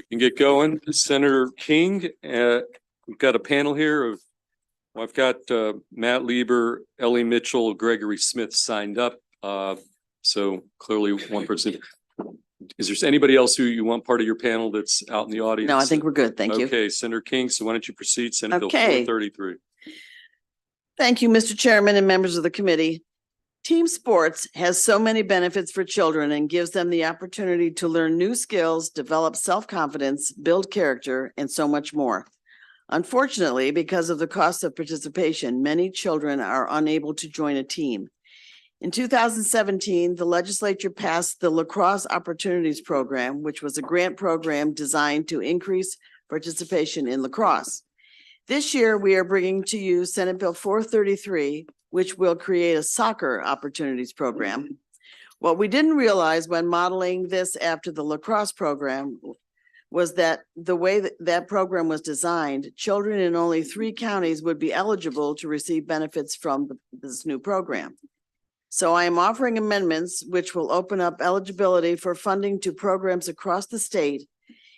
can get going. Senator King, we've got a panel here of, well, I've got Matt Lieber, Ellie Mitchell, Gregory Smith signed up. So clearly one person. Is there anybody else who you want part of your panel that's out in the audience? No, I think we're good. Thank you. Okay, Senator King, so why don't you proceed, Senate Bill 433. Thank you, Mr. Chairman and members of the committee. Team sports has so many benefits for children and gives them the opportunity to learn new skills, develop self-confidence, build character, and so much more. Unfortunately, because of the cost of participation, many children are unable to join a team. In 2017, the legislature passed the Lacrosse Opportunities Program, which was a grant program designed to increase participation in lacrosse. This year, we are bringing to you Senate Bill 433, which will create a soccer opportunities program. What we didn't realize when modeling this after the lacrosse program was that the way that program was designed, children in only 3 counties would be eligible to receive benefits from this new program. So I am offering amendments which will open up eligibility for funding to programs across the state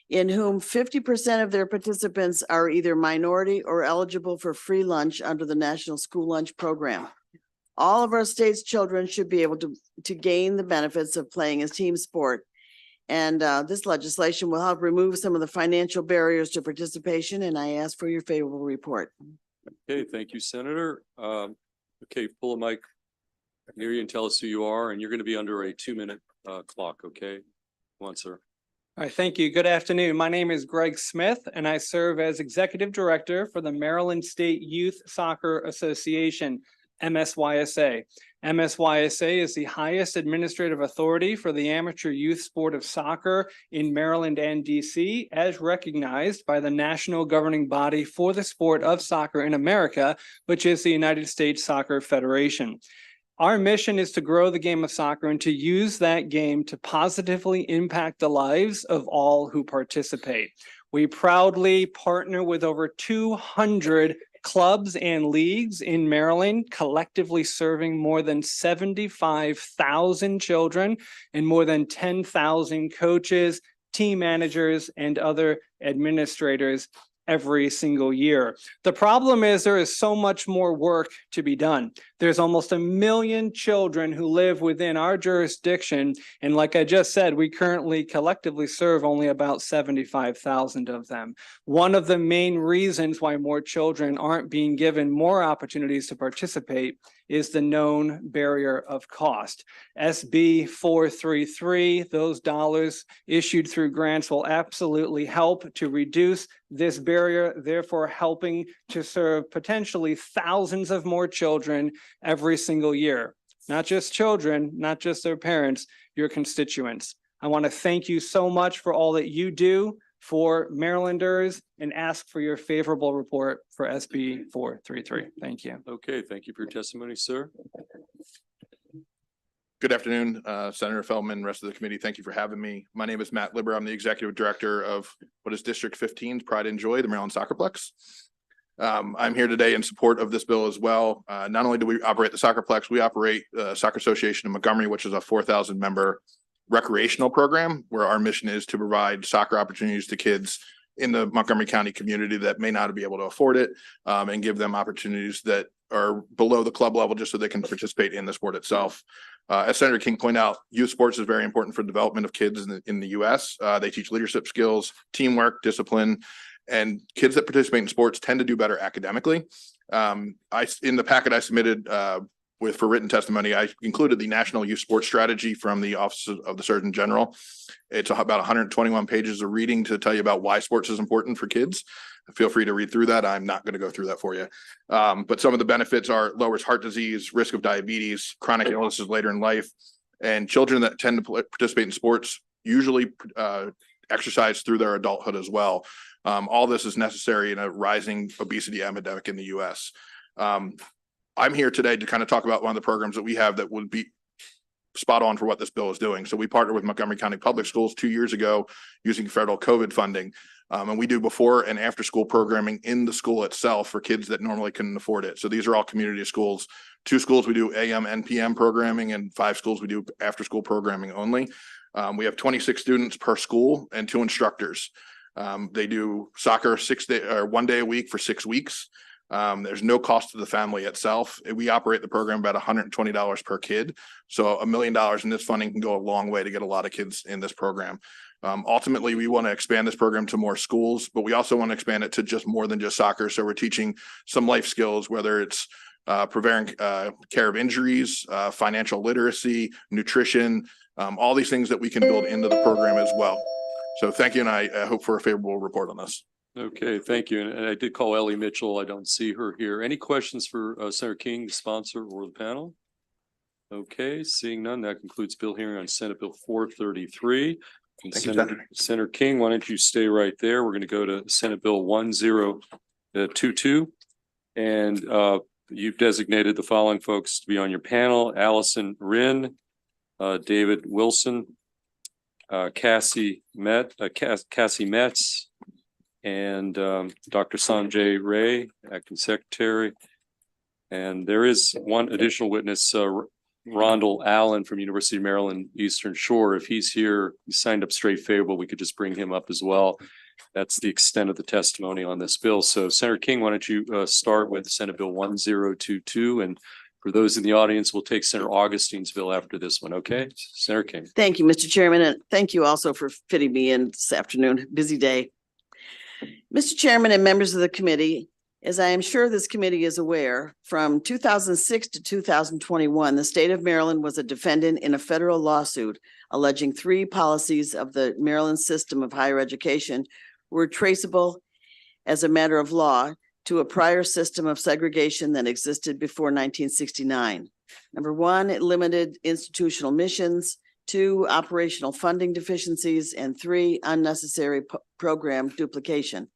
in whom 50% of their participants are either minority or eligible for free lunch under the National School Lunch Program. All of our state's children should be able to gain the benefits of playing a team sport. And this legislation will help remove some of the financial barriers to participation, and I ask for your favorable report. Okay, thank you, Senator. Okay, pull a mic near you and tell us who you are, and you're going to be under a 2-minute clock, okay? Come on, sir. All right, thank you. Good afternoon. My name is Greg Smith, and I serve as Executive Director for the Maryland State Youth Soccer Association, MSYSA. MSYSA is the highest administrative authority for the amateur youth sport of soccer in Maryland and DC, as recognized by the national governing body for the sport of soccer in America, which is the United States Soccer Federation. Our mission is to grow the game of soccer and to use that game to positively impact the lives of all who participate. We proudly partner with over 200 clubs and leagues in Maryland, collectively serving more than 75,000 children and more than 10,000 coaches, team managers, and other administrators every single year. The problem is there is so much more work to be done. There's almost 1 million children who live within our jurisdiction. And like I just said, we currently collectively serve only about 75,000 of them. One of the main reasons why more children aren't being given more opportunities to participate is the known barrier of cost. SB 433, those dollars issued through grants will absolutely help to reduce this barrier, therefore helping to serve potentially thousands of more children every single year. Not just children, not just their parents, your constituents. I want to thank you so much for all that you do for Marylanders and ask for your favorable report for SB 433. Thank you. Okay, thank you for your testimony, sir. Good afternoon, Senator Feldman, rest of the committee. Thank you for having me. My name is Matt Lieber. I'm the Executive Director of what is District 15's Pride and Joy, the Maryland Soccerplex. I'm here today in support of this bill as well. Not only do we operate the Soccerplex, we operate the Soccer Association of Montgomery, which is a 4,000 member recreational program where our mission is to provide soccer opportunities to kids in the Montgomery County community that may not be able to afford it, and give them opportunities that are below the club level just so they can participate in the sport itself. As Senator King pointed out, youth sports is very important for the development of kids in the U.S. They teach leadership skills, teamwork, discipline, and kids that participate in sports tend to do better academically. In the packet I submitted for written testimony, I included the National Youth Sports Strategy from the Office of the Surgeon General. It's about 121 pages of reading to tell you about why sports is important for kids. Feel free to read through that. I'm not going to go through that for you. But some of the benefits are lowers heart disease, risk of diabetes, chronic illnesses later in life, and children that tend to participate in sports usually exercise through their adulthood as well. All this is necessary in a rising obesity epidemic in the U.S. I'm here today to kind of talk about one of the programs that we have that would be spot on for what this bill is doing. So we partnered with Montgomery County Public Schools 2 years ago using federal COVID funding. And we do before and after school programming in the school itself for kids that normally couldn't afford it. So these are all community schools. 2 schools we do AM and PM programming, and 5 schools we do after school programming only. We have 26 students per school and 2 instructors. They do soccer 1 day a week for 6 weeks. There's no cost to the family itself. We operate the program about $120 per kid. So $1 million in this funding can go a long way to get a lot of kids in this program. Ultimately, we want to expand this program to more schools, but we also want to expand it to just more than just soccer. So we're teaching some life skills, whether it's preventing care of injuries, financial literacy, nutrition, all these things that we can build into the program as well. So thank you, and I hope for a favorable report on this. Okay, thank you. And I did call Ellie Mitchell. I don't see her here. Any questions for Senator King, the sponsor, or the panel? Okay, seeing none, that concludes bill hearing on Senate Bill 433. Thank you, Senator. Senator King, why don't you stay right there? We're going to go to Senate Bill 1022. And you've designated the following folks to be on your panel: Alison Ren, David Wilson, Cassie Motz, and Dr. Sanjay Ray, acting secretary. And there is one additional witness, Rondell Allen from University of Maryland, Eastern Shore. If he's here, he signed up straight favorable, we could just bring him up as well. That's the extent of the testimony on this bill. So Senator King, why don't you start with Senate Bill 1022? And for those in the audience, we'll take Senator Augustine's bill after this one. Okay, Senator King. Thank you, Mr. Chairman, and thank you also for fitting me in this afternoon. Busy day. Mr. Chairman and members of the committee, as I am sure this committee is aware, from 2006 to 2021, the state of Maryland was a defendant in a federal lawsuit alleging 3 policies of the Maryland system of higher education were traceable as a matter of law to a prior system of segregation that existed before 1969. Number 1, it limited institutional missions. 2, operational funding deficiencies, and 3, unnecessary program duplication.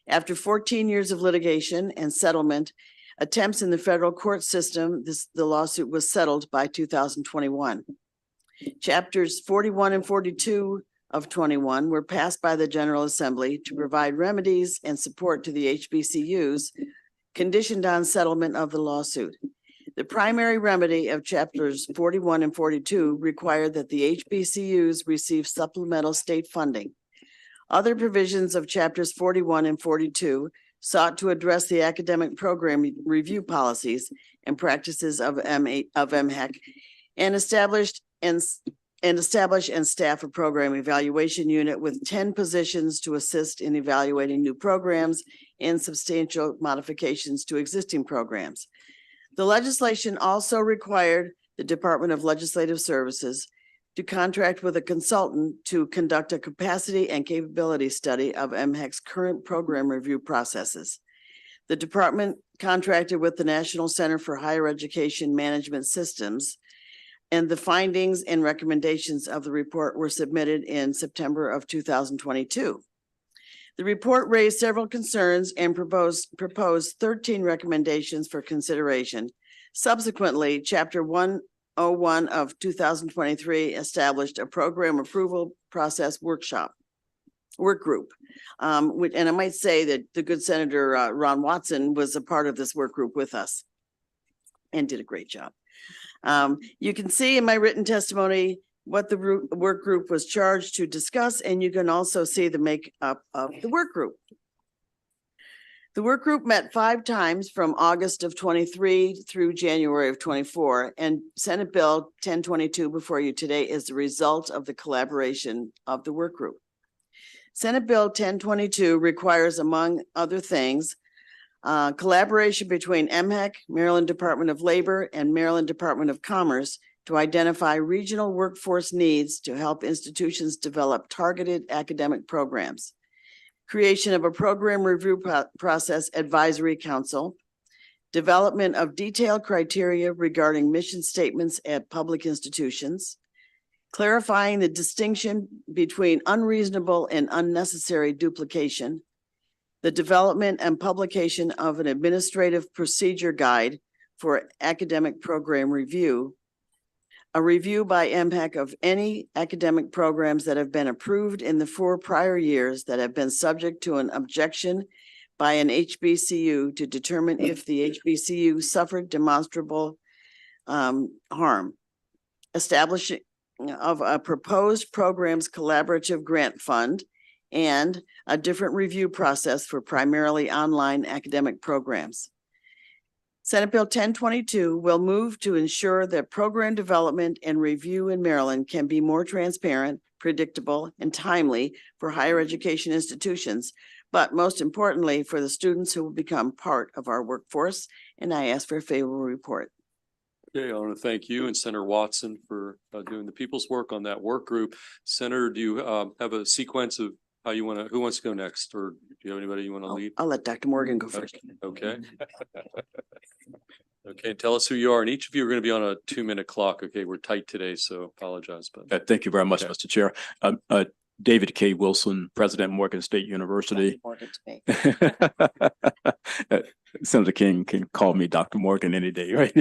After 14 years of litigation and settlement attempts in the federal court system, the lawsuit was settled by 2021. Chapters 41 and 42 of 21 were passed by the General Assembly to provide remedies and support to the HBCUs, conditioned on settlement of the lawsuit. The primary remedy of chapters 41 and 42 required that the HBCUs receive supplemental state funding. Other provisions of chapters 41 and 42 sought to address the academic program review policies and practices of MHEC and establish and staff a program evaluation unit with 10 positions to assist in evaluating new programs and substantial modifications to existing programs. The legislation also required the Department of Legislative Services to contract with a consultant to conduct a capacity and capability study of MHEC's current program review processes. The department contracted with the National Center for Higher Education Management Systems, and the findings and recommendations of the report were submitted in September of 2022. The report raised several concerns and proposed 13 recommendations for consideration. Subsequently, Chapter 101 of 2023 established a program approval process work group. And I might say that the good Senator Ron Watson was a part of this work group with us and did a great job. You can see in my written testimony what the work group was charged to discuss, and you can also see the makeup of the work group. The work group met 5 times from August of 23 through January of 24, and Senate Bill 1022 before you today is the result of the collaboration of the work group. Senate Bill 1022 requires, among other things, collaboration between MHEC, Maryland Department of Labor, and Maryland Department of Commerce to identify regional workforce needs to help institutions develop targeted academic programs. Creation of a program review process advisory council, development of detailed criteria regarding mission statements at public institutions, clarifying the distinction between unreasonable and unnecessary duplication, the development and publication of an administrative procedure guide for academic program review, a review by MHEC of any academic programs that have been approved in the 4 prior years that have been subject to an objection by an HBCU to determine if the HBCU suffered demonstrable harm. Establishing of a proposed programs collaborative grant fund and a different review process for primarily online academic programs. Senate Bill 1022 will move to ensure that program development and review in Maryland can be more transparent, predictable, and timely for higher education institutions, but most importantly, for the students who will become part of our workforce. And I ask for a favorable report. Okay, I want to thank you and Senator Watson for doing the people's work on that work group. Senator, do you have a sequence of how you want to, who wants to go next, or do you have anybody you want to lead? I'll let Dr. Morgan go first. Okay. Okay, tell us who you are, and each of you are going to be on a 2-minute clock. Okay, we're tight today, so apologize, but. Thank you very much, Okay. Mr. Chair. David K. Wilson, President, Morgan State University. Morgan to me. Senator King can call me Dr. Morgan any day, right?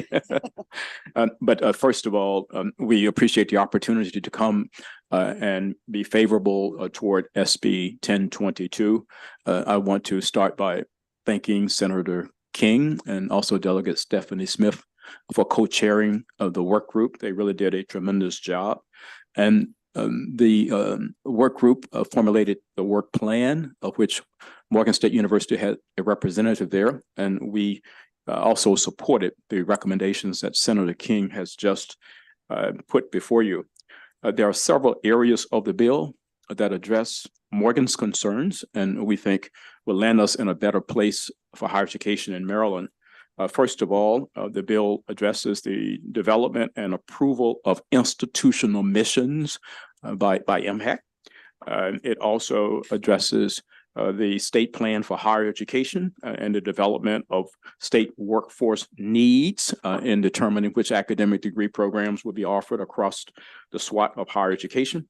But first of all, we appreciate the opportunity to come and be favorable toward SB 1022. I want to start by thanking Senator King and also Delegate Stephanie Smith for co-chairing of the work group. They really did a tremendous job. And the work group formulated the work plan, of which Morgan State University had a representative there. And we also supported the recommendations that Senator King has just put before you. There are several areas of the bill that address Morgan's concerns, and we think will land us in a better place for higher education in Maryland. First of all, the bill addresses the development and approval of institutional missions by MHEC. It also addresses the state plan for higher education and the development of state workforce needs in determining which academic degree programs will be offered across the SWOT of higher education.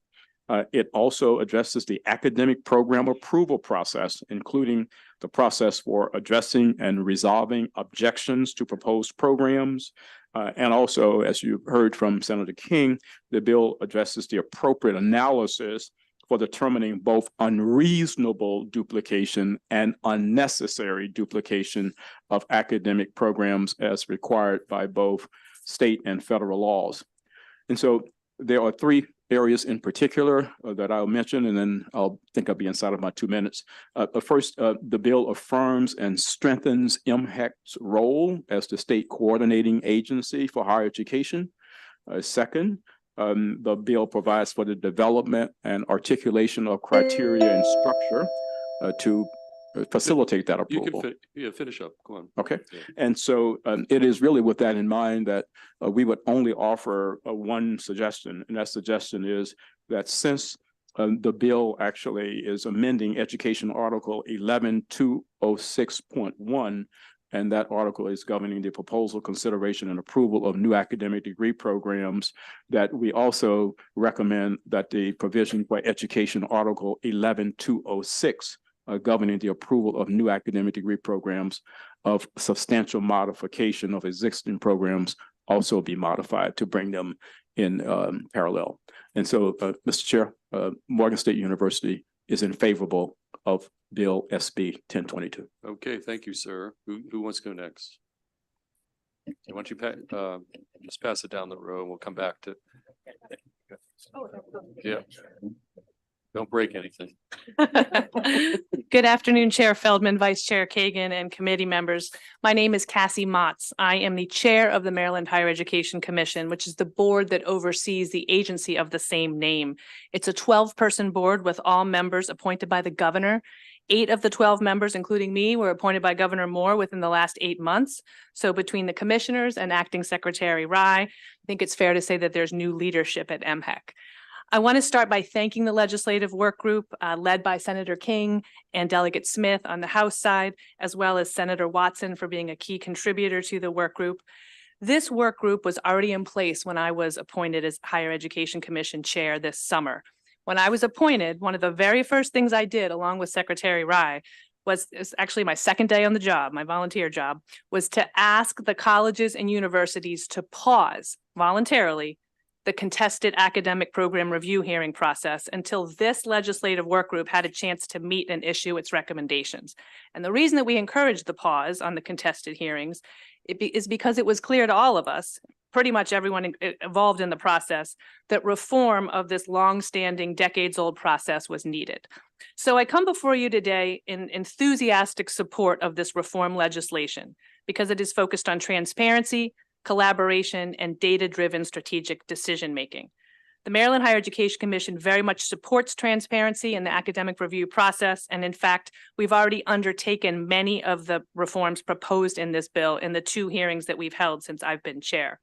It also addresses the academic program approval process, including the process for addressing and resolving objections to proposed programs. And also, as you heard from Senator King, the bill addresses the appropriate analysis for determining both unreasonable duplication and unnecessary duplication of academic programs as required by both state and federal laws. And so there are 3 areas in particular that I'll mention, and then I'll be inside of my 2 minutes. First, the bill affirms and strengthens MHEC's role as the state coordinating agency for higher education. Second, the bill provides for the development and articulation of criteria and structure to facilitate that approval. You can finish up. Go on. Okay. Yeah. And so it is really with that in mind that we would only offer one suggestion. And that suggestion is that since the bill actually is amending Education Article 11206.1, and that article is governing the proposal, consideration, and approval of new academic degree programs, that we also recommend that the provision for Education Article 11206 governing the approval of new academic degree programs of substantial modification of existing programs also be modified to bring them in parallel. And so, Mr. Chair, Morgan State University is in favorable of Bill SB 1022. Okay, thank you, sir. Who wants to go next? Why don't you just pass it down the row and we'll come back to. Yeah. Don't break anything. Good afternoon, Chair Feldman, Vice Chair Kagan, and committee members. My name is Cassie Motz. I am the chair of the Maryland Higher Education Commission, which is the board that oversees the agency of the same name. It's a 12-person board with all members appointed by the governor. 8 of the 12 members, including me, were appointed by Governor Moore within the last 8 months. So between the commissioners and Acting Secretary Rye, I think it's fair to say that there's new leadership at MHEC. I want to start by thanking the legislative work group led by Senator King and Delegate Smith on the House side, as well as Senator Watson for being a key contributor to the work group. This work group was already in place when I was appointed as Higher Education Commission Chair this summer. When I was appointed, one of the very first things I did along with Secretary Rye was actually my second day on the job, my volunteer job, was to ask the colleges and universities to pause voluntarily the contested academic program review hearing process until this legislative work group had a chance to meet and issue its recommendations. And the reason that we encouraged the pause on the contested hearings is because it was clear to all of us, pretty much everyone involved in the process, that reform of this long-standing, decades-old process was needed. So I come before you today in enthusiastic support of this reform legislation because it is focused on transparency, collaboration, and data-driven strategic decision-making. The Maryland Higher Education Commission very much supports transparency in the academic review process. And in fact, we've already undertaken many of the reforms proposed in this bill in the 2 hearings that we've held since I've been chair.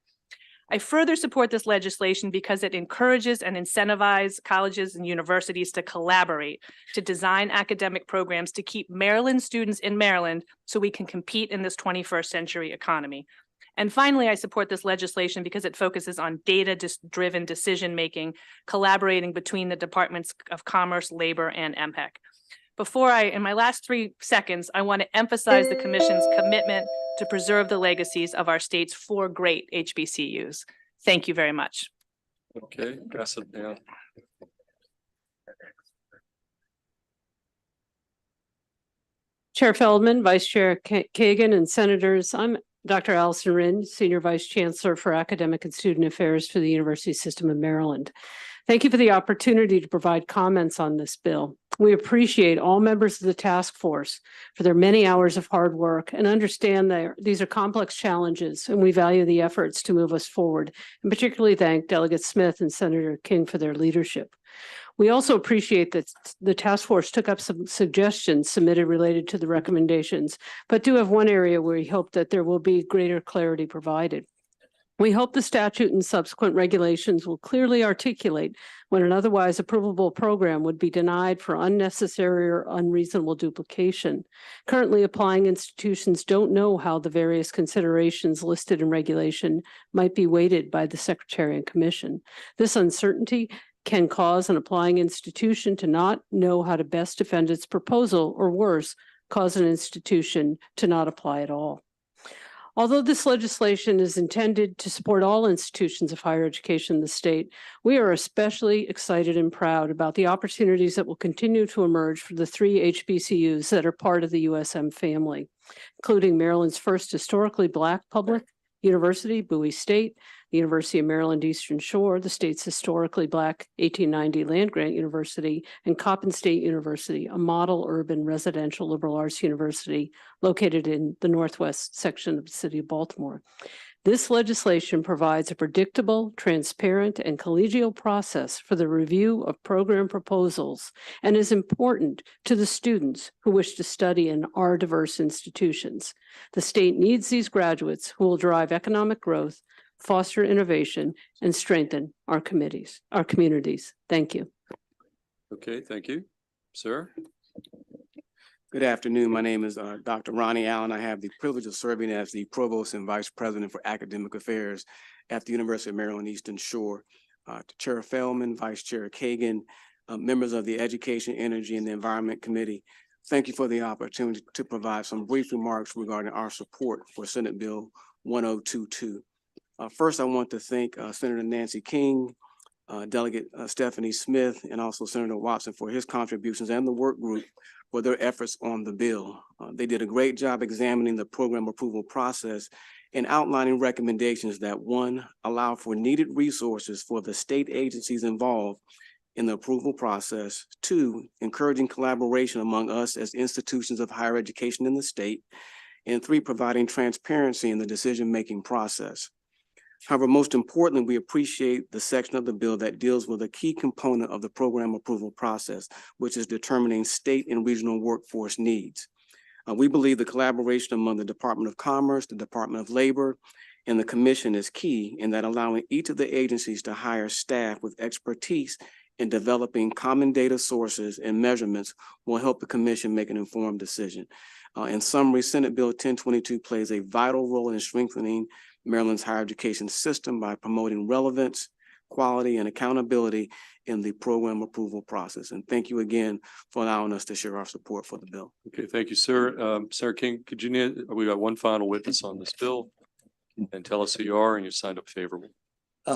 I further support this legislation because it encourages and incentivizes colleges and universities to collaborate to design academic programs to keep Maryland students in Maryland so we can compete in this 21st century economy. And finally, I support this legislation because it focuses on data-driven decision-making, collaborating between the Departments of Commerce, Labor, and MPEC. In my last 3 seconds, I want to emphasize the Commission's commitment to preserve the legacies of our state's 4 great HBCUs. Thank you very much. Okay, pass it down. Chair Feldman, Vice Chair Kagan, and Senators, I'm Dr. Alison Ren, Senior Vice Chancellor for Academic and Student Affairs for the University System of Maryland. Thank you for the opportunity to provide comments on this bill. We appreciate all members of the task force for their many hours of hard work and understand that these are complex challenges, and we value the efforts to move us forward, and particularly thank Delegate Smith and Senator King for their leadership. We also appreciate that the task force took up some suggestions submitted related to the recommendations, but do have one area where we hope that there will be greater clarity provided. We hope the statute and subsequent regulations will clearly articulate when an otherwise approvable program would be denied for unnecessary or unreasonable duplication. Currently, applying institutions don't know how the various considerations listed in regulation might be weighted by the Secretary and Commission. This uncertainty can cause an applying institution to not know how to best defend its proposal, or worse, cause an institution to not apply at all. Although this legislation is intended to support all institutions of higher education in the state, we are especially excited and proud about the opportunities that will continue to emerge for the 3 HBCUs that are part of the USM family, including Maryland's first historically Black public university, Bowie State, the University of Maryland Eastern Shore, the state's historically Black 1890 land-grant university, and Coppin State University, a model urban residential liberal arts university located in the northwest section of the city of Baltimore. This legislation provides a predictable, transparent, and collegial process for the review of program proposals and is important to the students who wish to study in our diverse institutions. The state needs these graduates who will drive economic growth, foster innovation, and strengthen our communities. Thank you. Okay, thank you. Sir? Good afternoon. My name is Dr. Ronnie Allen. I have the privilege of serving as the Provost and Vice President for Academic Affairs at the University of Maryland Eastern Shore. To Chair Feldman, Vice Chair Kagan, members of the Education, Energy, and the Environment Committee, thank you for the opportunity to provide some brief remarks regarding our support for Senate Bill 1022. First, I want to thank Senator Nancy King, Delegate Stephanie Smith, and also Senator Watson for his contributions, and the work group for their efforts on the bill. They did a great job examining the program approval process and outlining recommendations that, 1, allow for needed resources for the state agencies involved in the approval process, 2, encouraging collaboration among us as institutions of higher education in the state, and 3, providing transparency in the decision-making process. However, most importantly, we appreciate the section of the bill that deals with a key component of the program approval process, which is determining state and regional workforce needs. We believe the collaboration among the Department of Commerce, the Department of Labor, and the Commission is key in that allowing each of the agencies to hire staff with expertise in developing common data sources and measurements will help the Commission make an informed decision. In summary, Senate Bill 1022 plays a vital role in strengthening Maryland's higher education system by promoting relevance, quality, and accountability in the program approval process. And thank you again for allowing us to share our support for the bill. Okay, thank you, sir. Senator King, could you, we got one final witness on this bill, and tell us who you are and you signed up favorable.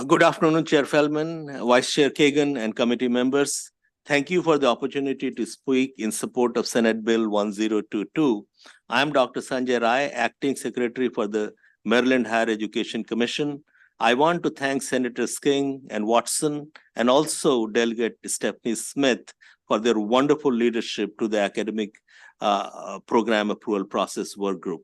Good afternoon, Chair Feldman, Vice Chair Kagan, and committee members. Thank you for the opportunity to speak in support of Senate Bill 1022. I am Dr. Sanjay Rai, Acting Secretary for the Maryland Higher Education Commission. I want to thank Senators King and Watson and also Delegate Stephanie Smith for their wonderful leadership to the academic program approval process work group,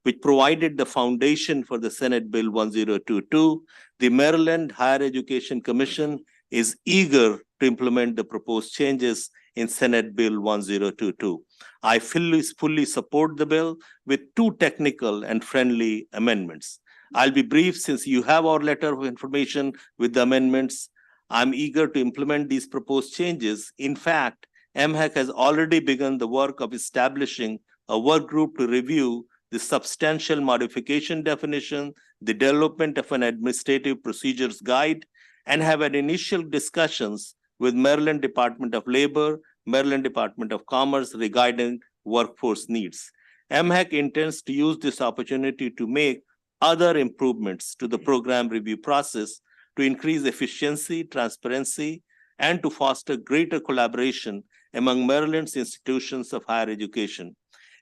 which provided the foundation for the Senate Bill 1022. The Maryland Higher Education Commission is eager to implement the proposed changes in Senate Bill 1022. I fully support the bill with two technical and friendly amendments. I'll be brief since you have our letter of information with the amendments. I'm eager to implement these proposed changes. In fact, MHAC has already begun the work of establishing a work group to review the substantial modification definition, the development of an administrative procedures guide, and have had initial discussions with Maryland Department of Labor, Maryland Department of Commerce regarding workforce needs. MHAC intends to use this opportunity to make other improvements to the program review process to increase efficiency, transparency, and to foster greater collaboration among Maryland's institutions of higher education.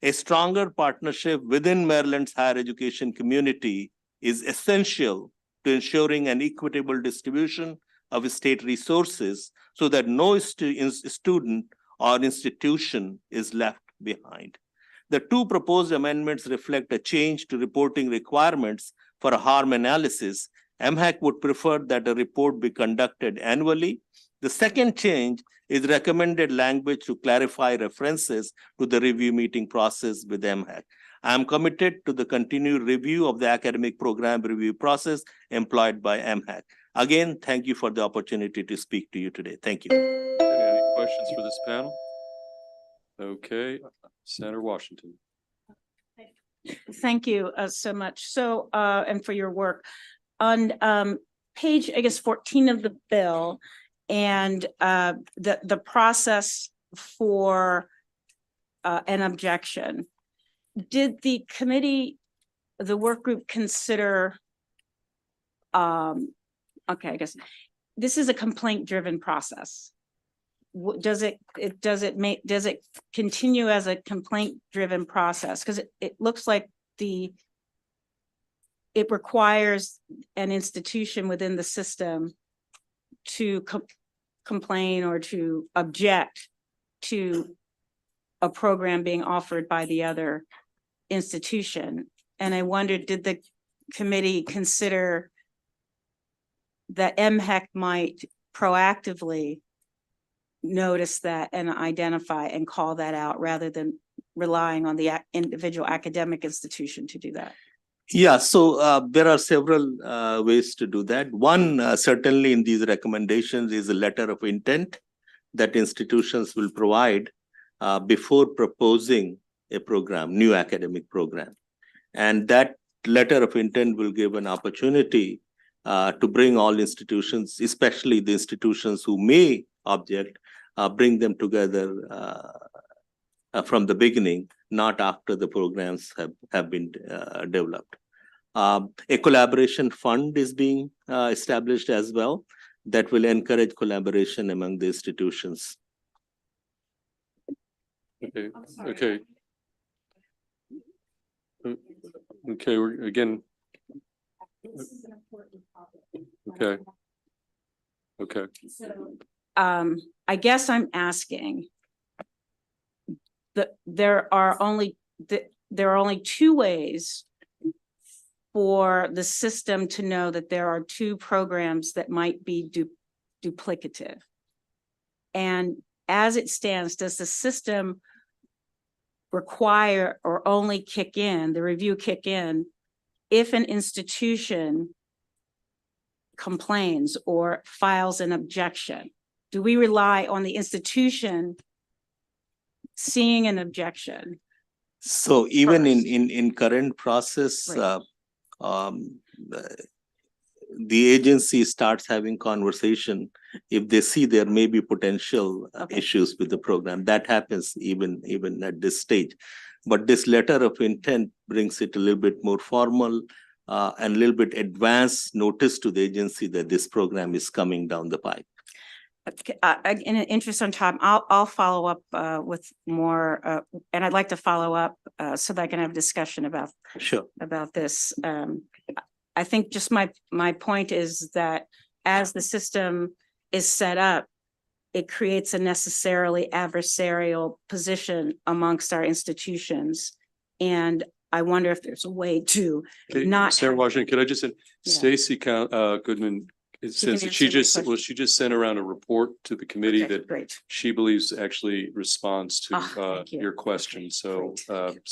A stronger partnership within Maryland's higher education community is essential to ensuring an equitable distribution of state resources so that no student or institution is left behind. The two proposed amendments reflect a change to reporting requirements for a harm analysis. MHAC would prefer that a report be conducted annually. The second change is recommended language to clarify references to the review meeting process with MHAC. I am committed to the continued review of the academic program review process employed by MHAC. Again, thank you for the opportunity to speak to you today. Thank you. Okay, any questions for this panel? Okay, Senator Washington. Thank you so much. So, and for your work. On page, I guess, 14 of the bill, and the process for an objection. Did the committee, the work group consider, okay, I guess, this is a complaint-driven process. Does it continue as a complaint-driven process? Because it looks like it requires an institution within the system to complain or to object to a program being offered by the other institution. And I wondered, did the committee consider that MHEC might proactively notice that and identify and call that out rather than relying on the individual academic institution to do that? Yeah, so there are several ways to do that. One, certainly in these recommendations is a letter of intent that institutions will provide before proposing a program, new academic program. And that letter of intent will give an opportunity to bring all institutions, especially the institutions who may object, bring them together from the beginning, not after the programs have been developed. A collaboration fund is being established as well that will encourage collaboration among the institutions. Okay, okay. Okay, we're again. This is an important topic. Okay. Okay. So, I guess I'm asking that there are only two ways for the system to know that there are two programs that might be duplicative. And as it stands, does the system require or only kick in, the review kick in, if an institution complains or files an objection? Do we rely on the institution seeing an objection? So even first? in current process, Right. The agency starts having conversation if they see there may be potential Okay. issues with the program. That happens even at this stage. But this letter of intent brings it a little bit more formal and a little bit advanced notice to the agency that this program is coming down the pipe. In an interest on time, I'll follow up with more, and I'd like to follow up so that I can have a discussion about Sure. this. I think just my point is that as the system is set up, it creates a necessarily adversarial position amongst our institutions. And I wonder if there's a way to Okay, not. Sarah Washington, could I just say, Yeah. Stacy Goodman, it says that she answer my just, well, question. she just sent around a report to the committee Okay, that great. she believes actually responds to Thank you. your question. So,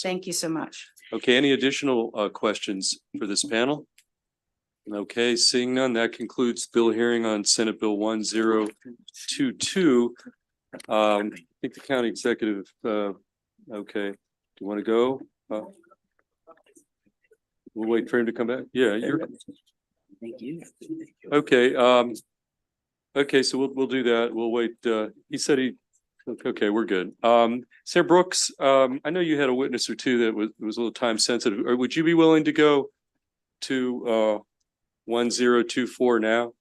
Thank you so much. okay, any additional questions for this panel? Okay, seeing none, that concludes bill hearing on Senate Bill 1022. I think the county executive, okay, do you want to go? We'll wait for him to come back. Yeah, you're. Thank you. Okay, okay, so we'll do that. We'll wait. He said okay, we're good. Sarah Brooks, I know you had a witness or two that was a little time sensitive. Or would you be willing to go to 1024 now?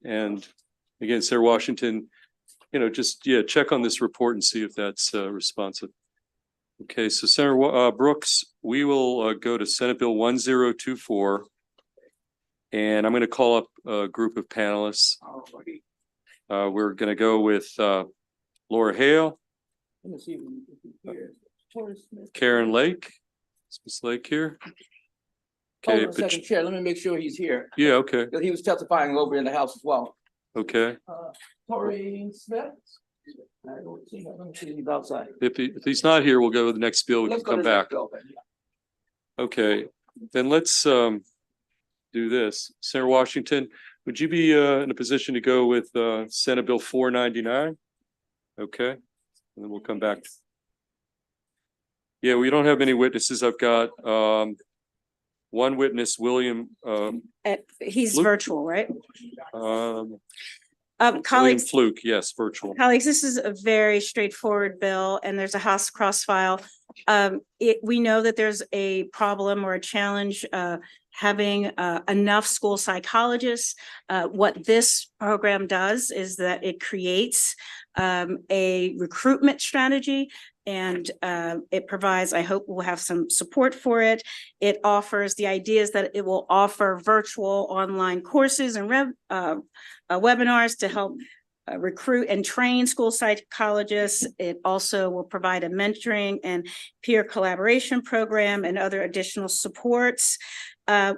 And again, Sarah Washington, just, check on this report and see if that's responsive. Okay, so Senator Brooks, we will go to Senate Bill 1024. And I'm going to call up a group of panelists. We're going to go with Laura Hale, Karen Lake. Is Ms. Lake here? Hold Okay, on a second, Chair. Let me make sure he's here. yeah, okay, He was testifying over in the House as well. okay. Tori Smith. I don't see him. Let me see if he's outside. If he's not here, we'll go to the next bill. We can Let's go come to the next back. bill then, yeah. Okay, then let's do this. Senator Washington, would you be in a position to go with Senate Bill 499? Okay, and then we'll come back. Yeah, we don't have any witnesses. I've got one witness, William He's Luke? virtual, right? William Colleagues, Fluke, yes, virtual. colleagues, this is a very straightforward bill and there's a House cross file. We know that there's a problem or a challenge having enough school psychologists. What this program does is that it creates a recruitment strategy and it provides, I hope we'll have some support for it. It offers the ideas that it will offer virtual online courses and webinars to help recruit and train school psychologists. It also will provide a mentoring and peer collaboration program and other additional supports.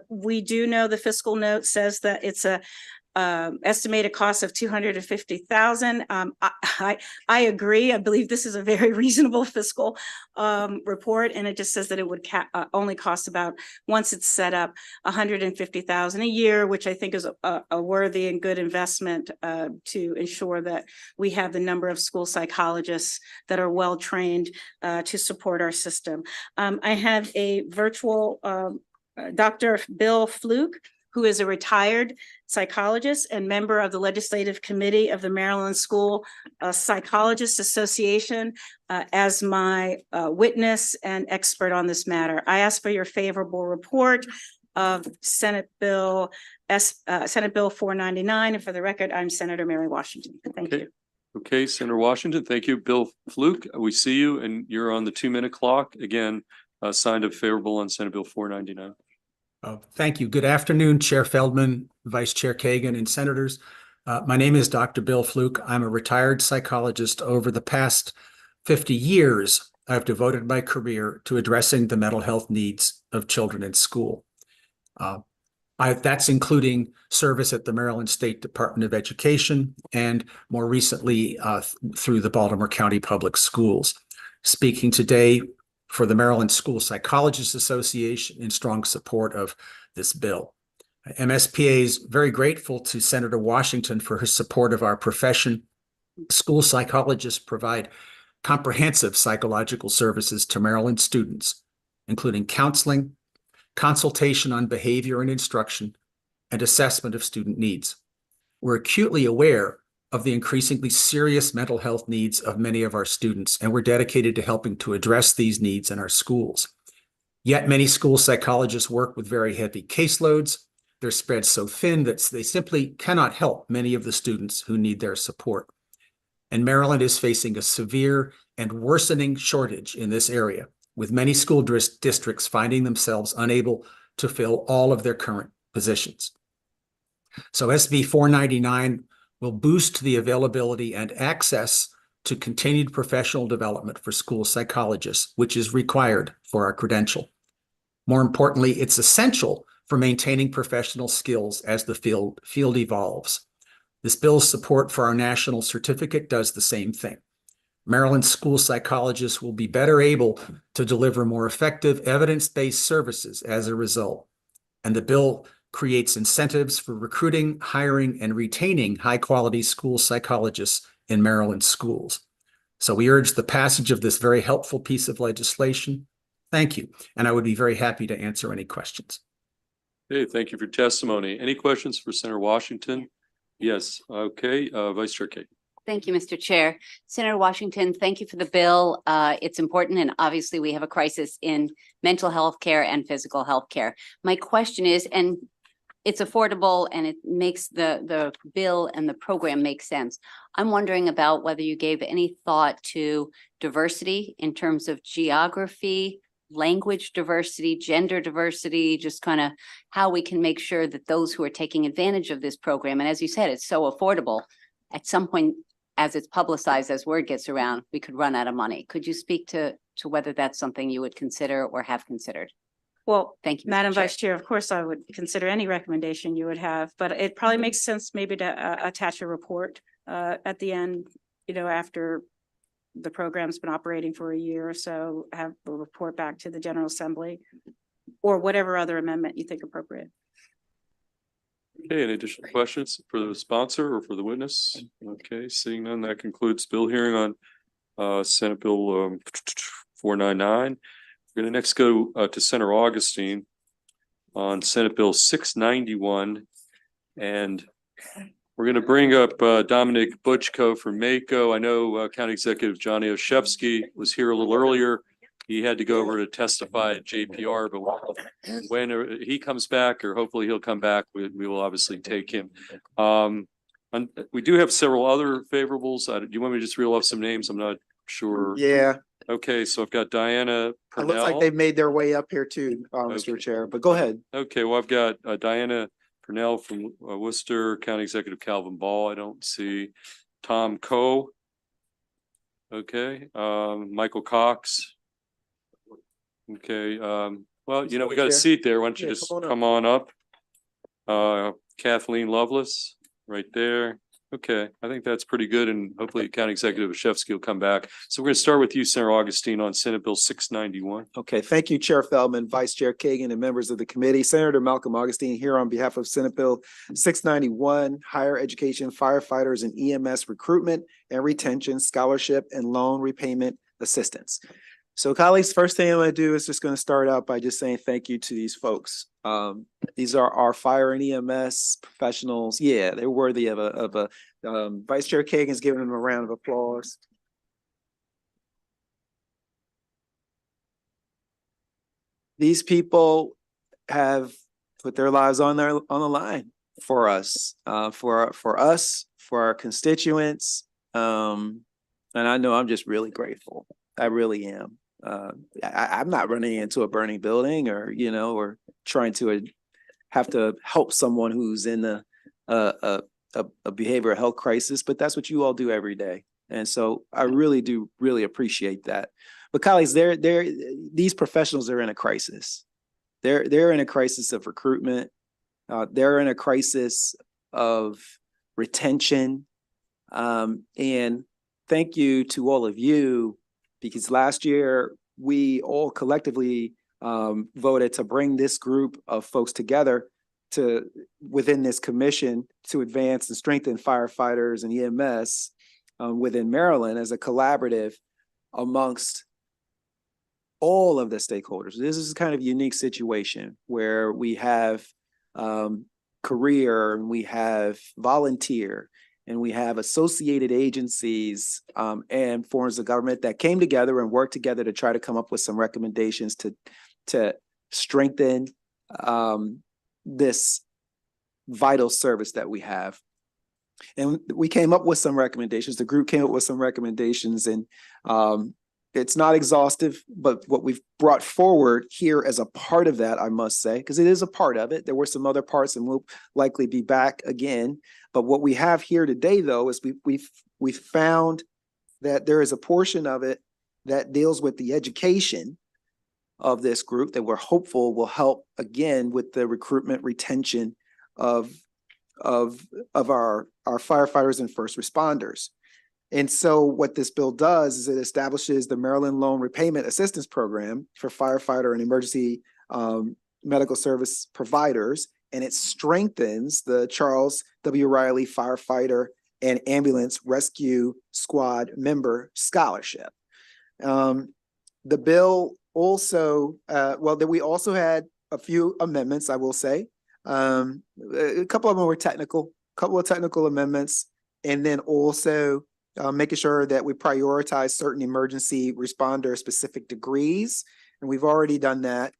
We do know the fiscal note says that it's a estimated cost of $250,000. I agree. I believe this is a very reasonable fiscal report, and it just says that it would only cost about, once it's set up, $150,000 a year, which I think is a worthy and good investment to ensure that we have the number of school psychologists that are well trained to support our system. I have a virtual Dr. Bill Fluke, who is a retired psychologist and member of the Legislative Committee of the Maryland School Psychologists Association, as my witness and expert on this matter. I ask for your favorable report of Senate Bill 499. And for the record, I'm Senator Mary Washington. Thank you. Okay, Senator Washington, thank you. Bill Fluke, we see you and you're on the 2-minute clock. Again, signed up favorable on Senate Bill 499. Thank you. Good afternoon, Chair Feldman, Vice Chair Kagan, and Senators. My name is Dr. Bill Fluke. I'm a retired psychologist. Over the past 50 years, I've devoted my career to addressing the mental health needs of children in school. That's including service at the Maryland State Department of Education and more recently through the Baltimore County Public Schools. Speaking today for the Maryland School Psychologists Association in strong support of this bill. MSPA is very grateful to Senator Washington for her support of our profession. School psychologists provide comprehensive psychological services to Maryland students, including counseling, consultation on behavior and instruction, and assessment of student needs. We're acutely aware of the increasingly serious mental health needs of many of our students, and we're dedicated to helping to address these needs in our schools. Yet many school psychologists work with very heavy caseloads. They're spread so thin that they simply cannot help many of the students who need their support. And Maryland is facing a severe and worsening shortage in this area, with many school districts finding themselves unable to fill all of their current positions. So SB 499 will boost the availability and access to continued professional development for school psychologists, which is required for our credential. More importantly, it's essential for maintaining professional skills as the field evolves. This bill's support for our national certificate does the same thing. Maryland school psychologists will be better able to deliver more effective evidence-based services as a result. And the bill creates incentives for recruiting, hiring, and retaining high-quality school psychologists in Maryland schools. So we urge the passage of this very helpful piece of legislation. Thank you. And I would be very happy to answer any questions. Okay, thank you for testimony. Any questions for Senator Washington? Yes, okay, Vice Chair Kate. Thank you, Mr. Chair. Senator Washington, thank you for the bill. It's important, and obviously we have a crisis in mental health care and physical health care. My question is, and it's affordable and it makes the bill and the program make sense. I'm wondering about whether you gave any thought to diversity in terms of geography, language diversity, gender diversity, just kind of how we can make sure that those who are taking advantage of this program, and as you said, it's so affordable, at some point, as it's publicized, as word gets around, we could run out of money. Could you speak to whether that's something you would consider or have considered? Well, Thank you, Mr. Madam Chair. Vice Chair, of course, I would consider any recommendation you would have, but it probably makes sense maybe to attach a report at the end, after the program's been operating for a year or so, have a report back to the General Assembly or whatever other amendment you think appropriate. Okay, any additional questions for the sponsor or for the witness? Okay, seeing none, that concludes bill hearing on Senate Bill 499. We're going to next go to Senator Augustine on Senate Bill 691. And we're going to bring up Dominic Butchko from MACO. I know County Executive Johnny Oshevsky was here a little earlier. He had to go over to testify at JPR, but when he comes back, or hopefully he'll come back, we will obviously take him. And we do have several other favorables. Do you want me to just reel off some names? I'm not sure. Yeah, Okay, so I've got Diana it looks like Purnell. they've made their way up here too, Mr. Chair, but go ahead. Okay, well, I've got Diana Purnell from Worcester, County Executive Calvin Ball. I don't see Tom Coe. Okay, Michael Cox. Okay, well, we got a seat there. Why don't you just come on up? Kathleen Lovelace, right there. Okay, I think that's pretty good, and hopefully County Executive Oshevsky will come back. So we're going to start with you, Senator Augustine, on Senate Bill 691. Okay, thank you, Chair Feldman, Vice Chair Kagan, and members of the committee. Senator Malcolm Augustine here on behalf of Senate Bill 691, Higher Education Firefighters and EMS Recruitment and Retention, Scholarship, and Loan Repayment Assistance. So colleagues, first thing I'm going to do is just going to start out by just saying thank you to these folks. These are our fire and EMS professionals. Yeah, they're worthy of a Vice Chair Kagan's giving them a round of applause. These people have put their lives on the line for us, for our constituents. And I know I'm just really grateful. I really am. I'm not running into a burning building or trying to have to help someone who's in a behavioral health crisis, but that's what you all do every day. And so I really do appreciate that. But colleagues, these professionals are in a crisis. They're in a crisis of recruitment. They're in a crisis of retention. And thank you to all of you, because last year we all collectively voted to bring this group of folks together within this commission to advance and strengthen firefighters and EMS within Maryland as a collaborative amongst all of the stakeholders. This is kind of a unique situation where we have career and we have volunteer and we have associated agencies and forms of government that came together and worked together to try to come up with some recommendations to strengthen this vital service that we have. And we came up with some recommendations. The group came up with some recommendations, and it's not exhaustive, but what we've brought forward here as a part of that, I must say, because it is a part of it. There were some other parts and we'll likely be back again. But what we have here today, though, is we've found that there is a portion of it that deals with the education of this group that we're hopeful will help again with the recruitment retention of our firefighters and first responders. And so what this bill does is it establishes the Maryland Loan Repayment Assistance Program for firefighter and emergency medical service providers, and it strengthens the Charles W. Riley Firefighter and Ambulance Rescue Squad Member Scholarship. The bill also, we also had a few amendments, I will say. A couple of them were technical, couple of technical amendments, and then also making sure that we prioritize certain emergency responder specific degrees. And we've already done that.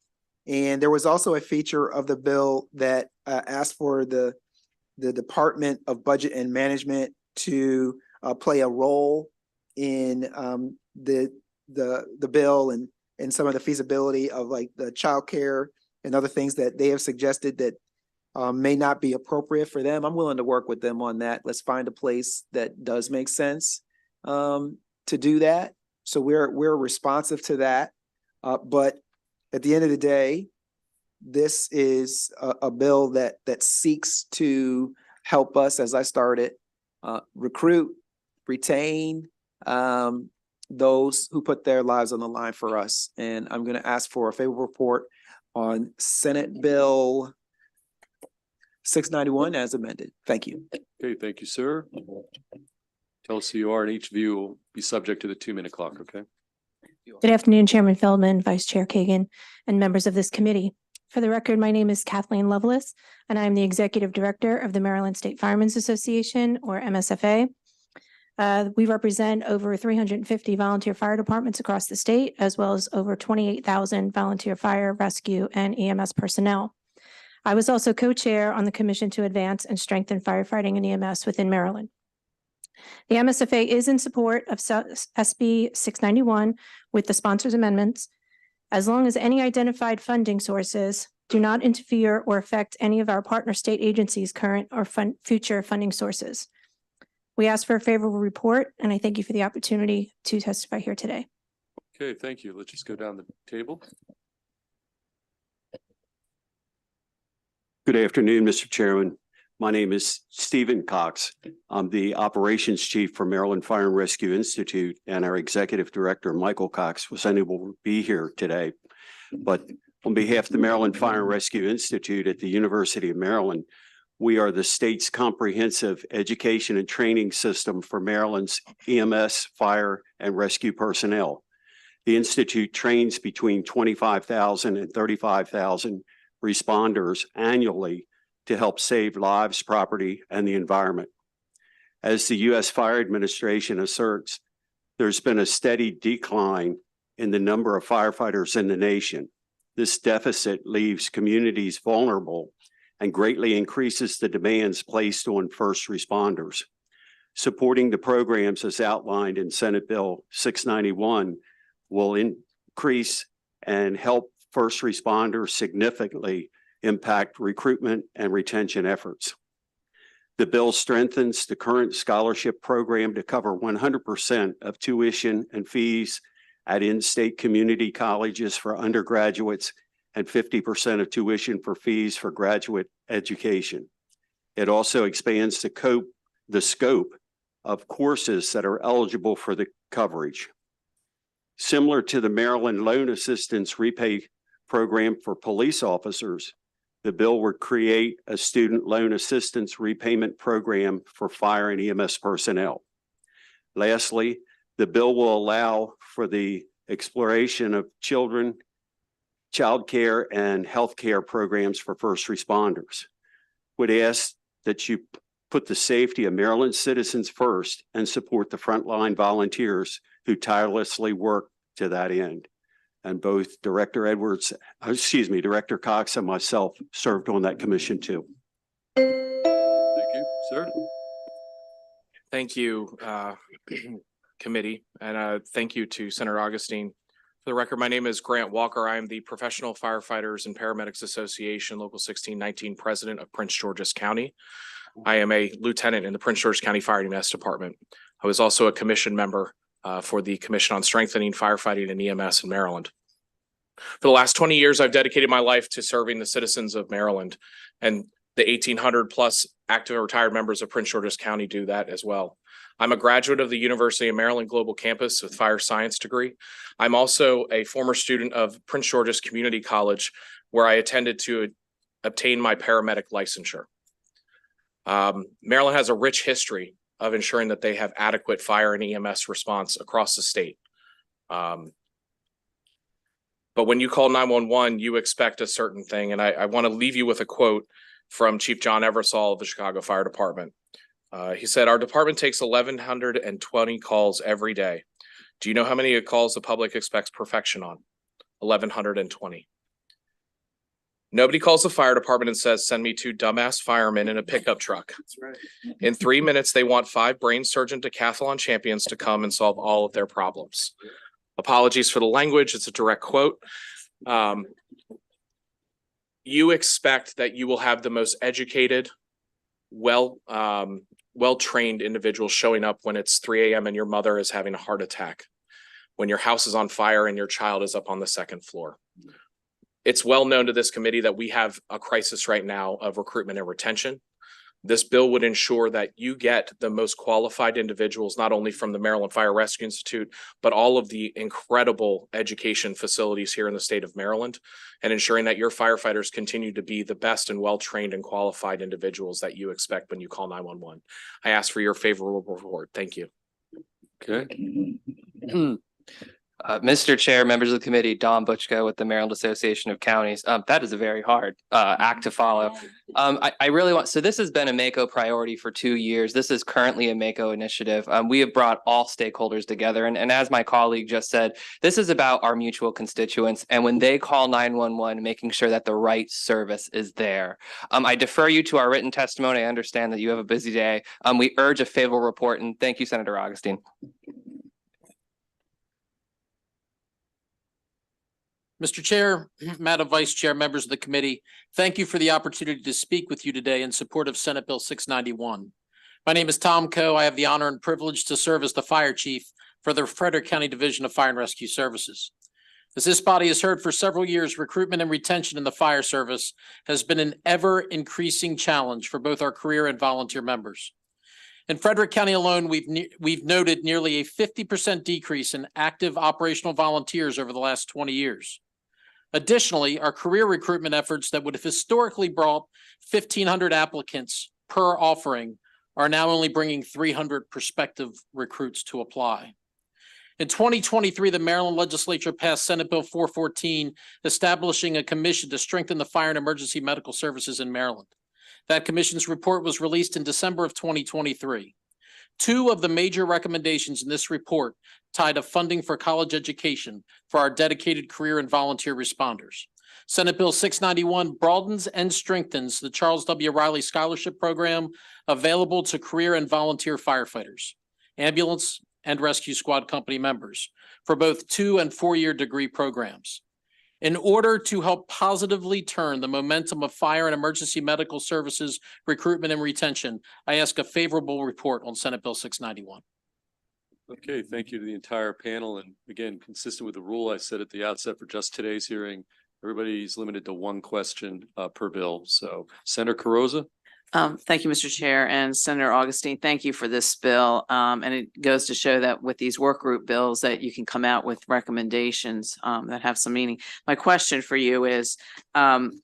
And there was also a feature of the bill that asked for the Department of Budget and Management to play a role in the bill and some of the feasibility of like the childcare and other things that they have suggested that may not be appropriate for them. I'm willing to work with them on that. Let's find a place that does make sense to do that. So we're responsive to that. But at the end of the day, this is a bill that seeks to help us, as I started, recruit, retain those who put their lives on the line for us. And I'm going to ask for a favorable report on Senate Bill 691 as amended. Thank you. Okay, thank you, sir. Tell us who you are, and each of you will be subject to the 2-minute clock, okay? Good afternoon, Chairman Feldman, Vice Chair Kagan, and members of this committee. For the record, my name is Kathleen Lovelace, and I am the Executive Director of the Maryland State Firemen's Association, or MSFA. We represent over 350 volunteer fire departments across the state, as well as over 28,000 volunteer fire, rescue, and EMS personnel. I was also co-chair on the Commission to Advance and Strengthen Firefighting and EMS within Maryland. The MSFA is in support of SB 691 with the sponsors' amendments, as long as any identified funding sources do not interfere or affect any of our partner state agencies' current or future funding sources. We ask for a favorable report, and I thank you for the opportunity to testify here today. Okay, thank you. Let's just go down the table. Good afternoon, Mr. Chairman. My name is Stephen Cox. I'm the Operations Chief for Maryland Fire and Rescue Institute, and our Executive Director, Michael Cox, was unable to be here today. But on behalf of the Maryland Fire and Rescue Institute at the University of Maryland, we are the state's comprehensive education and training system for Maryland's EMS, fire, and rescue personnel. The Institute trains between 25,000 and 35,000 responders annually to help save lives, property, and the environment. As the U.S. Fire Administration asserts, there's been a steady decline in the number of firefighters in the nation. This deficit leaves communities vulnerable and greatly increases the demands placed on first responders. Supporting the programs as outlined in Senate Bill 691 will increase and help first responders significantly impact recruitment and retention efforts. The bill strengthens the current scholarship program to cover 100% of tuition and fees at in-state community colleges for undergraduates and 50% of tuition for fees for graduate education. It also expands the scope of courses that are eligible for the coverage. Similar to the Maryland Loan Assistance Repay Program for police officers, the bill would create a student loan assistance repayment program for fire and EMS personnel. Lastly, the bill will allow for the exploration of children, child care, and health care programs for first responders. Would ask that you put the safety of Maryland citizens first and support the frontline volunteers who tirelessly work to that end. And both Director Cox and myself served on that commission too. Thank you, sir. Thank you, committee, and thank you to Senator Augustine. For the record, my name is Grant Walker. I am the Professional Firefighters and Paramedics Association, Local 1619 President of Prince George's County. I am a lieutenant in the Prince George's County Fire and EMS Department. I was also a commission member for the Commission on Strengthening Firefighting and EMS in Maryland. For the last 20 years, I've dedicated my life to serving the citizens of Maryland, and the 1,800 plus active and retired members of Prince George's County do that as well. I'm a graduate of the University of Maryland Global Campus with fire science degree. I'm also a former student of Prince George's Community College, where I attended to obtain my paramedic licensure. Maryland has a rich history of ensuring that they have adequate fire and EMS response across the state. But when you call 911, you expect a certain thing. And I want to leave you with a quote from Chief John Eversole of the Chicago Fire Department. He said, "Our department takes 1,120 calls every day. Do you know how many calls the public expects perfection on? 1,120. Nobody calls the fire department and says, send me 2 dumbass firemen in a pickup truck. That's right. In 3 minutes, they want 5 brain surgeon decathlon champions to come and solve all of their problems." Apologies for the language. It's a direct quote. You expect that you will have the most educated, well-trained individuals showing up when it's 3 a.m. and your mother is having a heart attack, when your house is on fire and your child is up on the 2nd floor. It's well known to this committee that we have a crisis right now of recruitment and retention. This bill would ensure that you get the most qualified individuals, not only from the Maryland Fire Rescue Institute, but all of the incredible education facilities here in the state of Maryland, and ensuring that your firefighters continue to be the best and well-trained and qualified individuals that you expect when you call 911. I ask for your favorable report. Thank you. Okay. Mr. Chair, members of the committee, Don Butchko with the Maryland Association of Counties. That is a very hard act to follow. I really want, so this has been a MACO priority for 2 years. This is currently a MACO initiative. We have brought all stakeholders together. And as my colleague just said, this is about our mutual constituents. And when they call 911, making sure that the right service is there. I defer you to our written testimony. I understand that you have a busy day. We urge a favorable report, and thank you, Senator Augustine. Mr. Chair, Madam Vice Chair, members of the committee, thank you for the opportunity to speak with you today in support of Senate Bill 691. My name is Tom Coe. I have the honor and privilege to serve as the Fire Chief for the Frederick County Division of Fire and Rescue Services. As this body has heard for several years, recruitment and retention in the fire service has been an ever-increasing challenge for both our career and volunteer members. In Frederick County alone, we've noted nearly a 50% decrease in active operational volunteers over the last 20 years. Additionally, our career recruitment efforts that would have historically brought 1,500 applicants per offering are now only bringing 300 prospective recruits to apply. In 2023, the Maryland legislature passed Senate Bill 414, establishing a commission to strengthen the fire and emergency medical services in Maryland. That commission's report was released in December of 2023. 2 of the major recommendations in this report tied to funding for college education for our dedicated career and volunteer responders. Senate Bill 691 broadens and strengthens the Charles W. Riley Scholarship Program available to career and volunteer firefighters, ambulance and rescue squad company members for both 2- and 4-year degree programs. In order to help positively turn the momentum of fire and emergency medical services recruitment and retention, I ask a favorable report on Senate Bill 691. Okay, thank you to the entire panel. And again, consistent with the rule I said at the outset for just today's hearing, everybody's limited to 1 question per bill. So Senator Carrozza. Thank you, Mr. Chair, and Senator Augustine, thank you for this bill. And it goes to show that with these work group bills that you can come out with recommendations that have some meaning. My question for you is, and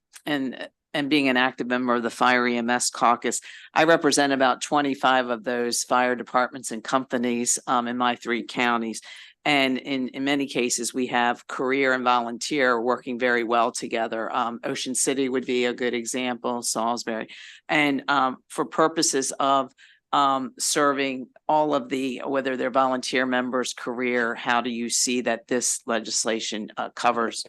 being an active member of the Fire EMS Caucus, I represent about 25 of those fire departments and companies in my 3 counties. And in many cases, we have career and volunteer working very well together. Ocean City would be a good example, Salisbury. And for purposes of serving all of the, whether they're volunteer members, career, how do you see that this legislation covers,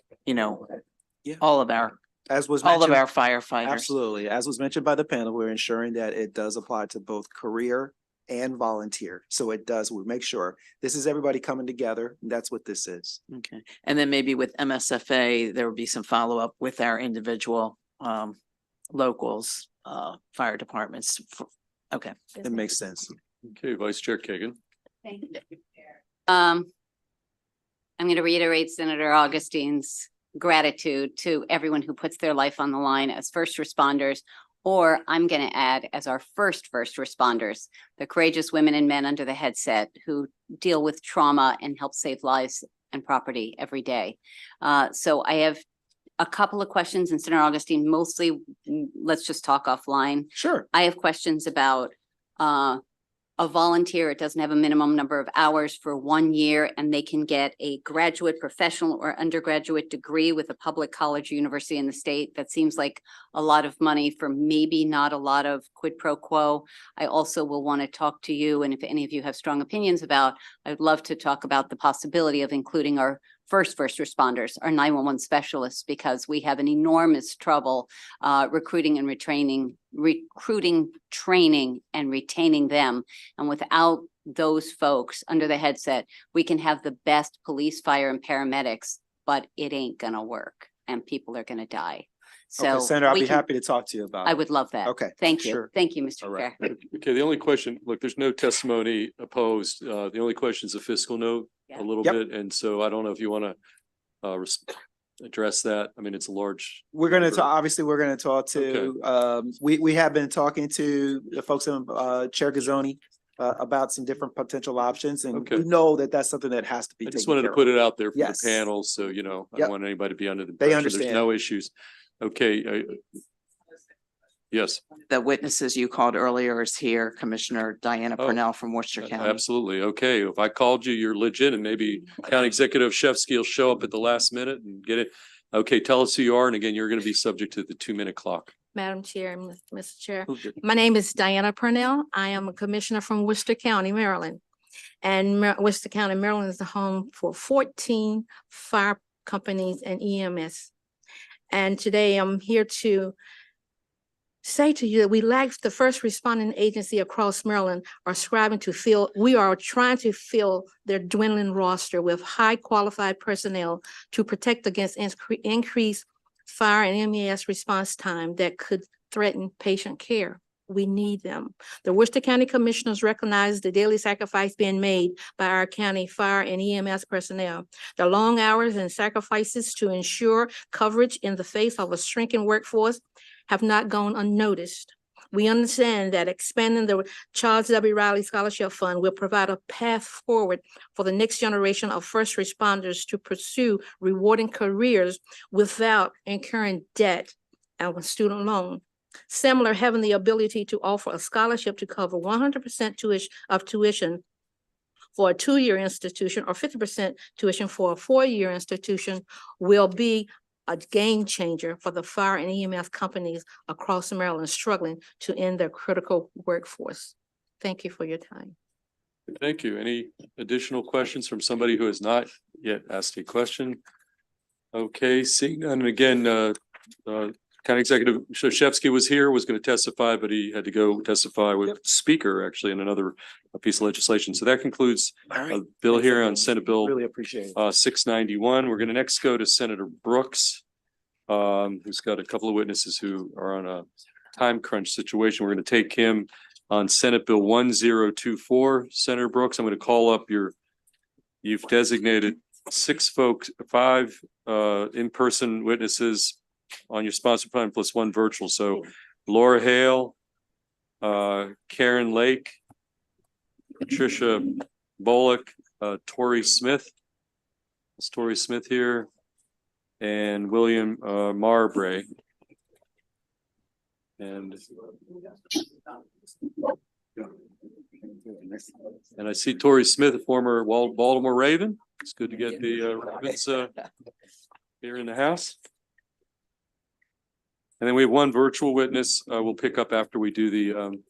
all of our firefighters? Absolutely. As was mentioned by the panel, we're ensuring that it does apply to both career and volunteer. So it does, we make sure this is everybody coming together. And that's what this is. Okay. And then maybe with MSFA, there would be some follow-up with our individual locals, fire departments. Okay. It makes sense. Okay, Vice Chair Kagan. Thank you. I'm going to reiterate Senator Augustine's gratitude to everyone who puts their life on the line as first responders, or I'm going to add as our first responders, the courageous women and men under the headset who deal with trauma and help save lives and property every day. So I have a couple of questions, and Senator Augustine, mostly let's just talk offline. Sure. I have questions about a volunteer. It doesn't have a minimum number of hours for 1 year, and they can get a graduate, professional, or undergraduate degree with a public college or university in the state. That seems like a lot of money for maybe not a lot of quid pro quo. I also will want to talk to you, and if any of you have strong opinions about, I'd love to talk about the possibility of including our first responders, our 911 specialists, because we have an enormous trouble recruiting, training, and retaining them. And without those folks under the headset, we can have the best police, fire, and paramedics, but it ain't gonna work and people are gonna die. So Okay, Senator, I'll be happy to talk to you about it. I would love that. Okay. Thank you. Sure. Thank you, Mr. All right. Chair. Okay, the only question, look, there's no testimony opposed. The only question is a fiscal note a little Yep. bit. And so I don't know if you want to address that. I mean, it's a large. We're gonna number. talk, obviously, we're gonna talk to, we have been talking to the folks in, Chair Gazzoni, about some different potential options, and Okay. we know that that's something that has to be I taken just wanted to care put of. it out there for the Yes. panel. So, I Yep. don't want anybody to be under the They impression there's understand. no issues. Okay. Yes. The witnesses you called earlier is here, Commissioner Diana Oh, Purnell from Worcester County. Absolutely. Okay. If I called you, you're legit, and maybe County Executive Shefsky will show up at the last minute and get it. Okay, tell us who you are. And again, you're going to be subject to the 2-minute clock. Madam Chair, Mr. Chair. My name is Diana Purnell. I am a commissioner from Worcester County, Maryland. And Worcester County, Maryland is the home for 14 fire companies and EMS. And today I'm here to say to you that we lack the first responding agency across Maryland are striving to fill, we are trying to fill their dwindling roster with high qualified personnel to protect against increased fire and MES response time that could threaten patient care. We need them. The Worcester County Commissioners recognize the daily sacrifice being made by our county fire and EMS personnel. The long hours and sacrifices to ensure coverage in the face of a shrinking workforce have not gone unnoticed. We understand that expanding the Charles W. Riley Scholarship Fund will provide a path forward for the next generation of first responders to pursue rewarding careers without incurring debt and with student loan. Similar, having the ability to offer a scholarship to cover 100% tuition for a 2-year institution or 50% tuition for a 4-year institution will be a game changer for the fire and EMS companies across Maryland struggling to end their critical workforce. Thank you for your time. Thank you. Any additional questions from somebody who has not yet asked a question? Okay, seeing none. And again, County Executive Shefsky was here, was going to testify, but he had to go testify with speaker actually in another piece of legislation. So that concludes a bill here on Senate Bill Really appreciate it. 691. We're going to next go to Senator Brooks, who's got a couple of witnesses who are on a time crunch situation. We're going to take him on Senate Bill 1024. Senator Brooks, I'm going to call up you've designated 5 in-person witnesses on your sponsor plan plus 1 virtual. So Laura Hale, Karen Lake, Patricia Bullock, Tori Smith. It's Tori Smith here, and William Marbury. And I see Tori Smith, a former Baltimore Raven. It's good to get the Ravens here in the house. And then we have 1 virtual witness. We'll pick up after we do the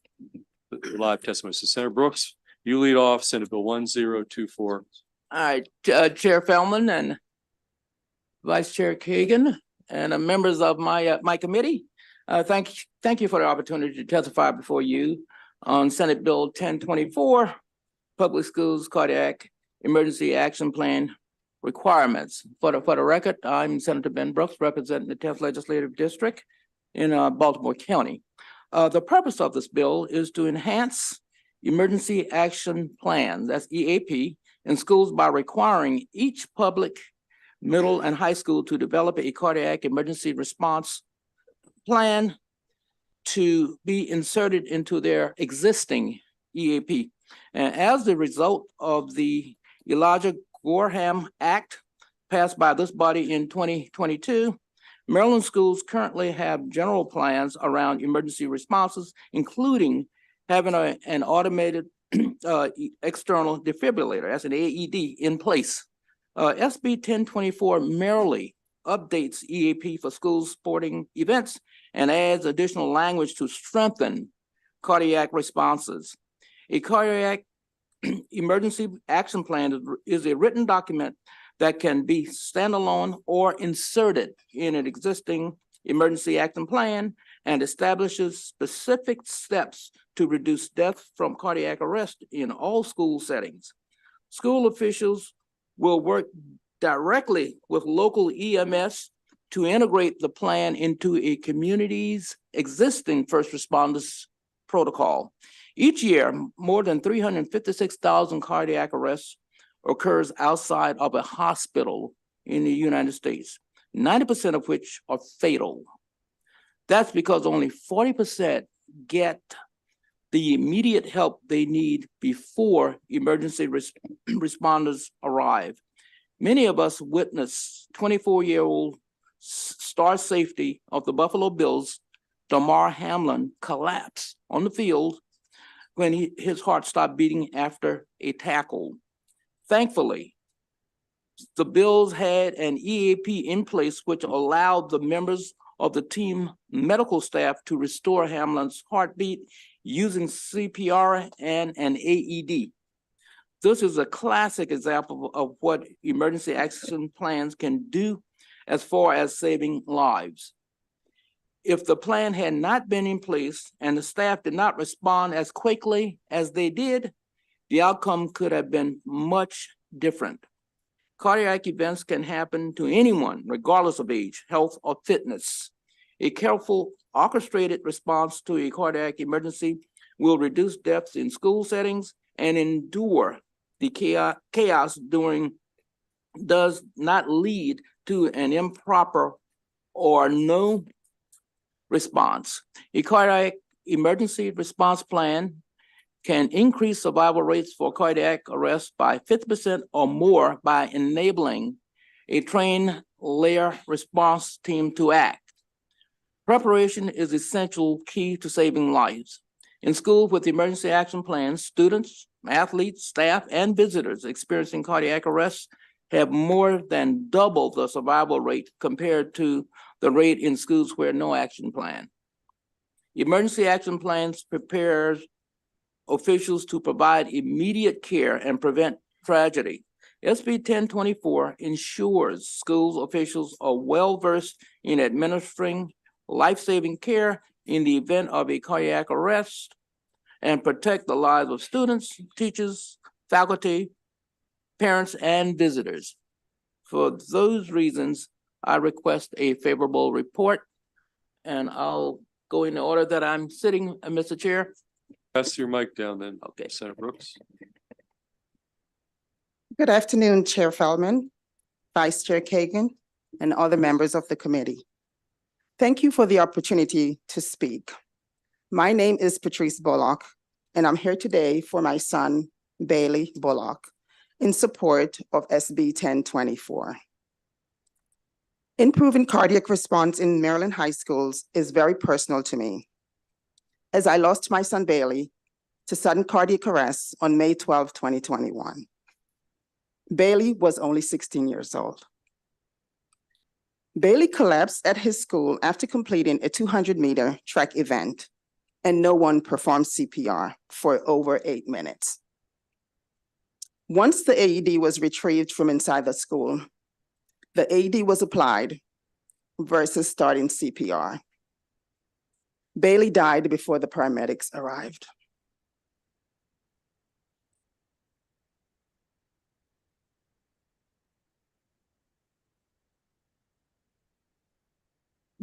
live testimony. So Senator Brooks, you lead off Senate Bill 1024. All right, Chair Feldman and Vice Chair Kagan and members of my committee. Thank you for the opportunity to testify before you. on Senate Bill 1024, Public Schools Cardiac Emergency Action Plan Requirements. For the record, I'm Senator Ben Brooks, representing the 10th Legislative District in Baltimore County. The purpose of this bill is to enhance emergency action plans, that's EAP, in schools by requiring each public, middle, and high school to develop a cardiac emergency response plan to be inserted into their existing EAP. And as the result of the Elijah Gorham Act passed by this body in 2022, Maryland schools currently have general plans around emergency responses, including having an automated external defibrillator, as an AED, in place. SB 1024 merely updates EAP for school sporting events and adds additional language to strengthen cardiac responses. A cardiac emergency action plan is a written document that can be standalone or inserted in an existing emergency action plan and establishes specific steps to reduce death from cardiac arrest in all school settings. School officials will work directly with local EMS to integrate the plan into a community's existing first responders protocol. Each year, more than 356,000 cardiac arrests occurs outside of a hospital in the United States, 90% of which are fatal. That's because only 40% get the immediate help they need before emergency responders arrive. Many of us witnessed 24-year-old star safety of the Buffalo Bills, Damar Hamlin, collapse on the field when his heart stopped beating after a tackle. Thankfully, the Bills had an EAP in place which allowed the members of the team medical staff to restore Hamlin's heartbeat using CPR and an AED. This is a classic example of what emergency action plans can do as far as saving lives. If the plan had not been in place and the staff did not respond as quickly as they did, the outcome could have been much different. Cardiac events can happen to anyone, regardless of age, health, or fitness. A careful, orchestrated response to a cardiac emergency will reduce deaths in school settings and endure the chaos does not lead to an improper or no response. A cardiac emergency response plan can increase survival rates for cardiac arrest by 50% or more by enabling a trained layer response team to act. Preparation is essential key to saving lives. In schools with emergency action plans, students, athletes, staff, and visitors experiencing cardiac arrest have more than double the survival rate compared to the rate in schools where no action plan. Emergency action plans prepare officials to provide immediate care and prevent tragedy. SB 1024 ensures school officials are well-versed in administering life-saving care in the event of a cardiac arrest and protect the lives of students, teachers, faculty, parents, and visitors. For those reasons, I request a favorable report, and I'll go in the order that I'm sitting, Mr. Chair. Pass your mic down then. Okay. Senator Brooks. Good afternoon, Chair Feldman, Vice Chair Kagan, and other members of the committee. Thank you for the opportunity to speak. My name is Patrice Bullock, and I'm here today for my son, Bailey Bullock, in support of SB 1024. Improving cardiac response in Maryland high schools is very personal to me, as I lost my son Bailey to sudden cardiac arrest on May 12, 2021. Bailey was only 16 years old. Bailey collapsed at his school after completing a 200-meter track event, and no one performed CPR for over 8 minutes. Once the AED was retrieved from inside the school, the AED was applied versus starting CPR. Bailey died before the paramedics arrived.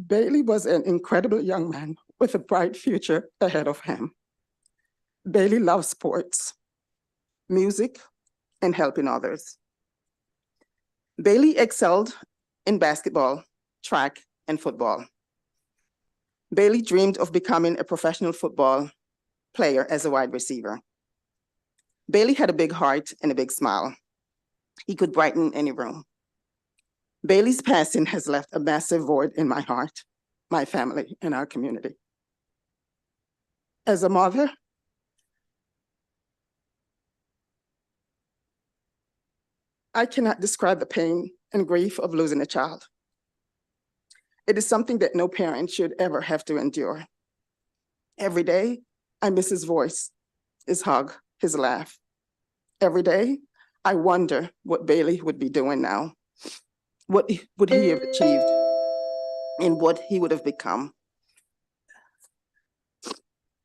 Bailey was an incredible young man with a bright future ahead of him. Bailey loved sports, music, and helping others. Bailey excelled in basketball, track, and football. Bailey dreamed of becoming a professional football player as a wide receiver. Bailey had a big heart and a big smile. He could brighten any room. Bailey's passing has left a massive void in my heart, my family, and our community. As a mother, I cannot describe the pain and grief of losing a child. It is something that no parent should ever have to endure. Every day, I miss his voice, his hug, his laugh. Every day, I wonder what Bailey would be doing now. What would he have achieved and what he would have become?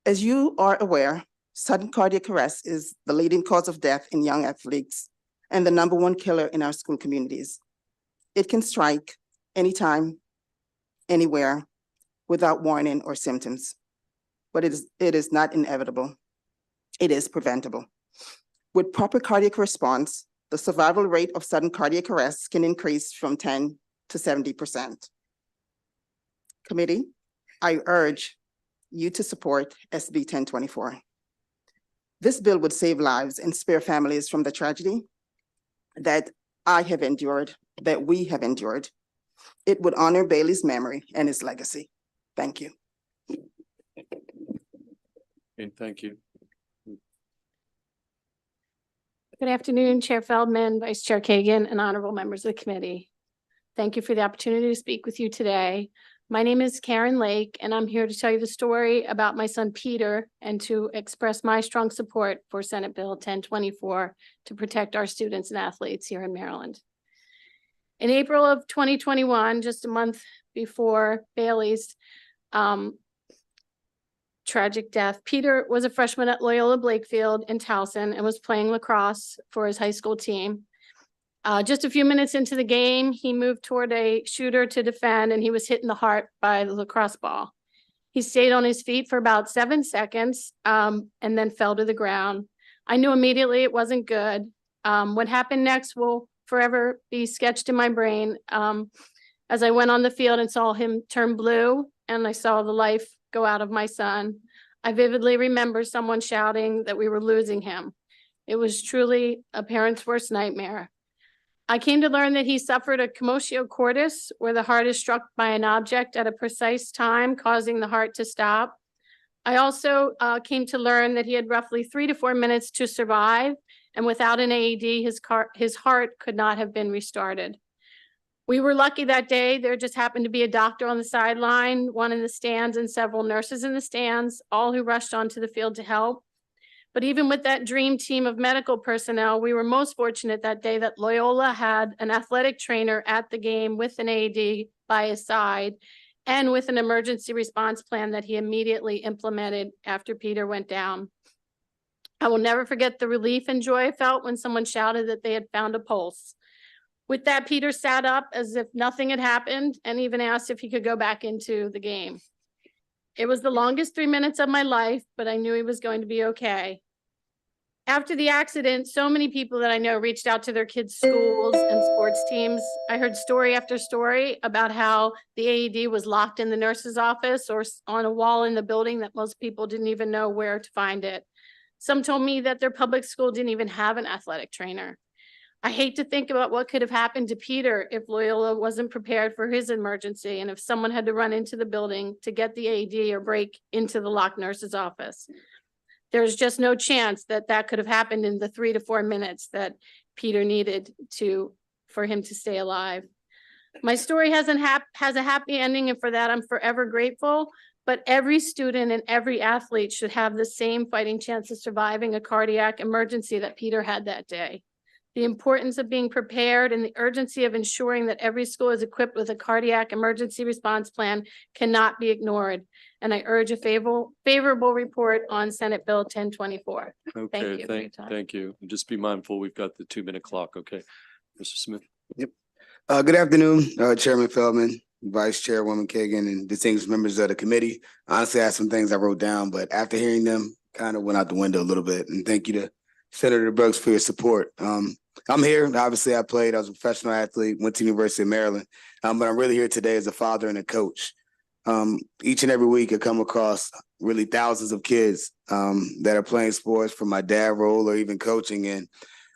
As you are aware, sudden cardiac arrest is the leading cause of death in young athletes and the #1 killer in our school communities. It can strike anytime, anywhere, without warning or symptoms. But it is not inevitable. It is preventable. With proper cardiac response, the survival rate of sudden cardiac arrest can increase from 10 to 70%. Committee, I urge you to support SB 1024. This bill would save lives and spare families from the tragedy that I have endured, that we have endured. It would honor Bailey's memory and his legacy. Thank you. And thank you. Good afternoon, Chair Feldman, Vice Chair Kagan, and honorable members of the committee. Thank you for the opportunity to speak with you today. My name is Karen Lake, and I'm here to tell you the story about my son Peter and to express my strong support for Senate Bill 1024 to protect our students and athletes here in Maryland. In April of 2021, just a month before Bailey's tragic death, Peter was a freshman at Loyola Blakefield in Towson and was playing lacrosse for his high school team. Just a few minutes into the game, he moved toward a shooter to defend, and he was hit in the heart by the lacrosse ball. He stayed on his feet for about 7 seconds and then fell to the ground. I knew immediately it wasn't good. What happened next will forever be sketched in my brain. As I went on the field and saw him turn blue and I saw the life go out of my son, I vividly remember someone shouting that we were losing him. It was truly a parent's worst nightmare. I came to learn that he suffered a commotio cordis, where the heart is struck by an object at a precise time, causing the heart to stop. I also came to learn that he had roughly 3 to 4 minutes to survive, and without an AED, his heart could not have been restarted. We were lucky that day. There just happened to be a doctor on the sideline, one in the stands, and several nurses in the stands, all who rushed onto the field to help. But even with that dream team of medical personnel, we were most fortunate that day that Loyola had an athletic trainer at the game with an AED by his side and with an emergency response plan that he immediately implemented after Peter went down. I will never forget the relief and joy I felt when someone shouted that they had found a pulse. With that, Peter sat up as if nothing had happened and even asked if he could go back into the game. It was the longest 3 minutes of my life, but I knew he was going to be okay. After the accident, so many people that I know reached out to their kids' schools and sports teams. I heard story after story about how the AED was locked in the nurse's office or on a wall in the building that most people didn't even know where to find it. Some told me that their public school didn't even have an athletic trainer. I hate to think about what could have happened to Peter if Loyola wasn't prepared for his emergency and if someone had to run into the building to get the AED or break into the locked nurse's office. There's just no chance that that could have happened in the 3 to 4 minutes that Peter needed for him to stay alive. My story has a happy ending, and for that I'm forever grateful. But every student and every athlete should have the same fighting chance of surviving a cardiac emergency that Peter had that day. The importance of being prepared and the urgency of ensuring that every school is equipped with a cardiac emergency response plan cannot be ignored. And I urge a favorable report on Senate Bill 1024. Okay, thank you. And just be mindful, we've got the 2-minute clock, okay? Mr. Smith. Yep. Good afternoon, Chairman Feldman, Vice Chairwoman Kagan, and distinguished members of the committee. Honestly, I had some things I wrote down, but after hearing them, kind of went out the window a little bit. And thank you to Senator Brooks for your support. I'm here. Obviously, I played. I was a professional athlete, went to the University of Maryland, but I'm really here today as a father and a coach. Each and every week, I come across really thousands of kids that are playing sports from my dad role or even coaching. And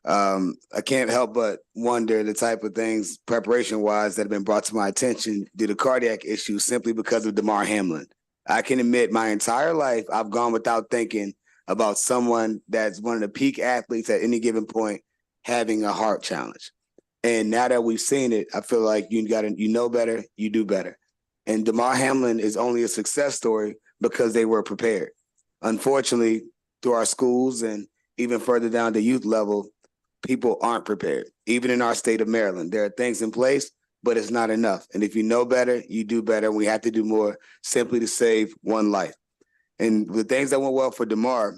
I can't help but wonder the type of things preparation-wise that have been brought to my attention due to cardiac issues simply because of Damar Hamlin. I can admit my entire life I've gone without thinking about someone that's one of the peak athletes at any given point having a heart challenge. And now that we've seen it, I feel like you know better, you do better. And Damar Hamlin is only a success story because they were prepared. Unfortunately, through our schools and even further down the youth level, people aren't prepared. Even in our state of Maryland, there are things in place, but it's not enough. And if you know better, you do better. We have to do more simply to save one life. And the things that went well for Damar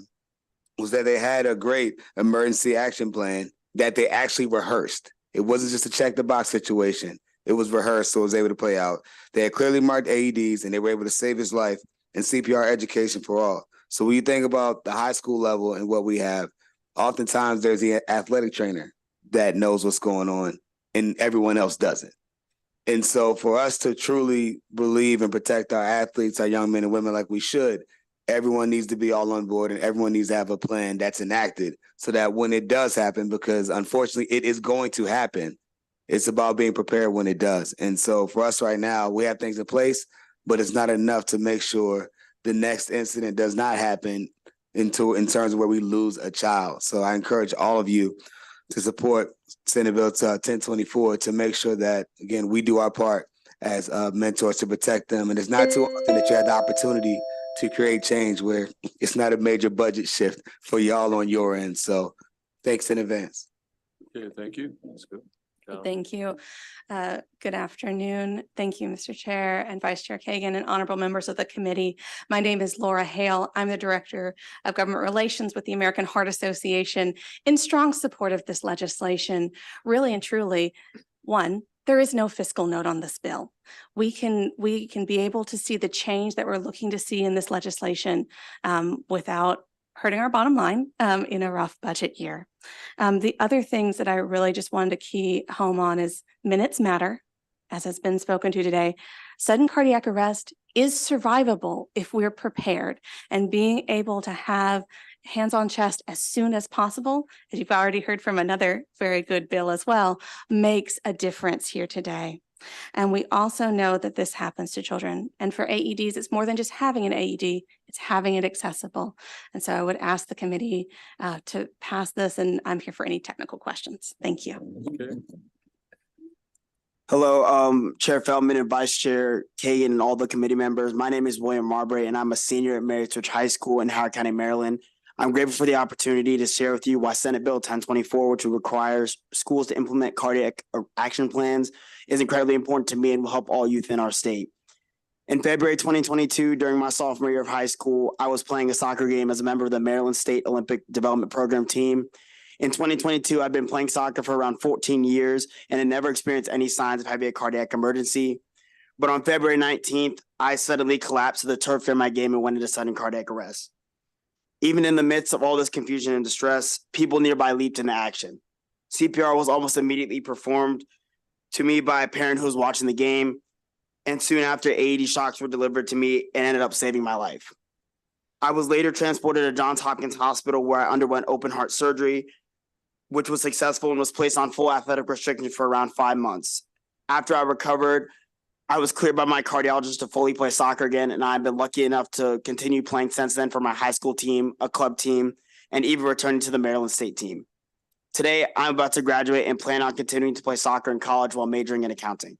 was that they had a great emergency action plan that they actually rehearsed. It wasn't just a check the box situation. It was rehearsed, so it was able to play out. They had clearly marked AEDs, and they were able to save his life and CPR education for all. So when you think about the high school level and what we have, oftentimes there's the athletic trainer that knows what's going on and everyone else doesn't. And so for us to truly believe and protect our athletes, our young men and women like we should, everyone needs to be all on board and everyone needs to have a plan that's enacted so that when it does happen, because unfortunately it is going to happen, it's about being prepared when it does. And so for us right now, we have things in place, but it's not enough to make sure the next incident does not happen in terms of where we lose a child. So I encourage all of you to support Senate Bill 1024 to make sure that, again, we do our part as mentors to protect them. And it's not too often that you have the opportunity to create change where it's not a major budget shift for y'all on your end. So thanks in advance. Okay, thank you. That's good. Thank you. Good afternoon. Thank you, Mr. Chair and Vice Chair Kagan and honorable members of the committee. My name is Laura Hale. I'm the Director of Government Relations with the American Heart Association in strong support of this legislation. Really and truly, one, there is no fiscal note on this bill. We can be able to see the change that we're looking to see in this legislation without hurting our bottom line in a rough budget year. The other things that I really just wanted to key home on is minutes matter, as has been spoken to today. Sudden cardiac arrest is survivable if we're prepared, and being able to have hands on chest as soon as possible, as you've already heard from another very good bill as well, makes a difference here today. And we also know that this happens to children. And for AEDs, it's more than just having an AED, it's having it accessible. And so I would ask the committee to pass this, and I'm here for any technical questions. Thank you. Okay. Hello, Chair Feldman and Vice Chair Kagan and all the committee members. My name is William Marbury, and I'm a senior at Mary Twitch High School in Howard County, Maryland. I'm grateful for the opportunity to share with you why Senate Bill 1024, which requires schools to implement cardiac action plans, is incredibly important to me and will help all youth in our state. In February 2022, during my sophomore year of high school, I was playing a soccer game as a member of the Maryland State Olympic Development Program team. In 2022, I've been playing soccer for around 14 years and had never experienced any signs of having a cardiac emergency. But on February 19th, I suddenly collapsed to the turf in my game and went into sudden cardiac arrest. Even in the midst of all this confusion and distress, people nearby leaped into action. CPR was almost immediately performed to me by a parent who was watching the game, and soon after, AED shocks were delivered to me and ended up saving my life. I was later transported to Johns Hopkins Hospital, where I underwent open heart surgery, which was successful and was placed on full athletic restrictions for around 5 months. After I recovered, I was cleared by my cardiologist to fully play soccer again, and I've been lucky enough to continue playing since then for my high school team, a club team, and even returning to the Maryland State team. Today, I'm about to graduate and plan on continuing to play soccer in college while majoring in accounting.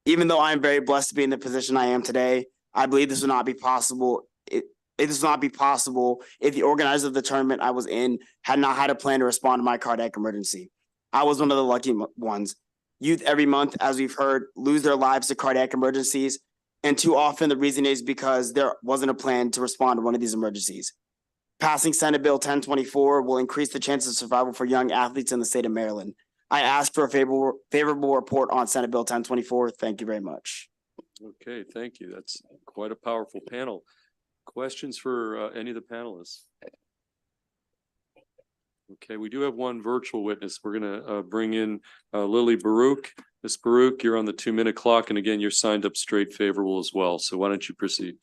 Even though I am very blessed to be in the position I am today, I believe this would not be possible. It does not be possible if the organizers of the tournament I was in had not had a plan to respond to my cardiac emergency. I was one of the lucky ones. Youth every month, as we've heard, lose their lives to cardiac emergencies. And too often the reason is because there wasn't a plan to respond to one of these emergencies. Passing Senate Bill 1024 will increase the chances of survival for young athletes in the state of Maryland. I ask for a favorable report on Senate Bill 1024. Thank you very much. Okay, thank you. That's quite a powerful panel. Questions for any of the panelists? Okay, we do have one virtual witness. We're gonna bring in Lily Baruch. Ms. Baruch, you're on the 2-minute clock, and again, you're signed up straight favorable as well. So why don't you proceed?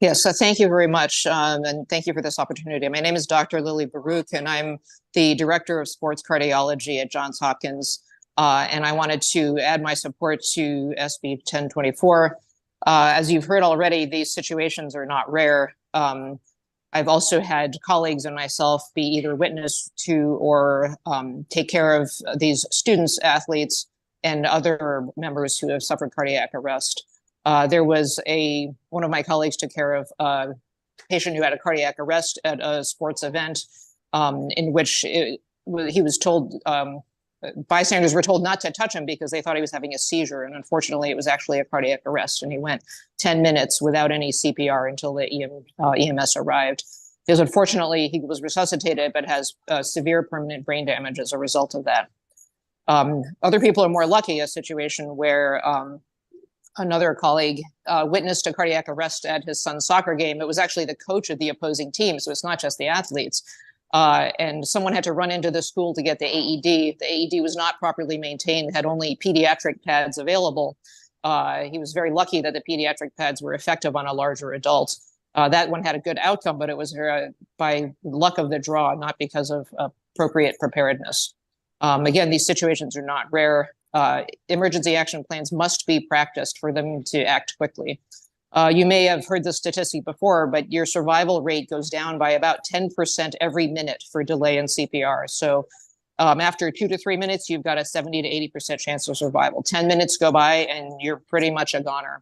Yes, thank you very much, and thank you for this opportunity. My name is Dr. Lily Baruch, and I'm the Director of Sports Cardiology at Johns Hopkins. And I wanted to add my support to SB 1024. As you've heard already, these situations are not rare. I've also had colleagues and myself be either witness to or take care of these students, athletes, and other members who have suffered cardiac arrest. There was one of my colleagues took care of a patient who had a cardiac arrest at a sports event in which he was told, bystanders were told not to touch him because they thought he was having a seizure. And unfortunately, it was actually a cardiac arrest. And he went 10 minutes without any CPR until the EMS arrived. Because unfortunately, he was resuscitated, but has severe permanent brain damage as a result of that. Other people are more lucky, a situation where another colleague witnessed a cardiac arrest at his son's soccer game. It was actually the coach of the opposing team, so it's not just the athletes. And someone had to run into the school to get the AED. The AED was not properly maintained, had only pediatric pads available. He was very lucky that the pediatric pads were effective on a larger adult. That one had a good outcome, but it was by luck of the draw, not because of appropriate preparedness. Again, these situations are not rare. Emergency action plans must be practiced for them to act quickly. You may have heard this statistic before, but your survival rate goes down by about 10% every minute for delay in CPR. So after 2 to 3 minutes, you've got a 70 to 80% chance of survival. 10 minutes go by and you're pretty much a goner.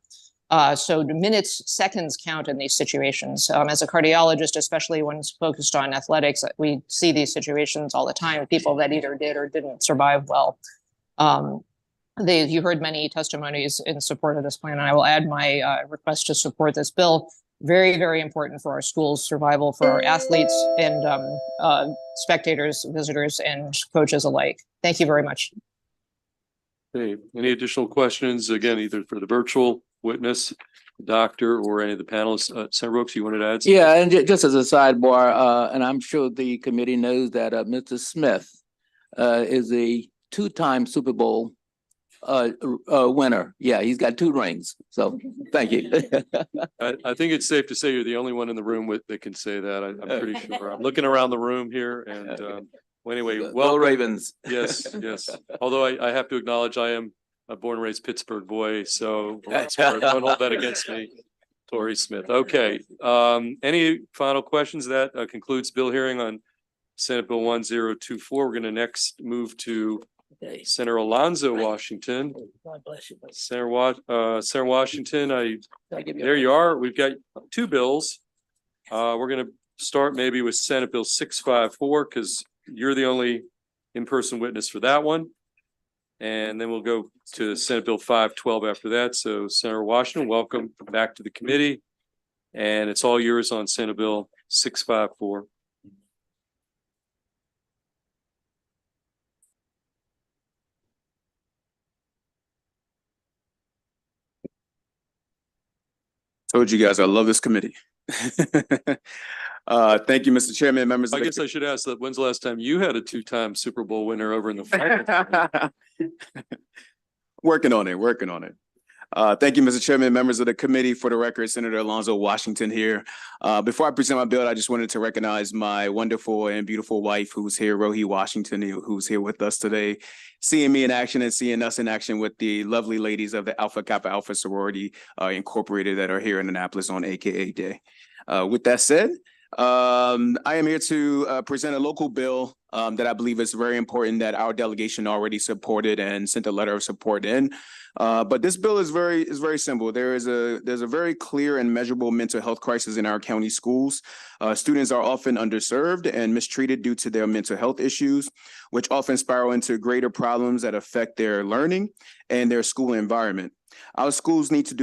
So the minutes, seconds count in these situations. As a cardiologist, especially when it's focused on athletics, we see these situations all the time, people that either did or didn't survive well. You heard many testimonies in support of this plan, and I will add my request to support this bill. Very, very important for our schools' survival, for our athletes and spectators, visitors, and coaches alike. Thank you very much. Okay, any additional questions? Again, either for the virtual witness, doctor, or any of the panelists. Senator Brooks, you wanted to add something? Yeah, and just as a sidebar, and I'm sure the committee knows that Mr. Smith is a 2-time Super Bowl winner. Yeah, he's got 2 rings. So thank you. I think it's safe to say you're the only one in the room that can say that. I'm pretty sure. I'm looking around the room here, and well, anyway, well, Ravens. Yes, yes. Although I have to acknowledge I am a born and raised Pittsburgh boy, so don't hold that against me. Torrey Smith. Okay. Any final questions? That concludes bill hearing on Senate Bill 1024. We're going to next move to Senator Alonzo Washington. God bless you. Senator Washington, there you are. We've got 2 bills. We're going to start maybe with Senate Bill 654 because you're the only in-person witness for that one. And then we'll go to Senate Bill 512 after that. So Senator Washington, welcome back to the committee. And it's all yours on Senate Bill 654. Told you guys I love this committee. Thank you, Mr. Chairman, members. I guess I should ask that when's the last time you had a 2-time Super Bowl winner over in the finals? Working on it. Thank you, Mr. Chairman, members of the committee. For the record, Senator Alonzo Washington here. Before I present my bill, I just wanted to recognize my wonderful and beautiful wife who's here, Rohi Washington, who's here with us today, seeing me in action and seeing us in action with the lovely ladies of the Alpha Kappa Alpha Sorority Incorporated that are here in Annapolis on AKA Day. With that said, I am here to present a local bill that I believe is very important that our delegation already supported and sent a letter of support in. But this bill is very simple. There's a very clear and measurable mental health crisis in our county schools. Students are often underserved and mistreated due to their mental health issues, which often spiral into greater problems that affect their learning and their school environment. Our schools need to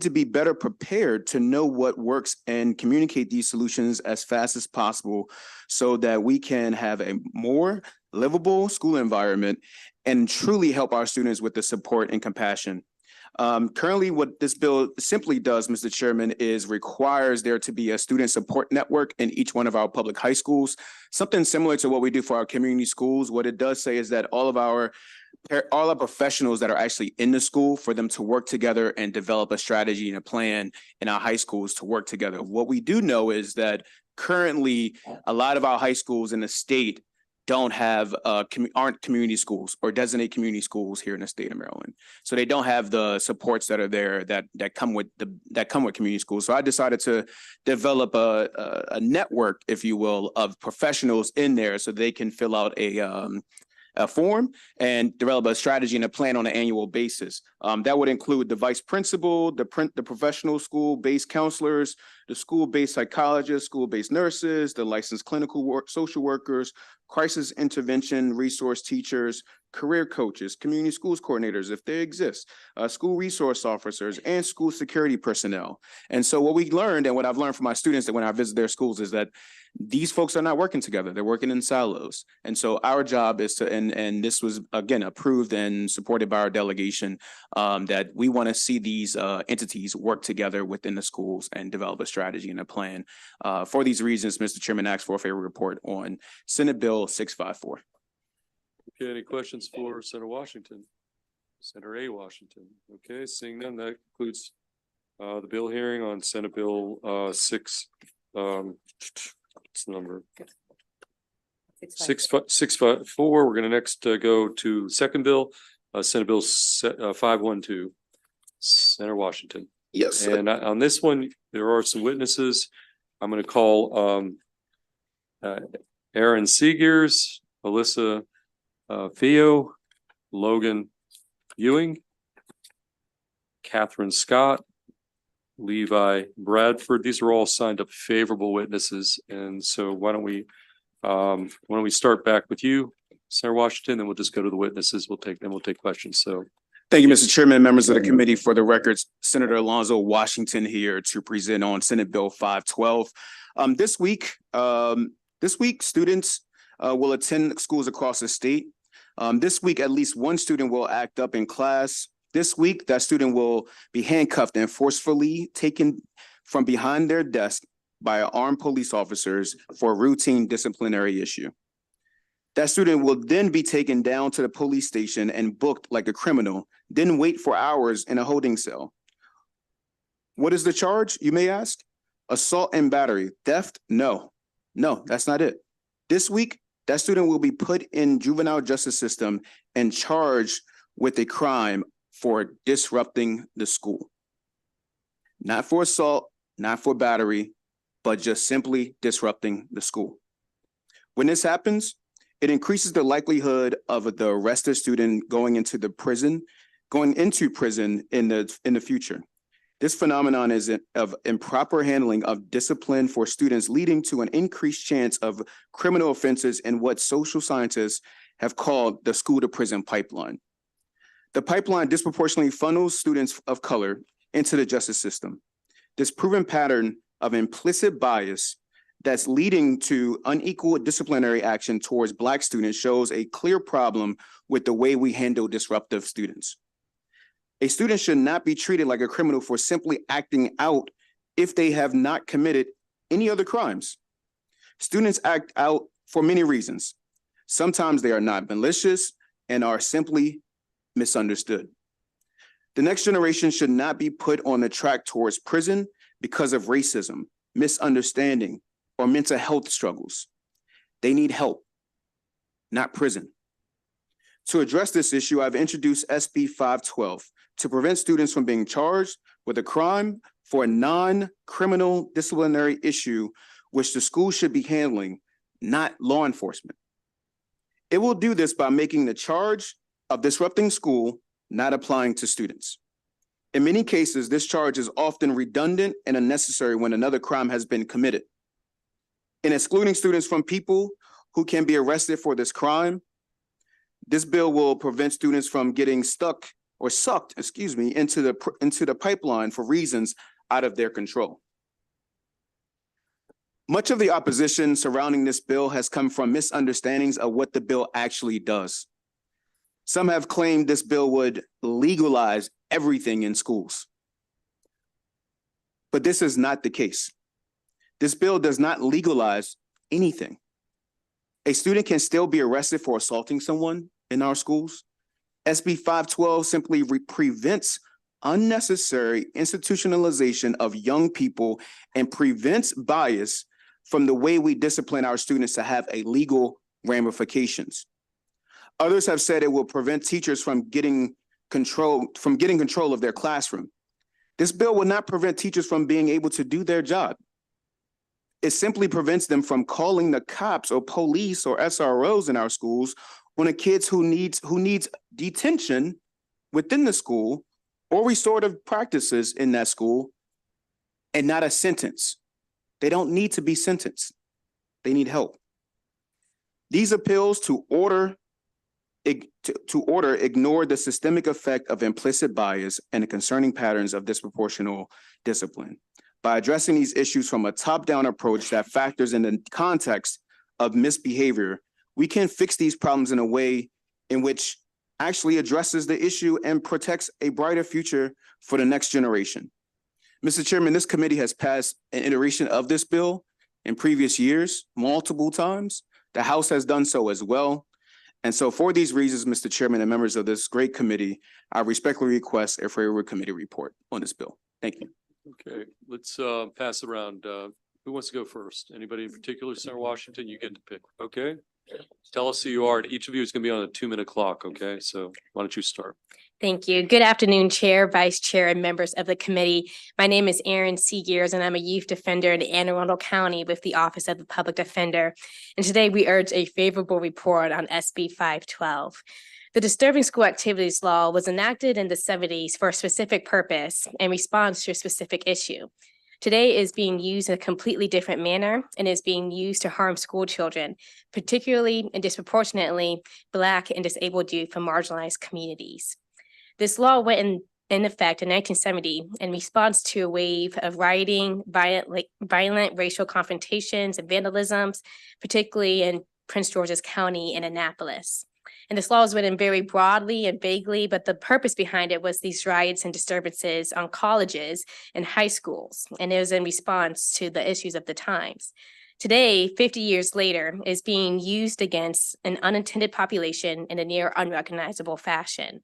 be better prepared to know what works and communicate these solutions as fast as possible so that we can have a more livable school environment and truly help our students with the support and compassion. Currently, what this bill simply does, Mr. Chairman, is requires there to be a student support network in each one of our public high schools, something similar to what we do for our community schools. What it does say is that all our professionals that are actually in the school, for them to work together and develop a strategy and a plan in our high schools to work together. What we do know is that currently a lot of our high schools in the state don't have aren't community schools or designated community schools here in the state of Maryland. So they don't have the supports that are there that come with community schools. So I decided to develop a network, if you will, of professionals in there so they can fill out a form and develop a strategy and a plan on an annual basis. That would include the vice principal, the professional school-based counselors, the school-based psychologists, school-based nurses, the licensed clinical social workers, crisis intervention resource teachers, career coaches, community schools coordinators, if they exist, school resource officers, and school security personnel. And so what we learned, and what I've learned from my students that when I visit their schools, is that these folks are not working together. They're working in silos. And so our job is to, and this was, again, approved and supported by our delegation, that we want to see these entities work together within the schools and develop a strategy and a plan. For these reasons, Mr. Chairman, asks for a favorable report on Senate Bill 654. Okay, any questions for Senator Washington? Senator A. Washington. Okay, seeing none, that concludes the bill hearing on Senate Bill what's the number? 654. We're going to next go to second bill, Senate Bill 512. Senator Washington. Yes. And on this one, there are some witnesses. I'm going to call Aaron Seegers, Alyssa Theo, Logan Ewing, Catherine Scott, Levi Bradford. These are all signed up favorable witnesses. And so why don't we start back with you, Senator Washington, then we'll just go to the witnesses. We'll take questions. So thank you, Mr. Chairman, members of the committee. For the records, Senator Alonzo Washington here to present on Senate Bill 512. This week, students will attend schools across the state. This week, at least one student will act up in class. This week, that student will be handcuffed and forcefully taken from behind their desk by armed police officers for a routine disciplinary issue. That student will then be taken down to the police station and booked like a criminal, then wait for hours in a holding cell. What is the charge, you may ask? Assault and battery. Theft? No, that's not it. This week, that student will be put in juvenile justice system and charged with a crime for disrupting the school. Not for assault, not for battery, but just simply disrupting the school. When this happens, it increases the likelihood of the arrested student going into prison in the future. This phenomenon is of improper handling of discipline for students, leading to an increased chance of criminal offenses in what social scientists have called the school to prison pipeline. The pipeline disproportionately funnels students of color into the justice system. This proven pattern of implicit bias that's leading to unequal disciplinary action towards Black students shows a clear problem with the way we handle disruptive students. A student should not be treated like a criminal for simply acting out if they have not committed any other crimes. Students act out for many reasons. Sometimes they are not malicious and are simply misunderstood. The next generation should not be put on the track towards prison because of racism, misunderstanding, or mental health struggles. They need help, not prison. To address this issue, I've introduced SB 512 to prevent students from being charged with a crime for a non-criminal disciplinary issue, which the school should be handling, not law enforcement. It will do this by making the charge of disrupting school not applying to students. In many cases, this charge is often redundant and unnecessary when another crime has been committed. In excluding students from people who can be arrested for this crime, this bill will prevent students from getting sucked into the pipeline for reasons out of their control. Much of the opposition surrounding this bill has come from misunderstandings of what the bill actually does. Some have claimed this bill would legalize everything in schools. But this is not the case. This bill does not legalize anything. A student can still be arrested for assaulting someone in our schools. SB 512 simply prevents unnecessary institutionalization of young people and prevents bias from the way we discipline our students to have a legal ramifications. Others have said it will prevent teachers from getting control of their classroom. This bill will not prevent teachers from being able to do their job. It simply prevents them from calling the cops or police or SROs in our schools on a kid who needs detention within the school or restorative practices in that school and not a sentence. They don't need to be sentenced. They need help. These appeals to order ignore the systemic effect of implicit bias and the concerning patterns of disproportional discipline. By addressing these issues from a top-down approach that factors in the context of misbehavior, we can fix these problems in a way in which actually addresses the issue and protects a brighter future for the next generation. Mr. Chairman, this committee has passed an iteration of this bill in previous years, multiple times. The House has done so as well. And so for these reasons, Mr. Chairman and members of this great committee, I respectfully request a favorable committee report on this bill. Thank you. Okay, let's pass around. Who wants to go first? Anybody in particular? Senator Washington, you get to pick. Okay. Tell us who you are. Each of you is going to be on a 2-minute clock. Okay, so why don't you start? Thank you. Good afternoon, Chair, Vice Chair, and members of the committee. My name is Erin Seegears, and I'm a youth defender in Anne Arundel County with the Office of the Public Defender. And today we urge a favorable report on SB 512. The Disturbing School Activities Law was enacted in the 70s for a specific purpose in response to a specific issue. Today is being used in a completely different manner and is being used to harm school children, particularly and disproportionately Black and disabled youth from marginalized communities. This law went in effect in 1970 in response to a wave of rioting, violent racial confrontations and vandalisms, particularly in Prince George's County and Annapolis. And this law was written very broadly and vaguely, but the purpose behind it was these riots and disturbances on colleges and high schools. And it was in response to the issues of the times. Today, 50 years later, is being used against an unintended population in a near unrecognizable fashion.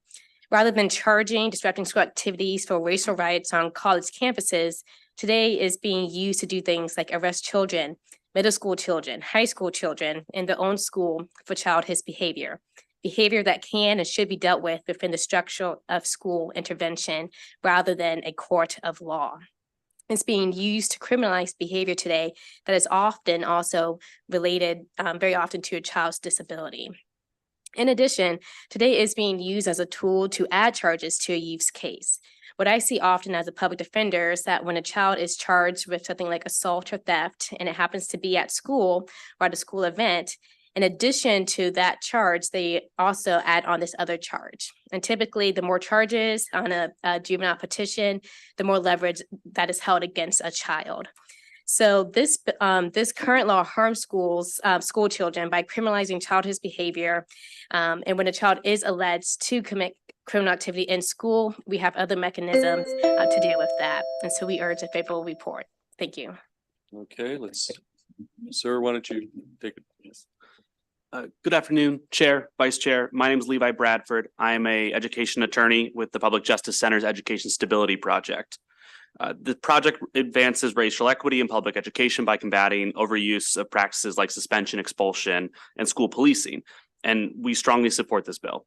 Rather than charging disrupting school activities for racial riots on college campuses, today is being used to do things like arrest children, middle school children, high school children in their own school for child misbehavior. Behavior that can and should be dealt with within the structure of school intervention rather than a court of law. It's being used to criminalize behavior today that is often also related very often to a child's disability. In addition, today is being used as a tool to add charges to a youth's case. What I see often as a public defender is that when a child is charged with something like assault or theft, and it happens to be at school or at a school event, in addition to that charge, they also add on this other charge. And typically, the more charges on a juvenile petition, the more leverage that is held against a child. So this current law harms school children by criminalizing child misbehavior. And when a child is alleged to commit criminal activity in school, we have other mechanisms to deal with that. And so we urge a favorable report. Thank you. Okay, sir, why don't you take it? Good afternoon, Chair, Vice Chair. My name is Levi Bradford. I am an education attorney with the Public Justice Center's Education Stability Project. The project advances racial equity in public education by combating overuse of practices like suspension, expulsion, and school policing. And we strongly support this bill.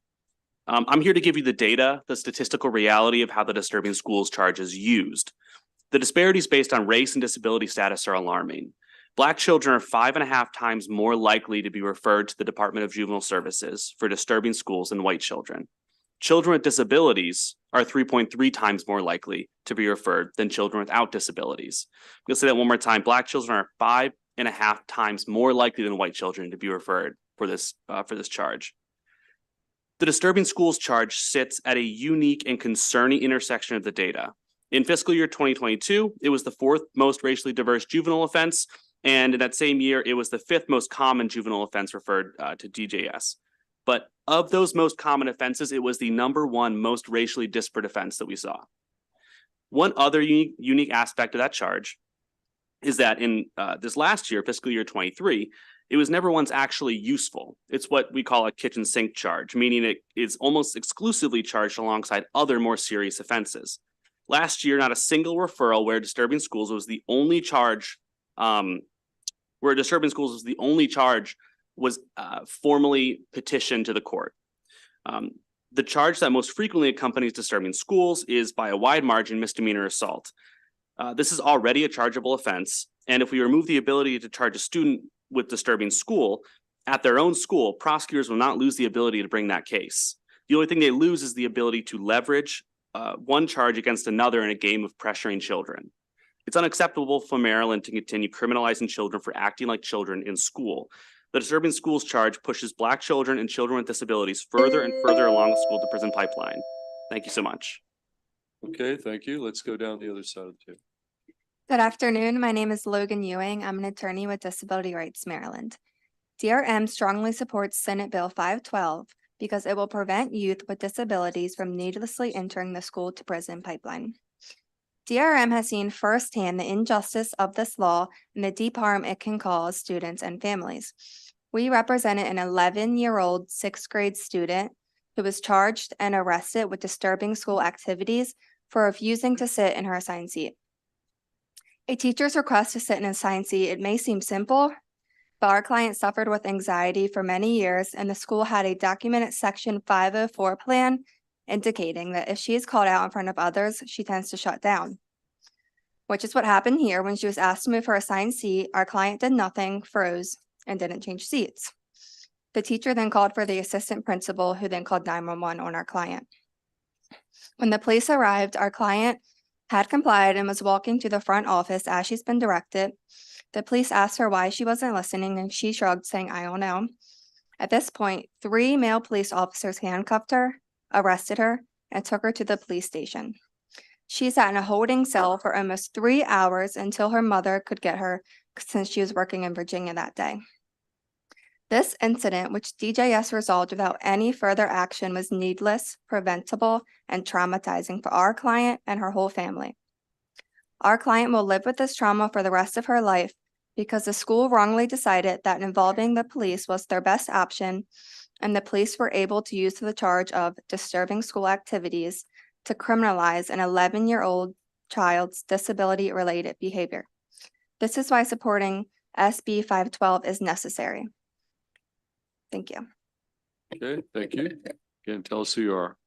I'm here to give you the data, the statistical reality of how the Disturbing Schools charge is used. The disparities based on race and disability status are alarming. Black children are 5.5 times more likely to be referred to the Department of Juvenile Services for disturbing schools than white children. Children with disabilities are 3.3 times more likely to be referred than children without disabilities. I'm going to say that one more time. Black children are 5.5 times more likely than white children to be referred for this charge. The Disturbing Schools charge sits at a unique and concerning intersection of the data. In fiscal year 2022, it was the 4th most racially diverse juvenile offense. And in that same year, it was the 5th most common juvenile offense referred to DJS. But of those most common offenses, it was the #1 most racially disparate offense that we saw. One other unique aspect of that charge is that in this last year, fiscal year 23, it was never once actually useful. It's what we call a kitchen sink charge, meaning it is almost exclusively charged alongside other more serious offenses. Last year, not a single referral where disturbing schools was the only charge, was formally petitioned to the court. The charge that most frequently accompanies disturbing schools is by a wide margin misdemeanor assault. This is already a chargeable offense, and if we remove the ability to charge a student with disturbing school at their own school, prosecutors will not lose the ability to bring that case. The only thing they lose is the ability to leverage one charge against another in a game of pressuring children. It's unacceptable for Maryland to continue criminalizing children for acting like children in school. The disturbing schools charge pushes Black children and children with disabilities further and further along the school to prison pipeline. Thank you so much. Okay, thank you. Let's go down the other side of the table. Good afternoon. My name is Logan Ewing. I'm an attorney with Disability Rights Maryland. DRM strongly supports Senate Bill 512 because it will prevent youth with disabilities from needlessly entering the school to prison pipeline. DRM has seen firsthand the injustice of this law and the deep harm it can cause students and families. We represented an 11-year-old 6th grade student who was charged and arrested with disturbing school activities for refusing to sit in her assigned seat. A teacher's request to sit in an assigned seat, it may seem simple, but our client suffered with anxiety for many years, and the school had a documented Section 504 plan indicating that if she is called out in front of others, she tends to shut down. Which is what happened here. When she was asked to move her assigned seat, our client did nothing, froze, and didn't change seats. The teacher then called for the assistant principal, who then called 911 on our client. When the police arrived, our client had complied and was walking to the front office as she's been directed. The police asked her why she wasn't listening, and she shrugged, saying, "I don't know." At this point, 3 male police officers handcuffed her, arrested her, and took her to the police station. She sat in a holding cell for almost 3 hours until her mother could get her, since she was working in Virginia that day. This incident, which DJS resolved without any further action, was needless, preventable, and traumatizing for our client and her whole family. Our client will live with this trauma for the rest of her life because the school wrongly decided that involving the police was their best option, and the police were able to use the charge of disturbing school activities to criminalize an 11-year-old child's disability-related behavior. This is why supporting SB 512 is necessary. Thank you. Okay, thank you. Again, tell us who you are.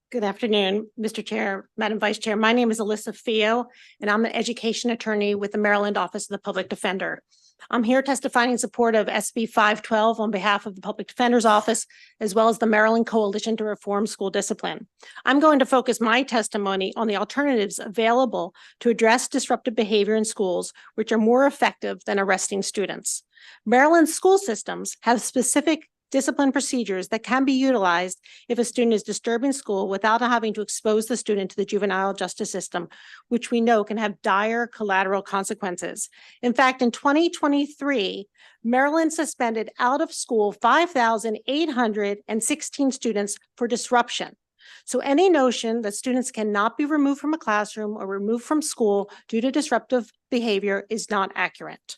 Good afternoon, Mr. Chair, Madam Vice Chair. My name is Alyssa Fio, and I'm an education attorney with the Maryland Office of the Public Defender. I'm here testifying in support of SB 512 on behalf of the Public Defender's Office, as well as the Maryland Coalition to Reform School Discipline. I'm going to focus my testimony on the alternatives available to address disruptive behavior in schools, which are more effective than arresting students. Maryland's school systems have specific discipline procedures that can be utilized if a student is disturbing school without having to expose the student to the juvenile justice system, which we know can have dire collateral consequences. In fact, in 2023, Maryland suspended out of school 5,816 students for disruption. So any notion that students cannot be removed from a classroom or removed from school due to disruptive behavior is not accurate.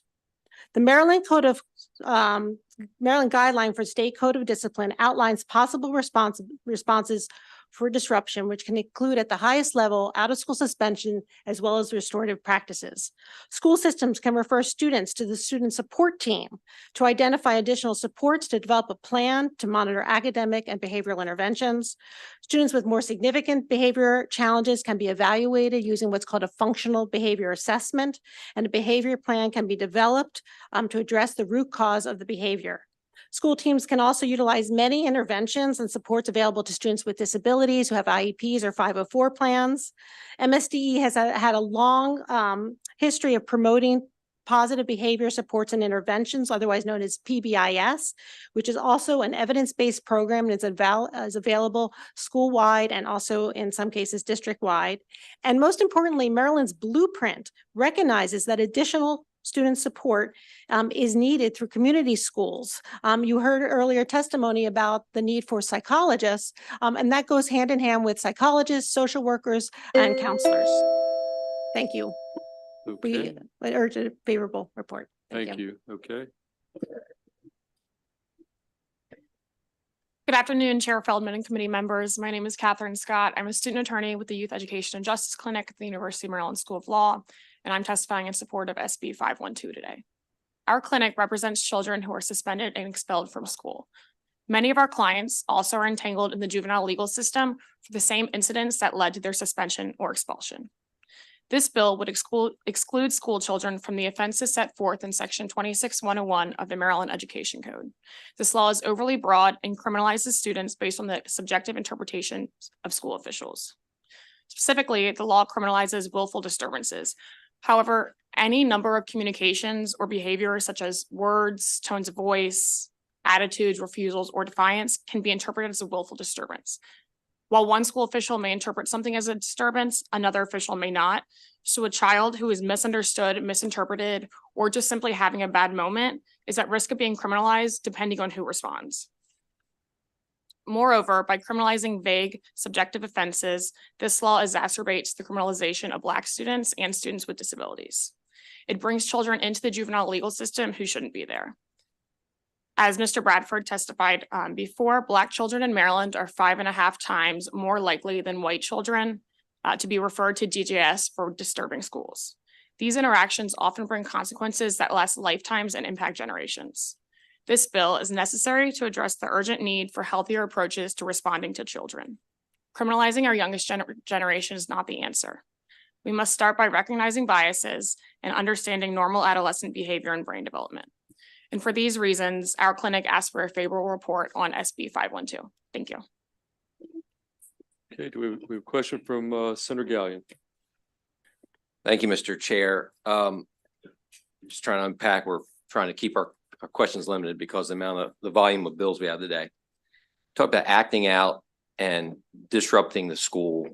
The Maryland Guideline for State Code of Discipline outlines possible responses for disruption, which can include at the highest level out-of-school suspension as well as restorative practices. School systems can refer students to the student support team to identify additional supports, to develop a plan to monitor academic and behavioral interventions. Students with more significant behavior challenges can be evaluated using what's called a functional behavior assessment, and a behavior plan can be developed to address the root cause of the behavior. School teams can also utilize many interventions and supports available to students with disabilities who have IEPs or 504 plans. MSDE has had a long history of promoting positive behavior supports and interventions, otherwise known as PBIS, which is also an evidence-based program and is available school-wide and also in some cases district-wide. And most importantly, Maryland's blueprint recognizes that additional student support is needed through community schools. You heard earlier testimony about the need for psychologists, and that goes hand in hand with psychologists, social workers, and counselors. Thank you. Okay, We urge a favorable report. thank you. Okay. Good afternoon, Chair Feldman and committee members. My name is Catherine Scott. I'm a student attorney with the Youth Education and Justice Clinic at the University of Maryland School of Law, and I'm testifying in support of SB 512 today. Our clinic represents children who are suspended and expelled from school. Many of our clients also are entangled in the juvenile legal system for the same incidents that led to their suspension or expulsion. This bill would exclude school children from the offenses set forth in Section 26101 of the Maryland Education Code. This law is overly broad and criminalizes students based on the subjective interpretation of school officials. Specifically, the law criminalizes willful disturbances. However, any number of communications or behaviors such as words, tones of voice, attitudes, refusals, or defiance can be interpreted as a willful disturbance. While one school official may interpret something as a disturbance, another official may not. So a child who is misunderstood, misinterpreted, or just simply having a bad moment is at risk of being criminalized depending on who responds. Moreover, by criminalizing vague, subjective offenses, this law exacerbates the criminalization of Black students and students with disabilities. It brings children into the juvenile legal system who shouldn't be there. As Mr. Bradford testified before, Black children in Maryland are 5.5 times more likely than white children to be referred to DJS for disturbing schools. These interactions often bring consequences that last lifetimes and impact generations. This bill is necessary to address the urgent need for healthier approaches to responding to children. Criminalizing our youngest generation is not the answer. We must start by recognizing biases and understanding normal adolescent behavior and brain development. And for these reasons, our clinic asks for a favorable report on SB 512. Thank you. Okay, do we have a question from Senator Gallion? Thank you, Mr. Chair. Just trying to unpack, we're trying to keep our questions limited because the volume of bills we have today. Talk about acting out and disrupting the school.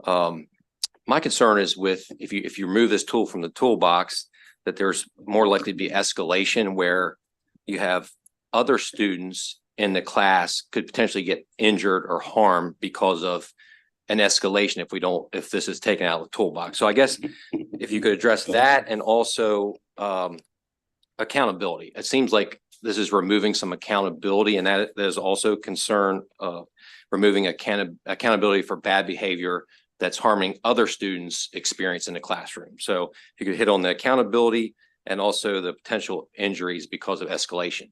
My concern is with if you remove this tool from the toolbox, that there's more likely to be escalation where you have other students in the class could potentially get injured or harmed because of an escalation if this is taken out of the toolbox. So I guess if you could address that and also accountability. It seems like this is removing some accountability, and that is also concern removing accountability for bad behavior that's harming other students' experience in the classroom. So if you could hit on the accountability and also the potential injuries because of escalation.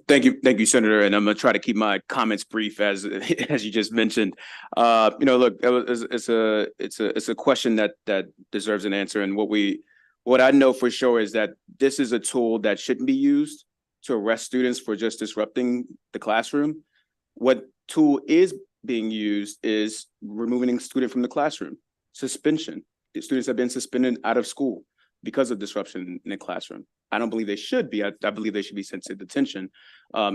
Thank you, Senator. And I'm gonna try to keep my comments brief as you just mentioned. Look, it's a question that deserves an answer. And what I know for sure is that this is a tool that shouldn't be used to arrest students for just disrupting the classroom. What tool is being used is removing a student from the classroom. Suspension. The students have been suspended out of school because of disruption in the classroom. I don't believe they should be. I believe they should be sent to detention,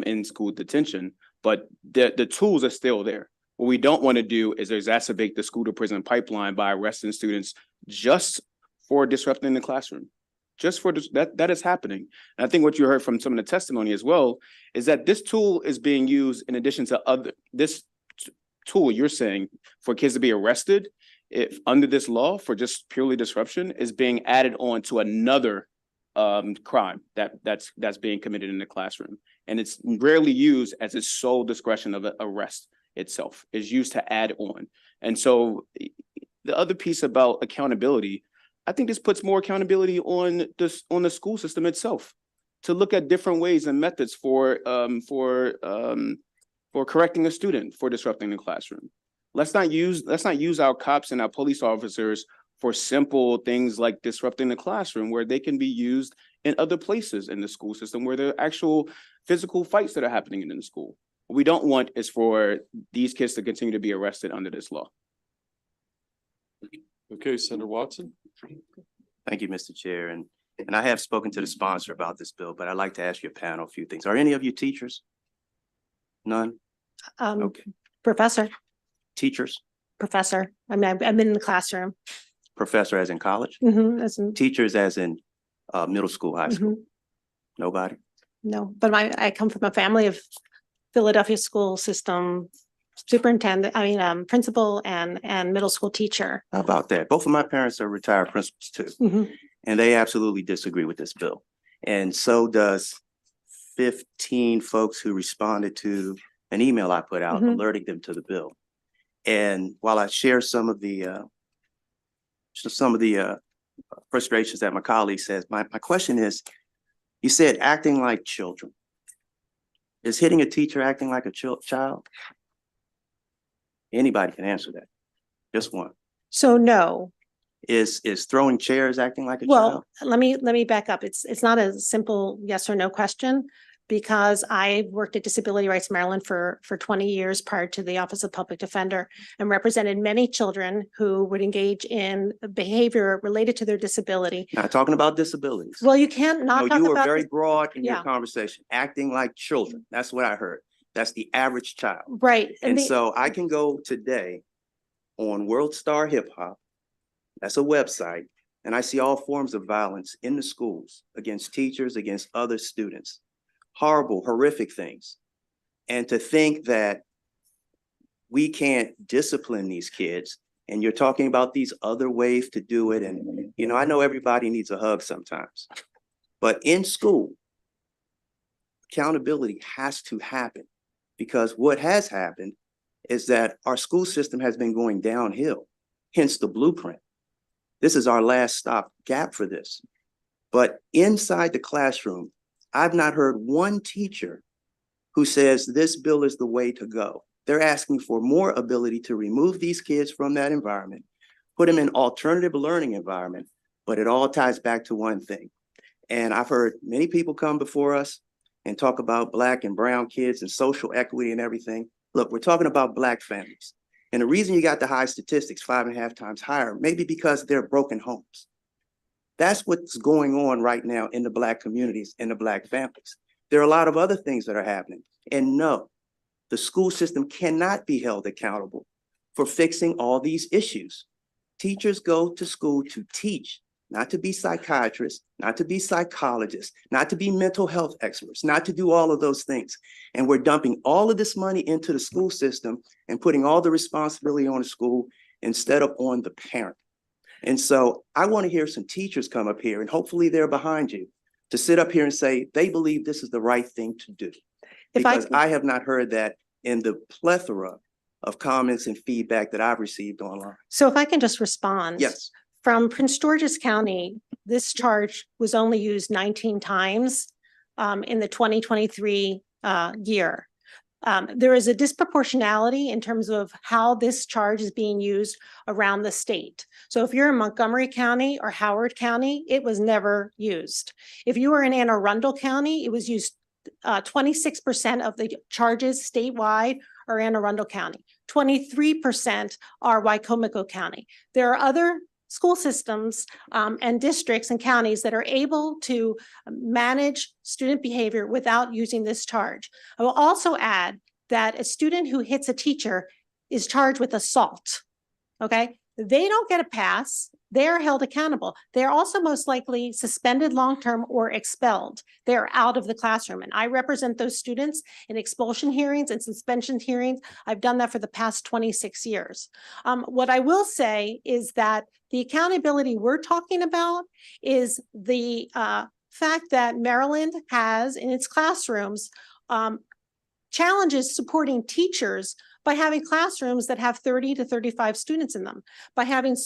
in school detention, but the tools are still there. What we don't want to do is exacerbate the school to prison pipeline by arresting students just for disrupting the classroom. Just for that is happening. And I think what you heard from some of the testimony as well is that this tool is being used in addition to this tool you're saying for kids to be arrested if under this law for just purely disruption is being added on to another crime that's being committed in the classroom. And it's rarely used as its sole discretion of arrest itself. Is used to add on. And so the other piece about accountability, I think this puts more accountability on the school system itself to look at different ways and methods for correcting a student for disrupting the classroom. Let's not use our cops and our police officers for simple things like disrupting the classroom, where they can be used in other places in the school system where there are actual physical fights that are happening in the school. What we don't want is for these kids to continue to be arrested under this law. Okay, Senator Watson. Thank you, Mr. Chair. And I have spoken to the sponsor about this bill, but I'd like to ask your panel a few things. Are any of you teachers? None? Okay. Professor. Teachers? Professor. I mean, I've been in the classroom. Professor as in college? As in Teachers as in middle school, high school? Nobody? No, but I come from a family of Philadelphia school system superintendent, principal and middle school teacher. How about that? Both of my parents are retired principals too, and they absolutely disagree with this bill. And so does 15 folks who responded to an email I put out alerting them to the bill. And while I share some of the frustrations that my colleague says, my question is, you said acting like children. Is hitting a teacher acting like a child? Anybody can answer that. Just one. So no. Is throwing chairs acting like a Well, child? let me back up. It's not a simple yes or no question, because I worked at Disability Rights Maryland for 20 years prior to the Office of Public Defender, and represented many children who would engage in behavior related to their disability. Not talking about disabilities. Well, you can't not No, talk you were about very this- broad in your Yeah. conversation, acting like children. That's what I heard. That's the average child. Right. And the- so I can go today on World Star Hip Hop, that's a website, and I see all forms of violence in the schools against teachers, against other students. Horrible, horrific things. And to think that we can't discipline these kids, and you're talking about these other ways to do it. And, you know, I know everybody needs a hug sometimes, but in school, accountability has to happen, because what has happened is that our school system has been going downhill, hence the blueprint. This is our last stop gap for this. But inside the classroom, I've not heard one teacher who says this bill is the way to go. They're asking for more ability to remove these kids from that environment, put them in alternative learning environment, but it all ties back to one thing. And I've heard many people come before us and talk about Black and brown kids and social equity and everything. Look, we're talking about Black families. And the reason you got the high statistics, 5.5 times higher, maybe because they're broken homes. That's what's going on right now in the Black communities and the Black families. There are a lot of other things that are happening. And no, the school system cannot be held accountable for fixing all these issues. Teachers go to school to teach, not to be psychiatrists, not to be psychologists, not to be mental health experts, not to do all of those things. And we're dumping all of this money into the school system and putting all the responsibility on the school instead of on the parent. And so I want to hear some teachers come up here, and hopefully they're behind you, to sit up here and say they believe this is the right thing to do. Because I have not heard that in the plethora of comments and feedback that I've received online. So if I can just respond. Yes. From Prince George's County, this charge was only used 19 times in the 2023 year. There is a disproportionality in terms of how this charge is being used around the state. So if you're in Montgomery County or Howard County, it was never used. If you were in Anne Arundel County, it was used 26% of the charges statewide are Anne Arundel County. 23% are Wycomico County. There are other school systems and districts and counties that are able to manage student behavior without using this charge. I will also add that a student who hits a teacher is charged with assault, okay? They don't get a pass. They're held accountable. They're also most likely suspended long-term or expelled. They're out of the classroom. And I represent those students in expulsion hearings and suspension hearings. I've done that for the past 26 years. What I will say is that the accountability we're talking about is the fact that Maryland has in its classrooms challenges supporting teachers by having classrooms that have 30 to 35 students in them, by having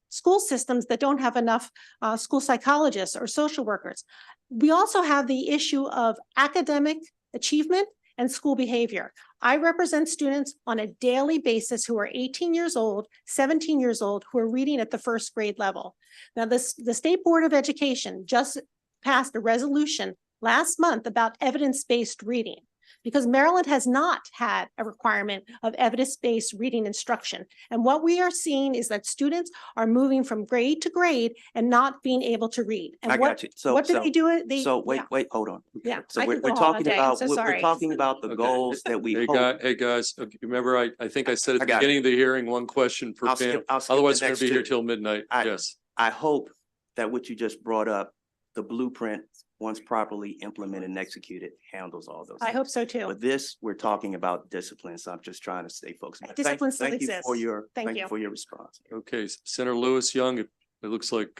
school systems that don't have enough school psychologists or social workers. We also have the issue of academic achievement and school behavior. I represent students on a daily basis who are 18 years old, 17 years old, who are reading at the first grade level. Now, the State Board of Education just passed a resolution last month about evidence-based reading, because Maryland has not had a requirement of evidence-based reading instruction. And what we are seeing is that students are moving from grade to grade and not being able to read. And I got you. So what do they do? So wait, hold on. Yeah. So I we're could go on all talking day. I'm about, so we're sorry. talking about the goals that we hope. Hey guys, remember I think I said at I the got it. beginning of the hearing, one question per I'll panel. skip Otherwise, the we're gonna next be here two. till midnight. Yes. I hope that what you just brought up the blueprint, once properly implemented and executed, handles all those. I things. hope so too. But this, we're talking about discipline, so I'm just trying to stay focused. But Discipline still thank you for exists. your, Thank thank you. you for your response. Okay, Senator Lewis Young, it looks like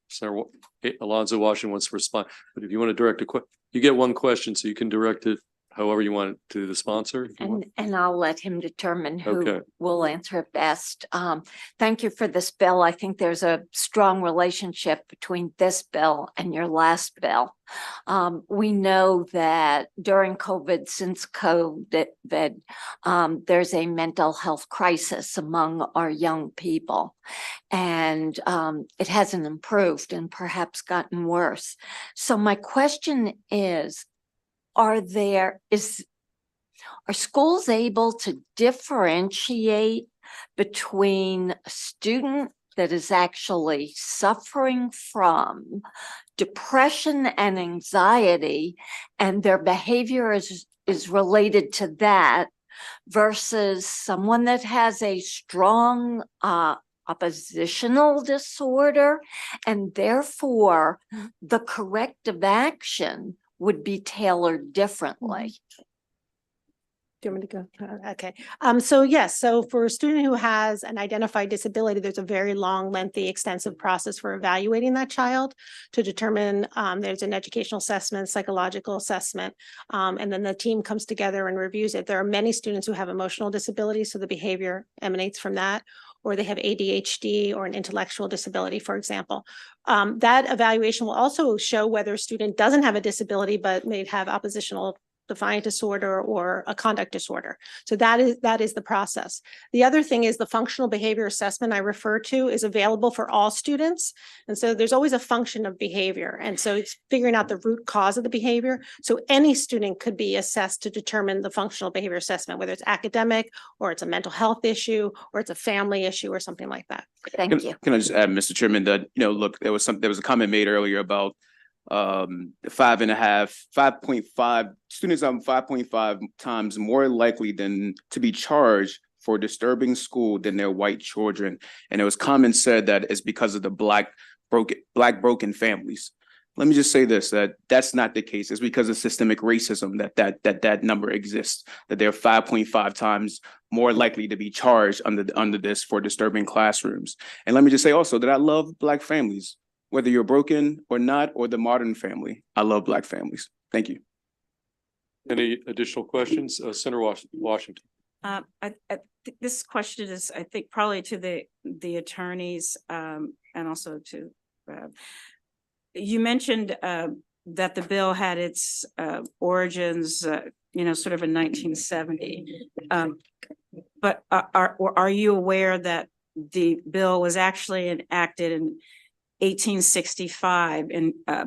Senator Alonzo Washington wants to respond, but if you want to direct you get one question, so you can direct it however you want it to the sponsor. If you want. And I'll let him determine who Okay. will answer it best. Thank you for this bill. I think there's a strong relationship between this bill and your last bill. We know that during COVID, since COVID, there's a mental health crisis among our young people. And it hasn't improved and perhaps gotten worse. So my question is, are schools able to differentiate between a student that is actually suffering from depression and anxiety, and their behavior is related to that, versus someone that has a strong oppositional disorder, and therefore the corrective action would be tailored differently? Do you want me to go? Okay. So yes, so for a student who has an identified disability, there's a very long, lengthy, extensive process for evaluating that child to determine there's an educational assessment, psychological assessment, and then the team comes together and reviews it. There are many students who have emotional disabilities, so the behavior emanates from that, or they have ADHD or an intellectual disability, for example. That evaluation will also show whether a student doesn't have a disability, but may have oppositional defiant disorder or a conduct disorder. So that is the process. The other thing is the functional behavior assessment I refer to is available for all students. And so there's always a function of behavior. And so it's figuring out the root cause of the behavior. So any student could be assessed to determine the functional behavior assessment, whether it's academic or it's a mental health issue or it's a family issue or something like that. Thank you. Can I just add, Mr. Chairman, that, look, there was a comment made earlier about 5.5 students are 5.5 times more likely than to be charged for disturbing school than their white children. And it was common said that it's because of the black broken families. Let me just say this, that's not the case. It's because of systemic racism that number exists, that they're 5.5 times more likely to be charged under this for disturbing classrooms. And let me just say also that I love black families. Whether you're broken or not, or the modern family, I love black families. Thank you. Any additional questions? Senator Washington. This question is, I think, probably to the attorneys and also to, you mentioned that the bill had its origins, sort of in 1970. But are you aware that the bill was actually enacted in 1865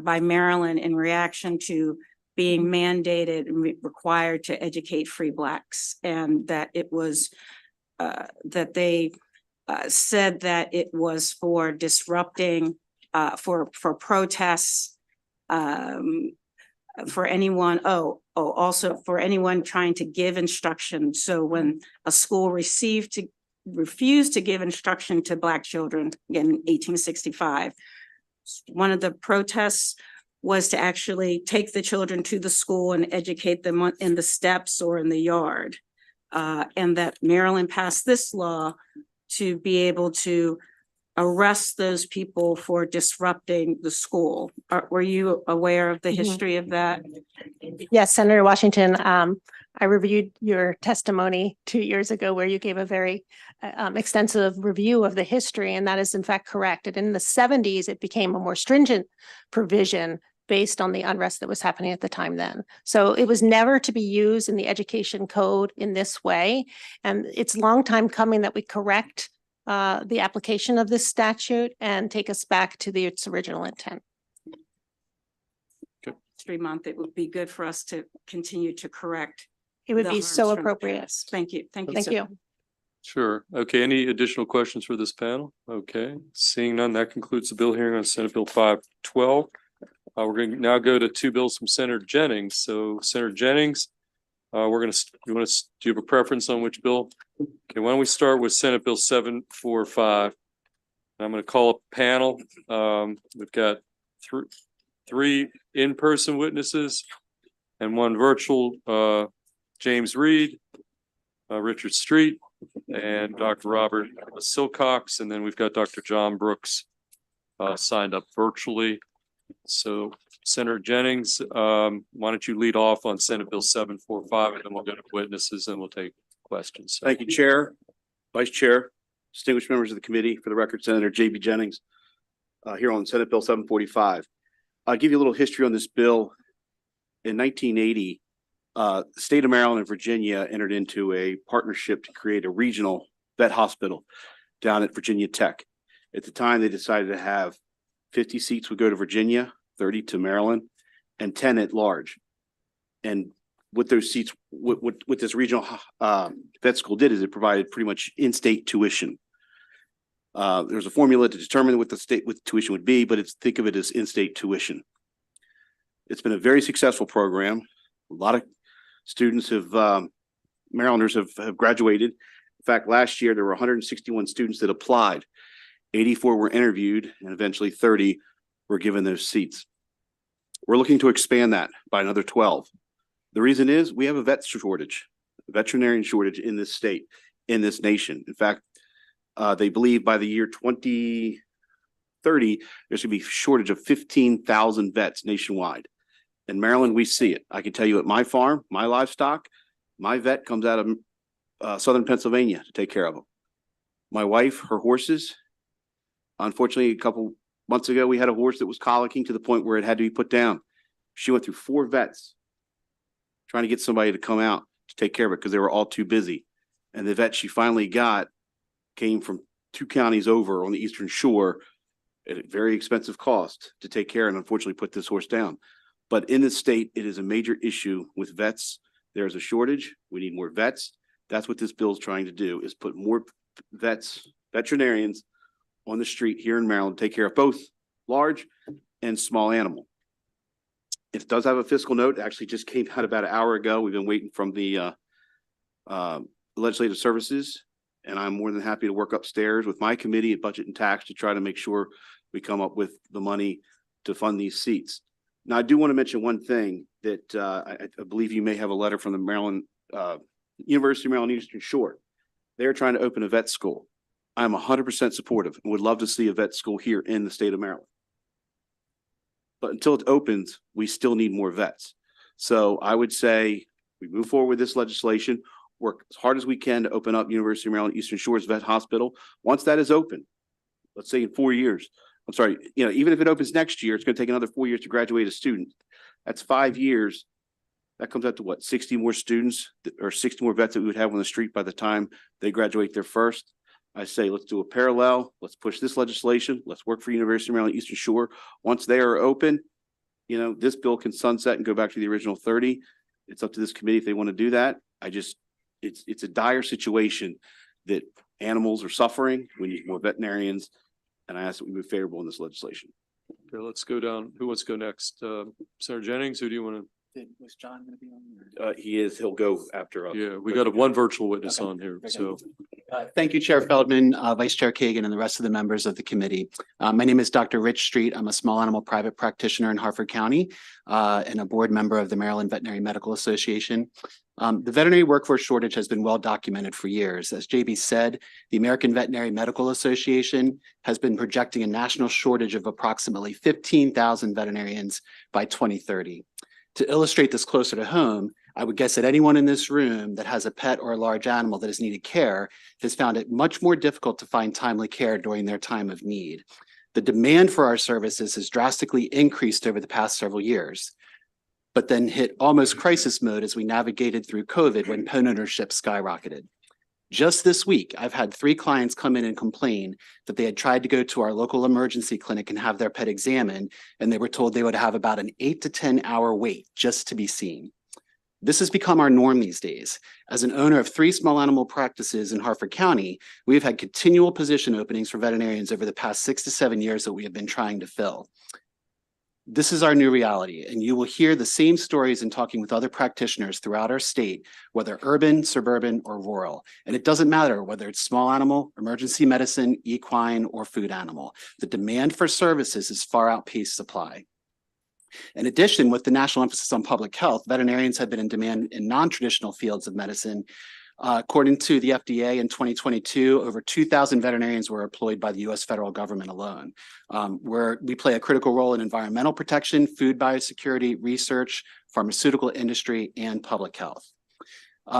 by Maryland in reaction to being mandated and required to educate free blacks, and that it was that they said that it was for disrupting for protests for anyone also for anyone trying to give instruction. So when a school refused to give instruction to Black children, again, in 1865. One of the protests was to actually take the children to the school and educate them in the steps or in the yard. And that Maryland passed this law to be able to arrest those people for disrupting the school. Were you aware of the history of that? Yes, Senator Washington. I reviewed your testimony 2 years ago where you gave a very extensive review of the history, and that is in fact correct. And in the 70s, it became a more stringent provision based on the unrest that was happening at the time then. So it was never to be used in the education code in this way. And it's a long time coming that we correct the application of this statute and take us back to its original intent. History Month, it would be good for us to continue to correct. It would the be harms so from the appropriate. past. Thank you. Thank you. Thank you. Sure. Okay. Any additional questions for this panel? Okay. Seeing none, that concludes the bill hearing on Senate Bill 512. We're going to now go to two bills from Senator Jennings. So Senator Jennings, do you have a preference on which bill? Okay. Why don't we start with Senate Bill 745? I'm going to call a panel. We've got 3 in-person witnesses and 1 virtual, James Reed, Richard Street, and Dr. Robert Silcox, and then we've got Dr. John Brooks signed up virtually. So Senator Jennings, why don't you lead off on Senate Bill 745, and then we'll go to witnesses and we'll take questions. Thank you, Chair, Vice Chair, distinguished members of the committee. For the record, Senator J.B. Jennings here on Senate Bill 745. I'll give you a little history on this bill. In 1980, the state of Maryland and Virginia entered into a partnership to create a regional vet hospital down at Virginia Tech. At the time, they decided to have 50 seats would go to Virginia, 30 to Maryland, and 10 at large. And what those seats, what this regional vet school did is it provided pretty much in-state tuition. There's a formula to determine what the tuition would be, but think of it as in-state tuition. It's been a very successful program. A lot of students Marylanders have graduated. In fact, last year there were 161 students that applied. 84 were interviewed, and eventually 30 were given those seats. We're looking to expand that by another 12. The reason is we have a vet shortage, a veterinarian shortage in this state, in this nation. In fact, they believe by the year 2030, there's going to be a shortage of 15,000 vets nationwide. In Maryland, we see it. I can tell you at my farm, my livestock, my vet comes out of southern Pennsylvania to take care of them. My wife, her horses, unfortunately, a couple months ago, we had a horse that was colicking to the point where it had to be put down. She went through 4 vets trying to get somebody to come out to take care of it because they were all too busy. And the vet she finally got came from 2 counties over on the Eastern Shore at a very expensive cost to take care and unfortunately put this horse down. But in this state, it is a major issue with vets. There's a shortage. We need more vets. That's what this bill is trying to do, is put more vets, veterinarians on the street here in Maryland, take care of both large and small animal. It does have a fiscal note. It actually just came out about an hour ago. We've been waiting from the legislative services, and I'm more than happy to work upstairs with my committee at Budget and Tax to try to make sure we come up with the money to fund these seats. Now, I do want to mention one thing that I believe you may have a letter from the Maryland University of Maryland Eastern Shore. They're trying to open a vet school. I'm 100% supportive and would love to see a vet school here in the state of Maryland. But until it opens, we still need more vets. So I would say we move forward with this legislation, work as hard as we can to open up University of Maryland Eastern Shore's vet hospital. Once that is open, let's say in 4 years, I'm sorry, even if it opens next year, it's going to take another 4 years to graduate a student. That's 5 years. That comes out to what, 60 more students or 60 more vets that we would have on the street by the time they graduate their first. I say, let's do a parallel. Let's push this legislation. Let's work for University of Maryland Eastern Shore. Once they are open, this bill can sunset and go back to the original 30. It's up to this committee if they want to do that. It's a dire situation that animals are suffering. We need more veterinarians. And I ask that we move favorable in this legislation. Okay, let's go down. Who wants to go next? Senator Jennings, who do you want to? Was John going to be on? He is. He'll go after us. Yeah, we got one virtual witness on here. So thank you, Chair Feldman, Vice Chair Kagan, and the rest of the members of the committee. My name is Dr. Rich Street. I'm a small animal private practitioner in Harford County and a board member of the Maryland Veterinary Medical Association. The veterinary workforce shortage has been well documented for years. As JB said, the American Veterinary Medical Association has been projecting a national shortage of approximately 15,000 veterinarians by 2030. To illustrate this closer to home, I would guess that anyone in this room that has a pet or a large animal that has needed care has found it much more difficult to find timely care during their time of need. The demand for our services has drastically increased over the past several years, but then hit almost crisis mode as we navigated through COVID when pet ownership skyrocketed. Just this week, I've had 3 clients come in and complain that they had tried to go to our local emergency clinic and have their pet examined, and they were told they would have about an 8 to 10 hour wait just to be seen. This has become our norm these days. As an owner of 3 small animal practices in Harford County, we have had continual position openings for veterinarians over the past 6 to 7 years that we have been trying to fill. This is our new reality, and you will hear the same stories in talking with other practitioners throughout our state, whether urban, suburban, or rural. And it doesn't matter whether it's small animal, emergency medicine, equine, or food animal. The demand for services is far outpaced supply. In addition, with the national emphasis on public health, veterinarians have been in demand in non-traditional fields of medicine. According to the FDA in 2022, over 2,000 veterinarians were employed by the U.S. federal government alone. Where we play a critical role in environmental protection, food biosecurity, research, pharmaceutical industry, and public health.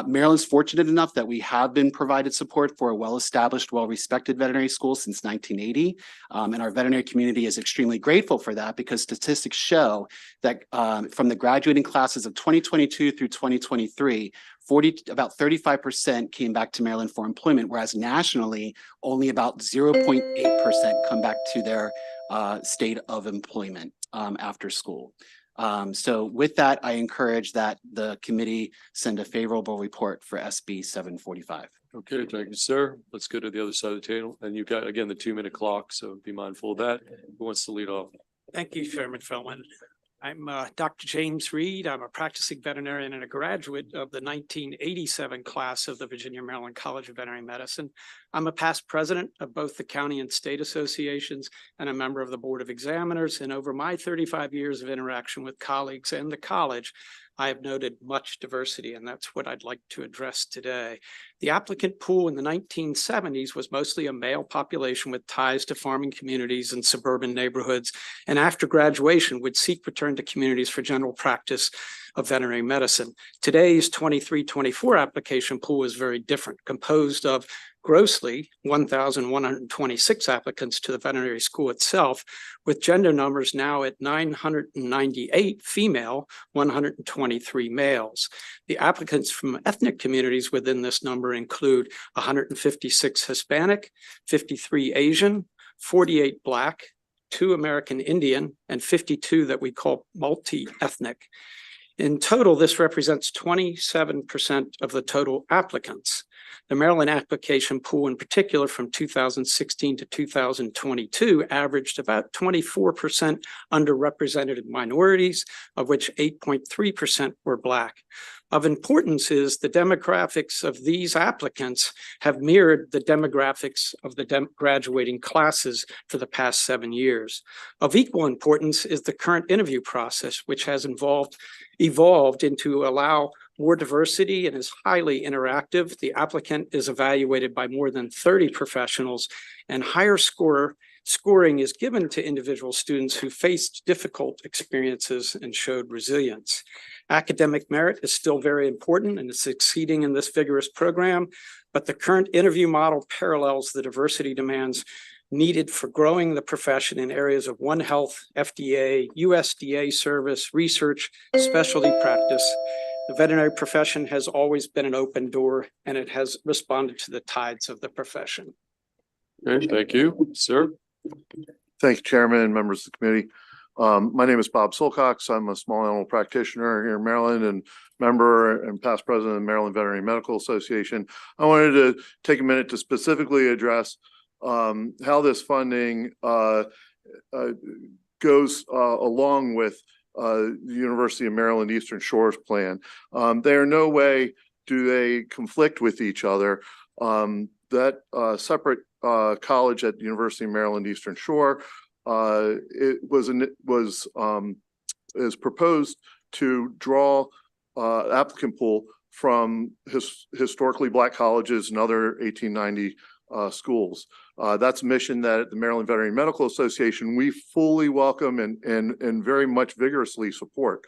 Maryland's fortunate enough that we have been provided support for a well-established, well-respected veterinary school since 1980. And our veterinary community is extremely grateful for that because statistics show that from the graduating classes of 2022 through 2023, about 35% came back to Maryland for employment, whereas nationally, only about 0.8% come back to their state of employment after school. So with that, I encourage that the committee send a favorable report for SB 745. Okay, thank you, sir. Let's go to the other side of the table. And you've got, again, the 2-minute clock, so be mindful of that. Who wants to lead off? Thank you, Chairman Feldman. I'm Dr. James Reed. I'm a practicing veterinarian and a graduate of the 1987 class of the Virginia Maryland College of Veterinary Medicine. I'm a past president of both the county and state associations and a member of the Board of Examiners. And over my 35 years of interaction with colleagues and the college, I have noted much diversity, and that's what I'd like to address today. The applicant pool in the 1970s was mostly a male population with ties to farming communities and suburban neighborhoods, and after graduation would seek return to communities for general practice of veterinary medicine. Today's 23-24 application pool is very different, composed of grossly 1,126 applicants to the veterinary school itself, with gender numbers now at 998 female, 123 males. The applicants from ethnic communities within this number include 156 Hispanic, 53 Asian, 48 Black, 2 American Indian, and 52 that we call multi-ethnic. In total, this represents 27% of the total applicants. The Maryland application pool in particular from 2016 to 2022 averaged about 24% underrepresented minorities, of which 8.3% were Black. Of importance is the demographics of these applicants have mirrored the demographics of the graduating classes for the past 7 years. Of equal importance is the current interview process, which has evolved into allow more diversity and is highly interactive. The applicant is evaluated by more than 30 professionals, and higher scoring is given to individual students who faced difficult experiences and showed resilience. Academic merit is still very important and is succeeding in this vigorous program, but the current interview model parallels the diversity demands needed for growing the profession in areas of One Health, FDA, USDA service, research, specialty practice. The veterinary profession has always been an open door, and it has responded to the tides of the profession. Okay, thank you, sir. Thank you, Chairman and members of the committee. My name is Bob Silcox. I'm a small animal practitioner here in Maryland and member and past president of the Maryland Veterinary Medical Association. I wanted to take a minute to specifically address how this funding goes along with the University of Maryland Eastern Shore's plan. They are no way do they conflict with each other. That separate college at the University of Maryland Eastern Shore is proposed to draw applicant pool from historically Black colleges and other 1890 schools. That's a mission that at the Maryland Veterinary Medical Association we fully welcome and very much vigorously support.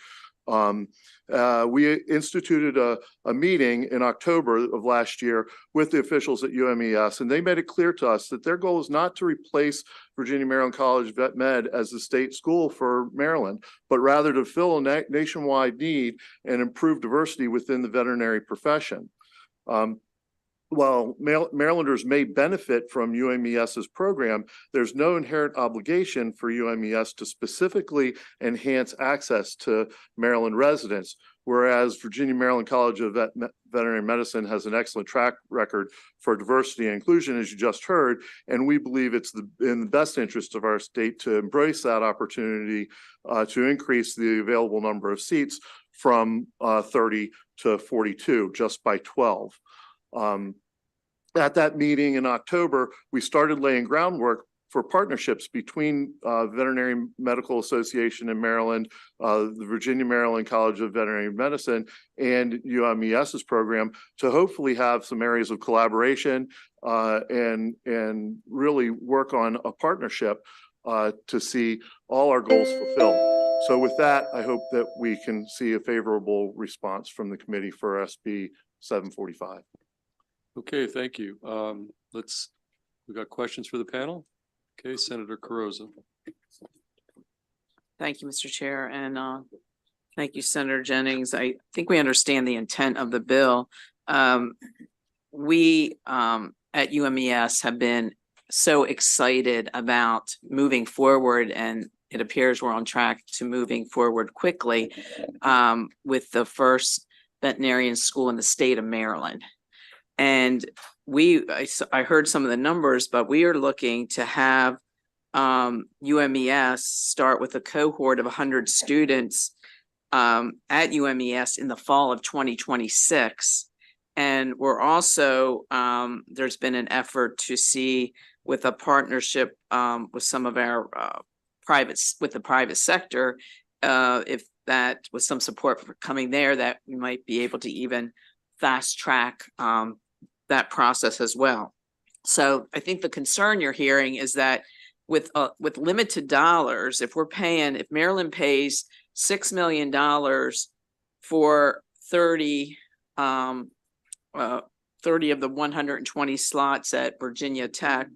We instituted a meeting in October of last year with the officials at UMES, and they made it clear to us that their goal is not to replace Virginia Maryland College Vet Med as the state school for Maryland, but rather to fill a nationwide need and improve diversity within the veterinary profession. While Marylanders may benefit from UMES's program, there's no inherent obligation for UMES to specifically enhance access to Maryland residents, whereas Virginia Maryland College of Veterinary Medicine has an excellent track record for diversity and inclusion, as you just heard, and we believe it's in the best interest of our state to embrace that opportunity to increase the available number of seats from 30 to 42, just by 12. At that meeting in October, we started laying groundwork for partnerships between Veterinary Medical Association in Maryland, the Virginia Maryland College of Veterinary Medicine, and UMES's program to hopefully have some areas of collaboration and really work on a partnership to see all our goals fulfilled. So with that, I hope that we can see a favorable response from the committee for SB 745. Okay, thank you. We got questions for the panel? Okay, Senator Carrozza. Thank you, Mr. Chair, and thank you, Senator Jennings. I think we understand the intent of the bill. We at UMES have been so excited about moving forward, and it appears we're on track to moving forward quickly with the first veterinarian school in the state of Maryland. And I heard some of the numbers, but we are looking to have UMES start with a cohort of 100 students at UMES in the fall of 2026. And we're also, there's been an effort to see with a partnership with some of our with the private sector, if that with some support for coming there, that we might be able to even fast track that process as well. So I think the concern you're hearing is that with limited dollars, if Maryland pays $6 million for 30 of the 120 slots at Virginia Tech,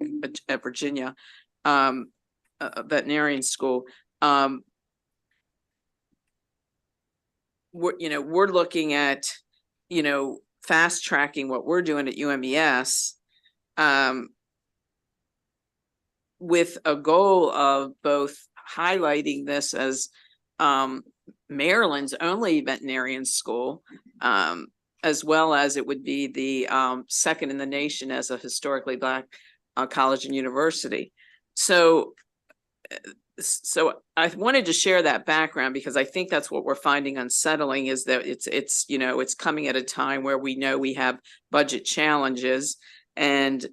at Virginia Veterinarian School, we're looking at, fast tracking what we're doing at UMES with a goal of both highlighting this as Maryland's only veterinarian school, as well as it would be the second in the nation as a historically Black college and university. So I wanted to share that background because I think that's what we're finding unsettling, is that it's coming at a time where we know we have budget challenges, and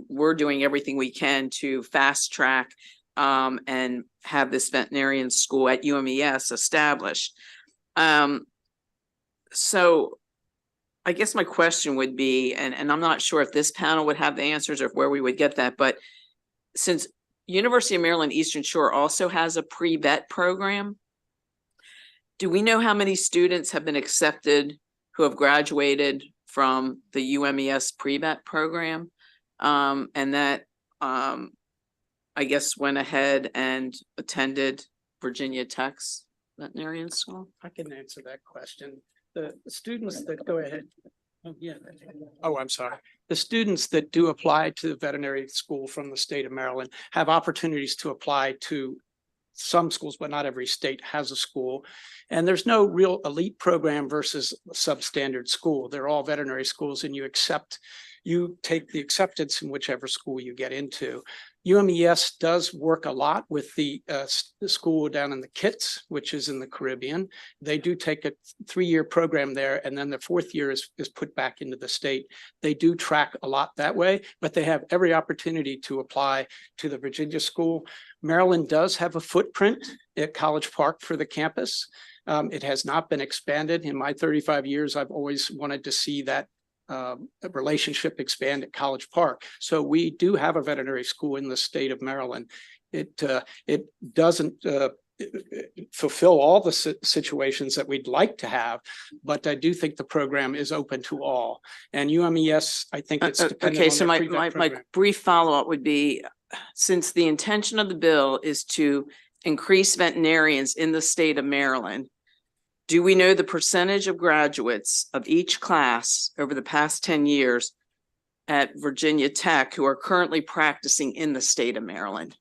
we're doing everything we can to fast track and have this veterinarian school at UMES established. So I guess my question would be, and I'm not sure if this panel would have the answers or where we would get that, but since University of Maryland Eastern Shore also has a pre-vet program, do we know how many students have been accepted who have graduated from the UMES pre-vet program and that I guess went ahead and attended Virginia Tech's veterinarian school? I can answer that question. The students that go ahead. Oh, yeah. Oh, I'm sorry. The students that do apply to the veterinary school from the state of Maryland have opportunities to apply to some schools, but not every state has a school. And there's no real elite program versus substandard school. They're all veterinary schools, and you take the acceptance in whichever school you get into. UMES does work a lot with the school down in the Kitts, which is in the Caribbean. They do take a 3-year program there, and then the 4th year is put back into the state. They do track a lot that way, but they have every opportunity to apply to the Virginia school. Maryland does have a footprint at College Park for the campus. It has not been expanded. In my 35 years, I've always wanted to see that relationship expand at College Park. So we do have a veterinary school in the state of Maryland. It doesn't fulfill all the situations that we'd like to have, but I do think the program is open to all. And UMES, I think it's dependent okay. on So my brief follow-up would be, since the intention of the bill is to increase veterinarians in the state of Maryland, do we know the percentage of graduates of each class over the past 10 years at Virginia Tech who are currently practicing in the state of Maryland?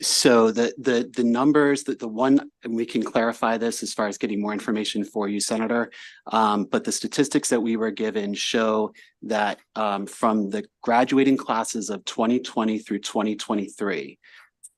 So the numbers that the one, and we can clarify this as far as getting more information for you, Senator, but the statistics that we were given show that from the graduating classes of 2020 through 2023,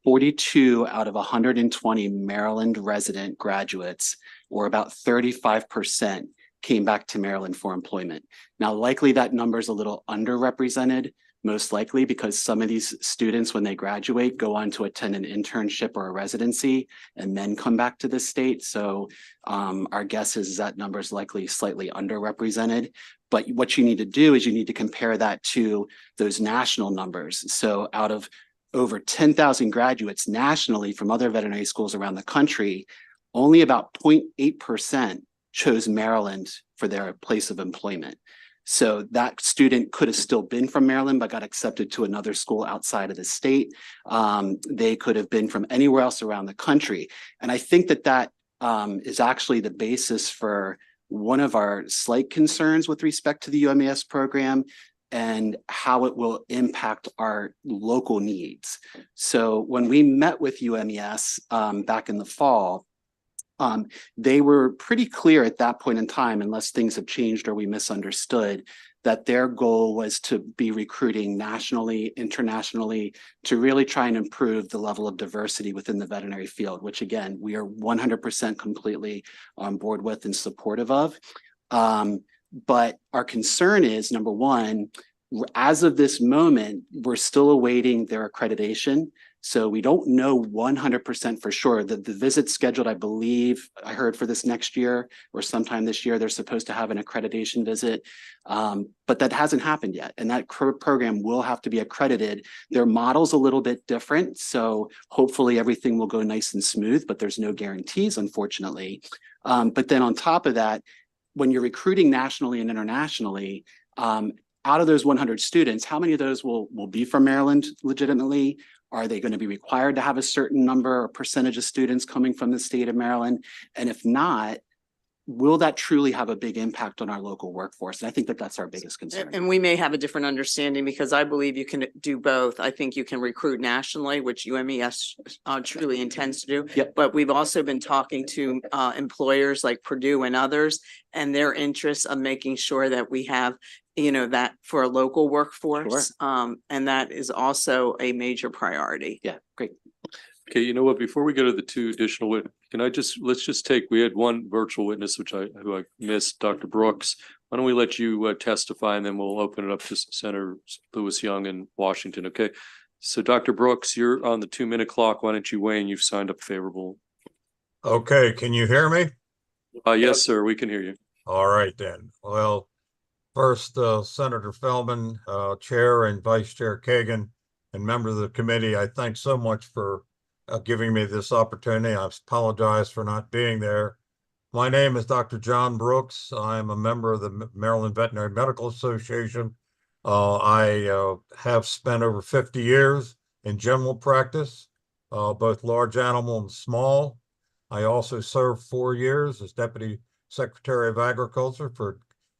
42 out of 120 Maryland resident graduates, or about 35%, came back to Maryland for employment. Now, likely that number is a little underrepresented, most likely because some of these students, when they graduate, go on to attend an internship or a residency and then come back to the state. So our guess is that number is likely slightly underrepresented. But what you need to do is you need to compare that to those national numbers. So out of over 10,000 graduates nationally from other veterinary schools around the country, only about 0.8% chose Maryland for their place of employment. So that student could have still been from Maryland, but got accepted to another school outside of the state. They could have been from anywhere else around the country. And I think that that is actually the basis for one of our slight concerns with respect to the UMES program and how it will impact our local needs. So when we met with UMES back in the fall, they were pretty clear at that point in time, unless things have changed or we misunderstood, that their goal was to be recruiting nationally, internationally, to really try and improve the level of diversity within the veterinary field, which again, we are 100% completely on board with and supportive of. But our concern is, number one, as of this moment, we're still awaiting their accreditation. So we don't know 100% for sure that the visit scheduled, I believe I heard for this next year or sometime this year, they're supposed to have an accreditation visit, but that hasn't happened yet. And that program will have to be accredited. Their model's a little bit different. So hopefully everything will go nice and smooth, but there's no guarantees, unfortunately. But then on top of that, when you're recruiting nationally and internationally, out of those 100 students, how many of those will be from Maryland legitimately? Are they going to be required to have a certain number or percentage of students coming from the state of Maryland? And if not, will that truly have a big impact on our local workforce? And I think that that's our biggest concern. And we may have a different understanding because I believe you can do both. I think you can recruit nationally, which UMES truly intends to do. Yep. But we've also been talking to employers like Purdue and others and their interests of making sure that we have, you know, that for a local workforce. Sure. And that is also a major priority. Yeah, great. Okay, you know what, before we go to the two additional, let's just take, we had one virtual witness, who I missed, Dr. Brooks. Why don't we let you testify and then we'll open it up to Senator Lewis Young in Washington, okay? So Dr. Brooks, you're on the 2-minute clock. Why don't you weigh in? You've signed up favorable. Okay, can you hear me? Yes, sir, we can hear you. All right then. Well, first, Senator Feldman, Chair and Vice Chair Kagan, and members of the committee, I thank so much for giving me this opportunity. I apologize for not being there. My name is Dr. John Brooks. I'm a member of the Maryland Veterinary Medical Association. I have spent over 50 years in general practice, both large animal and small. I also served 4 years as Deputy Secretary of Agriculture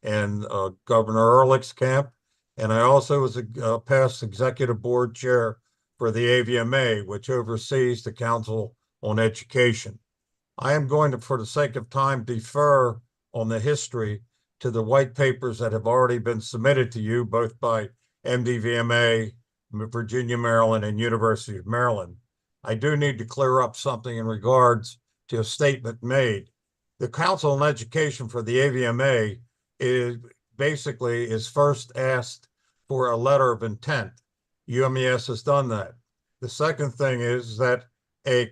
in Governor Ehrlich's camp. And I also was a past executive board chair for the AVMA, which oversees the Council on Education. I am going to, for the sake of time, defer on the history to the white papers that have already been submitted to you, both by MDVMA, Virginia, Maryland, and University of Maryland. I do need to clear up something in regards to a statement made. The Council on Education for the AVMA is first asked for a letter of intent. UMES has done that. The second thing is that a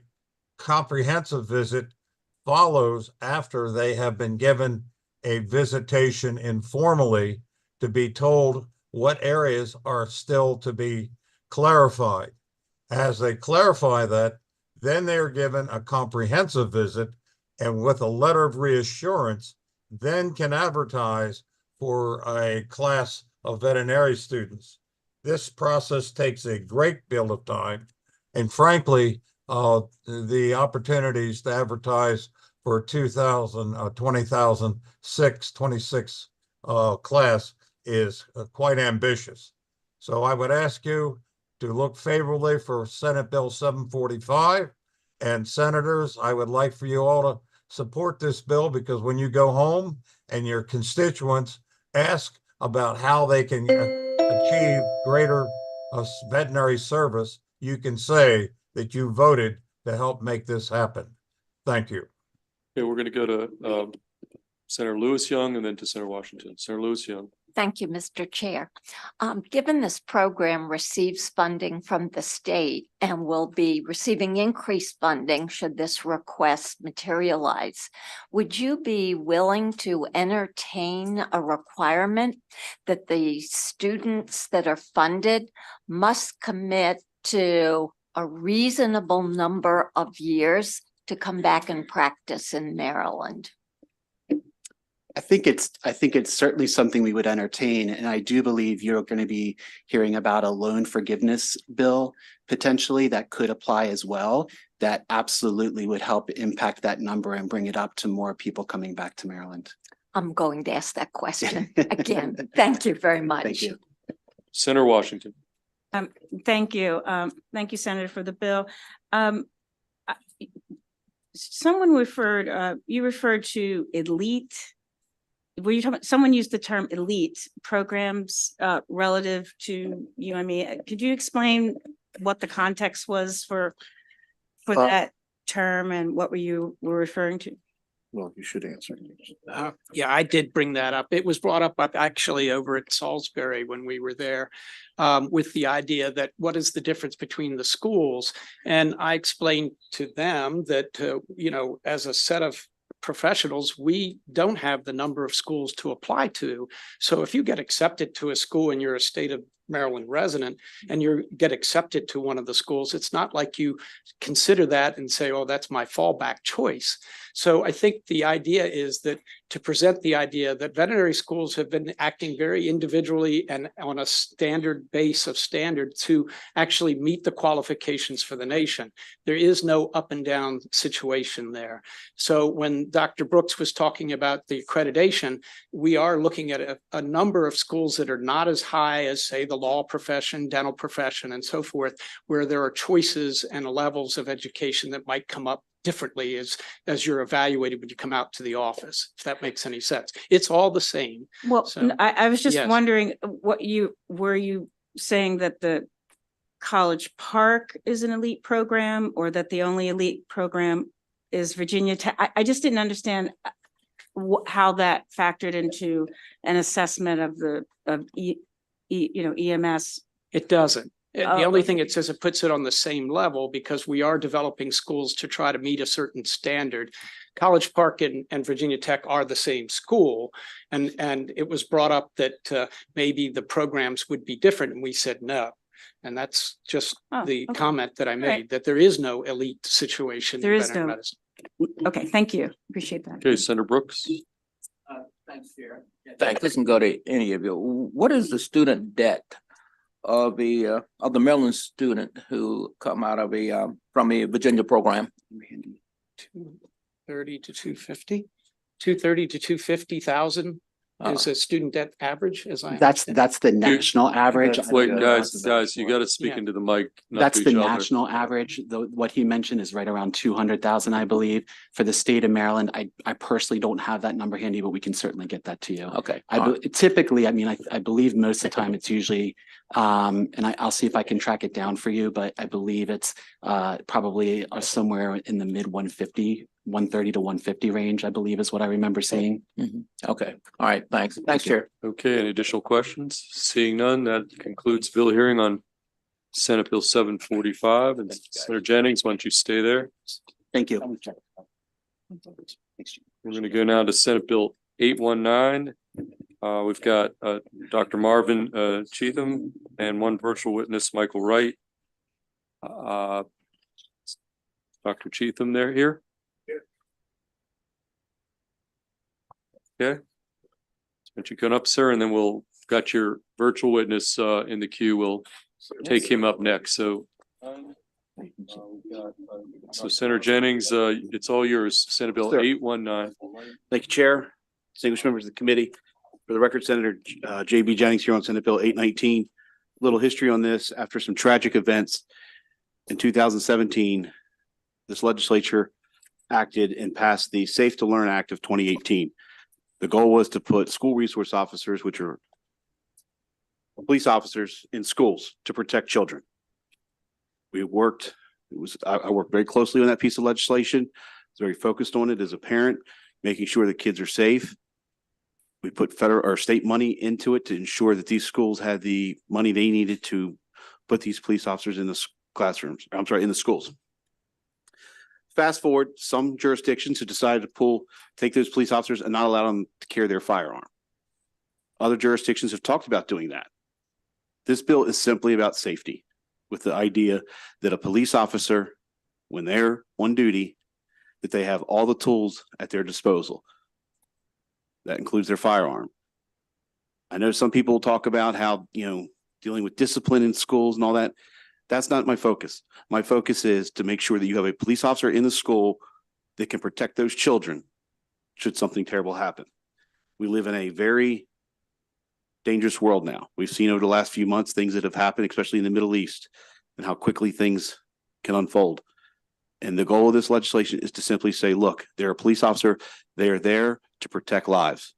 comprehensive visit follows after they have been given a visitation informally to be told what areas are still to be clarified. As they clarify that, then they are given a comprehensive visit and with a letter of reassurance, then can advertise for a class of veterinary students. This process takes a great deal of time. And frankly, the opportunities to advertise for 26 class is quite ambitious. So I would ask you to look favorably for Senate Bill 745. And senators, I would like for you all to support this bill because when you go home and your constituents ask about how they can achieve greater veterinary service, you can say that you voted to help make this happen. Thank you. Okay, we're going to go to Senator Lewis Young and then to Senator Washington. Senator Lewis Young. Thank you, Mr. Chair. Given this program receives funding from the state and will be receiving increased funding should this request materialize, would you be willing to entertain a requirement that the students that are funded must commit to a reasonable number of years to come back and practice in Maryland? I think it's certainly something we would entertain, and I do believe you're going to be hearing about a loan forgiveness bill potentially that could apply as well. That absolutely would help impact that number and bring it up to more people coming back to Maryland. I'm going to ask that question again. Thank you very much. Thank you. Senator Washington. Thank you. Thank you, Senator, for the bill. Someone referred, you referred to elite. Were you talking about, someone used the term elite programs relative to UME. Could you explain what the context was for that term and what were referring to? Well, you should answer. Yeah, I did bring that up. It was brought up actually over at Salisbury when we were there with the idea that what is the difference between the schools? And I explained to them that, as a set of professionals, we don't have the number of schools to apply to. So if you get accepted to a school and you're a state of Maryland resident and you get accepted to one of the schools, it's not like you consider that and say, oh, that's my fallback choice. So I think the idea is that to present the idea that veterinary schools have been acting very individually and on a standard base of standard to actually meet the qualifications for the nation. There is no up and down situation there. So when Dr. Brooks was talking about the accreditation, we are looking at a number of schools that are not as high as, say, the law profession, dental profession, and so forth, where there are choices and levels of education that might come up differently as you're evaluated when you come out to the office, if that makes any sense. It's all the same. Well, So, I was just yes. wondering were you saying that the College Park is an elite program or that the only elite program is Virginia Tech? I just didn't understand how that factored into an assessment of EMS. It doesn't. Oh, The only okay. thing it says, it puts it on the same level because we are developing schools to try to meet a certain standard. College Park and Virginia Tech are the same school. And it was brought up that maybe the programs would be different. And we said no. And that's just the comment that I made, right. that there is no elite situation. There in is veterinary no- medicine. Okay, thank you. Appreciate that. Okay, Senator Brooks. Thanks, Chair. Thanks. This can go to any of you. What is the student debt of the Maryland student who come out of from a Virginia program? 230 to 250, 230 to 250,000 is a student debt average, as I. That's the national average. Wait, guys, you got to speak into the mic. not That's to the each other. national average. What he mentioned is right around 200,000, I believe. For the state of Maryland, I personally don't have that number handy, but we can certainly get that to you. Okay. Typically, I believe most of the time it's usually, and I'll see if I can track it down for you, but I believe it's probably somewhere in the mid 130 to 150 range, I believe is what I remember seeing. Okay. All right. Thanks. Thanks, Chair. Okay, any additional questions? Seeing none, that concludes bill hearing on Senate Bill 745. And Senator Jennings, why don't you stay there? Thank you. We're going to go now to Senate Bill 819. We've got Dr. Marvin Cheatham and one virtual witness, Michael Wright. Dr. Cheatham here? Okay. Why don't you come up, sir, and then we'll got your virtual witness in the queue. We'll take him up next. So Senator Jennings, it's all yours. Senate Bill 819. Thank you, Chair, distinguished members of the committee. For the record, Senator JB Jennings here on Senate Bill 819. Little history on this. After some tragic events in 2017, this legislature acted and passed the Safe to Learn Act of 2018. The goal was to put school resource officers, which are police officers, in schools to protect children. I worked very closely on that piece of legislation. I was very focused on it as a parent, making sure that kids are safe. We put federal or state money into it to ensure that these schools had the money they needed to put these police officers in the classrooms, in the schools. Fast forward, some jurisdictions have decided to take those police officers and not allow them to carry their firearm. Other jurisdictions have talked about doing that. This bill is simply about safety, with the idea that a police officer, when they're on duty, that they have all the tools at their disposal. That includes their firearm. I know some people talk about how, dealing with discipline in schools and all that. That's not my focus. My focus is to make sure that you have a police officer in the school that can protect those children should something terrible happen. We live in a very dangerous world now. We've seen over the last few months things that have happened, especially in the Middle East, and how quickly things can unfold. And the goal of this legislation is to simply say, look, they're a police officer. They are there to protect lives.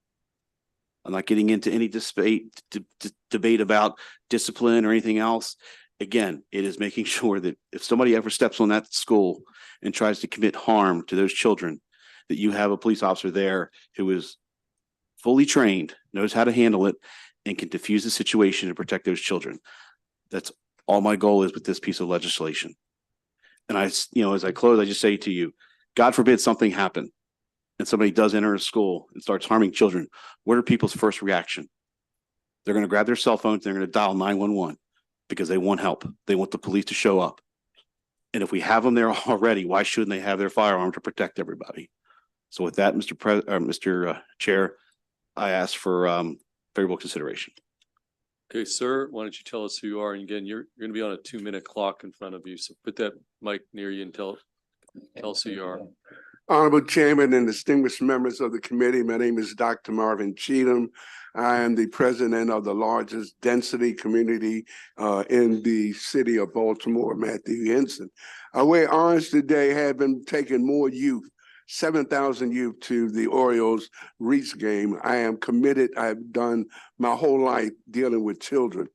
I'm not getting into any debate about discipline or anything else. Again, it is making sure that if somebody ever steps on that school and tries to commit harm to those children, that you have a police officer there who is fully trained, knows how to handle it, and can diffuse the situation and protect those children. That's all my goal is with this piece of legislation. And as I close, I just say to you, God forbid something happen and somebody does enter a school and starts harming children. What are people's first reaction? They're going to grab their cell phones. They're going to dial 911 because they want help. They want the police to show up. And if we have them there already, why shouldn't they have their firearm to protect everybody? So with that, Mr. Chair, I ask for favorable consideration. Okay, sir, why don't you tell us who you are? And again, you're going to be on a 2-minute clock in front of you. So put that mic near you and tell us who you are. Honorable Chairman and distinguished members of the committee, my name is Dr. Marvin Cheatham. I am the president of the largest density community in the city of Baltimore, Matthew Henson. I wear orange today, have been taking more youth, 7,000 youth to the Orioles Reach game. I am committed. I've done my whole life dealing with children.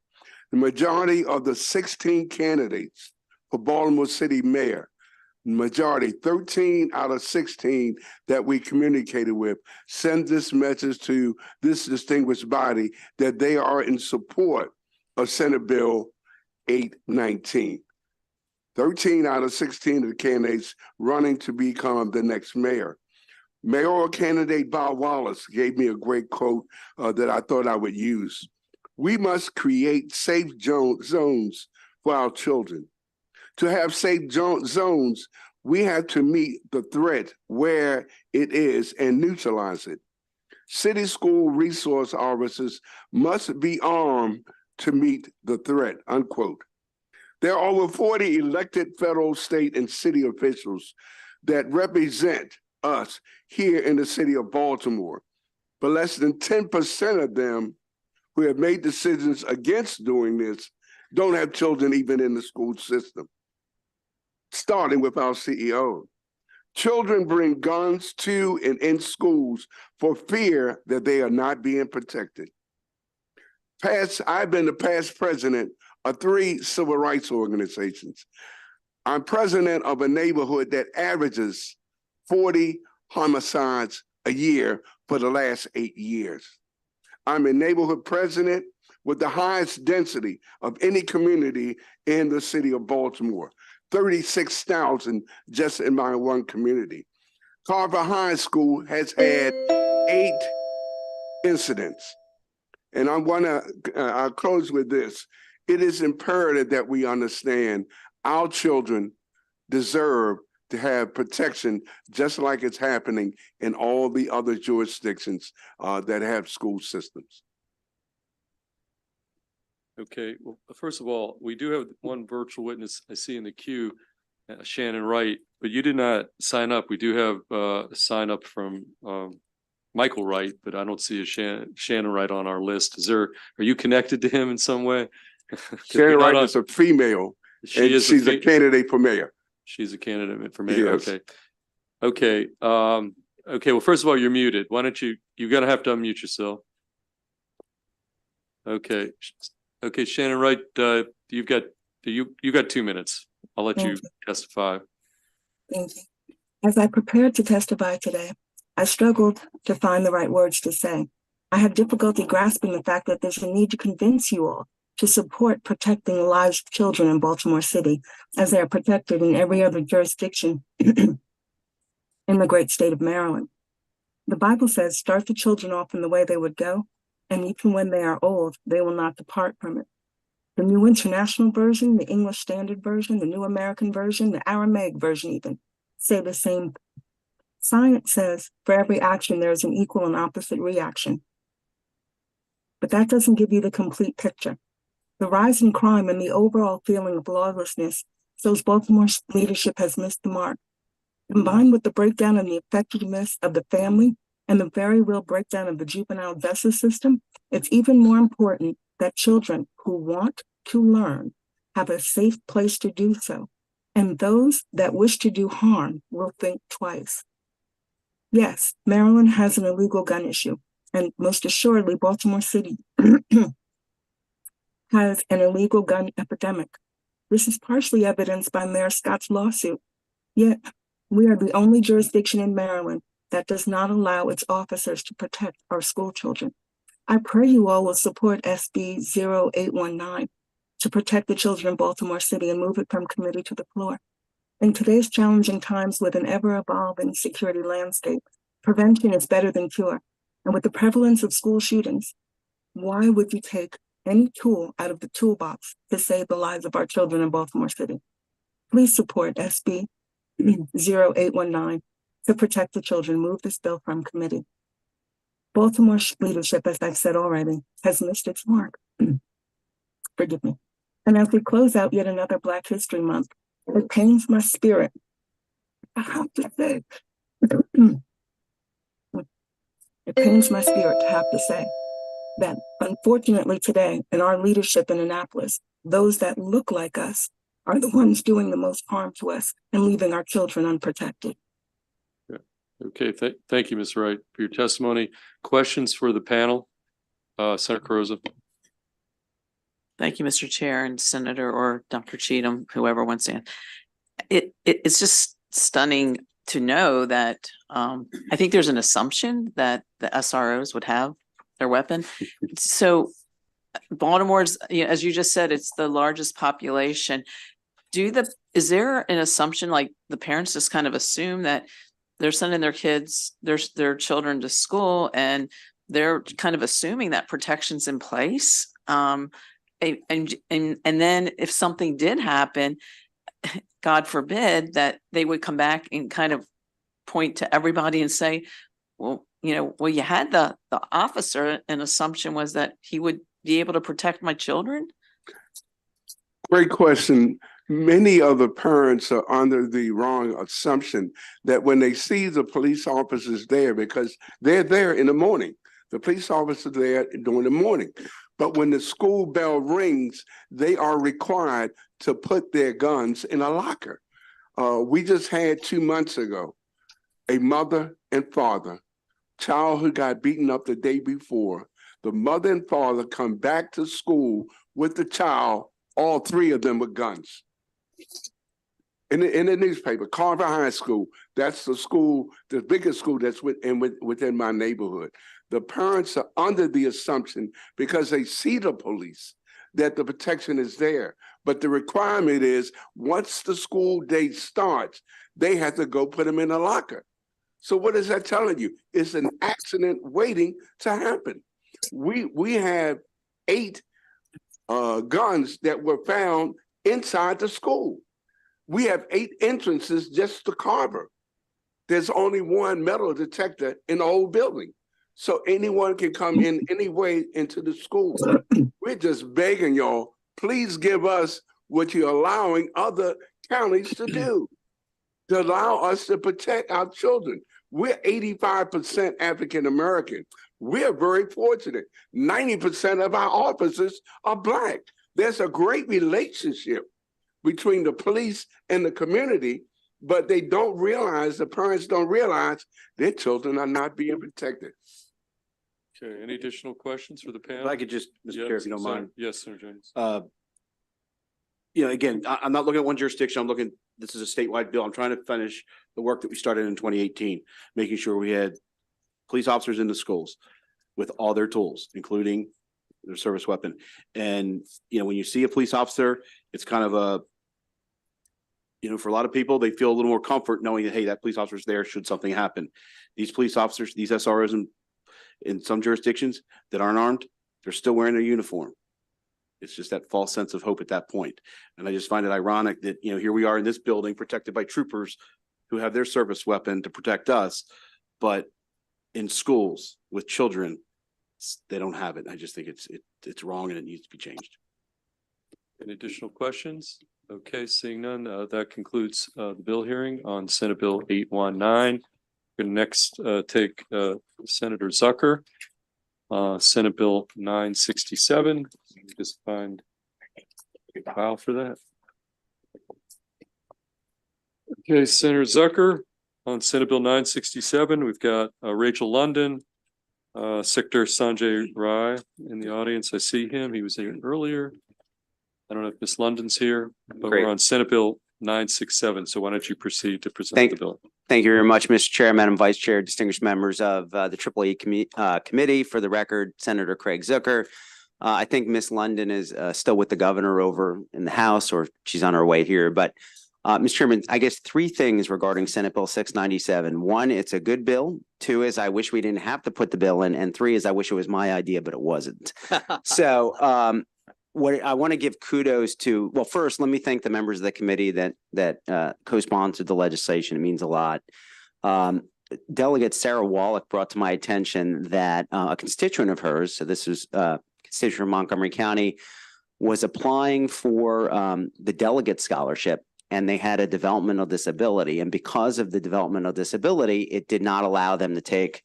The majority of the 16 candidates for Baltimore City Mayor, majority, 13 out of 16 that we communicated with, send this message to this distinguished body that they are in support of Senate Bill 819. 13 out of 16 of the candidates running to become the next mayor. Mayoral candidate Bob Wallace gave me a great quote that I thought I would use. We must create safe zones for our children. To have safe zones, we have to meet the threat where it is and neutralize it. City school resource officers must be armed to meet the threat, unquote. There are over 40 elected federal, state, and city officials that represent us here in the city of Baltimore, but less than 10% of them who have made decisions against doing this don't have children even in the school system. Starting with our CEO. Children bring guns to and in schools for fear that they are not being protected. I've been the past president of 3 civil rights organizations. I'm president of a neighborhood that averages 40 homicides a year for the last 8 years. I'm a neighborhood president with the highest density of any community in the city of Baltimore. 36,000 just in my one community. Carver High School has had 8 incidents. And I'll close with this. It is imperative that we understand our children deserve to have protection just like it's happening in all the other jurisdictions that have school systems. Okay, well, first of all, we do have one virtual witness I see in the queue, Shannon Wright, but you did not sign up. We do have a sign up from Michael Wright, but I don't see a Shannon Wright on our list. Are you connected to him in some way? Shannon Wright is a female, and she's a candidate for mayor. She's a candidate for mayor. Yes. Okay. Okay. Well, first of all, you're muted. Why don't you're gonna have to unmute yourself. Okay. Okay, Shannon Wright, you got 2 minutes. I'll let you testify. Thank you. As I prepared to testify today, I struggled to find the right words to say. I have difficulty grasping the fact that there's a need to convince you all to support protecting the lives of children in Baltimore City as they are protected in every other jurisdiction in the great state of Maryland. The Bible says, start the children off in the way they would go, and even when they are old, they will not depart from it. The New International Version, the English Standard Version, the New American Version, the Aramaic Version even say the same. Science says for every action, there is an equal and opposite reaction. But that doesn't give you the complete picture. The rise in crime and the overall feeling of lawlessness shows Baltimore's leadership has missed the mark. Combined with the breakdown in the effectiveness of the family and the very real breakdown of the juvenile justice system, it's even more important that children who want to learn have a safe place to do so, and those that wish to do harm will think twice. Yes, Maryland has an illegal gun issue, and most assuredly, Baltimore City has an illegal gun epidemic. This is partially evidenced by Mayor Scott's lawsuit. Yet, we are the only jurisdiction in Maryland that does not allow its officers to protect our school children. I pray you all will support SB 0819 to protect the children in Baltimore City and move it from committee to the floor. In today's challenging times with an ever-evolving security landscape, prevention is better than cure. And with the prevalence of school shootings, why would you take any tool out of the toolbox to save the lives of our children in Baltimore City? Please support SB 0819 to protect the children. Move this bill from committee. Baltimore's leadership, as I've said already, has missed its mark. Forgive me. And as we close out yet another Black History Month, it pains my spirit. I have to say, it pains my spirit to have to say that unfortunately today in our leadership in Annapolis, those that look like us are the ones doing the most harm to us and leaving our children unprotected. Okay, thank you, Ms. Wright, for your testimony. Questions for the panel? Senator Carrozza. Thank you, Mr. Chair and Senator or Dr. Cheatham, whoever wants to. It's just stunning to know that I think there's an assumption that the SROs would have their weapon. So Baltimore's, as you just said, it's the largest population. Is there an assumption like the parents just kind of assume that they're sending their kids, their children to school, and they're kind of assuming that protection's in place? And then if something did happen, God forbid, that they would come back and kind of point to everybody and say, well, you had the officer, and assumption was that he would be able to protect my children? Great question. Many of the parents are under the wrong assumption that when they see the police officers there, because they're there in the morning, the police officers are there during the morning. But when the school bell rings, they are required to put their guns in a locker. We just had 2 months ago, a mother and father, child who got beaten up the day before. The mother and father come back to school with the child, all three of them with guns. In the newspaper, Carver High School, that's the school, the biggest school that's within my neighborhood. The parents are under the assumption, because they see the police, that the protection is there. But the requirement is, once the school day starts, they have to go put them in a locker. So what is that telling you? It's an accident waiting to happen. We have 8 guns that were found inside the school. We have 8 entrances just to Carver. There's only one metal detector in the whole building. So anyone can come in any way into the school. We're just begging y'all, please give us what you're allowing other counties to do, to allow us to protect our children. We're 85% African American. We're very fortunate. 90% of our officers are Black. There's a great relationship between the police and the community, but they don't realize, the parents don't realize their children are not being protected. Okay, any additional questions for the panel? If I could just, Mr. Chair, if you don't mind. Yes, Senator James. Again, I'm not looking at one jurisdiction. This is a statewide bill. I'm trying to finish the work that we started in 2018, making sure we had police officers in the schools. with all their tools, including their service weapon. And, when you see a police officer, it's kind of for a lot of people, they feel a little more comfort knowing that, hey, that police officer's there should something happen. These police officers, these SROs in some jurisdictions that aren't armed, they're still wearing their uniform. It's just that false sense of hope at that point. And I just find it ironic that, here we are in this building protected by troopers who have their service weapon to protect us, but in schools with children, they don't have it. I just think it's wrong and it needs to be changed. Any additional questions? Okay, seeing none, that concludes the bill hearing on Senate Bill 819. We're gonna next take Senator Zucker, Senate Bill 967. Just find a file for that. Okay, Senator Zucker on Senate Bill 967. We've got Rachel London, Secretary Sanjay Rai in the audience. I see him. He was here earlier. I don't know if Ms. London's here, but Great. we're on Senate Bill 967. So why don't you proceed to present the bill? Thank you very much, Mr. Chair, Madam Vice Chair, distinguished members of the EEE Committee. For the record, Senator Craig Zucker. I think Ms. London is still with the governor over in the House, or she's on her way here. But Mr. Chairman, I guess three things regarding Senate Bill 697. One, it's a good bill. Two is I wish we didn't have to put the bill in. And three is I wish it was my idea, but it wasn't. So what I want to give kudos to, well, first, let me thank the members of the committee that co-sponsored the legislation. It means a lot. Delegate Sarah Wallach brought to my attention that a constituent of hers, so this was a constituent from Montgomery County, was applying for the delegate scholarship, and they had a developmental disability. And because of the developmental disability, it did not allow them to take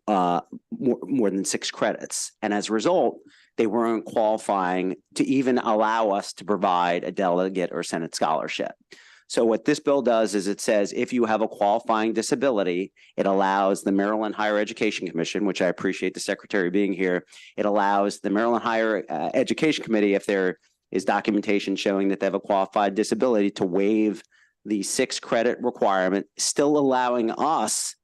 more than 6 credits. And as a result, they weren't qualifying to even allow us to provide a delegate or Senate scholarship. So what this bill does is it says if you have a qualifying disability, it allows the Maryland Higher Education Commission, which I appreciate the secretary being here. It allows the Maryland Higher Education Committee, if there is documentation showing that they have a qualified disability, to waive the 6 credit requirement, still allowing us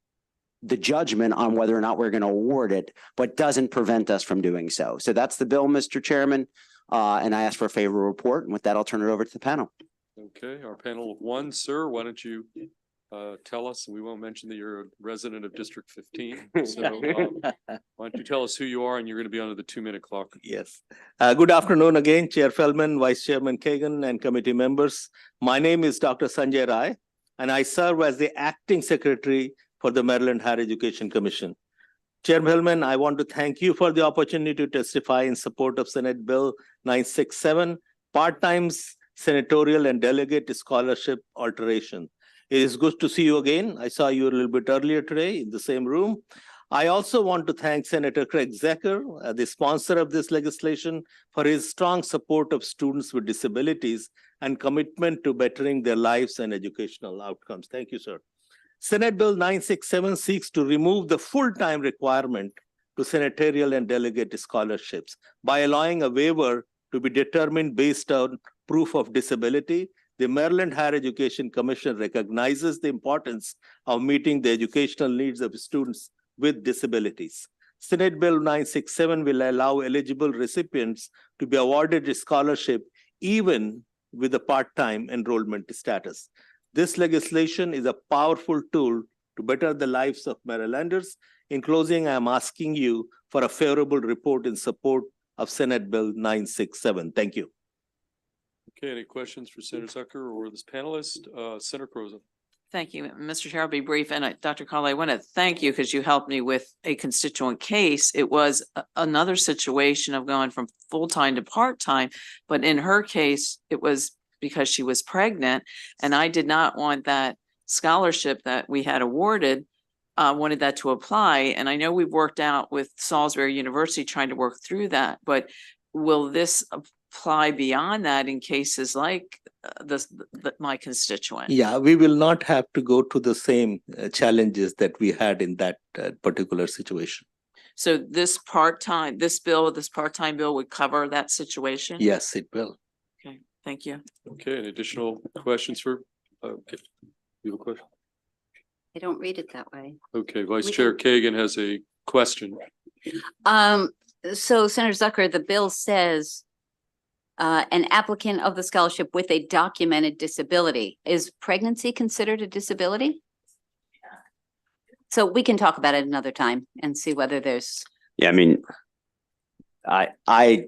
the judgment on whether or not we're going to award it, but doesn't prevent us from doing so. So that's the bill, Mr. Chairman. And I ask for a favorable report. And with that, I'll turn it over to the panel. Okay, our panel of one, sir, why don't you tell us, and we won't mention that you're a resident of District 15. So why don't you tell us who you are, and you're going to be under the 2-minute clock. Yes. Good afternoon again, Chair Feldman, Vice Chairman Kagan, and committee members. My name is Dr. Sanjay Rai, and I serve as the Acting Secretary for the Maryland Higher Education Commission. Chair Feldman, I want to thank you for the opportunity to testify in support of Senate Bill 967, part-time senatorial and delegate scholarship alteration. It is good to see you again. I saw you a little bit earlier today in the same room. I also want to thank Senator Craig Zucker, the sponsor of this legislation, for his strong support of students with disabilities and commitment to bettering their lives and educational outcomes. Thank you, sir. Senate Bill 967 seeks to remove the full-time requirement to senatorial and delegate scholarships by allowing a waiver to be determined based on proof of disability. The Maryland Higher Education Commission recognizes the importance of meeting the educational needs of students with disabilities. Senate Bill 967 will allow eligible recipients to be awarded a scholarship even with a part-time enrollment status. This legislation is a powerful tool to better the lives of Marylanders. In closing, I am asking you for a favorable report in support of Senate Bill 967. Thank you. Okay, any questions for Senator Zucker or this panelist? Senator Croza. Thank you, Mr. Chair. I'll be brief. And Dr. Cawley, I want to thank you because you helped me with a constituent case. It was another situation of going from full-time to part-time, but in her case, it was because she was pregnant, and I did not want that scholarship that we had awarded, wanted that to apply. And I know we've worked out with Salisbury University trying to work through that, but will this apply beyond that in cases like my constituent? Yeah, we will not have to go to the same challenges that we had in that particular situation. So this part-time bill would cover that situation? Yes, it will. Okay, thank you. Okay, any additional questions for, okay, you have a question? I don't read it that way. Okay, Vice Chair Kagan has a question. So Senator Zucker, the bill says an applicant of the scholarship with a documented disability. Is pregnancy considered a disability? So we can talk about it another time and see whether there's. Yeah, I mean, I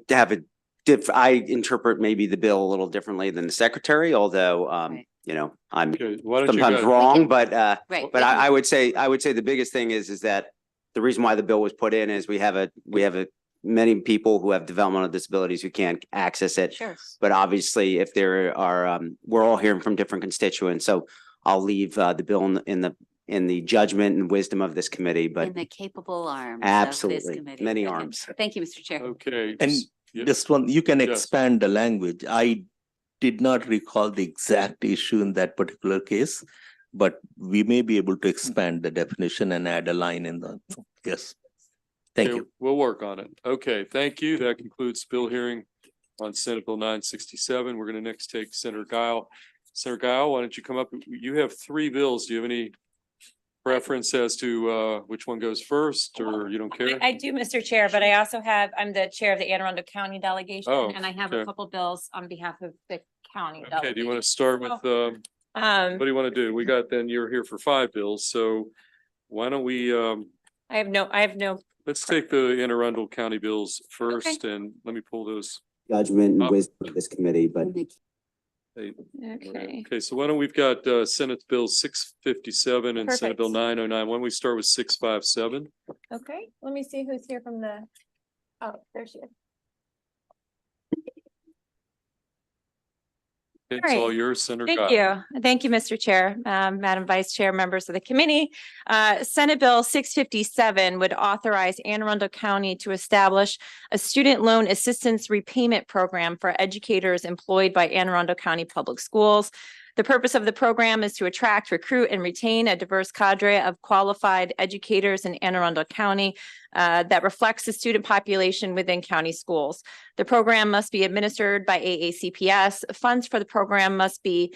have I interpret maybe the bill a little differently than the secretary, although, you know, I'm sometimes wrong, but I would say the biggest thing is that the reason why the bill was put in is we have many people who have developmental disabilities who can't access it. Sure. But obviously, if there are, we're all hearing from different constituents, so I'll leave the bill in the judgment and wisdom of this committee, but in the capable arms absolutely of this committee. many Okay. arms. Thank you, Mr. Chair. Okay. And just one, you can expand the language. I did not recall the exact issue in that particular case, but we may be able to expand the definition and add a line in the, yes. Thank Okay, you. We'll work on it. Okay, thank you. That concludes bill hearing on Senate Bill 967. We're going to next take Senator Guile. Senator Guile, why don't you come up? You have 3 bills. Do you have any preference as to which one goes first, or you don't care? I do, Mr. Chair, but I also I'm the chair of the Anne Arundel County delegation, and I have okay. a couple bills on behalf of the county. Okay, do you want to start with, what do you want to do? We got, then you're here for 5 bills, so why don't we, I have no. let's take the Anne Arundel County bills first, and let me pull those. Judgment and wisdom of this committee, but. Okay. So why don't we've got Senate Bill 657 and Senate Perfect. Bill 909. Why don't we start with 657? Okay, let me see who's here from the, oh, there she is. It's All right. all yours, Senator Thank Guile. you. Thank you, Mr. Chair, Madam Vice Chair, members of the committee. Senate Bill 657 would authorize Anne Arundel County to establish a student loan assistance repayment program for educators employed by Anne Arundel County Public Schools. The purpose of the program is to attract, recruit, and retain a diverse cadre of qualified educators in Anne Arundel County that reflects the student population within county schools. The program must be administered by AACPS. Funds for the program must be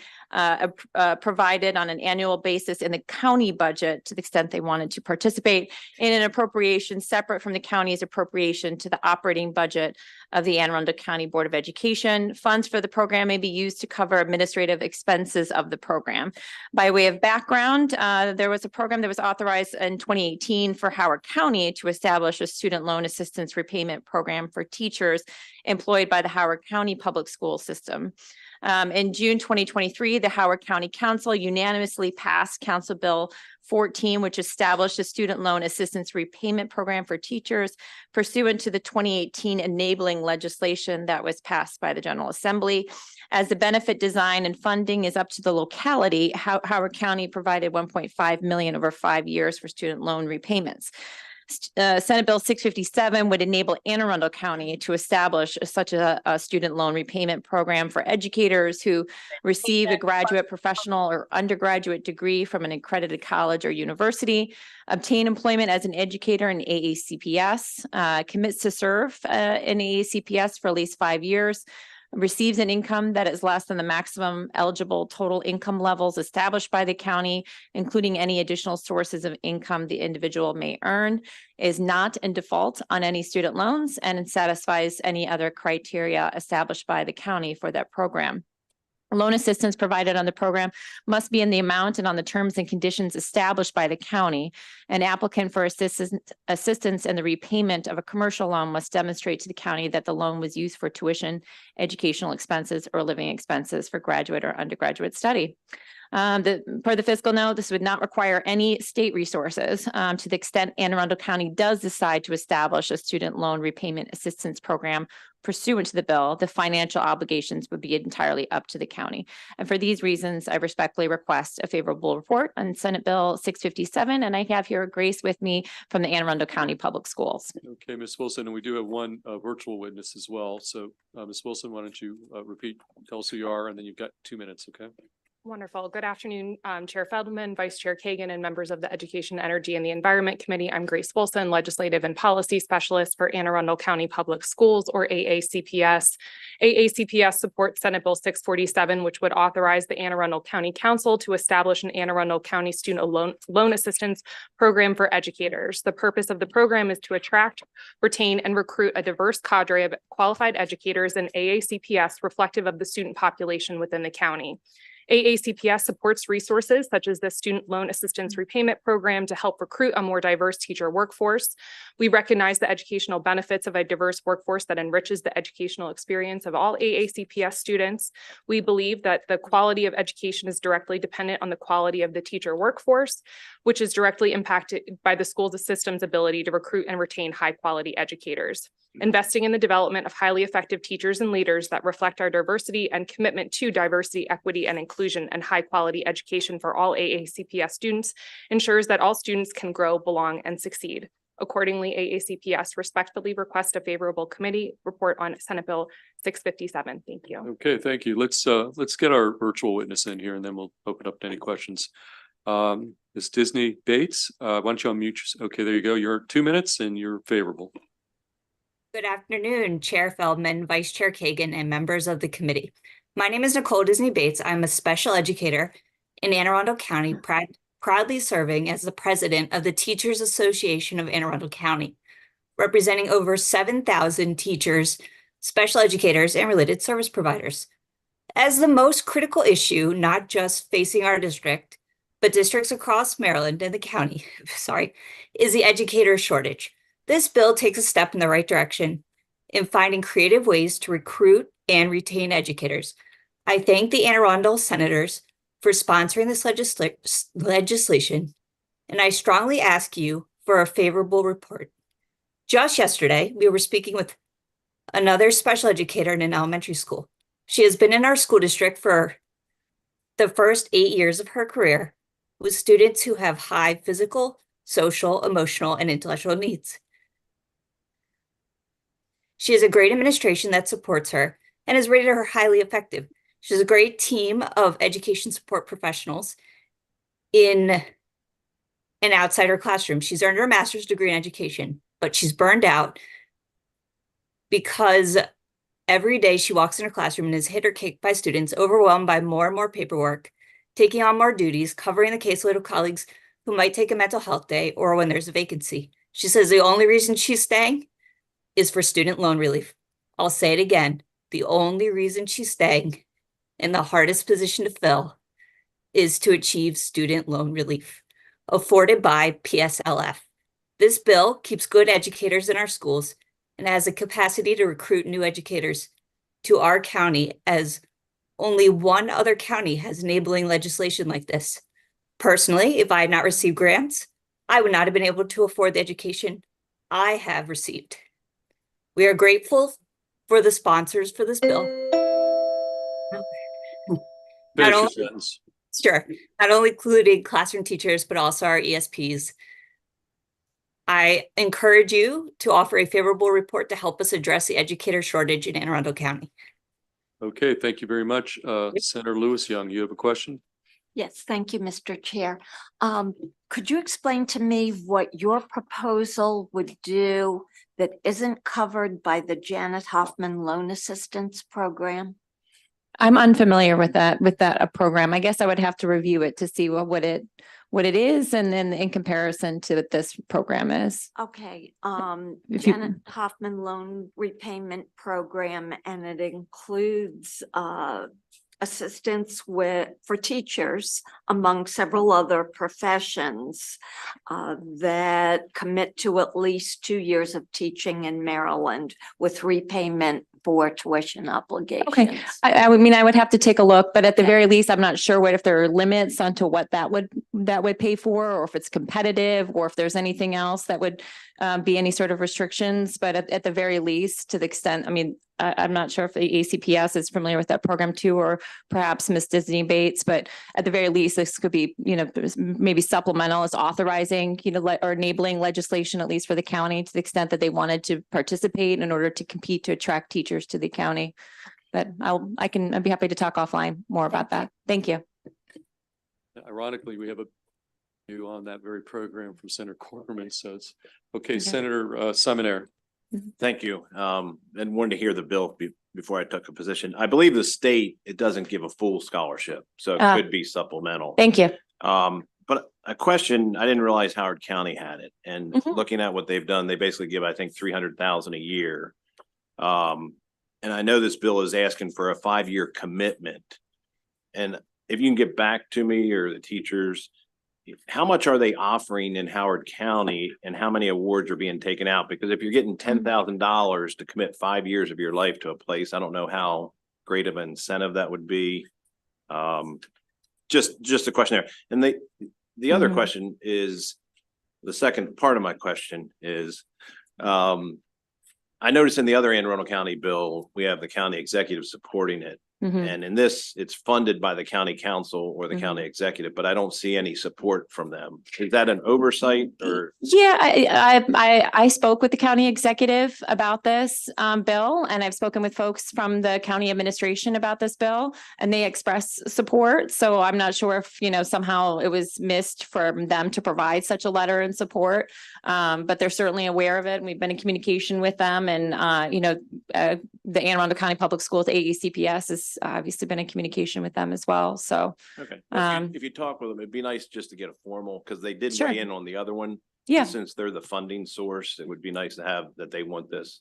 provided on an annual basis in the county budget to the extent they wanted to participate in an appropriation separate from the county's appropriation to the operating budget of the Anne Arundel County Board of Education. Funds for the program may be used to cover administrative expenses of the program. By way of background, there was a program that was authorized in 2018 for Howard County to establish a student loan assistance repayment program for teachers employed by the Howard County Public School System. In June 2023, the Howard County Council unanimously passed Council Bill 14, which established a student loan assistance repayment program for teachers pursuant to the 2018 enabling legislation that was passed by the General Assembly. As the benefit design and funding is up to the locality, Howard County provided $1.5 million over 5 years for student loan repayments. Senate Bill 657 would enable Anne Arundel County to establish such a student loan repayment program for educators who receive a graduate, professional, or undergraduate degree from an accredited college or university, obtain employment as an educator in AACPS, commits to serve in AACPS for at least 5 years, receives an income that is less than the maximum eligible total income levels established by the county, including any additional sources of income the individual may earn, is not in default on any student loans, and satisfies any other criteria established by the county for that program. Loan assistance provided on the program must be in the amount and on the terms and conditions established by the county. An applicant for assistance in the repayment of a commercial loan must demonstrate to the county that the loan was used for tuition, educational expenses, or living expenses for graduate or undergraduate study. Per the fiscal note, this would not require any state resources. To the extent Anne Arundel County does decide to establish a student loan repayment assistance program pursuant to the bill, the financial obligations would be entirely up to the county. And for these reasons, I respectfully request a favorable report on Senate Bill 657. And I have here Grace with me from the Anne Arundel County Public Schools. Okay, Ms. Wilson, and we do have one virtual witness as well. So Ms. Wilson, why don't you tell us who you are, and then you've got 2 minutes, okay? Wonderful. Good afternoon, Chair Feldman, Vice Chair Kagan, and members of the Education, Energy, and the Environment Committee. I'm Grace Wilson, Legislative and Policy Specialist for Anne Arundel County Public Schools, or AACPS. AACPS supports Senate Bill 647, which would authorize the Anne Arundel County Council to establish an Anne Arundel County Student Loan Assistance Program for educators. The purpose of the program is to attract, retain, and recruit a diverse cadre of qualified educators in AACPS reflective of the student population within the county. AACPS supports resources such as the Student Loan Assistance Repayment Program to help recruit a more diverse teacher workforce. We recognize the educational benefits of a diverse workforce that enriches the educational experience of all AACPS students. We believe that the quality of education is directly dependent on the quality of the teacher workforce, which is directly impacted by the school's system's ability to recruit and retain high-quality educators. Investing in the development of highly effective teachers and leaders that reflect our diversity and commitment to diversity, equity, and inclusion and high-quality education for all AACPS students ensures that all students can grow, belong, and succeed. Accordingly, AACPS respectfully requests a favorable committee report on Senate Bill 657. Thank you. Okay, thank you. Let's get our virtual witness in here and then we'll open up to any questions. Ms. Disney Bates, why don't you unmute yourself? Okay, there you go. You're 2 minutes and you're favorable. Good afternoon, Chair Feldman, Vice Chair Kagan, and members of the committee. My name is Nicole Disney Bates. I'm a special educator in Anne Arundel County, proudly serving as the president of the Teachers Association of Anne Arundel County, representing over 7,000 teachers, special educators, and related service providers. As the most critical issue, not just facing our district, but districts across Maryland and the county, is the educator shortage. This bill takes a step in the right direction in finding creative ways to recruit and retain educators. I thank the Anne Arundel senators for sponsoring this legislation, and I strongly ask you for a favorable report. Just yesterday, we were speaking with another special educator in an elementary school. She has been in our school district for the first 8 years of her career with students who have high physical, social, emotional, and intellectual needs. She has a great administration that supports her and has rated her highly effective. She has a great team of education support professionals in and outside her classroom. She's earned her master's degree in education, but she's burned out because every day she walks in her classroom and is hit or kicked by students, overwhelmed by more and more paperwork, taking on more duties, covering the caseload of colleagues who might take a mental health day or when there's a vacancy. She says the only reason she's staying is for student loan relief. I'll say it again. The only reason she's staying in the hardest position to fill is to achieve student loan relief afforded by PSLF. This bill keeps good educators in our schools and has the capacity to recruit new educators to our county, as only one other county has enabling legislation like this. Personally, if I had not received grants, I would not have been able to afford the education I have received. We are grateful for the sponsors for this bill. Not only including classroom teachers, but also our ESPs. I encourage you to offer a favorable report to help us address the educator shortage in Anne Arundel County. Okay, thank you very much. Senator Lewis Young, you have a question? Yes, thank you, Mr. Chair. Could you explain to me what your proposal would do that isn't covered by the Janet Hoffman Loan Assistance Program? I'm unfamiliar with that program. I guess I would have to review it to see what it is and then in comparison to what this program is. Okay, Janet Hoffman Loan Repayment Program, and it includes assistance for teachers among several other professions that commit to at least 2 years of teaching in Maryland with repayment for tuition obligations. Okay, I would mean, I would have to take a look, but at the very least, I'm not sure if there are limits onto what that would pay for, or if it's competitive, or if there's anything else that would be any sort of restrictions. But at the very least, to the extent, I mean, I'm not sure if the ACPS is familiar with that program too, or perhaps Ms. Disney Bates, but at the very least, this could be, maybe supplemental as authorizing, or enabling legislation, at least for the county, to the extent that they wanted to participate in order to compete to attract teachers to the county. But I'd be happy to talk offline more about that. Thank you. ironically, we have a new on that very program from Senator Corman, so it's okay. Senator Simoner. Thank you. And wanted to hear the bill before I took a position. I believe the state, it doesn't give a full scholarship, so it could be supplemental. Thank you. But a question, I didn't realize Howard County had it. And looking at what they've done, they basically give, I think, 300,000 a year. And I know this bill is asking for a 5-year commitment. And if you can get back to me or the teachers, how much are they offering in Howard County and how many awards are being taken out? Because if you're getting $10,000 to commit 5 years of your life to a place, I don't know how great of an incentive that would be. Just a question there. And the other question is, the second part of my question is, I noticed in the other Anne Arundel County bill, we have the county executive supporting it. And in this, it's funded by the county council or the county executive, but I don't see any support from them. Is that an oversight or? Yeah, I spoke with the county executive about this bill, and I've spoken with folks from the county administration about this bill, and they express support. So I'm not sure if, somehow it was missed for them to provide such a letter in support. But they're certainly aware of it. And we've been in communication with them, and the Anne Arundel County Public Schools, AECPS, has obviously been in communication with them as well. So okay, if you talk with them, it'd be nice just to get a formal, because they did weigh in on the other one. Yeah, since they're the funding source, it would be nice to have that they want this.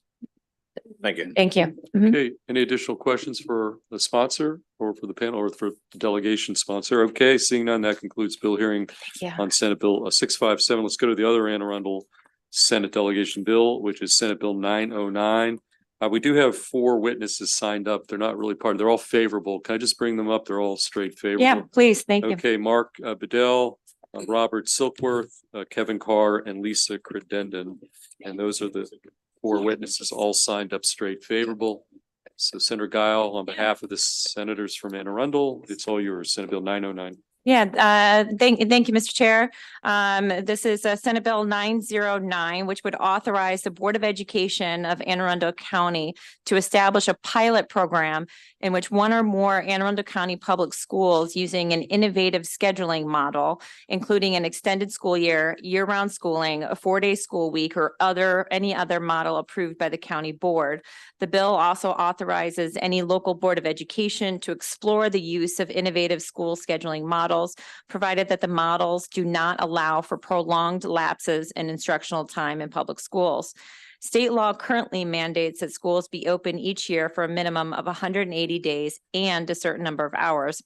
Thank you. Thank you. Okay, any additional questions for the sponsor or for the panel or for the delegation sponsor? Okay, seeing none, that concludes bill hearing on Senate Bill 657. Let's go to the other Anne Arundel Senate delegation bill, which is Senate Bill 909. We do have 4 witnesses signed up. They're not really they're all favorable. Can I just bring them up? They're all straight favorable. Yeah, please. Thank you. Okay, Mark Bedell, Robert Silkworth, Kevin Carr, and Lisa Credendon. And those are the 4 witnesses all signed up straight favorable. So Senator Guile, on behalf of the senators from Anne Arundel, it's all yours. Senate Bill 909. Yeah, thank you, Mr. Chair. This is Senate Bill 909, which would authorize the Board of Education of Anne Arundel County to establish a pilot program in which one or more Anne Arundel County public schools using an innovative scheduling model, including an extended school year, year-round schooling, a 4-day school week, or any other model approved by the county board. The bill also authorizes any local Board of Education to explore the use of innovative school scheduling models, provided that the models do not allow for prolonged lapses in instructional time in public schools. State law currently mandates that schools be open each year for a minimum of 180 days and a certain number of hours.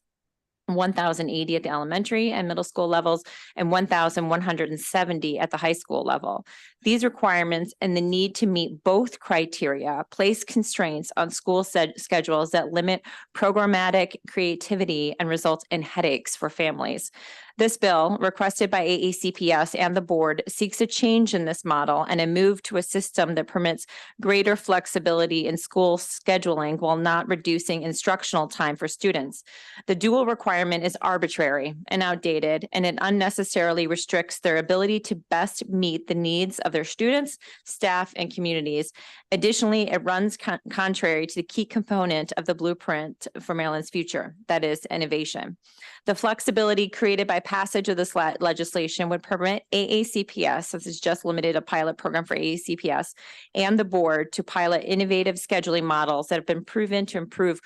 1,080 at the elementary and middle school levels and 1,170 at the high school level. These requirements and the need to meet both criteria place constraints on school schedules that limit programmatic creativity and result in headaches for families. This bill, requested by AECPS and the board, seeks a change in this model and a move to a system that permits greater flexibility in school scheduling while not reducing instructional time for students. The dual requirement is arbitrary and outdated, and it unnecessarily restricts their ability to best meet the needs of their students, staff, and communities. Additionally, it runs contrary to the key component of the blueprint for Maryland's future, that is innovation. The flexibility created by passage of this legislation would permit AACPS, this is just limited a pilot program for AACPS, and the board to pilot innovative scheduling models that have been proven to improve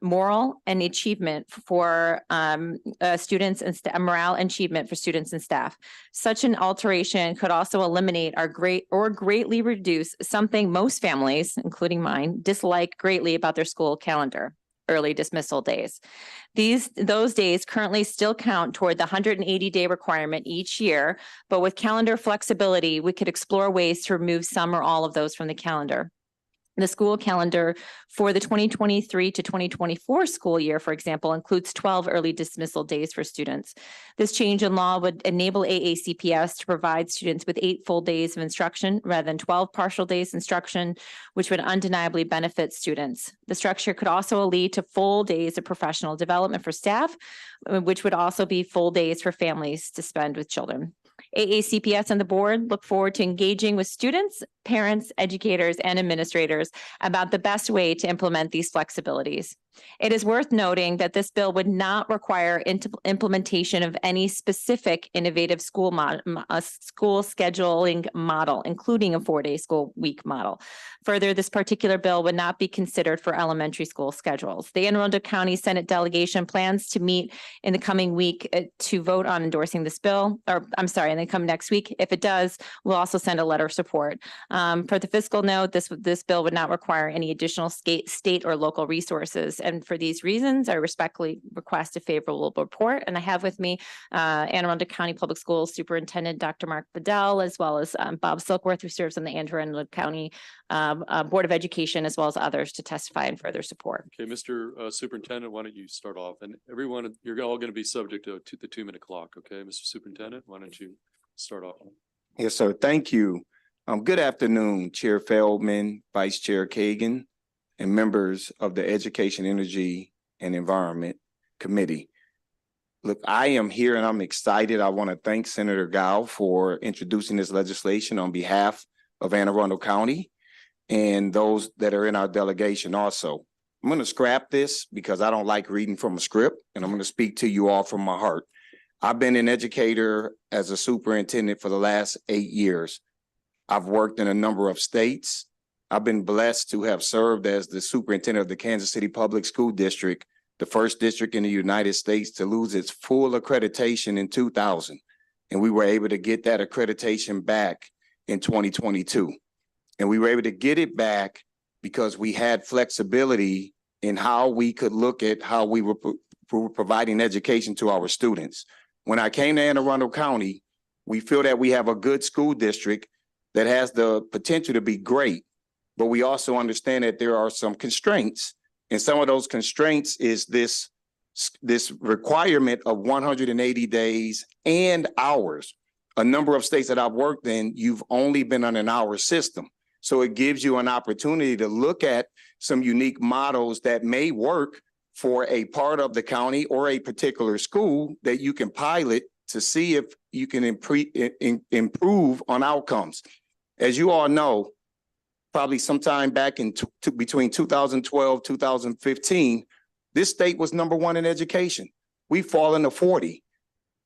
moral and achievement for students and morale and achievement for students and staff. Such an alteration could also eliminate greatly reduce something most families, including mine, dislike greatly about their school calendar: early dismissal days. Those days currently still count toward the 180-day requirement each year, but with calendar flexibility, we could explore ways to remove some or all of those from the calendar. The school calendar for the 2023 to 2024 school year, for example, includes 12 early dismissal days for students. This change in law would enable AACPS to provide students with 8 full days of instruction rather than 12 partial days instruction, which would undeniably benefit students. The structure could also lead to full days of professional development for staff, which would also be full days for families to spend with children. AACPS and the board look forward to engaging with students, parents, educators, and administrators about the best way to implement these flexibilities. It is worth noting that this bill would not require implementation of any specific innovative school scheduling model, including a 4-day school week model. Further, this particular bill would not be considered for elementary school schedules. The Anne Arundel County Senate delegation plans to meet in the coming week to vote on endorsing this bill, or I'm sorry, and then come next week. If it does, we'll also send a letter of support. For the fiscal note, this bill would not require any additional state or local resources. And for these reasons, I respectfully request a favorable report. And I have with me Anne Arundel County Public Schools Superintendent Dr. Mark Bedell, as well as Bob Silkworth, who serves on the Anne Arundel County Board of Education, as well as others to testify in further support. Okay, Mr. Superintendent, why don't you start off? And everyone, you're all going to be subject to the 2-minute clock. Okay, Mr. Superintendent, why don't you start off? Yes, sir. Thank you. Good afternoon, Chair Feldman, Vice Chair Kagan, and members of the Education, Energy, and Environment Committee. Look, I am here and I'm excited. I want to thank Senator Gao for introducing this legislation on behalf of Anne Arundel County and those that are in our delegation also. I'm going to scrap this because I don't like reading from a script, and I'm going to speak to you all from my heart. I've been an educator as a superintendent for the last 8 years. I've worked in a number of states. I've been blessed to have served as the superintendent of the Kansas City Public School District, the first district in the United States to lose its full accreditation in 2000. And we were able to get that accreditation back in 2022. And we were able to get it back because we had flexibility in how we could look at how we were providing education to our students. When I came to Anne Arundel County, we feel that we have a good school district that has the potential to be great, but we also understand that there are some constraints. And some of those constraints is this requirement of 180 days and hours. A number of states that I've worked in, you've only been on an hour system. So it gives you an opportunity to look at some unique models that may work for a part of the county or a particular school that you can pilot to see if you can improve on outcomes. As you all know, probably sometime back in between 2012, 2015, this state was #1 in education. We've fallen to 40.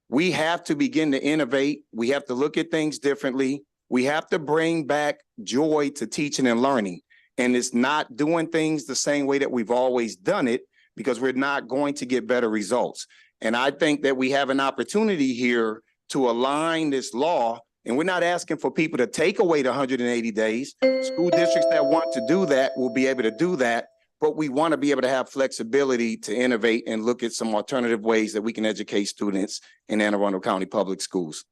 We have to begin to innovate. We have to look at things differently. We have to bring back joy to teaching and learning. And it's not doing things the same way that we've always done it, because we're not going to get better results. And I think that we have an opportunity here to align this law. And we're not asking for people to take away the 180 days. School districts that want to do that will be able to do that. But we want to be able to have flexibility to innovate and look at some alternative ways that we can educate students in Anne Arundel County Public Schools.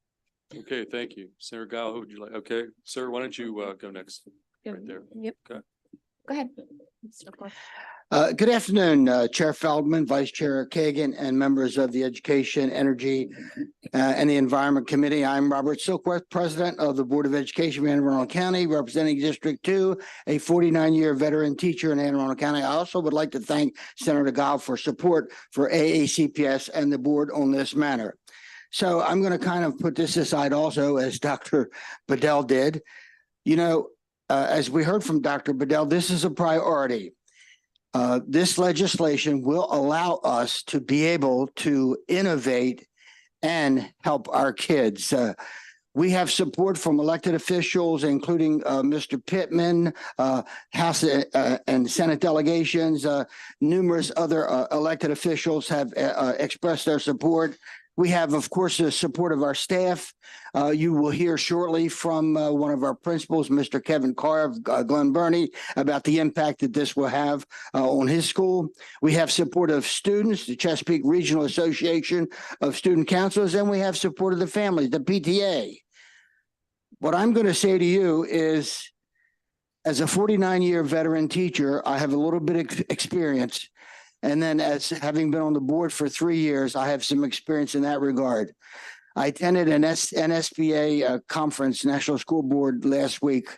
Okay, thank you. Senator Gao, who would you like? Okay, sir, why don't you go next? Right there. Yep. Okay. Go ahead. Good afternoon, Chair Feldman, Vice Chair Kagan, and members of the Education, Energy, and the Environment Committee. I'm Robert Silkworth, President of the Board of Education of Anne Arundel County, representing District 2, a 49-year veteran teacher in Anne Arundel County. I also would like to thank Senator Gao for support for AACPS and the board on this matter. So I'm going to kind of put this aside also, as Dr. Bedell did. You know, as we heard from Dr. Bedell, this is a priority. This legislation will allow us to be able to innovate and help our kids. We have support from elected officials, including Mr. Pittman, House and Senate delegations. Numerous other elected officials have expressed their support. We have, of course, the support of our staff. You will hear shortly from one of our principals, Mr. Kevin Carr of Glen Burnie, about the impact that this will have on his school. We have support of students, the Chesapeake Regional Association of Student Councils, and we have support of the families, the PTA. What I'm going to say to you is, as a 49-year veteran teacher, I have a little bit of experience. And then, as having been on the board for 3 years, I have some experience in that regard. I attended an NSBA conference, National School Board, last week.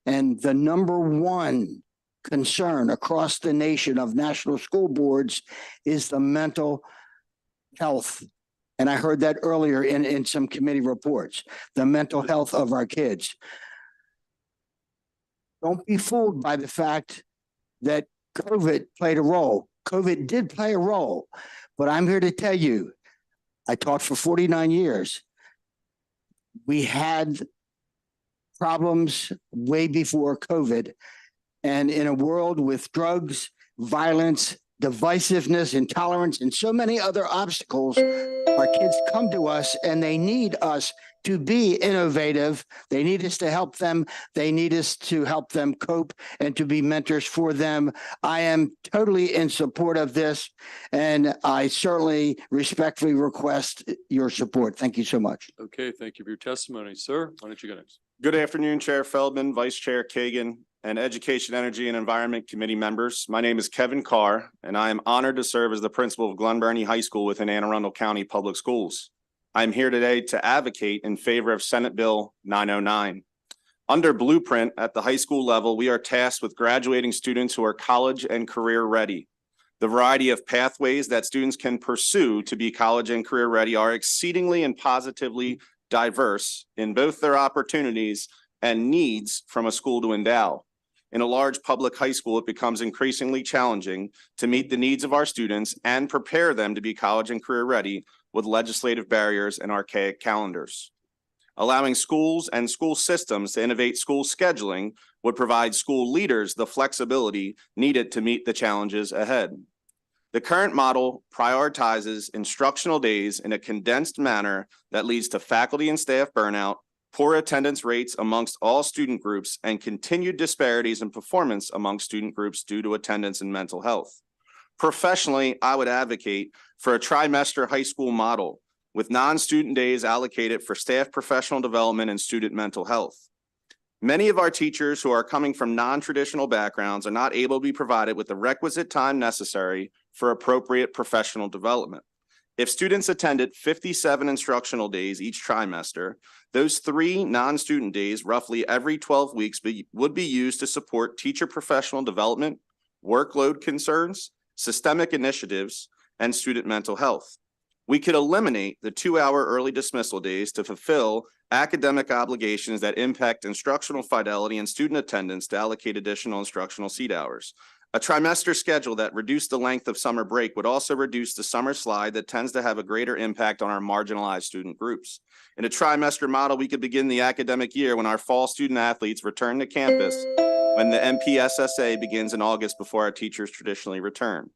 And the #1 concern across the nation of national school boards is the mental health. And I heard that earlier in some committee reports, the mental health of our kids. Don't be fooled by the fact that COVID played a role. COVID did play a role, but I'm here to tell you, I taught for 49 years. We had problems way before COVID. And in a world with drugs, violence, divisiveness, intolerance, and so many other obstacles, our kids come to us and they need us to be innovative. They need us to help them. They need us to help them cope and to be mentors for them. I am totally in support of this, and I certainly respectfully request your support. Thank you so much. Okay, thank you for your testimony. Sir, why don't you go next? Good afternoon, Chair Feldman, Vice Chair Kagan, and Education, Energy, and Environment Committee members. My name is Kevin Carr, and I am honored to serve as the principal of Glen Burnie High School within Anne Arundel County Public Schools. I'm here today to advocate in favor of Senate Bill 909. Under Blueprint at the high school level, we are tasked with graduating students who are college and career ready. The variety of pathways that students can pursue to be college and career ready are exceedingly and positively diverse in both their opportunities and needs from a school to endow. In a large public high school, it becomes increasingly challenging to meet the needs of our students and prepare them to be college and career ready with legislative barriers and archaic calendars. Allowing schools and school systems to innovate school scheduling would provide school leaders the flexibility needed to meet the challenges ahead. The current model prioritizes instructional days in a condensed manner that leads to faculty and staff burnout, poor attendance rates amongst all student groups, and continued disparities in performance among student groups due to attendance and mental health. Professionally, I would advocate for a trimester high school model with non-student days allocated for staff professional development and student mental health. Many of our teachers who are coming from non-traditional backgrounds are not able to be provided with the requisite time necessary for appropriate professional development. If students attended 57 instructional days each trimester, those 3 non-student days, roughly every 12 weeks, would be used to support teacher professional development, workload concerns, systemic initiatives, and student mental health. We could eliminate the 2-hour early dismissal days to fulfill academic obligations that impact instructional fidelity and student attendance to allocate additional instructional seat hours. A trimester schedule that reduced the length of summer break would also reduce the summer slide that tends to have a greater impact on our marginalized student groups. In a trimester model, we could begin the academic year when our fall student athletes return to campus, when the MPSSA begins in August before our teachers traditionally return.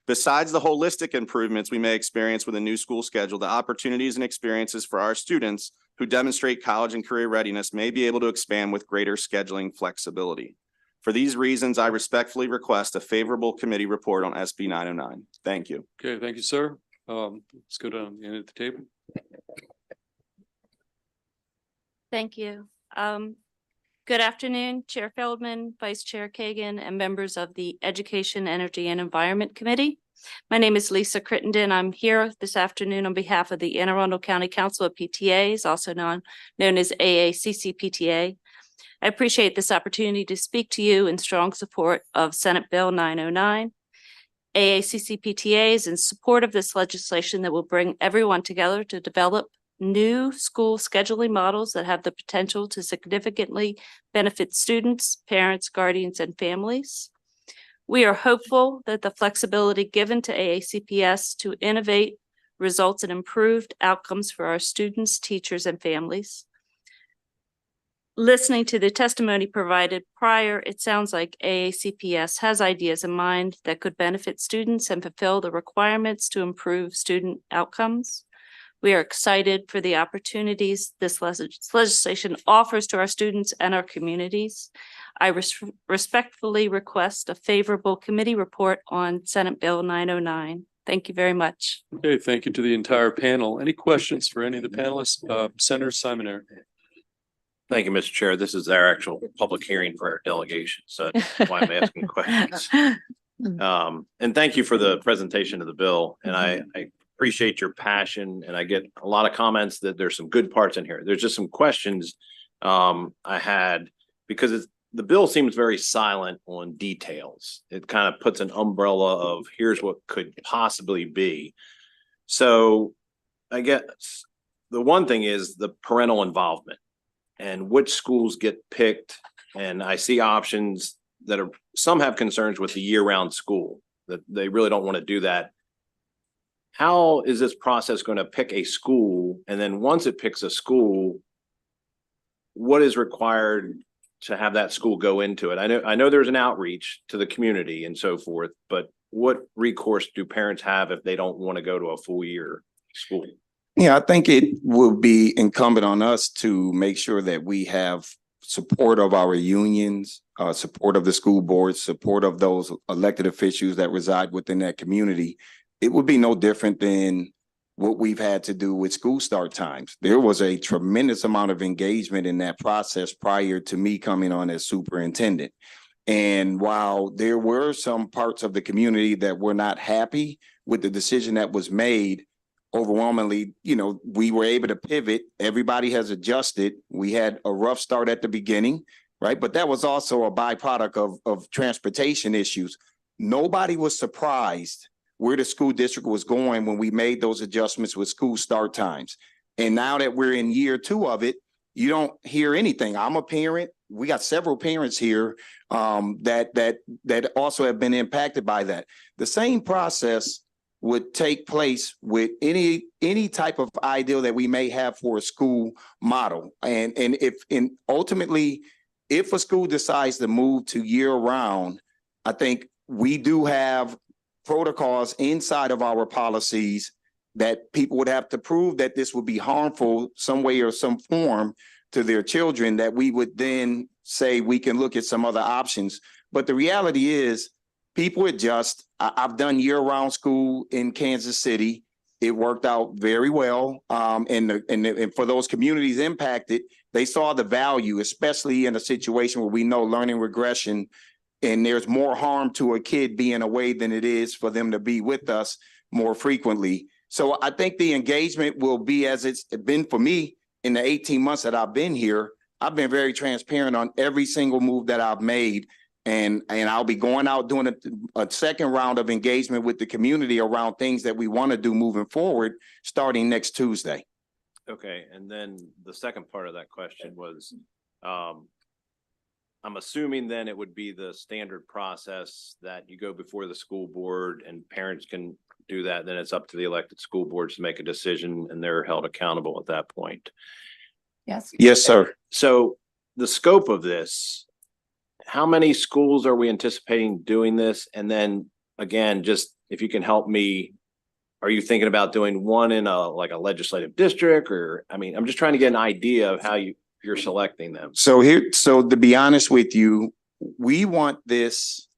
Besides the holistic improvements we may experience with a new school schedule, the opportunities and experiences for our students who demonstrate college and career readiness may be able to expand with greater scheduling flexibility. For these reasons, I respectfully request a favorable committee report on SB 909. Thank you. Okay, thank you, sir. Let's go down the end of the table. Thank you. Good afternoon, Chair Feldman, Vice Chair Kagan, and members of the Education, Energy, and Environment Committee. My name is Lisa Crittenden. I'm here this afternoon on behalf of the Anne Arundel County Council of PTAs, also known as AACC PTA. I appreciate this opportunity to speak to you in strong support of Senate Bill 909. AACC PTA is in support of this legislation that will bring everyone together to develop new school scheduling models that have the potential to significantly benefit students, parents, guardians, and families. We are hopeful that the flexibility given to AACPS to innovate results in improved outcomes for our students, teachers, and families. Listening to the testimony provided prior, it sounds like AACPS has ideas in mind that could benefit students and fulfill the requirements to improve student outcomes. We are excited for the opportunities this legislation offers to our students and our communities. I respectfully request a favorable committee report on Senate Bill 909. Thank you very much. Okay, thank you to the entire panel. Any questions for any of the panelists? Senator Simoner. Thank you, Mr. Chair. This is our actual public hearing for our delegation, so that's why I'm asking questions. And thank you for the presentation of the bill. And I appreciate your passion, and I get a lot of comments that there's some good parts in here. There's just some questions I had because the bill seems very silent on details. It kind of puts an umbrella of here's what could possibly be. So I guess the one thing is the parental involvement and which schools get picked And I see options that are, some have concerns with the year-round school, that they really don't want to do that. How is this process going to pick a school? And then once it picks a school, what is required to have that school go into it? I know there's an outreach to the community and so forth, but what recourse do parents have if they don't want to go to a full year school? Yeah, I think it will be incumbent on us to make sure that we have support of our unions, support of the school board, support of those elected officials that reside within that community. It would be no different than what we've had to do with school start times. There was a tremendous amount of engagement in that process prior to me coming on as superintendent. And while there were some parts of the community that were not happy with the decision that was made, overwhelmingly, we were able to pivot. Everybody has adjusted. We had a rough start at the beginning, right? But that was also a byproduct of transportation issues. Nobody was surprised where the school district was going when we made those adjustments with school start times. And now that we're in year 2 of it, you don't hear anything. I'm a parent. We got several parents here that also have been impacted by that. The same process would take place with any type of ideal that we may have for a school model. And ultimately, if a school decides to move to year round, I think we do have protocols inside of our policies that people would have to prove that this would be harmful some way or some form to their children, that we would then say we can look at some other options. But the reality is people adjust. I've done year-round school in Kansas City. It worked out very well. And for those communities impacted, they saw the value, especially in a situation where we know learning regression and there's more harm to a kid being away than it is for them to be with us more frequently. So I think the engagement will be as it's been for me in the 18 months that I've been here. I've been very transparent on every single move that I've made. And I'll be going out doing a second round of engagement with the community around things that we want to do moving forward, starting next Tuesday. Okay, and then the second part of that question was, I'm assuming then it would be the standard process that you go before the school board and parents can do that. Then it's up to the elected school boards to make a decision and they're held accountable at that point. Yes. Yes, sir. So the scope of this, how many schools are we anticipating doing this? And then again, just if you can help me, are you thinking about doing one in a legislative district, or, I'm just trying to get an idea of how you're selecting them. So to be honest with you, we want this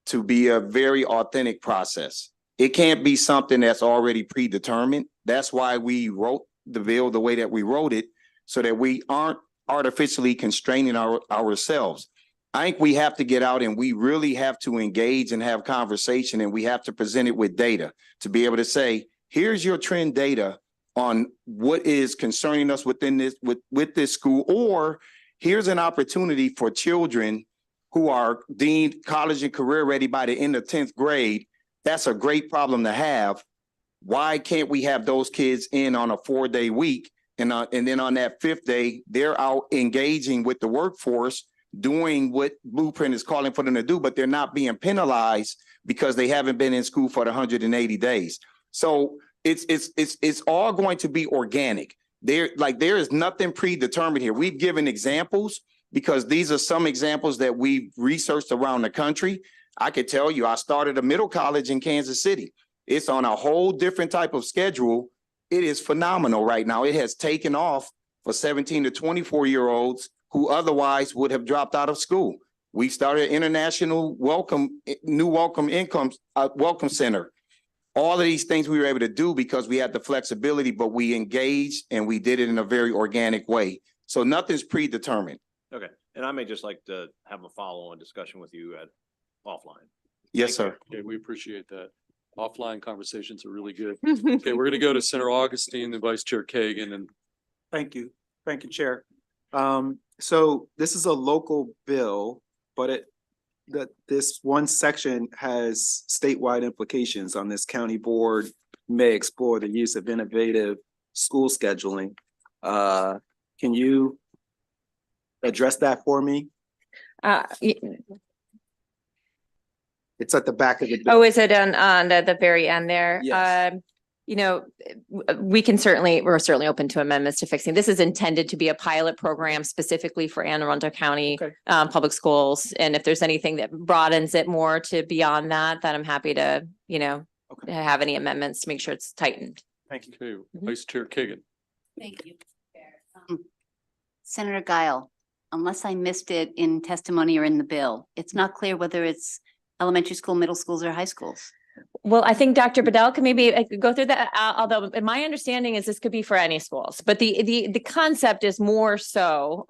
to be a very authentic process. It can't be something that's already predetermined. That's why we wrote the bill the way that we wrote it, so that we aren't artificially constraining ourselves. I think we have to get out and we really have to engage and have conversation, and we have to present it with data to be able to say, here's your trend data on what is concerning us within this with this school, or here's an opportunity for children who are deemed college and career ready by the end of 10th grade. That's a great problem to have. Why can't we have those kids in on a 4-day week? And then on that 5th day, they're out engaging with the workforce, doing what Blueprint is calling for them to do, but they're not being penalized because they haven't been in school for the 180 days. So it's all going to be organic. There is nothing predetermined here. We've given examples because these are some examples that we've researched around the country. I could tell you, I started a middle college in Kansas City. It's on a whole different type of schedule. It is phenomenal right now. It has taken off for 17 to 24-year-olds who otherwise would have dropped out of school. We started international welcome center. All of these things we were able to do because we had the flexibility, but we engaged and we did it in a very organic way. So nothing's predetermined. Okay, and I may just like to have a follow-on discussion with you at offline. Yes, sir. Okay, we appreciate that. Offline conversations are really good. Okay, we're gonna go to Senator Augustine, then Vice Chair Kagan, and Thank you, Chair. So this is a local bill, but this one section has statewide implications on this. County board may explore the use of innovative school scheduling. Can you address that for me? It's at the back of the bill. Oh, is it on the very end there? Yes. You know, we're certainly open to amendments to fixing. This is intended to be a pilot program specifically for Anne Arundel County public schools. And if there's anything that broadens it more to beyond that, then I'm happy to, have any amendments to make sure it's tightened. Thank you. Okay, Vice Chair Kagan. Thank you. Senator Guile, unless I missed it in testimony or in the bill, it's not clear whether it's elementary school, middle schools, or high schools. Well, I think Dr. Bedell can maybe go through that, although my understanding is this could be for any schools, but the concept is more so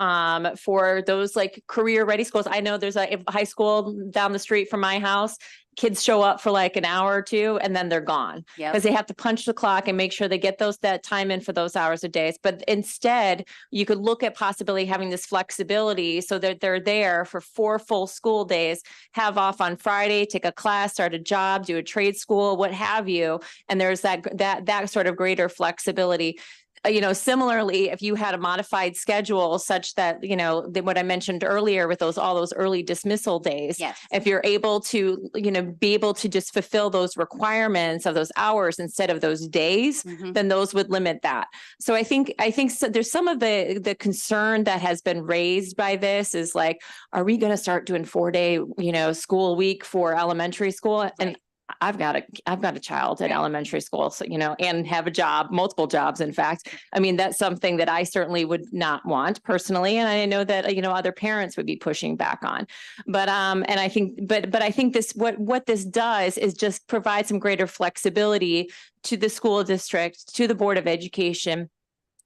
for those like career ready schools. I know there's a high school down the street from my house. Kids show up for like an hour or two and then they're gone because they have to punch the clock and make sure they get that time in for those hours a day. But instead, you could look at possibly having this flexibility so that they're there for 4 full school days, have off on Friday, take a class, start a job, do a trade school, what have you. And there's that sort of greater flexibility. Similarly, if you had a modified schedule such that, what I mentioned earlier with all those early dismissal days, if you're able to, be able to just fulfill those requirements of those hours instead of those days, then those would limit that. So I think so there's some of the concern that has been raised by this is like, are we going to start doing 4-day, school week for elementary school? And I've got a child at elementary school, so, and have a job, multiple jobs. In fact, I mean, that's something that I certainly would not want personally. And I know that, other parents would be pushing back on, but I think what this does is just provide some greater flexibility to the school district, to the Board of Education,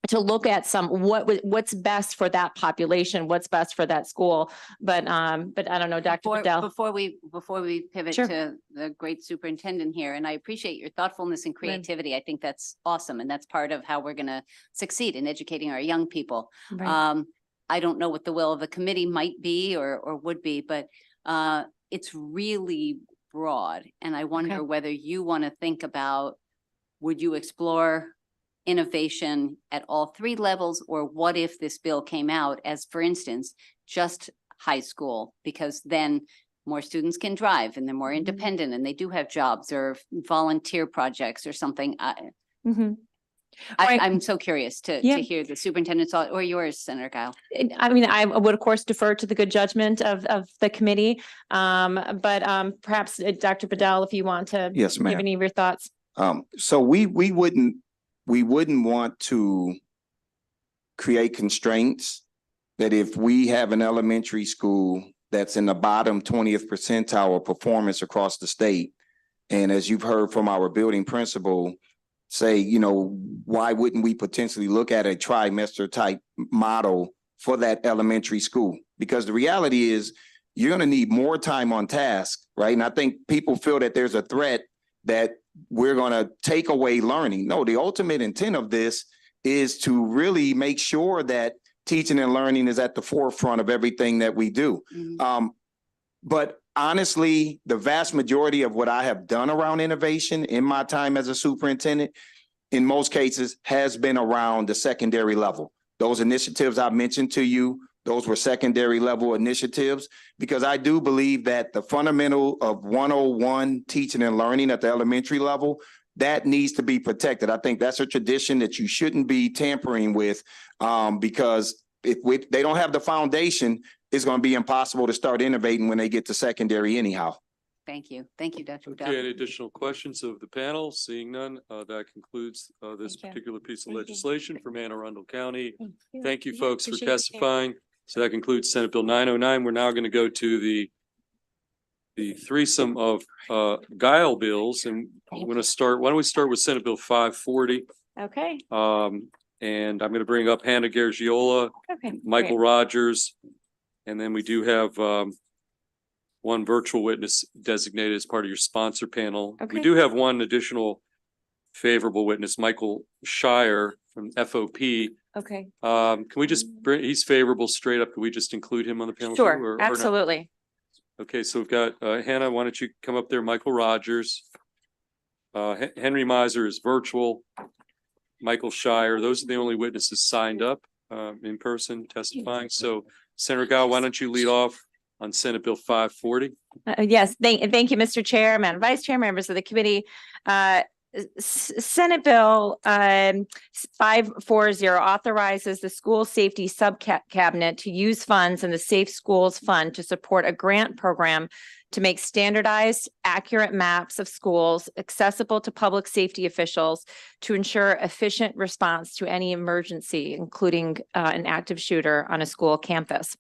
to look at what's best for that population, what's best for that school. But I don't know, Dr. Bedell. Before we pivot to the great superintendent here, and I appreciate your thoughtfulness and creativity. I think that's awesome. And that's part of how we're going to succeed in educating our young people. Right. I don't know what the will of the committee might be or would be, but it's really broad. And I wonder whether you want to think about, would you explore innovation at all 3 levels, or what if this bill came out as, for instance, just high school, because then more students can drive and they're more independent and they do have jobs or volunteer projects or something. I'm so curious to hear the superintendent's thought, or yours, Senator Guile. I mean, I would of course defer to the good judgment of the committee. But perhaps Dr. Bedell, if you want to give any of your thoughts. So we wouldn't want to create constraints that if we have an elementary school that's in the bottom 20th percentile of performance across the state, and as you've heard from our building principal say, why wouldn't we potentially look at a trimester type model for that elementary school? Because the reality is you're going to need more time on task, right? And I think people feel that there's a threat that we're going to take away learning. No, the ultimate intent of this is to really make sure that teaching and learning is at the forefront of everything that we do. But honestly, the vast majority of what I have done around innovation in my time as a superintendent, in most cases, has been around the secondary level. Those initiatives I mentioned to you, those were secondary level initiatives, because I do believe that the fundamental of 101 teaching and learning at the elementary level, that needs to be protected. I think that's a tradition that you shouldn't be tampering with, because if they don't have the foundation, it's going to be impossible to start innovating when they get to secondary anyhow. Thank you. Thank you, Dr. Bedell. Okay, any additional questions of the panel? Seeing none, that concludes this particular piece of legislation from Anne Arundel County. Thank you, folks, for testifying. So that concludes Senate Bill 909. We're now going to go to the threesome of Guile bills, and I'm going to start. Why don't we start with Senate Bill 540? Okay. And I'm going to bring up Hannah Gargiola, Michael Rogers, and then we do have one virtual witness designated as part of your sponsor panel. We do have one additional favorable witness, Michael Shire from FOP. Okay. Can we just bring, he's favorable straight up. Can we just include him on the panel? Sure, or absolutely. Okay, so we've got Hannah, why don't you come up there? Michael Rogers. Henry Miser is virtual. Michael Shire, those are the only witnesses signed up in person testifying. So Senator Gao, why don't you lead off on Senate Bill 540? Yes, thank you, Mr. Chair, Madam Vice Chair, members of the committee. Senate Bill 540 authorizes the School Safety Subcabinet to use funds in the Safe Schools Fund to support a grant program to make standardized, accurate maps of schools accessible to public safety officials to ensure efficient response to any emergency, including an active shooter on a school campus.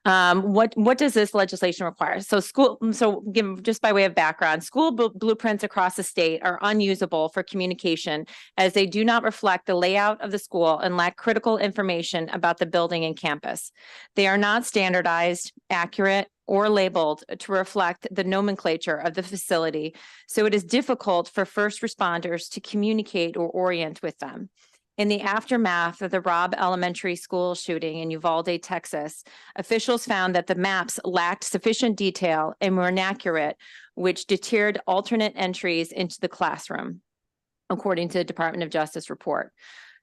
What does this legislation require? So just by way of background, school blueprints across the state are unusable for communication as they do not reflect the layout of the school and lack critical information about the building and campus. They are not standardized, accurate, or labeled to reflect the nomenclature of the facility, so it is difficult for first responders to communicate or orient with them. In the aftermath of the Robb Elementary School shooting in Uvalde, Texas, officials found that the maps lacked sufficient detail and were inaccurate, which deterred alternate entries into the classroom, according to the Department of Justice report.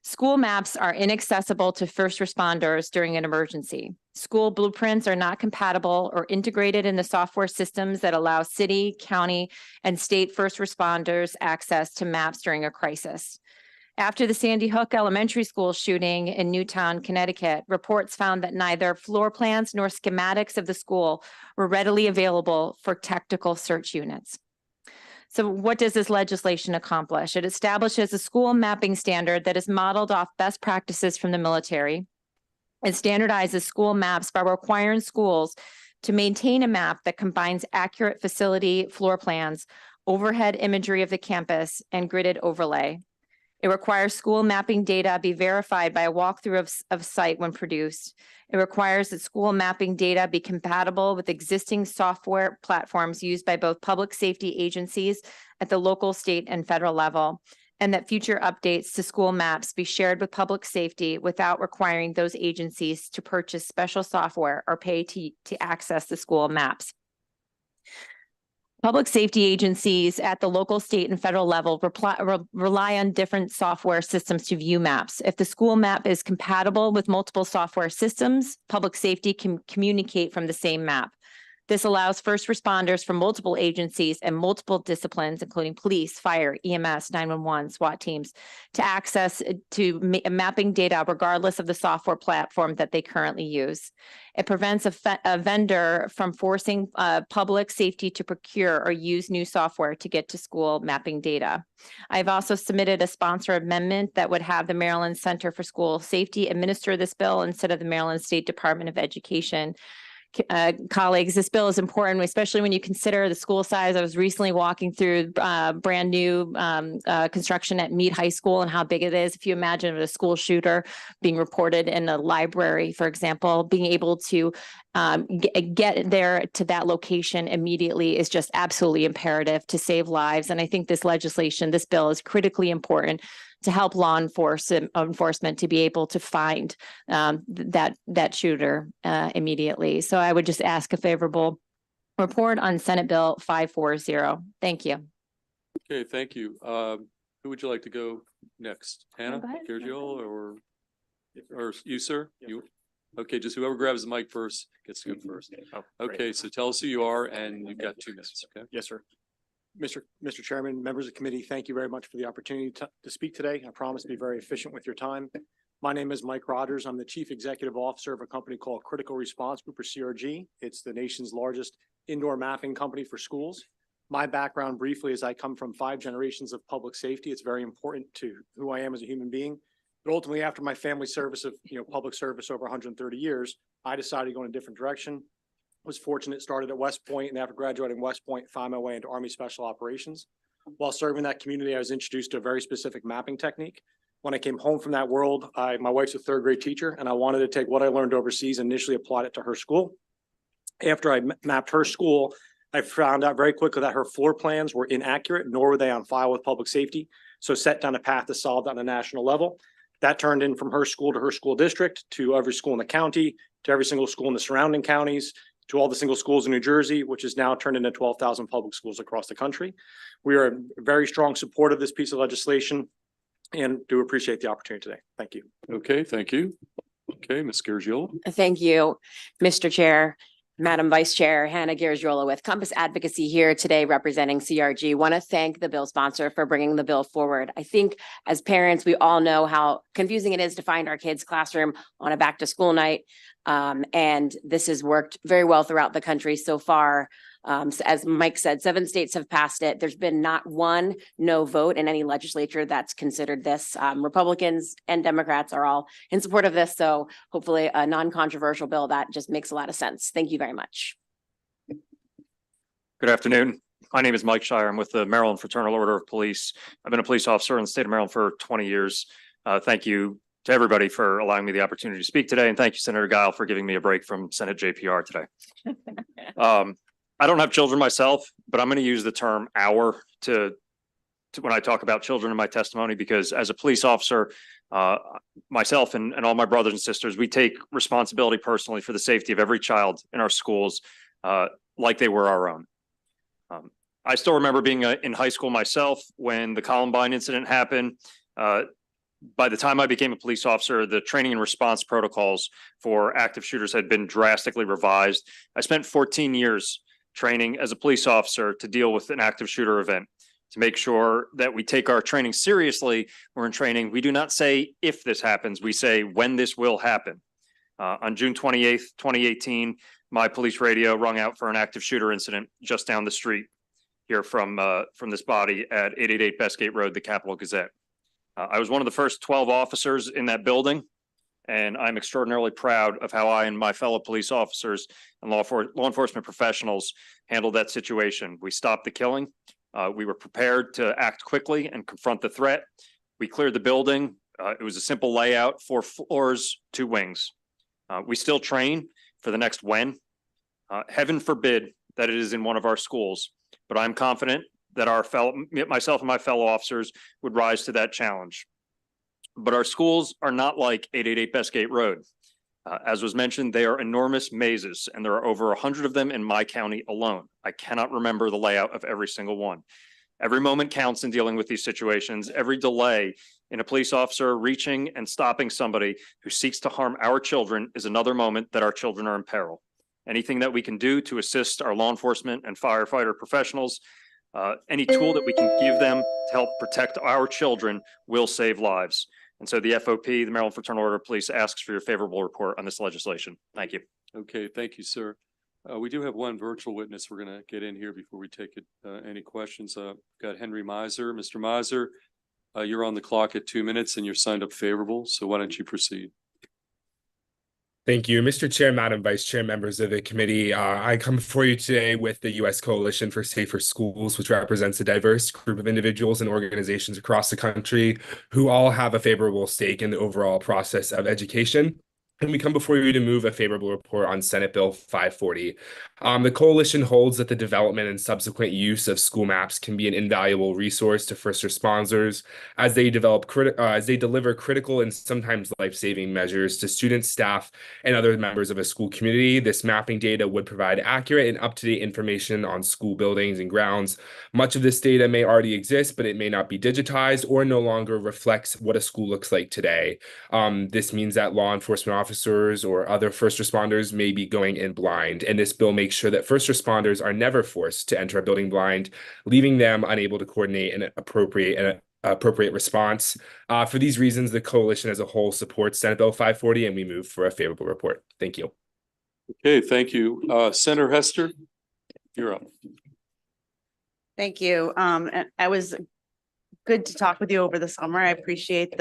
School maps are inaccessible to first responders during an emergency. School blueprints are not compatible or integrated in the software systems that allow city, county, and state first responders access to maps during a crisis. After the Sandy Hook Elementary School shooting in Newtown, Connecticut, reports found that neither floor plans nor schematics of the school were readily available for tactical search units. So what does this legislation accomplish? It establishes a school mapping standard that is modeled off best practices from the military. It standardizes school maps by requiring schools to maintain a map that combines accurate facility floor plans, overhead imagery of the campus, and gridded overlay. It requires school mapping data be verified by a walkthrough of site when produced. It requires that school mapping data be compatible with existing software platforms used by both public safety agencies at the local, state, and federal level, and that future updates to school maps be shared with public safety without requiring those agencies to purchase special software or pay to access the school maps. Public safety agencies at the local, state, and federal level rely on different software systems to view maps. If the school map is compatible with multiple software systems, public safety can communicate from the same map. This allows first responders from multiple agencies and multiple disciplines, including police, fire, EMS, 911, SWAT teams, to access to mapping data regardless of the software platform that they currently use. It prevents a vendor from forcing public safety to procure or use new software to get to school mapping data. I've also submitted a sponsor amendment that would have the Maryland Center for School Safety administer this bill instead of the Maryland State Department of Education. Colleagues, this bill is important, especially when you consider the school size. I was recently walking through brand new construction at Meade High School and how big it is. If you imagine a school shooter being reported in a library, for example, being able to get there to that location immediately is just absolutely imperative to save lives. And I think this bill is critically important to help law enforcement to be able to find that shooter immediately. So I would just ask a favorable report on Senate Bill 540. Thank you. Okay, thank you. Who would you like to go next? Hannah, Gergio, or you, sir? You? Okay, just whoever grabs the mic first gets to go first. Okay, so tell us who you are, and you've got 2 minutes, okay? Yes, sir. Mr. Chairman, members of the committee, thank you very much for the opportunity to speak today. I promise to be very efficient with your time. My name is Mike Rogers. I'm the Chief Executive Officer of a company called Critical Response Group, or CRG. It's the nation's largest indoor mapping company for schools. My background briefly is I come from 5 generations of public safety. It's very important to who I am as a human being. But ultimately, after my family service of public service over 130 years, I decided to go in a different direction. Was fortunate, started at West Point, and after graduating West Point, found my way into Army Special Operations. While serving that community, I was introduced to a very specific mapping technique. When I came home from that world, my wife's a 3rd grade teacher, and I wanted to take what I learned overseas and initially applied it to her school. After I mapped her school, I found out very quickly that her floor plans were inaccurate, nor were they on file with public safety. So set down a path to solve that on a national level. That turned in from her school to her school district, to every school in the county, to every single school in the surrounding counties, to all the single schools in New Jersey, which is now turned into 12,000 public schools across the country. We are in very strong support of this piece of legislation and do appreciate the opportunity today. Thank you. Okay, thank you. Okay, Ms. Garagiola. Thank you, Mr. Chair, Madam Vice Chair, Hannah Garagiola with Compass Advocacy here today representing CRG. Want to thank the bill sponsor for bringing the bill forward. I think as parents, we all know how confusing it is to find our kids' classroom on a back to school night. And this has worked very well throughout the country so far. So as Mike said, 7 states have passed it. There's been not one no vote in any legislature that's considered this. Republicans and Democrats are all in support of this. So hopefully a non-controversial bill that just makes a lot of sense. Thank you very much. Good afternoon. My name is Mike Shire. I'm with the Maryland Fraternal Order of Police. I've been a police officer in the state of Maryland for 20 years. Thank you to everybody for allowing me the opportunity to speak today. And thank you, Senator Guile, for giving me a break from Senate JPR today. I don't have children myself, but I'm going to use the term "our" to when I talk about children in my testimony, because as a police officer, myself and all my brothers and sisters, we take responsibility personally for the safety of every child in our schools, like they were our own. I still remember being in high school myself when the Columbine incident happened. By the time I became a police officer, the training and response protocols for active shooters had been drastically revised. I spent 14 years training as a police officer to deal with an active shooter event, to make sure that we take our training seriously. We're in training. We do not say if this happens, we say when this will happen. On June 28th, 2018, my police radio rung out for an active shooter incident just down the street here from this body at 888 Bestgate Road, the Capitol Gazette. I was one of the first 12 officers in that building, and I'm extraordinarily proud of how I and my fellow police officers and law enforcement professionals handled that situation. We stopped the killing. We were prepared to act quickly and confront the threat. We cleared the building. It was a simple layout, 4 floors, 2 wings. We still train for the next when. Heaven forbid that it is in one of our schools, but I'm confident that myself and my fellow officers would rise to that challenge. But our schools are not like 888 Bestgate Road. As was mentioned, they are enormous mazes, and there are over 100 of them in my county alone. I cannot remember the layout of every single one. Every moment counts in dealing with these situations. Every delay in a police officer reaching and stopping somebody who seeks to harm our children is another moment that our children are in peril. Anything that we can do to assist our law enforcement and firefighter professionals, any tool that we can give them to help protect our children will save lives. And so the FOP, the Maryland Fraternal Order of Police, asks for your favorable report on this legislation. Thank you. Okay, thank you, sir. We do have one virtual witness we're going to get in here before we take it. Any questions? Got Henry Miser. Mr. Miser, you're on the clock at 2 minutes and you're signed up favorable. So why don't you proceed? Thank you, Mr. Chair, Madam Vice Chair, members of the committee. I come before you today with the U.S. Coalition for Safer Schools, which represents a diverse group of individuals and organizations across the country who all have a favorable stake in the overall process of education. And we come before you to move a favorable report on Senate Bill 540. The coalition holds that the development and subsequent use of school maps can be an invaluable resource to first responders as they deliver critical and sometimes life-saving measures to students, staff, and other members of a school community. This mapping data would provide accurate and up-to-date information on school buildings and grounds. Much of this data may already exist, but it may not be digitized or no longer reflects what a school looks like today. This means that law enforcement officers or other first responders may be going in blind, and this bill makes sure that first responders are never forced to enter a building blind, leaving them unable to coordinate an appropriate response. For these reasons, the coalition as a whole supports Senate Bill 540, and we move for a favorable report. Thank you. Okay, thank you. Senator Hester, you're up. Thank you. And I was good to talk with you over the summer. I appreciate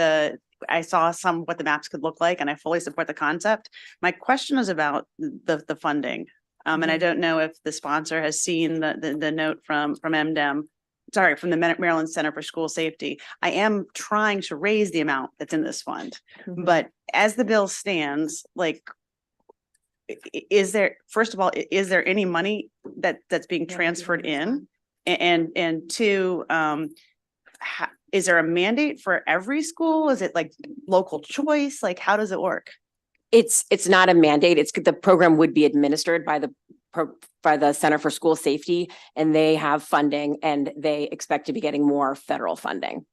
I saw what the maps could look like, and I fully support the concept. My question is about the funding. And I don't know if the sponsor has seen the note from MDEM, from the Maryland Center for School Safety. I am trying to raise the amount that's in this fund, but as the bill stands, is there any money that's being transferred in? And two, is there a mandate for every school? Is it like local choice? How does it work? It's not a mandate. The program would be administered by the Center for School Safety, and they have funding, and they expect to be getting more federal funding.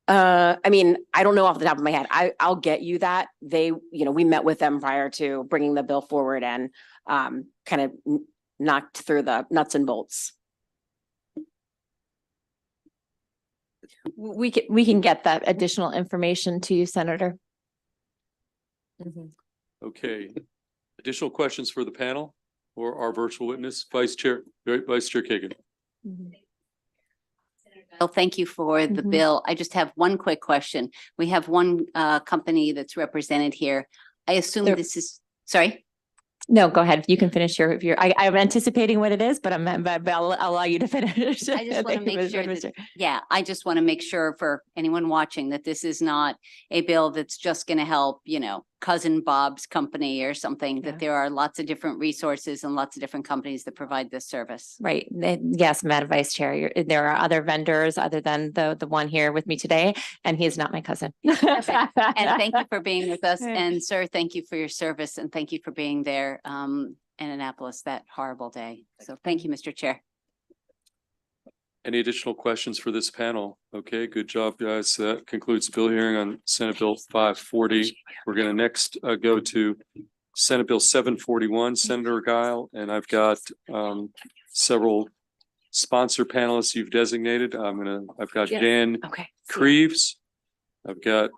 I mean, I don't know off the top of my head. I'll get you that. They, we met with them prior to bringing the bill forward and kind of knocked through the nuts and bolts. We can get that additional information to you, Senator. Okay. Additional questions for the panel or our virtual witness, Vice Chair Kagan? Well, thank you for the bill. I just have one quick question. We have one company that's represented here. I assume this is, sorry? No, go ahead. You can finish your, I'm anticipating what it is, but I'll allow you to finish. I just want to make sure that, I just want to make sure for anyone watching that this is not a bill that's just going to help, cousin Bob's company or something, that there are lots of different resources and lots of different companies that provide this service. Right. Yes, Madam Vice Chair, there are other vendors other than the one here with me today, and he is not my cousin. And thank you for being with us. And sir, thank you for your service and thank you for being there in Annapolis that horrible day. So thank you, Mr. Chair. Any additional questions for this panel? Okay, good job, guys. That concludes the bill hearing on Senate Bill 540. We're going to next go to Senate Bill 741, Senator Guile, and I've got several sponsor panelists you've designated. I've got Jan Creeves. I've got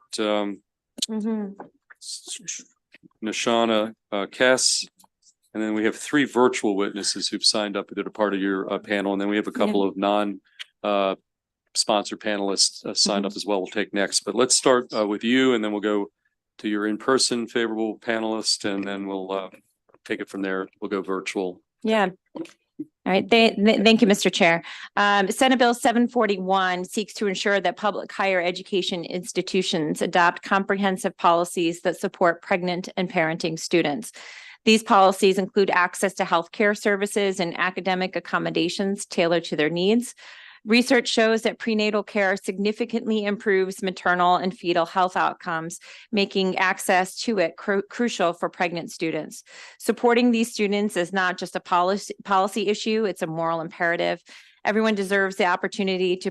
Nashana Cass. And then we have 3 virtual witnesses who've signed up that are part of your panel. And then we have a couple of non-sponsor panelists signed up as well. We'll take next. But let's start with you, and then we'll go to your in-person favorable panelist, and then we'll take it from there. We'll go virtual. Yeah. All right. Thank you, Mr. Chair. Senate Bill 741 seeks to ensure that public higher education institutions adopt comprehensive policies that support pregnant and parenting students. These policies include access to healthcare services and academic accommodations tailored to their needs. Research shows that prenatal care significantly improves maternal and fetal health outcomes, making access to it crucial for pregnant students. Supporting these students is not just a policy issue, it's a moral imperative. Everyone deserves the opportunity to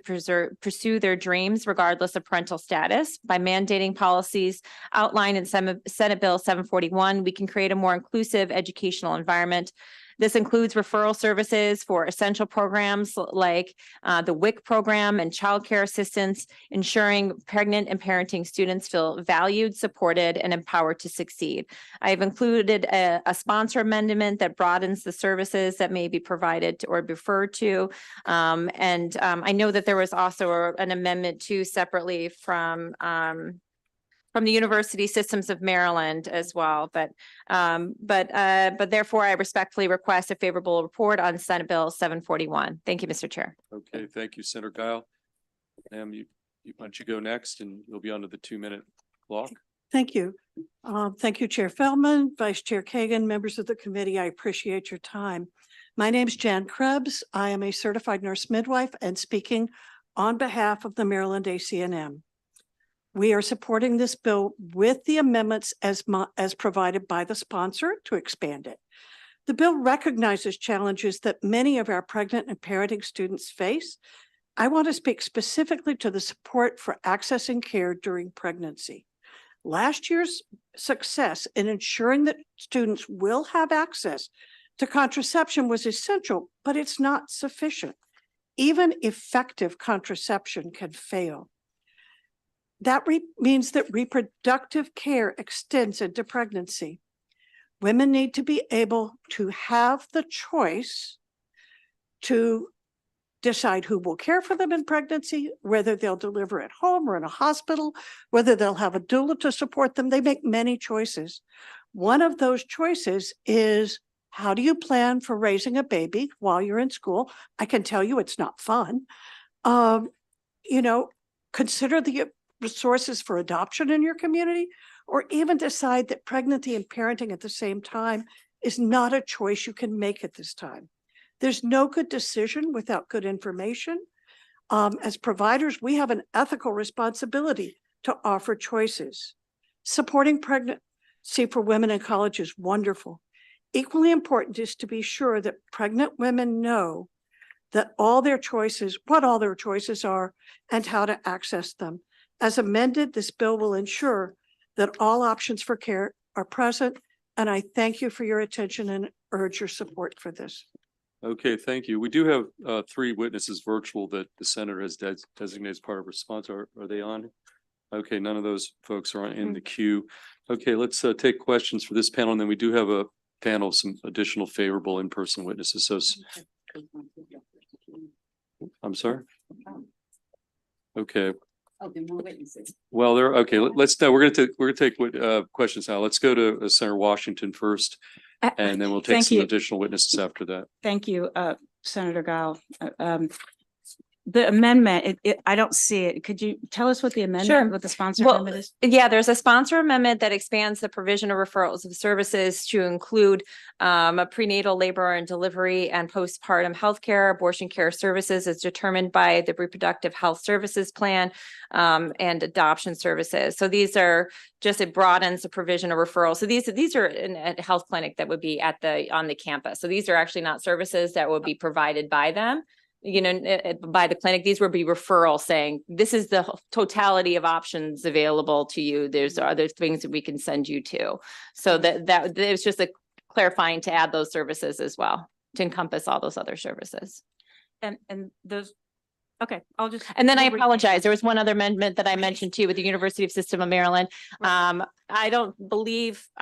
pursue their dreams regardless of parental status. By mandating policies outlined in Senate Bill 741, we can create a more inclusive educational environment. This includes referral services for essential programs like the WIC program and childcare assistance, ensuring pregnant and parenting students feel valued, supported, and empowered to succeed. I've included a sponsor amendment that broadens the services that may be provided or referred to. I know that there was also an amendment too separately from the University Systems of Maryland as well, but therefore I respectfully request a favorable report on Senate Bill 741. Thank you, Mr. Chair. Okay, thank you, Senator Guile. Why don't you go next, and you'll be under the 2-minute clock. Thank you. Thank you, Chair Feldman, Vice Chair Kagan, members of the committee. I appreciate your time. My name is Jan Krebs. I am a certified nurse midwife and speaking on behalf of the Maryland ACNM. We are supporting this bill with the amendments as provided by the sponsor to expand it. The bill recognizes challenges that many of our pregnant and parenting students face. I want to speak specifically to the support for accessing care during pregnancy. Last year's success in ensuring that students will have access to contraception was essential, but it's not sufficient. Even effective contraception can fail. That means that reproductive care extends into pregnancy. Women need to be able to have the choice to decide who will care for them in pregnancy, whether they'll deliver at home or in a hospital, whether they'll have a doula to support them. They make many choices. One of those choices is, how do you plan for raising a baby while you're in school? I can tell you it's not fun. Consider the resources for adoption in your community, or even decide that pregnancy and parenting at the same time is not a choice you can make at this time. There's no good decision without good information. As providers, we have an ethical responsibility to offer choices. Supporting pregnancy for women in college is wonderful. Equally important is to be sure that pregnant women know that what all their choices are and how to access them. As amended, this bill will ensure that all options for care are present, and I thank you for your attention and urge your support for this. Okay, thank you. We do have three witnesses virtual that the senator has designated as part of response. Are they on? Okay, none of those folks are in the queue. Okay, let's take questions for this panel, and then we do have a panel of some additional favorable in-person witnesses. So I'm sorry. Okay. Oh, there are more witnesses. Well, there. Okay, let's no. We're gonna take questions now. Let's go to Senator Washington first, and then we'll take Thank some you. additional witnesses after that. Thank you, Senator Gile. The amendment, I don't see it. Could you tell us what the Sure. amendment, what the sponsor Well, amendment is? yeah, there's a sponsor amendment that expands the provision of referrals of services to include a prenatal labor and delivery and postpartum health care, abortion care services as determined by the Reproductive Health Services Plan, and adoption services. So these are just, it broadens the provision of referrals. So these are in a health clinic that would be on the campus. So these are actually not services that would be provided by them, by the clinic. These would be referrals saying, this is the totality of options available to you. There's other things that we can send you to. So that it's just a clarifying to add those services as well, to encompass all those other services. And those, okay, I'll just. And then I apologize. There was one other amendment that I mentioned too with the University of System of Maryland. I'm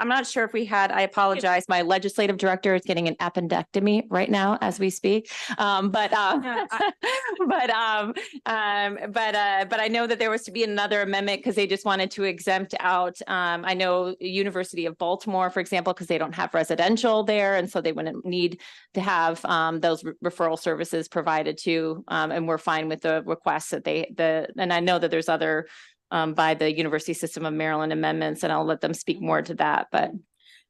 not sure if we had, I apologize. My legislative director is getting an appendectomy right now as we speak. But I know that there was to be another amendment because they just wanted to exempt out, I know University of Baltimore, for example, because they don't have residential there. And so they wouldn't need to have those referral services provided to, and we're fine with the requests that and I know that there's other by the University System of Maryland amendments, and I'll let them speak more to that, but.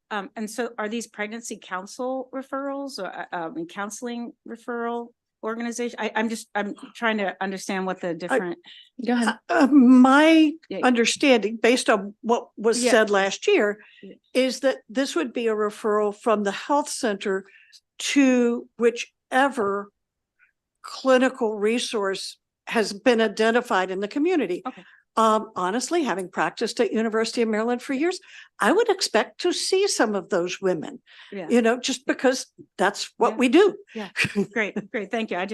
And so are these pregnancy council referrals or counseling referral organization? I'm trying to understand what the different. Go ahead. My understanding, based on what was Yeah. said last year, is that this would be a referral from the health center to whichever clinical resource has been identified in the community. Okay. Honestly, having practiced at University of Maryland for years, I would expect to see some of those women, Yeah. just because that's what we do. Yeah, great. Thank you. Yeah.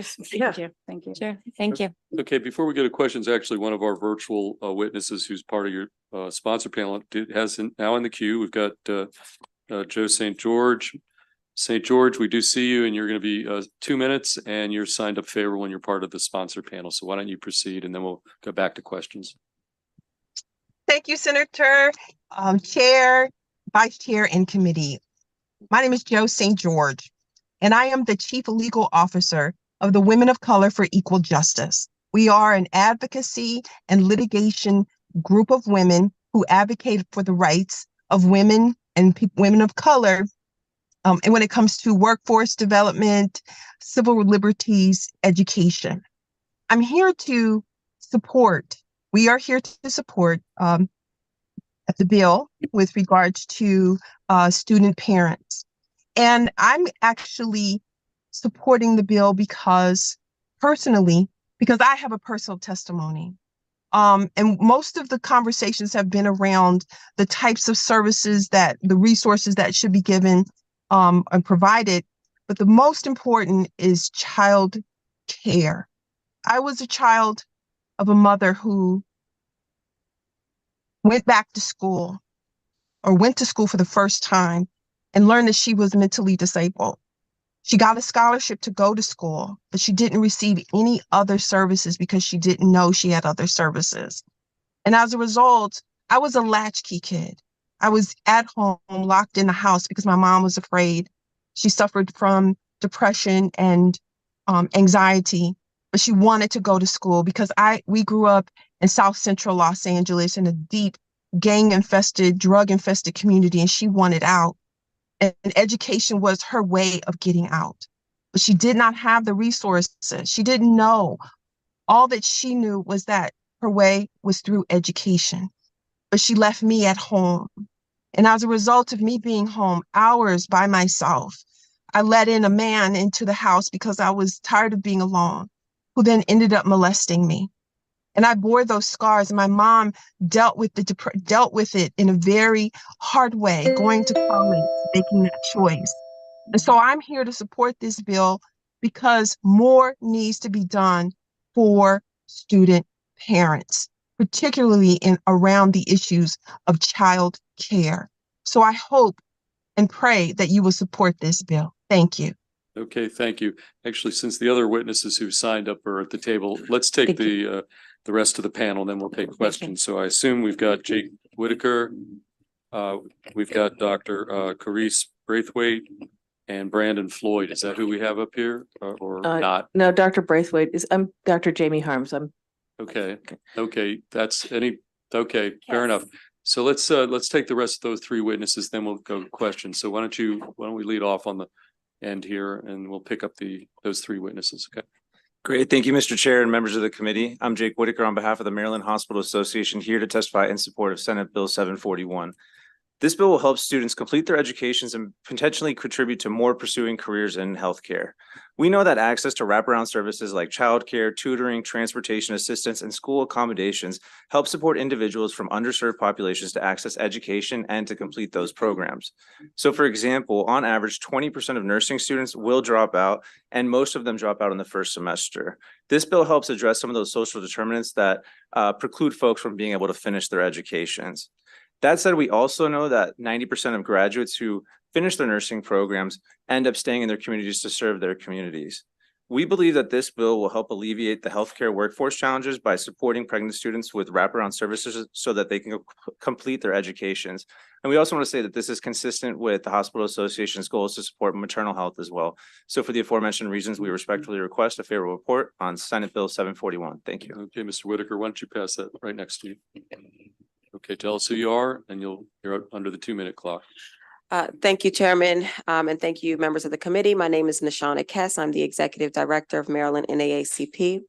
Thank you. Sure. Thank you. Okay, before we go to questions, actually, one of our virtual witnesses who's part of your sponsor panel has now in the queue. We've got Joe St. George. St. George, we do see you, and you're going to be 2 minutes, and you're signed up favorable, and you're part of the sponsor panel. So why don't you proceed, and then we'll go back to questions. Thank you, Senator, Chair, Vice Chair, and Committee. My name is Joe St. George, and I am the Chief Legal Officer of the Women of Color for Equal Justice. We are an advocacy and litigation group of women who advocate for the rights of women and women of color, and when it comes to workforce development, civil liberties, education. I'm here to support. We are here to support the bill with regards to student parents. And I'm actually supporting the bill because I have a personal testimony. And most of the conversations have been around the types of services the resources that should be given and provided. But the most important is child care. I was a child of a mother who went back to school or went to school for the first time and learned that she was mentally disabled. She got a scholarship to go to school, but she didn't receive any other services because she didn't know she had other services. And as a result, I was a latchkey kid. I was at home, locked in the house because my mom was afraid. She suffered from depression and anxiety, but she wanted to go to school because we grew up in South Central Los Angeles in a deep gang-infested, drug-infested community, and she wanted out. And education was her way of getting out. But she did not have the resources. She didn't know. All that she knew was that her way was through education. But she left me at home. And as a result of me being home hours by myself, I let in a man into the house because I was tired of being alone, who then ended up molesting me. And I bore those scars. And my mom dealt with it in a very hard way, going to college, making that choice. And so I'm here to support this bill because more needs to be done for student parents, particularly in around the issues of child care. So I hope and pray that you will support this bill. Thank you. Okay, thank you. Actually, since the other witnesses who signed up are at the table, let's take the rest of the panel, then we'll take questions. So I assume we've got Jake Whitaker, we've got Dr. Carice Braithwaite, and Brandon Floyd. Is that who we have up here or not? No, Dr. Braithwaite I'm Dr. Jamie Harms. Okay, fair enough. So let's take the rest of those three witnesses, then we'll go to questions. So why don't we lead off on the end here and we'll pick up those three witnesses. Okay. Great. Thank you, Mr. Chair and members of the committee. I'm Jake Whitaker on behalf of the Maryland Hospital Association, here to testify in support of Senate Bill 741. This bill will help students complete their educations and potentially contribute to more pursuing careers in healthcare. We know that access to wraparound services like childcare, tutoring, transportation assistance, and school accommodations help support individuals from underserved populations to access education and to complete those programs. So, for example, on average, 20% of nursing students will drop out, and most of them drop out in the first semester. This bill helps address some of those social determinants that preclude folks from being able to finish their educations. That said, we also know that 90% of graduates who finish their nursing programs end up staying in their communities to serve their communities. We believe that this bill will help alleviate the healthcare workforce challenges by supporting pregnant students with wraparound services so that they can complete their educations. And we also want to say that this is consistent with the Hospital Association's goals to support maternal health as well. So for the aforementioned reasons, we respectfully request a favorable report on Senate Bill 741. Thank you. Okay, Mr. Whitaker, why don't you pass that right next to you? Okay, tell us who you are, and you're under the 2-minute clock. Thank you, Chairman, and thank you, members of the committee. My name is Nashana Kess. I'm the Executive Director of Maryland NAACP,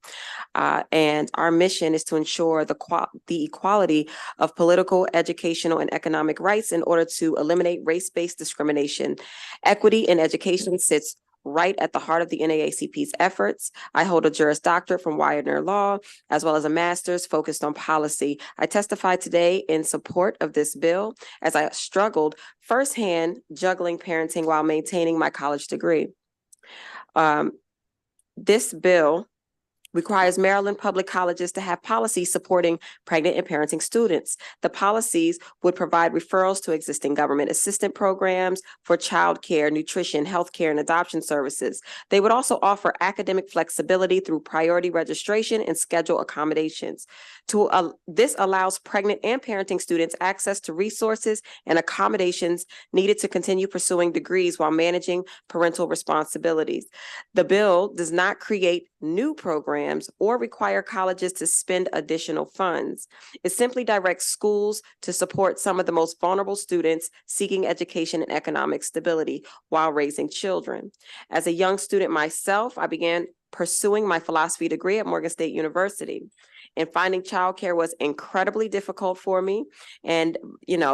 and our mission is to ensure the equality of political, educational, and economic rights in order to eliminate race-based discrimination. Equity in education sits right at the heart of the NAACP's efforts. I hold a Juris Doctorate from Widener Law, as well as a master's focused on policy. I testified today in support of this bill as I struggled firsthand juggling parenting while maintaining my college degree. This bill requires Maryland public colleges to have policies supporting pregnant and parenting students. The policies would provide referrals to existing government assistance programs for childcare, nutrition, healthcare, and adoption services. They would also offer academic flexibility through priority registration and schedule accommodations. This allows pregnant and parenting students access to resources and accommodations needed to continue pursuing degrees while managing parental responsibilities. The bill does not create new programs or require colleges to spend additional funds. It simply directs schools to support some of the most vulnerable students seeking education and economic stability while raising children. As a young student myself, I began pursuing my philosophy degree at Morgan State University. And finding childcare was incredibly difficult for me. And,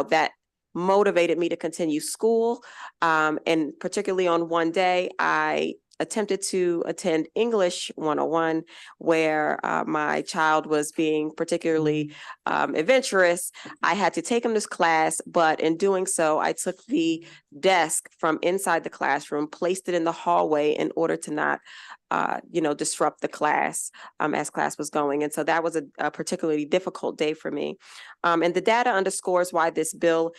that motivated me to continue school. And particularly on one day, I attempted to attend English 101, where my child was being particularly adventurous. I had to take him this class, but in doing so, I took the desk from inside the classroom, placed it in the hallway in order to not disrupt the class as class was going. And so that was a particularly difficult day for me. And the data underscores why this bill,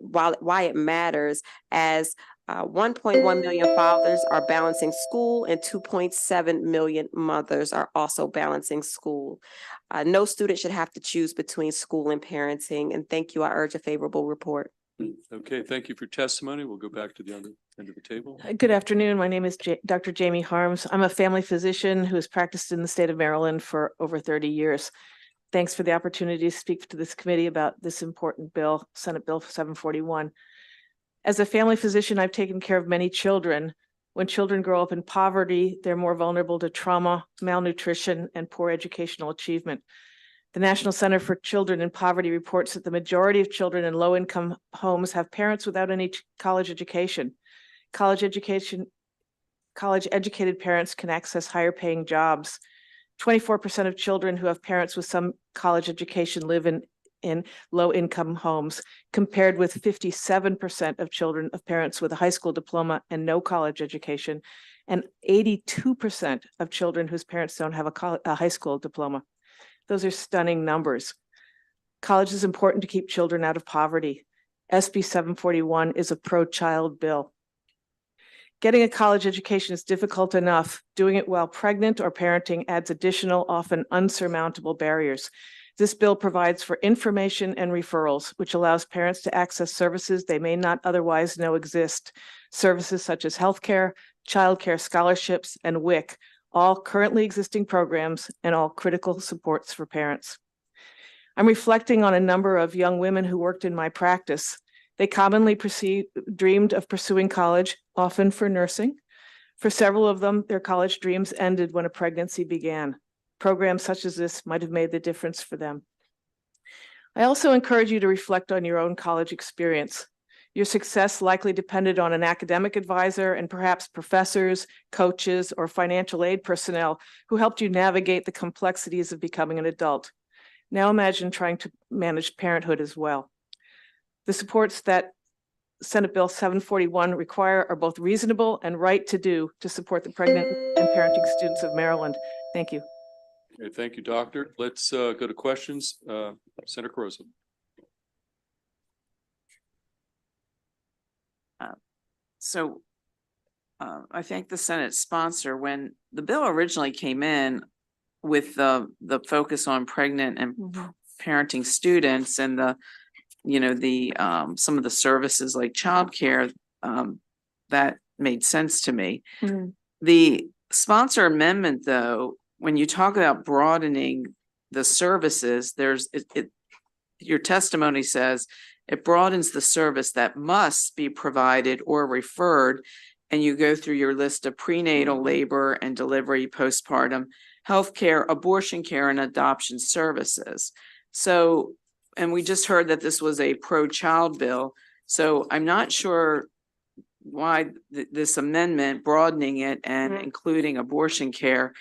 why it matters, as 1.1 million fathers are balancing school and 2.7 million mothers are also balancing school. No student should have to choose between school and parenting. And thank you. I urge a favorable report. Okay, thank you for testimony. We'll go back to the other end of the table. Good afternoon. My name is Dr. Jamie Harms. I'm a family physician who has practiced in the state of Maryland for over 30 years. Thanks for the opportunity to speak to this committee about this important bill, Senate Bill 741. As a family physician, I've taken care of many children. When children grow up in poverty, they're more vulnerable to trauma, malnutrition, and poor educational achievement. The National Center for Children in Poverty reports that the majority of children in low-income homes have parents without any college education. College-educated parents can access higher-paying jobs. 24% of children who have parents with some college education live in low-income homes, compared with 57% of children of parents with a high school diploma and no college education, and 82% of children whose parents don't have a high school diploma. Those are stunning numbers. College is important to keep children out of poverty. SB 741 is a pro-child bill. Getting a college education is difficult enough. Doing it while pregnant or parenting adds additional, often unsurmountable barriers. This bill provides for information and referrals, which allows parents to access services they may not otherwise know exist. Services such as healthcare, childcare scholarships, and WIC, all currently existing programs and all critical supports for parents. I'm reflecting on a number of young women who worked in my practice. They commonly dreamed of pursuing college, often for nursing. For several of them, their college dreams ended when a pregnancy began. Programs such as this might have made the difference for them. I also encourage you to reflect on your own college experience. Your success likely depended on an academic advisor and perhaps professors, coaches, or financial aid personnel who helped you navigate the complexities of becoming an adult. Now imagine trying to manage parenthood as well. The supports that Senate Bill 741 require are both reasonable and right to do to support the pregnant and parenting students of Maryland. Thank you. Okay, thank you, Doctor. Let's go to questions. Senator Caruso. I thank the Senate sponsor. When the bill originally came in with the focus on pregnant and parenting students and some of the services like childcare, that made sense to me. The sponsor amendment, though, when you talk about broadening the services, your testimony says it broadens the service that must be provided or referred, and you go through your list of prenatal, labor and delivery, postpartum, healthcare, abortion care, and adoption services. So, and we just heard that this was a pro-child bill. So I'm not sure why this amendment, broadening it and including abortion care,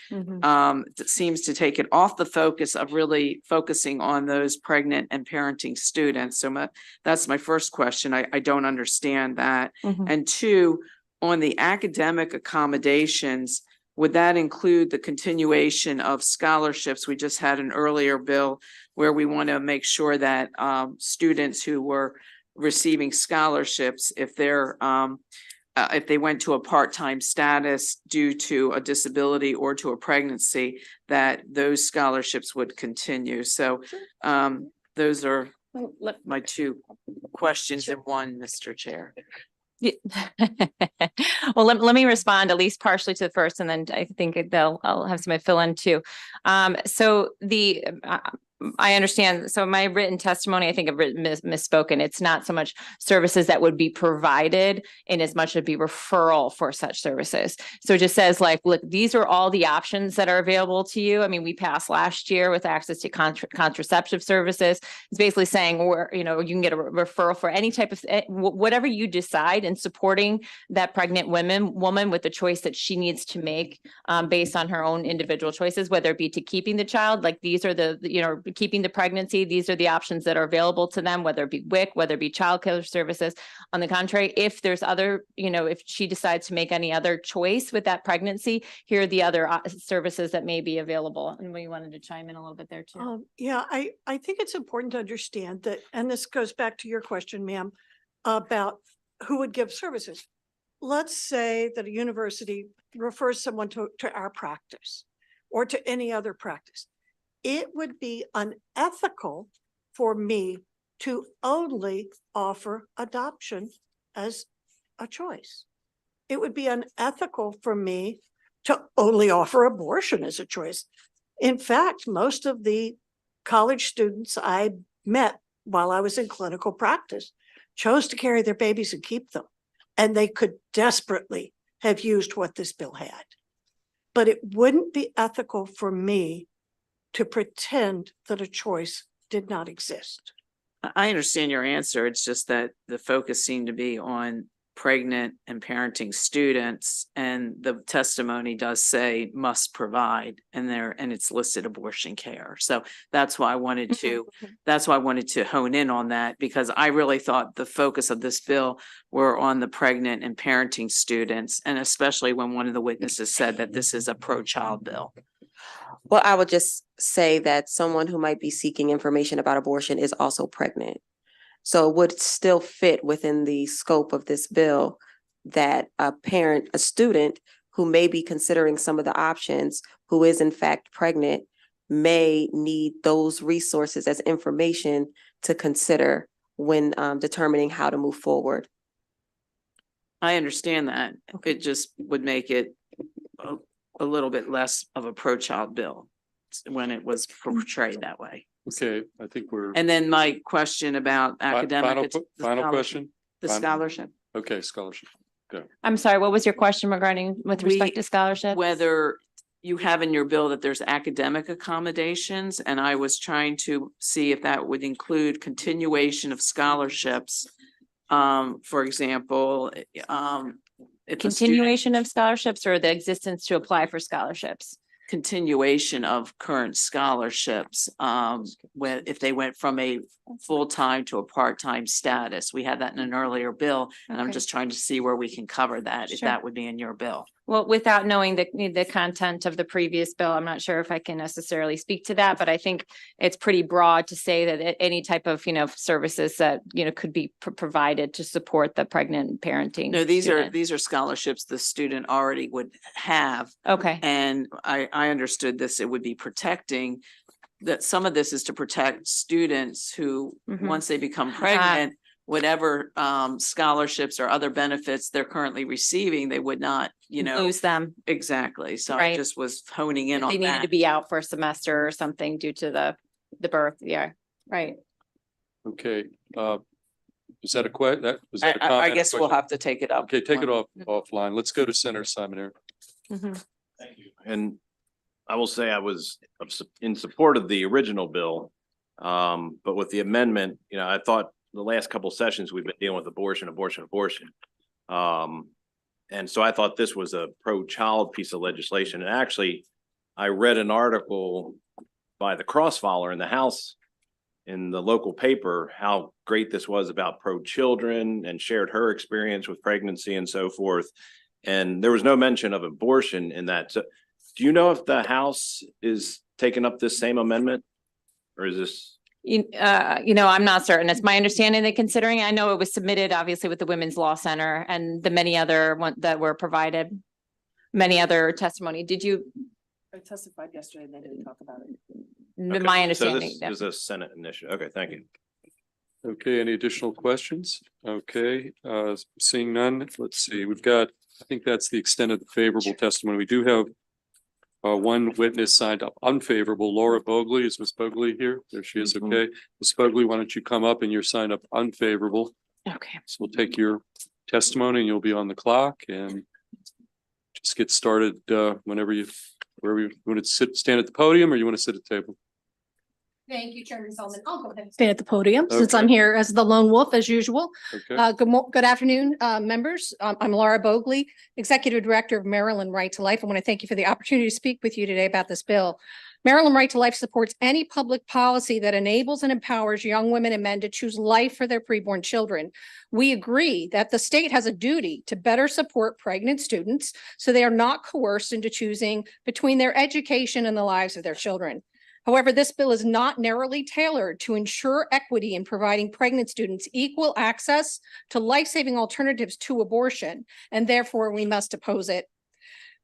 seems to take it off the focus of really focusing on those pregnant and parenting students. So that's my first question. I don't understand that. And two, on the academic accommodations, would that include the continuation of scholarships? We just had an earlier bill where we want to make sure that students who were receiving scholarships, if they went to a part-time status due to a disability or to a pregnancy, that those scholarships would continue. So those are my two questions in one, Mr. Chair. Well, let me respond at least partially to the first, and then I think I'll have somebody fill in too. So I understand. So my written testimony, I think I've written misspoken. It's not so much services that would be provided in as much as be referral for such services. So it just says like, look, these are all the options that are available to you. I mean, we passed last year with access to contraceptive services. It's basically saying, or, you can get a referral for any type of, whatever you decide, in supporting that pregnant woman with the choice that she needs to make based on her own individual choices, whether it be to keeping the child, like these are keeping the pregnancy, these are the options that are available to them, whether it be WIC, whether it be childcare services. On the contrary, if there's other, if she decides to make any other choice with that pregnancy, here are the other services that may be available. And we wanted to chime in a little bit there too. Yeah, I think it's important to understand that, and this goes back to your question, ma'am, about who would give services. Let's say that a university refers someone to our practice or to any other practice. It would be unethical for me to only offer adoption as a choice. It would be unethical for me to only offer abortion as a choice. In fact, most of the college students I met while I was in clinical practice chose to carry their babies and keep them, and they could desperately have used what this bill had. But it wouldn't be ethical for me to pretend that a choice did not exist. I understand your answer. It's just that the focus seemed to be on pregnant and parenting students, and the testimony does say must provide, and it's listed abortion care. So that's why I wanted to hone in on that, because I really thought the focus of this bill were on the pregnant and parenting students, and especially when one of the witnesses said that this is a pro-child bill. Well, I would just say that someone who might be seeking information about abortion is also pregnant. So it would still fit within the scope of this bill that a student who may be considering some of the options, who is in fact pregnant, may need those resources as information to consider when determining how to move forward. I understand that. It just would make it a little bit less of a pro-child bill when it was portrayed that way. Okay, I think we're. And then my question about academic. Final question? The Final- scholarship. Okay, scholarship. Go. I'm sorry, what was your question regarding with respect to scholarship? Whether you have in your bill that there's academic accommodations, and I was trying to see if that would include continuation of scholarships. For example, if a student- Continuation of scholarships or the existence to apply for scholarships? Continuation of current scholarships, if they went from a full-time to a part-time status. We had that in an earlier bill, and I'm Okay. just trying to see where we can cover that, if Sure. that would be in your bill. Well, without knowing the content of the previous bill, I'm not sure if I can necessarily speak to that, but I think it's pretty broad to say that any type of, services that, could be provided to support the pregnant parenting. No, these student. are scholarships the student already would have. Okay. And I understood this, it would be protecting, that some of this is to protect students who, Mhm. once they become pregnant, whatever scholarships or other benefits they're currently receiving, they would not, Lose them. Exactly. So I Right. just was honing in If on they needed to that. be out for a semester or something due to the birth. Yeah, right. Okay, is that was that a I comment? guess we'll have to take it up. Okay, take it when- offline. Let's go to Senator Simon. Thank you. And I will say I was in support of the original bill. But with the amendment, I thought the last couple sessions we've been dealing with abortion. And so I thought this was a pro-child piece of legislation. And actually, I read an article by the Crossfowler in the House in the local paper, how great this was about pro-children, and shared her experience with pregnancy and so forth. And there was no mention of abortion in that. So do you know if the House is taking up this same amendment? Or is this? I'm not certain. It's my understanding that considering, I know it was submitted obviously with the Women's Law Center and the many other ones that were provided, many other testimony. Did you? I testified yesterday and they didn't talk about it. Okay, My so understanding. this is a Senate initiative. Okay, thank you. Okay, any additional questions? Okay, seeing none, let's see, I think that's the extent of the favorable testimony. We do have one witness signed up unfavorable, Laura Bogley. Is Ms. Bogley here? There she is. Okay. Ms. Bogley, why don't you come up, and you're signed up unfavorable. Okay. So we'll take your testimony and you'll be on the clock, and just get started wherever you want to stand at the podium, or you want to sit at the table. Thank you, Chairman Sullivan. I'll go ahead and stand at the podium since Okay. I'm here as the lone wolf as usual. Okay. Good afternoon, members. I'm Laura Bogley, Executive Director of Maryland Right to Life. I want to thank you for the opportunity to speak with you today about this bill. Maryland Right to Life supports any public policy that enables and empowers young women and men to choose life for their preborn children. We agree that the state has a duty to better support pregnant students so they are not coerced into choosing between their education and the lives of their children. However, this bill is not narrowly tailored to ensure equity in providing pregnant students equal access to life-saving alternatives to abortion, and therefore we must oppose it.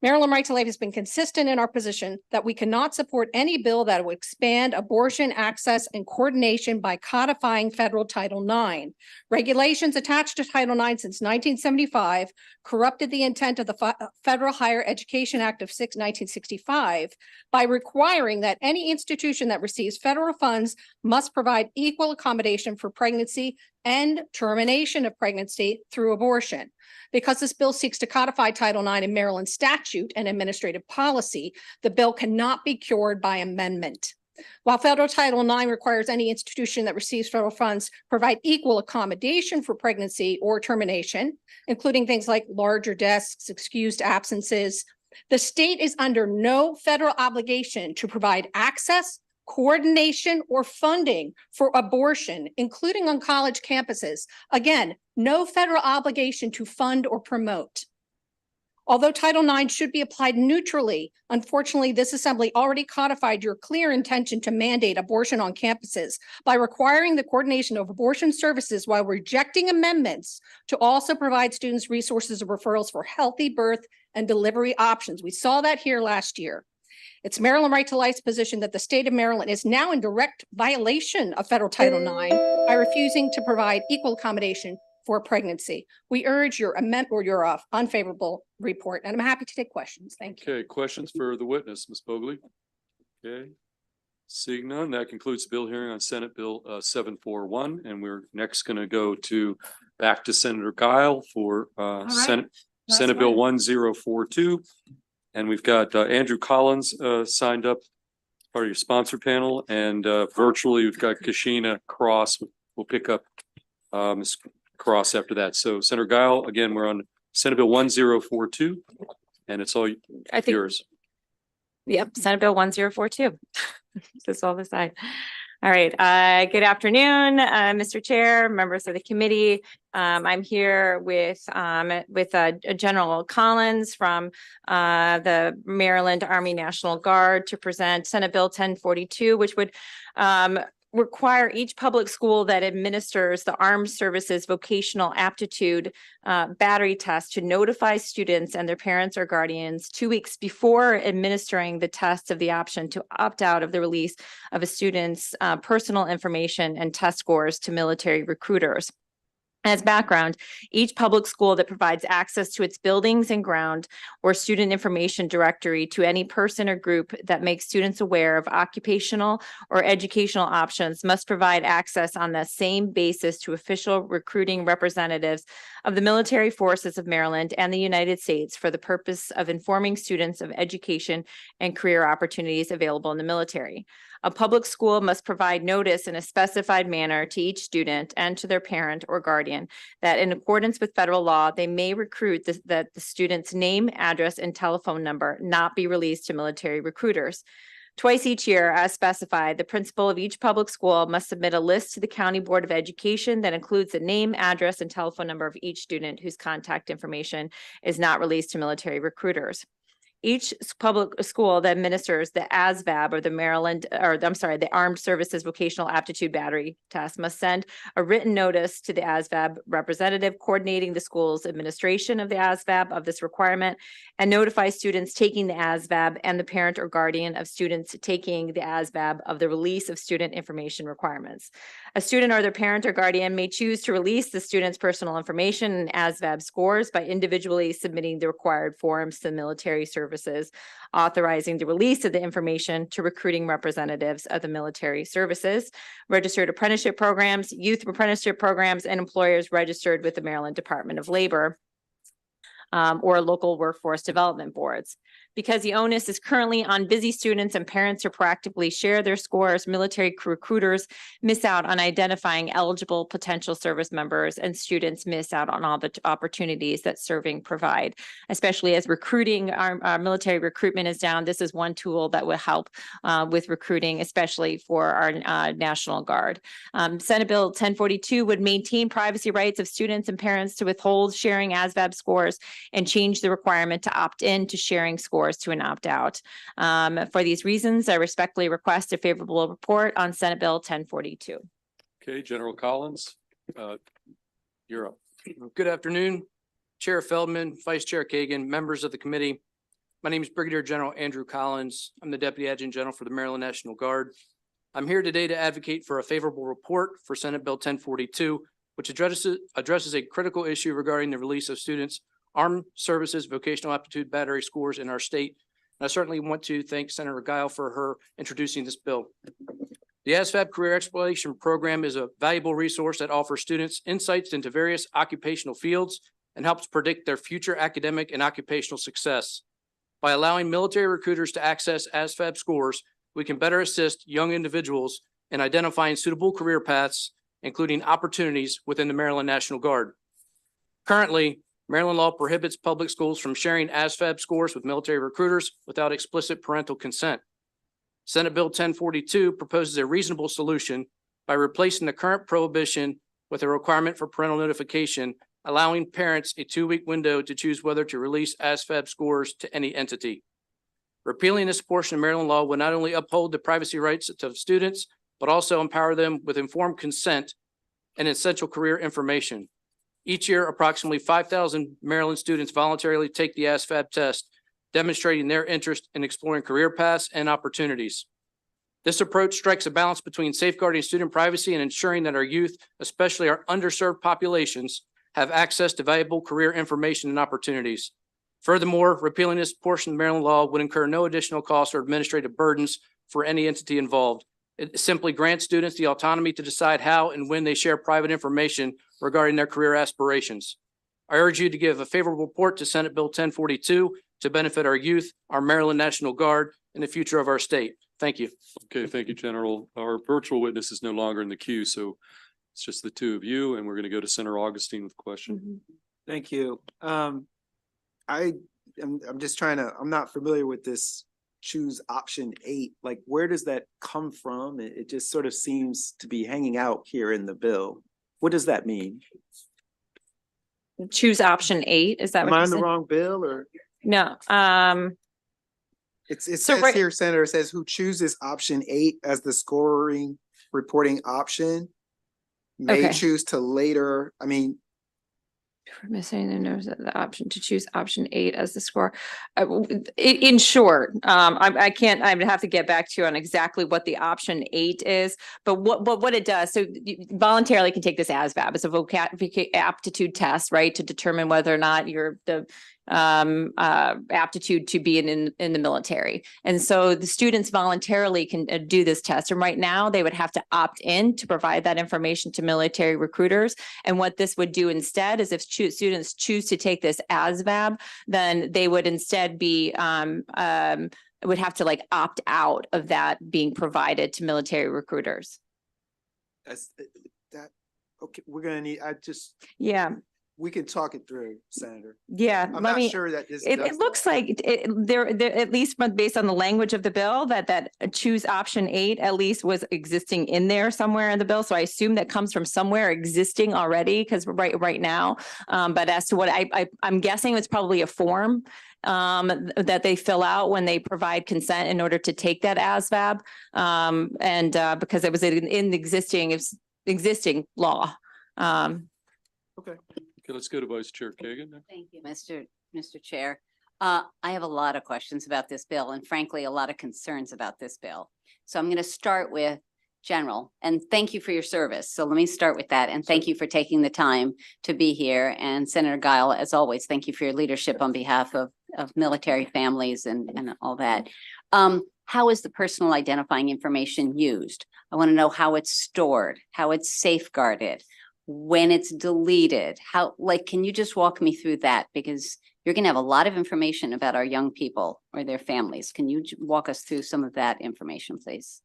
Maryland Right to Life has been consistent in our position that we cannot support any bill that would expand abortion access and coordination by codifying federal Title IX. Regulations attached to Title IX since 1975 corrupted the intent of the Federal Higher Education Act of 1965 by requiring that any institution that receives federal funds must provide equal accommodation for pregnancy and termination of pregnancy through abortion. Because this bill seeks to codify Title IX in Maryland statute and administrative policy, the bill cannot be cured by amendment. While federal Title IX requires any institution that receives federal funds provide equal accommodation for pregnancy or termination, including things like larger desks, excused absences, the state is under no federal obligation to provide access, coordination, or funding for abortion, including on college campuses. Again, no federal obligation to fund or promote. Although Title IX should be applied neutrally, unfortunately, this assembly already codified your clear intention to mandate abortion on campuses by requiring the coordination of abortion services while rejecting amendments to also provide students resources and referrals for healthy birth and delivery options. We saw that here last year. It's Maryland Right to Life's position that the state of Maryland is now in direct violation of federal Title IX by refusing to provide equal accommodation for pregnancy. We urge your amendment or your unfavorable report, and I'm happy to take questions. Thank you. Okay, questions for the witness, Ms. Bogley? Okay. Seeing none, that concludes the bill hearing on Senate Bill 741, and we're next going to go back to Senator Guile for Senate Bill 1042. And we've got Andrew Collins signed up, part of your sponsor panel, and virtually we've got Kashina Cross. We'll pick up Ms. Cross after that. So Senator Guile, again, we're on Senate Bill 1042, and it's all yours. Yep, Senate Bill 1042. That's all the side. All right. Good afternoon, Mr. Chair, members of the committee. I'm here with General Collins from the Maryland Army National Guard to present Senate Bill 1042, which would require each public school that administers the Armed Services Vocational Aptitude Battery Test to notify students and their parents or guardians 2 weeks before administering the test of the option to opt out of the release of a student's personal information and test scores to military recruiters. As background, each public school that provides access to its buildings and ground or student information directory to any person or group that makes students aware of occupational or educational options must provide access on the same basis to official recruiting representatives of the military forces of Maryland and the United States for the purpose of informing students of education and career opportunities available in the military. A public school must provide notice in a specified manner to each student and to their parent or guardian that in accordance with federal law, they may recruit that the student's name, address, and telephone number not be released to military recruiters. Twice each year, as specified, the principal of each public school must submit a list to the County Board of Education that includes the name, address, and telephone number of each student whose contact information is not released to military recruiters. Each public school that administers the ASVAB or the Armed Services Vocational Aptitude Battery Test must send a written notice to the ASVAB representative coordinating the school's administration of the ASVAB of this requirement and notify students taking the ASVAB and the parent or guardian of students taking the ASVAB of the release of student information requirements. A student or their parent or guardian may choose to release the student's personal information and ASVAB scores by individually submitting the required forms to the military services, authorizing the release of the information to recruiting representatives of the military services, registered apprenticeship programs, youth apprenticeship programs, and employers registered with the Maryland Department of Labor or local workforce development boards. Because the onus is currently on busy students and parents to proactively share their scores, military recruiters miss out on identifying eligible potential service members, and students miss out on all the opportunities that serving provide, especially as recruiting, our military recruitment is down. This is one tool that will help with recruiting, especially for our National Guard. Senate Bill 1042 would maintain privacy rights of students and parents to withhold sharing ASVAB scores and change the requirement to opt in to sharing scores to an opt-out. For these reasons, I respectfully request a favorable report on Senate Bill 1042. Okay, General Collins, you're up. Good afternoon, Chair Feldman, Vice Chair Kagan, members of the committee. My name is Brigadier General Andrew Collins. I'm the Deputy Adjutant General for the Maryland National Guard. I'm here today to advocate for a favorable report for Senate Bill 1042, which addresses a critical issue regarding the release of students' Armed Services Vocational Aptitude Battery scores in our state. And I certainly want to thank Senator Guile for her introducing this bill. The ASVAB Career Exploration Program is a valuable resource that offers students insights into various occupational fields and helps predict their future academic and occupational success. By allowing military recruiters to access ASVAB scores, we can better assist young individuals in identifying suitable career paths, including opportunities within the Maryland National Guard. Currently, Maryland law prohibits public schools from sharing ASVAB scores with military recruiters without explicit parental consent. Senate Bill 1042 proposes a reasonable solution by replacing the current prohibition with a requirement for parental notification, allowing parents a 2-week window to choose whether to release ASVAB scores to any entity. Repealing this portion of Maryland law would not only uphold the privacy rights of students, but also empower them with informed consent and essential career information. Each year, approximately 5,000 Maryland students voluntarily take the ASVAB test, demonstrating their interest in exploring career paths and opportunities. This approach strikes a balance between safeguarding student privacy and ensuring that our youth, especially our underserved populations, have access to valuable career information and opportunities. Furthermore, repealing this portion of Maryland law would incur no additional costs or administrative burdens for any entity involved. It simply grants students the autonomy to decide how and when they share private information regarding their career aspirations. I urge you to give a favorable report to Senate Bill 1042 to benefit our youth, our Maryland National Guard, and the future of our state. Thank you. Okay, thank you, General. Our virtual witness is no longer in the queue, so it's just the two of you, and we're going to go to Senator Augustine with a question. Thank you. I'm just trying to, I'm not familiar with this choose option 8. Like, where does that come from? It just sort of seems to be hanging out here in the bill. What does that mean? Choose option 8, is that Am what I you on the said? wrong bill or? No, It So says right- here, Senator, it says who chooses option 8 as the scoring reporting option may Okay. choose to later, I mean, missing the option to choose option 8 as the score. In short, I can't, I would have to get back to you on exactly what the option 8 is, but what it does, so you voluntarily can take this ASVAB. It's a vocabulary aptitude test, right? To determine whether or not you're the aptitude to be in the military. And so the students voluntarily can do this test. And right now they would have to opt in to provide that information to military recruiters. And what this would do instead is if students choose to take this ASVAB, then they would instead be, would have to like opt out of that being provided to military recruiters. that's that, okay, we're gonna need, Yeah. we can talk it through, Senator. Yeah, I'm let not me, sure that this it does looks like there, at least based on the language of the bill, that choose option 8 at least was existing in there somewhere in the bill. So I assume that comes from somewhere existing already, because right now. But as to what I'm guessing it's probably a form that they fill out when they provide consent in order to take that ASVAB. And because it was in existing law. Okay. Okay, let's go to Vice Chair Kagan. Thank you, Mr. Chair. I have a lot of questions about this bill and frankly, a lot of concerns about this bill. So I'm going to start with General, and thank you for your service. So let me start with that. And thank you for taking the time to be here. And Senator Guile, as always, thank you for your leadership on behalf of military families and all that. How is the personal identifying information used? I want to know how it's stored, how it's safeguarded, when it's deleted, can you just walk me through that? Because you're going to have a lot of information about our young people or their families. Can you walk us through some of that information, please?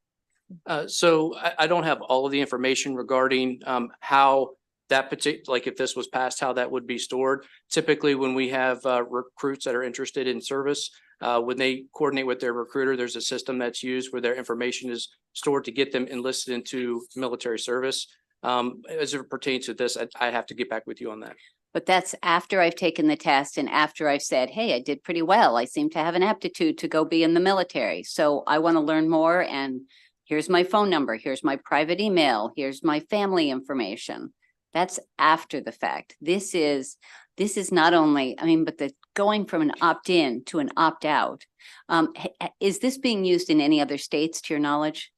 So I don't have all of the information regarding how that particular, like if this was passed, how that would be stored. Typically, when we have recruits that are interested in service, when they coordinate with their recruiter, there's a system that's used where their information is stored to get them enlisted into military service. As it pertains to this, I have to get back with you on that. But that's after I've taken the test and after I've said, hey, I did pretty well. I seem to have an aptitude to go be in the military. So I want to learn more. And here's my phone number. Here's my private email. Here's my family information. That's after the fact. This is not only, but the going from an opt-in to an opt-out. Is this being used in any other states to your knowledge?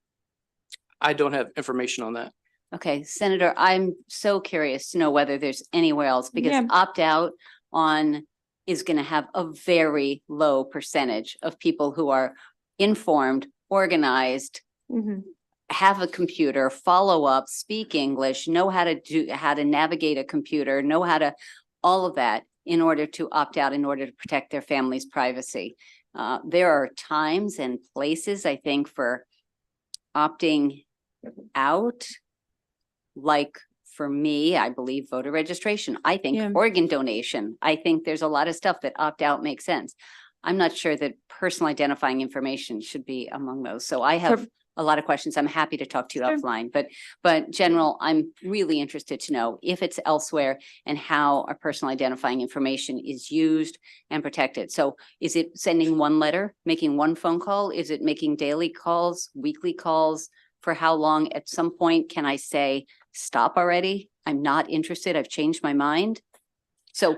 I don't have information on that. Okay, Senator, I'm so curious to know whether there's anywhere else because opt-out is going to have a very low percentage of people who are informed, organized, have a computer, follow up, speak English, know how to navigate a computer, know how to all of that in order to opt out, in order to protect their family's privacy. There are times and places, I think, for opting out. Like for me, I believe voter registration. I think Yeah. organ donation. I think there's a lot of stuff that opt out makes sense. I'm not sure that personal identifying information should be among those. So I have a lot of questions. I'm happy to talk to you offline, but General, I'm really interested to know if it's elsewhere and how our personal identifying information is used and protected. So is it sending one letter, making one phone call? Is it making daily calls, weekly calls? For how long? At some point, can I say, stop already? I'm not interested. I've changed my mind. So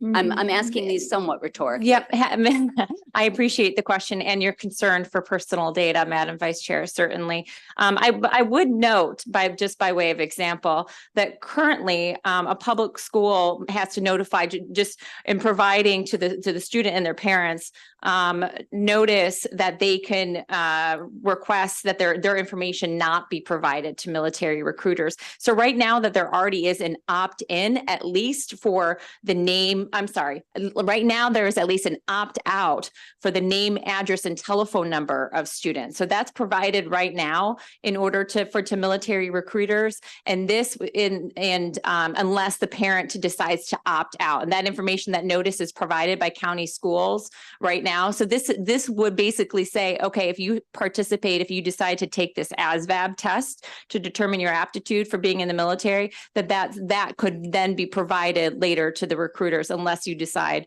I'm asking these somewhat rhetorically. Yep. I appreciate the question and your concern for personal data, Madam Vice Chair, certainly. I would note just by way of example, that currently a public school has to notify just in providing to the student and their parents notice that they can request that their information not be provided to military recruiters. So right now that there already is an opt-in, at least for the name, right now there is at least an opt-out for the name, address, and telephone number of students. So that's provided right now in order to military recruiters. And this unless the parent decides to opt out, and that information, that notice is provided by county schools right now. So this would basically say, okay, if you participate, if you decide to take this ASVAB test to determine your aptitude for being in the military, that could then be provided later to the recruiters unless you decide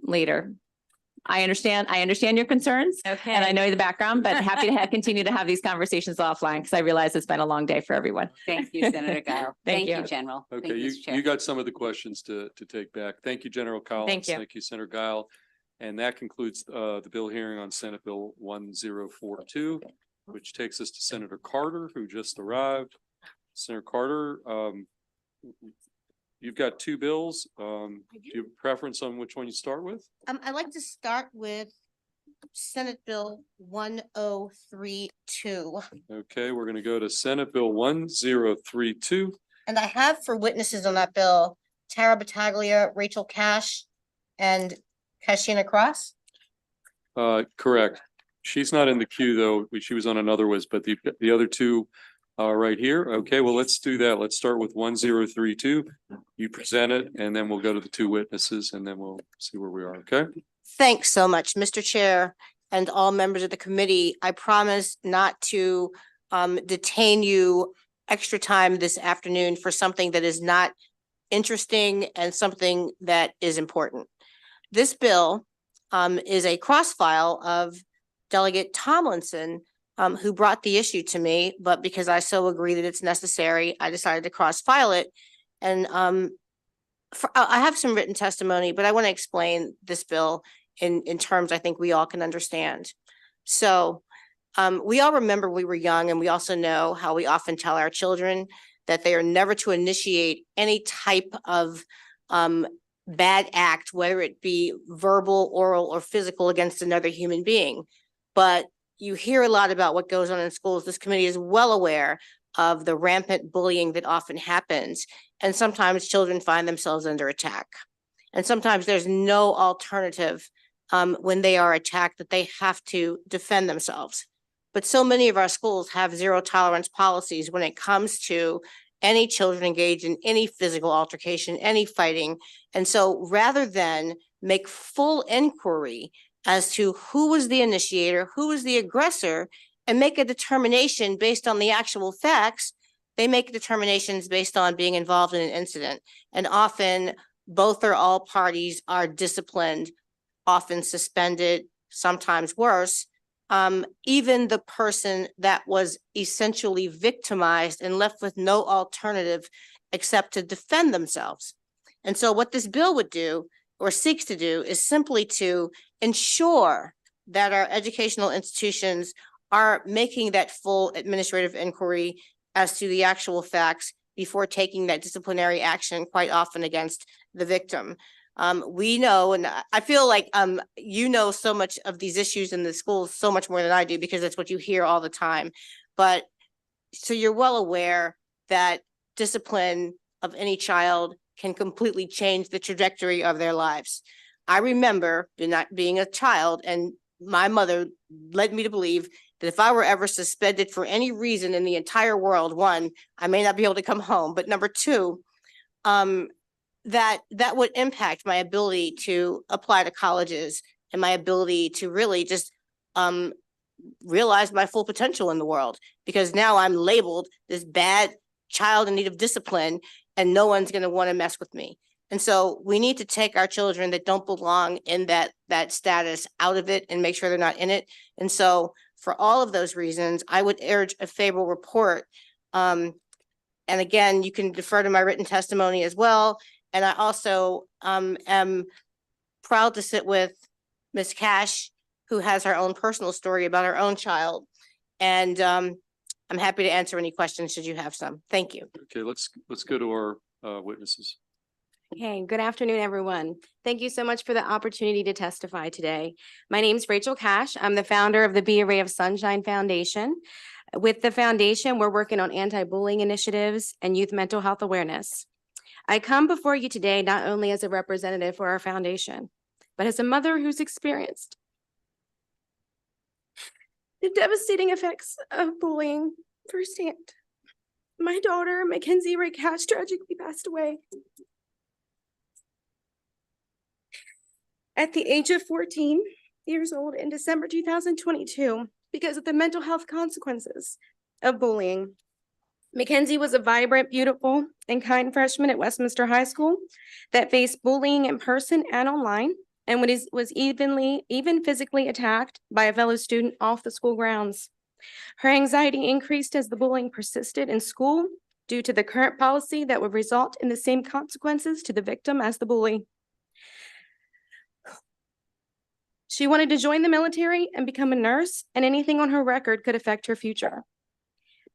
later. I understand your concerns. Okay. And I know the background, but happy to continue to have these conversations offline because I realize it's been a long day for everyone. Thank you, Senator Guile. Thank you. General. Thank Okay, Mr. Chair. you got some of the questions to take back. Thank you, General Collins. Thank you. Thank you, Senator Guile. And that concludes the bill hearing on Senate Bill 1042, which takes us to Senator Carter, who just arrived. Senator Carter, you've got two bills. Do you have a preference on which one you start with? I'd like to start with Senate Bill 1032. Okay, we're going to go to Senate Bill 1032. And I have for witnesses on that bill, Tara Battaglia, Rachel Cash, and Kashina Cross. Correct. She's not in the queue though. She was on another list, but the other two are right here. Okay, well, let's do that. Let's start with 1032. You present it and then we'll go to the two witnesses and then we'll see where we are. Okay. Thanks so much, Mr. Chair, and all members of the committee. I promise not to detain you extra time this afternoon for something that is not interesting and something that is important. This bill is a cross-file of Delegate Tomlinson, who brought the issue to me, but because I so agree that it's necessary, I decided to cross-file it. And I have some written testimony, but I want to explain this bill in terms I think we all can understand. So we all remember we were young, and we also know how we often tell our children that they are never to initiate any type of bad act, whether it be verbal, oral, or physical against another human being. But you hear a lot about what goes on in schools. This committee is well aware of the rampant bullying that often happens. And sometimes children find themselves under attack. And sometimes there's no alternative when they are attacked, that they have to defend themselves. But so many of our schools have zero tolerance policies when it comes to any children engaged in any physical altercation, any fighting. And so rather than make full inquiry as to who was the initiator, who was the aggressor, and make a determination based on the actual facts, they make determinations based on being involved in an incident. And often both or all parties are disciplined, often suspended, sometimes worse. Even the person that was essentially victimized and left with no alternative except to defend themselves. And so what this bill would do, or seeks to do, is simply to ensure that our educational institutions are making that full administrative inquiry as to the actual facts before taking that disciplinary action, quite often against the victim. We know, and I feel like you know so much of these issues in the schools so much more than I do, because that's what you hear all the time. But so you're well aware that discipline of any child can completely change the trajectory of their lives. I remember being a child, and my mother led me to believe that if I were ever suspended for any reason in the entire world, one, I may not be able to come home, but number two, that would impact my ability to apply to colleges and my ability to really just realize my full potential in the world, because now I'm labeled this bad child in need of discipline and no one's going to want to mess with me. And so we need to take our children that don't belong in that status out of it and make sure they're not in it. And so for all of those reasons, I would urge a favorable report. And again, you can defer to my written testimony as well. And I also am proud to sit with Ms. Cash, who has her own personal story about her own child. And I'm happy to answer any questions should you have some. Thank you. Okay, let's go to our witnesses. Okay, good afternoon, everyone. Thank you so much for the opportunity to testify today. My name is Rachel Cash. I'm the founder of the Be a Ray of Sunshine Foundation. With the foundation, we're working on anti-bullying initiatives and youth mental health awareness. I come before you today not only as a representative for our foundation, but as a mother who's experienced the devastating effects of bullying firsthand. My daughter, Mackenzie Ray Cash, tragically passed away at the age of 14 years old in December 2022 because of the mental health consequences of bullying. Mackenzie was a vibrant, beautiful, and kind freshman at Westminster High School that faced bullying in person and online, and was even physically attacked by a fellow student off the school grounds. Her anxiety increased as the bullying persisted in school due to the current policy that would result in the same consequences to the victim as the bully. She wanted to join the military and become a nurse, and anything on her record could affect her future.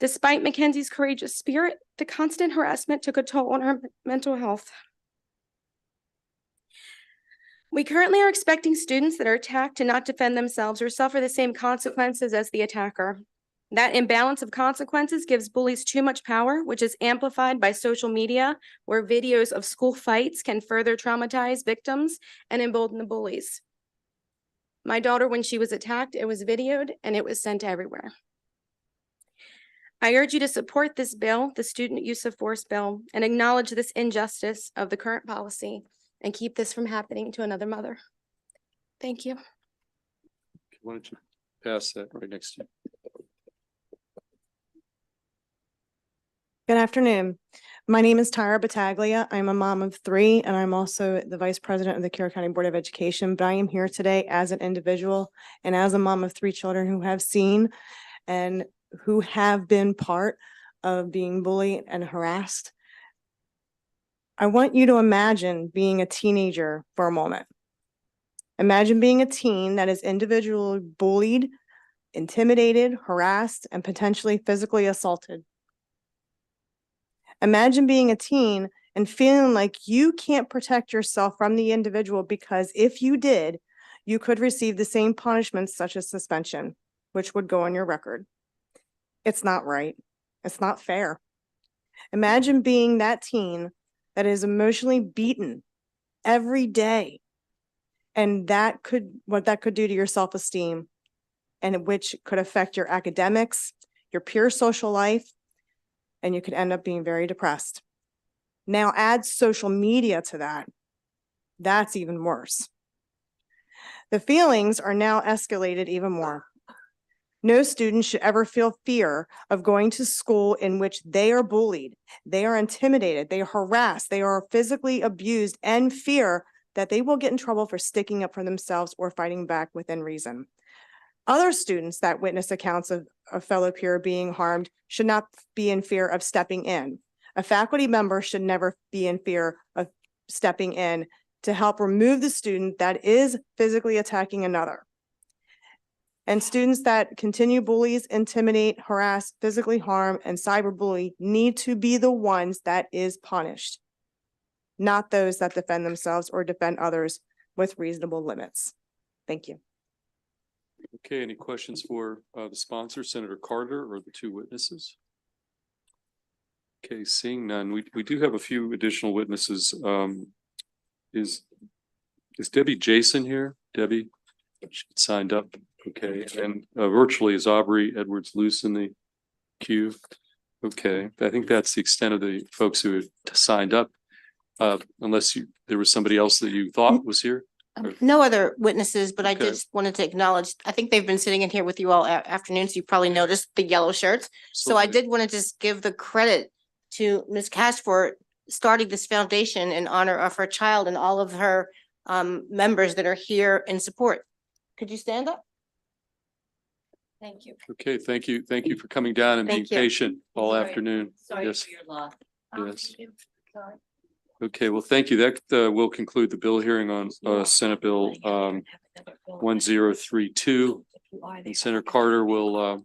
Despite Mackenzie's courageous spirit, the constant harassment took a toll on her mental health. We currently are expecting students that are attacked to not defend themselves or suffer the same consequences as the attacker. That imbalance of consequences gives bullies too much power, which is amplified by social media, where videos of school fights can further traumatize victims and embolden the bullies. My daughter, when she was attacked, it was videoed and it was sent everywhere. I urge you to support this bill, the Student Use of Force bill, and acknowledge this injustice of the current policy and keep this from happening to another mother. Thank you. Why don't you pass that right next to you? Good afternoon. My name is Tara Battaglia. I'm a mom of 3, and I'm also the Vice President of the Carroll County Board of Education, but I am here today as an individual and as a mom of 3 children who have seen and who have been part of being bullied and harassed. I want you to imagine being a teenager for a moment. Imagine being a teen that is individually bullied, intimidated, harassed, and potentially physically assaulted. Imagine being a teen and feeling like you can't protect yourself from the individual because if you did, you could receive the same punishments such as suspension, which would go on your record. It's not right. It's not fair. Imagine being that teen that is emotionally beaten every day, and what that could do to your self-esteem, and which could affect your academics, your peer social life, and you could end up being very depressed. Now add social media to that. That's even worse. The feelings are now escalated even more. No student should ever feel fear of going to school in which they are bullied, they are intimidated, they are harassed, they are physically abused, and fear that they will get in trouble for sticking up for themselves or fighting back within reason. Other students that witness accounts of a fellow peer being harmed should not be in fear of stepping in. A faculty member should never be in fear of stepping in to help remove the student that is physically attacking another. And students that continue bullies, intimidate, harass, physically harm, and cyberbully need to be the ones that is punished, not those that defend themselves or defend others with reasonable limits. Thank you. Okay, any questions for the sponsor, Senator Carter, or the 2 witnesses? Okay, seeing none, we do have a few additional witnesses. Is Is Debbie Jason here? Debbie she signed up. Okay, and virtually is Aubrey Edwards Luce in the queue. Okay, I think that's the extent of the folks who had signed up. Unless there was somebody else that you thought was here. No other witnesses, but I Okay. just wanted to acknowledge, I think they've been sitting in here with you all afternoon, so you probably noticed the yellow shirts. So I did want to just give the credit to Ms. Cash for starting this foundation in honor of her child and all of her members that are here in support. Could you stand up? Thank you. Okay, thank you. Thank you for coming down and being Thank you. patient all Sorry. afternoon. Sorry Yes. for your loss. Yes. Okay, well, thank you. That will conclude the bill hearing on Senate Bill 1032. And Senator Carter will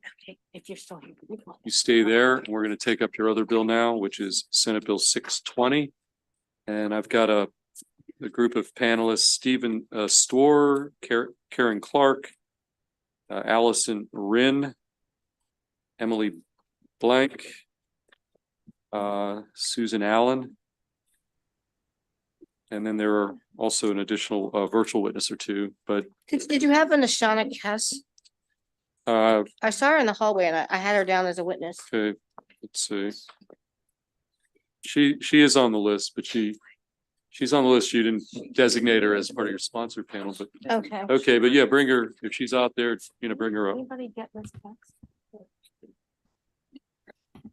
If you're still here. you stay there. And we're going to take up your other bill now, which is Senate Bill 620. And I've got a group of panelists, Stephen Storr, Karen Clark, Alison Ren, Emily Blank, Susan Allen. And then there are also an additional virtual witness or two, but Did you have an Ashana Kess? uh, I saw her in the hallway and I had her down as a witness. okay, let's see. She is on the list, but she's on the list. You didn't designate her as part of your sponsor panel, but Okay. okay, but yeah, bring her, if she's out there, bring her up. Anybody get this text?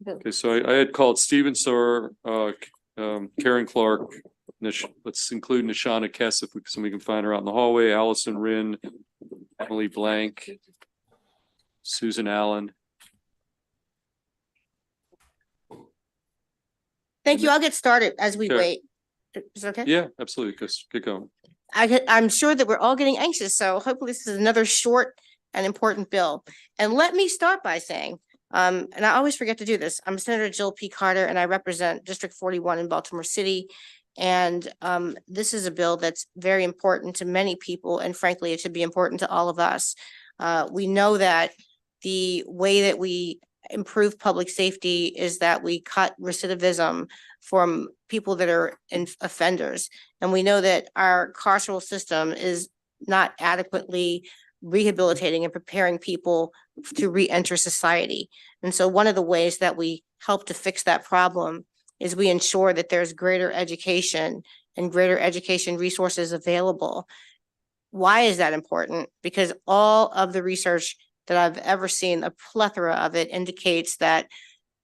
Okay, so I had called Stephen Storr, Karen Clark, let's include Nishana Kess if we can find her out in the hallway, Allison Rin, Emily Blank, Susan Allen. Thank you. I'll get started as we Okay. wait. Is it okay? Yeah, absolutely. Get going. I'm sure that we're all getting anxious, so hopefully this is another short and important bill. And let me start by saying, and I always forget to do this, I'm Senator Jill P. Carter and I represent District 41 in Baltimore City. And this is a bill that's very important to many people, and frankly, it should be important to all of us. We know that the way that we improve public safety is that we cut recidivism from people that are offenders. And we know that our carceral system is not adequately rehabilitating and preparing people to re-enter society. And so one of the ways that we help to fix that problem is we ensure that there's greater education and greater education resources available. Why is that important? Because all of the research that I've ever seen, a plethora of it, indicates that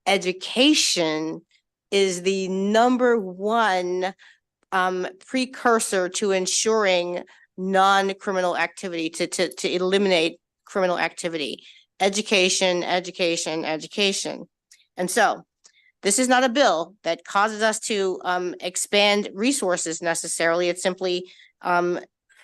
education is the number one precursor to ensuring non-criminal activity, to eliminate criminal activity. Education, education, education. And so this is not a bill that causes us to expand resources necessarily. It simply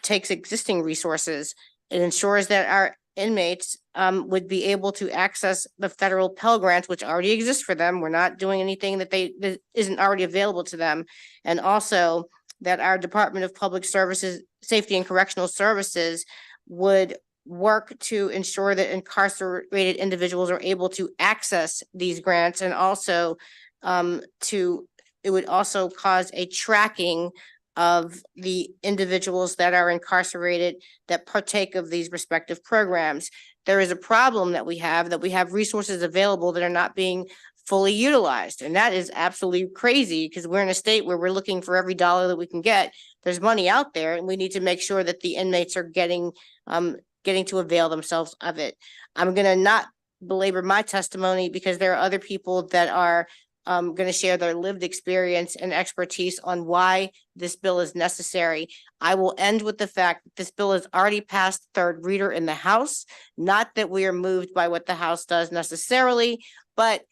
takes existing resources. It ensures that our inmates would be able to access the federal Pell Grants, which already exist for them. We're not doing anything that isn't already available to them. And also that our Department of Public Services, Safety and Correctional Services would work to ensure that incarcerated individuals are able to access these grants, and also it would also cause a tracking of the individuals that are incarcerated that partake of these respective programs. There is a problem that we have resources available that are not being fully utilized. And that is absolutely crazy, because we're in a state where we're looking for every dollar that we can get. There's money out there, and we need to make sure that the inmates are getting to avail themselves of it. I'm going to not belabor my testimony, because there are other people that are going to share their lived experience and expertise on why this bill is necessary. I will end with the fact that this bill has already passed third reader in the House. Not that we are moved by what the House does necessarily, but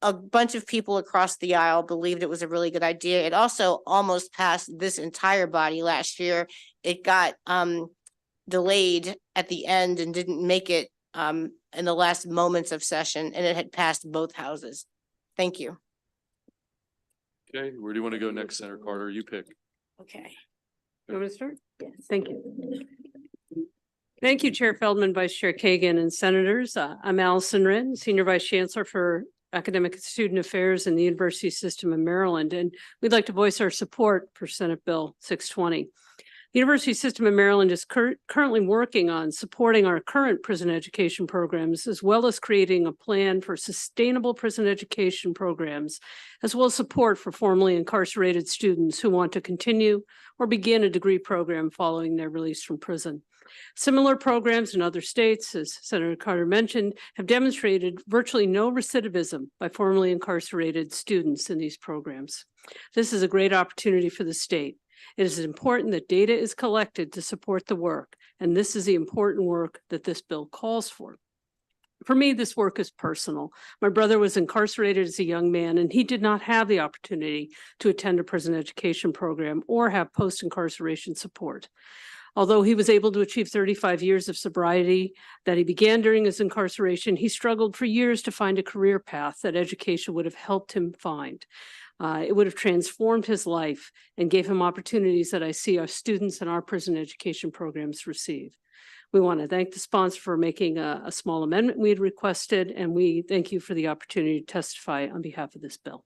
a bunch of people across the aisle believed it was a really good idea. It also almost passed this entire body last year. It got delayed at the end and didn't make it in the last moments of session, and it had passed both houses. Thank you. Okay, where do you want to go next, Senator Carter? You pick. Okay. You want to start? Yes. Thank you. Thank you, Chair Feldman, Vice Chair Kagan, and Senators. I'm Alison Ren, Senior Vice Chancellor for Academic and Student Affairs in the University System of Maryland, and we'd like to voice our support for Senate Bill 620. University System of Maryland is currently working on supporting our current prison education programs, as well as creating a plan for sustainable prison education programs, as well as support for formerly incarcerated students who want to continue or begin a degree program following their release from prison. Similar programs in other states, as Senator Carter mentioned, have demonstrated virtually no recidivism by formerly incarcerated students in these programs. This is a great opportunity for the state. It is important that data is collected to support the work, and this is the important work that this bill calls for. For me, this work is personal. My brother was incarcerated as a young man, and he did not have the opportunity to attend a prison education program or have post-incarceration support. Although he was able to achieve 35 years of sobriety that he began during his incarceration, he struggled for years to find a career path that education would have helped him find. It would have transformed his life and gave him opportunities that I see our students in our prison education programs receive. We want to thank the sponsor for making a small amendment we had requested, and we thank you for the opportunity to testify on behalf of this bill.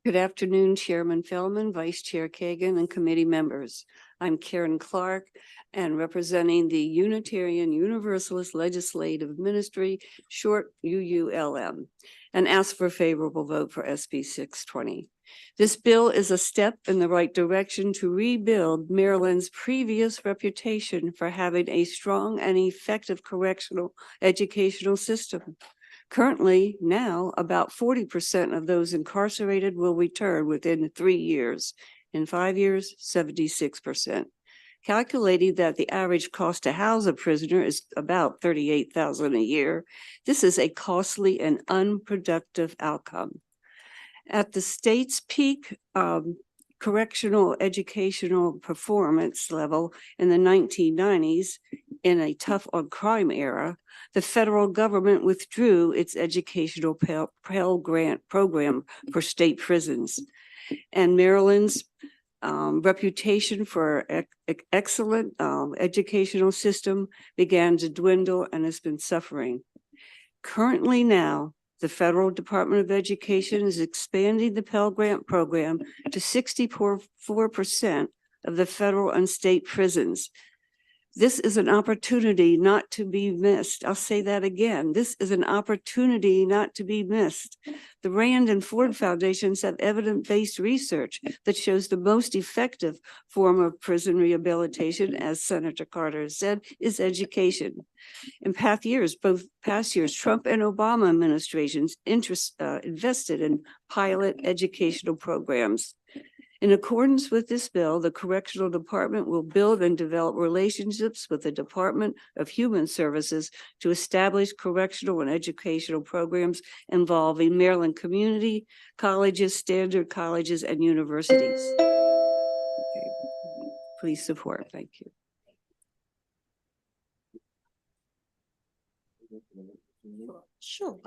Good afternoon, Chairman Feldman, Vice Chair Kagan, and committee members. I'm Karen Clark, and representing the Unitarian Universalist Legislative Ministry, short UULM, and ask for a favorable vote for SB 620. This bill is a step in the right direction to rebuild Maryland's previous reputation for having a strong and effective correctional educational system. Currently, now, about 40% of those incarcerated will return within 3 years. In 5 years, 76%. Calculating that the average cost to house a prisoner is about $38,000 a year, this is a costly and unproductive outcome. At the state's peak correctional educational performance level in the 1990s, in a tough on crime era, the federal government withdrew its educational Pell Grant program for state prisons. And Maryland's reputation for excellent educational system began to dwindle and has been suffering. Currently now, the Federal Department of Education is expanding the Pell Grant program to 64% of the federal and state prisons. This is an opportunity not to be missed. I'll say that again. This is an opportunity not to be missed. The Rand and Ford Foundations have evidence-based research that shows the most effective form of prison rehabilitation, as Senator Carter has said, is education. In past years, Trump and Obama administrations invested in pilot educational programs. In accordance with this bill, the Correctional Department will build and develop relationships with the Department of Human Services to establish correctional and educational programs involving Maryland community colleges, standard colleges, and universities. Okay. Please support. Thank you. Sure.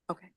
Okay.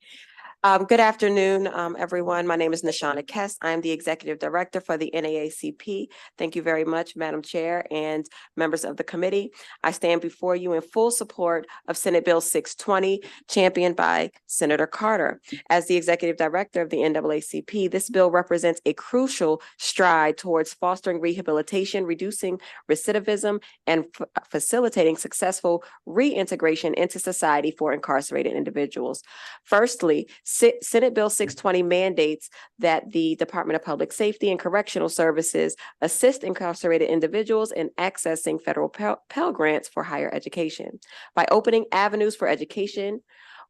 Good afternoon, everyone. My name is Nashana Kess. I'm the Executive Director for the NAACP. Thank you very much, Madam Chair and members of the committee. I stand before you in full support of Senate Bill 620, championed by Senator Carter. As the Executive Director of the NAACP, this bill represents a crucial stride towards fostering rehabilitation, reducing recidivism, and facilitating successful reintegration into society for incarcerated individuals. Firstly, Senate Bill 620 mandates that the Department of Public Safety and Correctional Services assist incarcerated individuals in accessing federal Pell Grants for higher education. By opening avenues for education,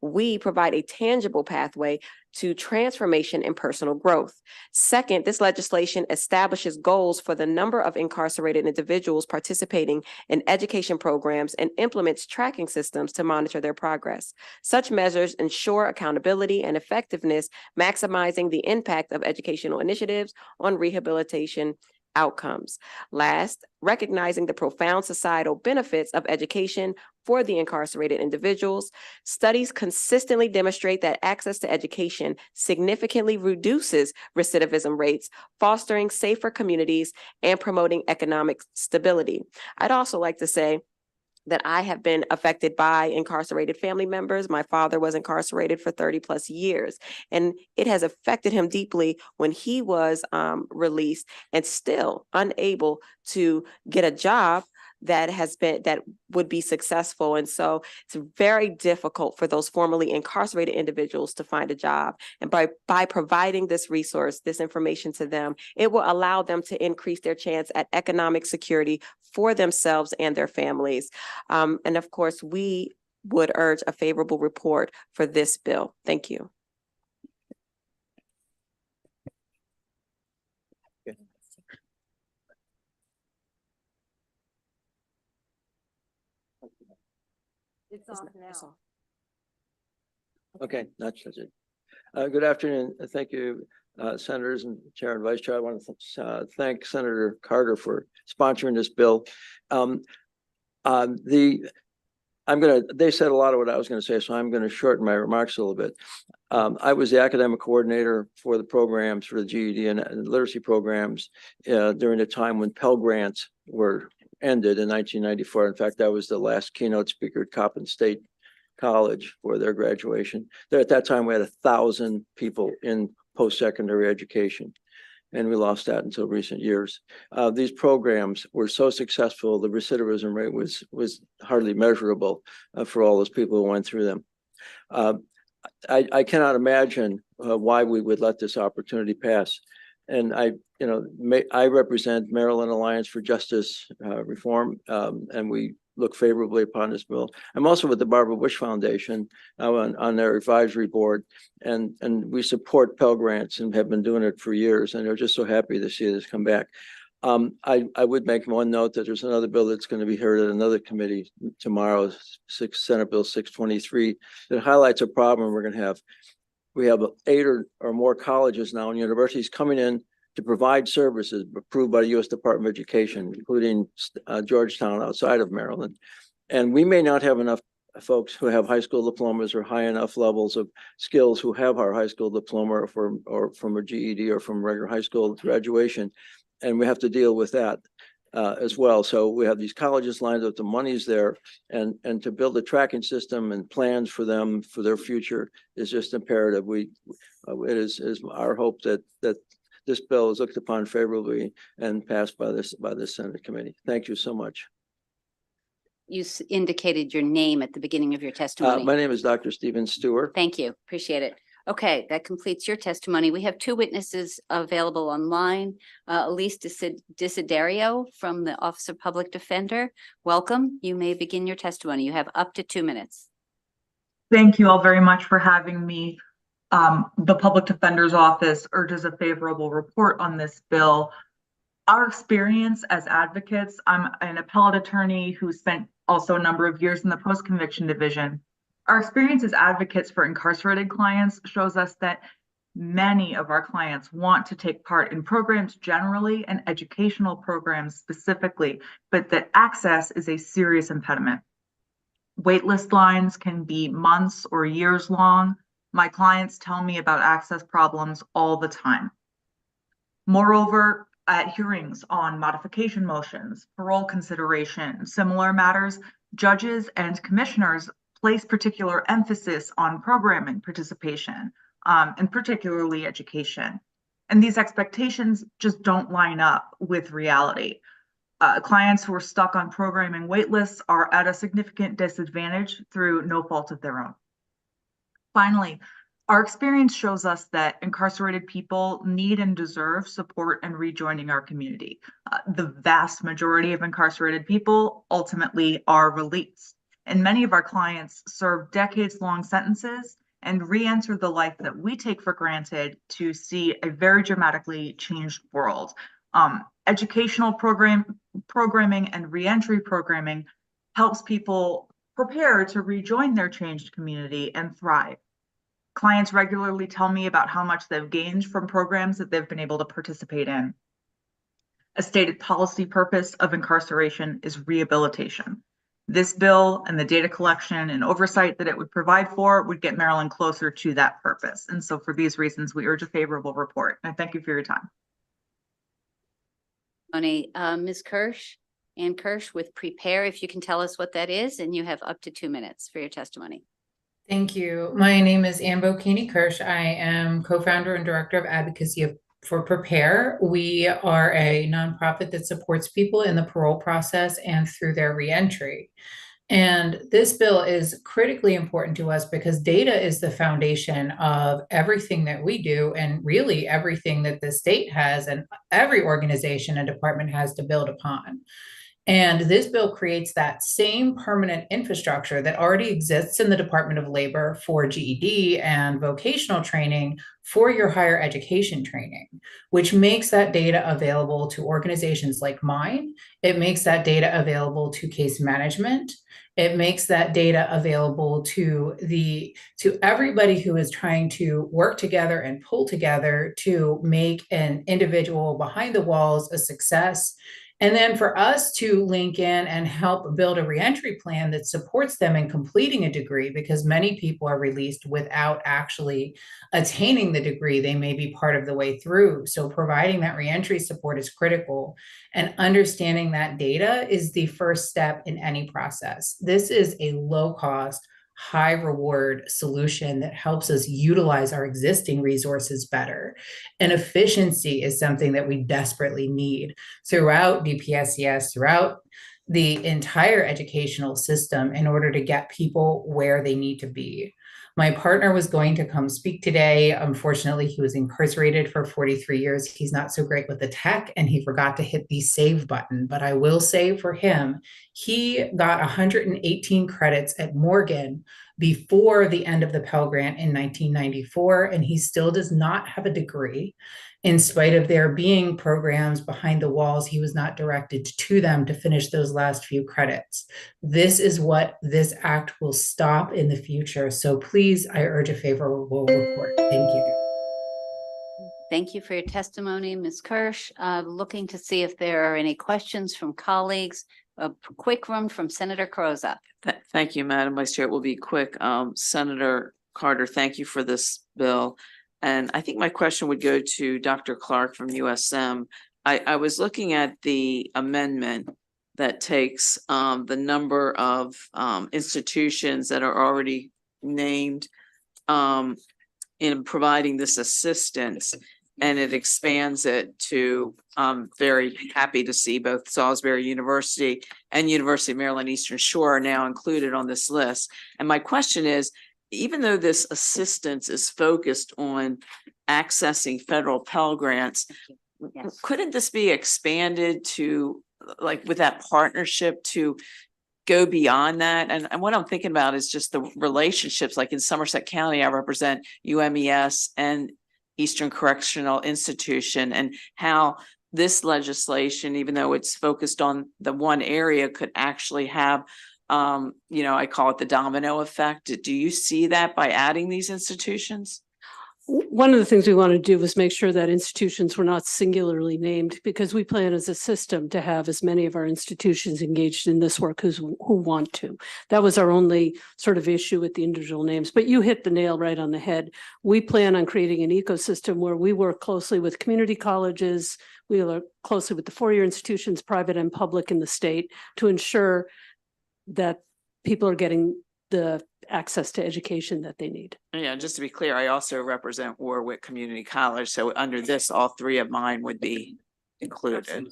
we provide a tangible pathway to transformation and personal growth. Second, this legislation establishes goals for the number of incarcerated individuals participating in education programs and implements tracking systems to monitor their progress. Such measures ensure accountability and effectiveness, maximizing the impact of educational initiatives on rehabilitation outcomes. Last, recognizing the profound societal benefits of education for the incarcerated individuals. Studies consistently demonstrate that access to education significantly reduces recidivism rates, fostering safer communities and promoting economic stability. I'd also like to say that I have been affected by incarcerated family members. My father was incarcerated for 30+ years, and it has affected him deeply when he was released and still unable to get a job that would be successful. And so it's very difficult for those formerly incarcerated individuals to find a job. And by providing this resource, this information to them, it will allow them to increase their chance at economic security for themselves and their families. And of course, we would urge a favorable report for this bill. Thank you. It's off now. Okay, that's it. Good afternoon. Thank you, Senators and Chair and Vice Chair. I want to thank Senator Carter for sponsoring this bill. They said a lot of what I was going to say, so I'm going to shorten my remarks a little bit. I was the academic coordinator for the programs for the GED and literacy programs during the time when Pell Grants were ended in 1994. In fact, I was the last keynote speaker at Coppin State College for their graduation. There at that time, we had 1,000 people in post-secondary education, and we lost that until recent years. These programs were so successful, the recidivism rate was hardly measurable for all those people who went through them. I cannot imagine why we would let this opportunity pass. And I represent Maryland Alliance for Justice Reform, and we look favorably upon this bill. I'm also with the Barbara Bush Foundation on their advisory board, and we support Pell Grants and have been doing it for years, and they're just so happy to see this come back. I would make one note that there's another bill that's going to be heard at another committee tomorrow, Senate Bill 623, that highlights a problem we're going to have. We have 8 or more colleges now and universities coming in to provide services approved by the U.S. Department of Education, including Georgetown outside of Maryland. And we may not have enough folks who have high school diplomas or high enough levels of skills who have our high school diploma or from a GED or from regular high school graduation. And we have to deal with that as well. So we have these colleges lined up, the money's there, and to build a tracking system and plans for them for their future is just imperative. It is our hope that this bill is looked upon favorably and passed by this Senate committee. Thank you so much. You indicated your name at the beginning of your testimony. My name is Dr. Stephen Stewart. Thank you. Appreciate it. Okay, that completes your testimony. We have 2 witnesses available online. Elise Desiderio from the Office of Public Defender. Welcome. You may begin your testimony. You have up to 2 minutes. Thank you all very much for having me. The Public Defender's Office urges a favorable report on this bill. Our experience as advocates, I'm an appellate attorney who spent also a number of years in the post-conviction division. Our experience as advocates for incarcerated clients shows us that many of our clients want to take part in programs generally and educational programs specifically, but that access is a serious impediment. Waitlist lines can be months or years long. My clients tell me about access problems all the time. Moreover, at hearings on modification motions, parole consideration, similar matters, judges and commissioners place particular emphasis on programming participation, and particularly education. And these expectations just don't line up with reality. Clients who are stuck on programming waitlists are at a significant disadvantage through no fault of their own. Finally, our experience shows us that incarcerated people need and deserve support in rejoining our community. The vast majority of incarcerated people ultimately are released. And many of our clients serve decades-long sentences and re-enter the life that we take for granted to see a very dramatically changed world. Educational programming and re-entry programming helps people prepare to rejoin their changed community and thrive. Clients regularly tell me about how much they've gained from programs that they've been able to participate in. A stated policy purpose of incarceration is rehabilitation. This bill and the data collection and oversight that it would provide for would get Maryland closer to that purpose. And so for these reasons, we urge a favorable report. And I thank you for your time. Ms. Kirsch, Ann Kirsch with Prepare, if you can tell us what that is, and you have up to 2 minutes for your testimony. Thank you. My name is Ann Bocchini Kirsch. I am co-founder and director of advocacy for Prepare. We are a nonprofit that supports people in the parole process and through their reentry. And this bill is critically important to us because data is the foundation of everything that we do and really everything that the state has and every organization and department has to build upon. And this bill creates that same permanent infrastructure that already exists in the Department of Labor for GED and vocational training for your higher education training, which makes that data available to organizations like mine. It makes that data available to case management. It makes that data available to everybody who is trying to work together and pull together to make an individual behind the walls a success. And then for us to link in and help build a reentry plan that supports them in completing a degree, because many people are released without actually attaining the degree. They may be part of the way through. So providing that reentry support is critical. And understanding that data is the first step in any process. This is a low-cost, high reward solution that helps us utilize our existing resources better. And efficiency is something that we desperately need throughout DPSCS, throughout the entire educational system in order to get people where they need to be. My partner was going to come speak today. Unfortunately, he was incarcerated for 43 years. He's not so great with the tech and he forgot to hit the save button. But I will say for him, he got 118 credits at Morgan before the end of the Pell Grant in 1994, and he still does not have a degree. In spite of there being programs behind the walls, he was not directed to them to finish those last few credits. This is what this act will stop in the future. So please, I urge a favorable report. Thank you. Thank you for your testimony, Ms. Kirsch. Looking to see if there are any questions from colleagues. A quick one from Senator Carozza. Thank you, Madam Vice Chair. It will be quick. Senator Carter, thank you for this bill. And I think my question would go to Dr. Clark from USM. I was looking at the amendment that takes the number of institutions that are already named in providing this assistance, and it expands it to, I'm very happy to see both Salisbury University and University of Maryland Eastern Shore are now included on this list. And my question is, even though this assistance is focused on accessing federal Pell Grants, yes, couldn't this be expanded to, like, with that partnership to go beyond that? And what I'm thinking about is just the relationships, like in Somerset County, I represent UMES and Eastern Correctional Institution, and how this legislation, even though it's focused on the one area, could actually have I call it the domino effect. Do you see that by adding these institutions? One of the things we want to do was make sure that institutions were not singularly named, because we plan as a system to have as many of our institutions engaged in this work who want to. That was our only sort of issue with the individual names, but you hit the nail right on the head. We plan on creating an ecosystem where we work closely with community colleges, we work closely with the four-year institutions, private and public in the state, to ensure that people are getting the access to education that they need. Yeah, just to be clear, I also represent Warwick Community College. So under this, all three of mine would be included.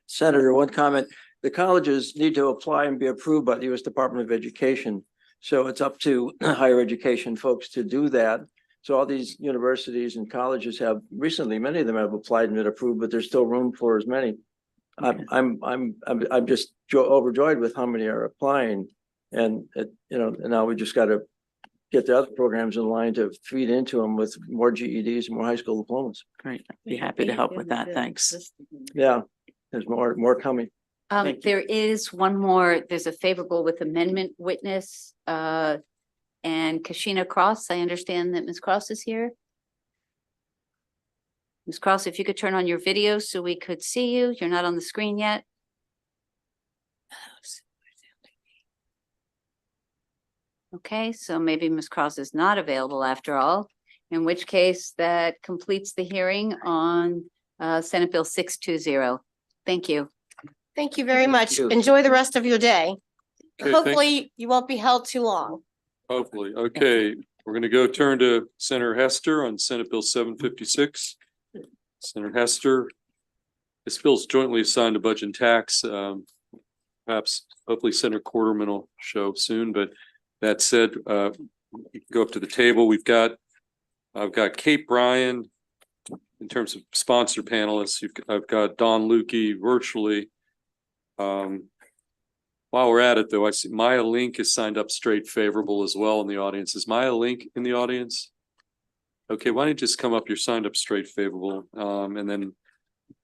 Senator, one comment. The colleges need to apply and be approved by the U.S. Department of Education. So it's up to higher education folks to do that. So all these universities and colleges have recently, many of them have applied and been approved, but there's still room for as many. Okay. I'm just overjoyed with how many are applying, and now we just got to get the other programs in line to feed into them with more GEDs and more high school diplomas. Great, I'd be happy to help with that. Thanks. Yeah, there's more coming. There is one more. There's a favorable with amendment witness, and Kashina Cross. I understand that Ms. Cross is here. Ms. Cross, if you could turn on your video so we could see you. You're not on the screen yet. Okay, so maybe Ms. Cross is not available after all, in which case that completes the hearing on Senate Bill 620. Thank you. Thank you very much. you. Enjoy the rest of your day. Okay, Hopefully, you won't be held too long. Hopefully. Okay, we're gonna go turn to Senator Hester on Senate Bill 756. Senator Hester, this bill is jointly assigned to Budget and Tax. Perhaps, hopefully Senator Corderman will show soon, but that said, you can go up to the table. I've got Kate Bryan in terms of sponsor panelists. I've got Don Lukey virtually. While we're at it though, I see Maya Link is signed up straight favorable as well in the audience. Is Maya Link in the audience? Okay, why don't you just come up? You're signed up straight favorable. And then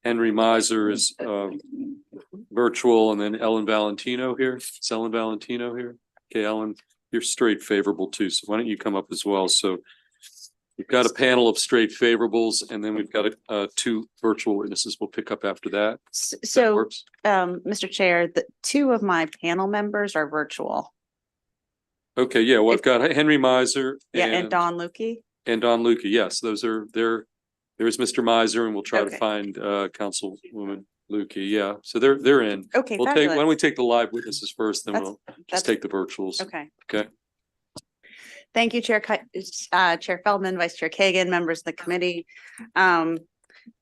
Henry Miser is virtual, and then Ellen Valentino here. Is Ellen Valentino here? Okay, Ellen, you're straight favorable too. So why don't you come up as well? So we've got a panel of straight favorables, and then we've got two virtual witnesses. We'll pick up after that. So, Mr. Chair, the two of my panel members are virtual. Okay, yeah, well, I've got Henry Miser. Yeah, and Don Lukey. And Don Lukey, yes, those are there. There's Mr. Miser, and we'll try to Okay. find Councilwoman Lukey. Yeah, so they're in. Okay, Why fabulous. don't we take the live witnesses first, then That's- we'll that's- just take the virtuals. Okay. Okay. Thank you, Chair Feldman, Vice Chair Kagan, members of the committee, for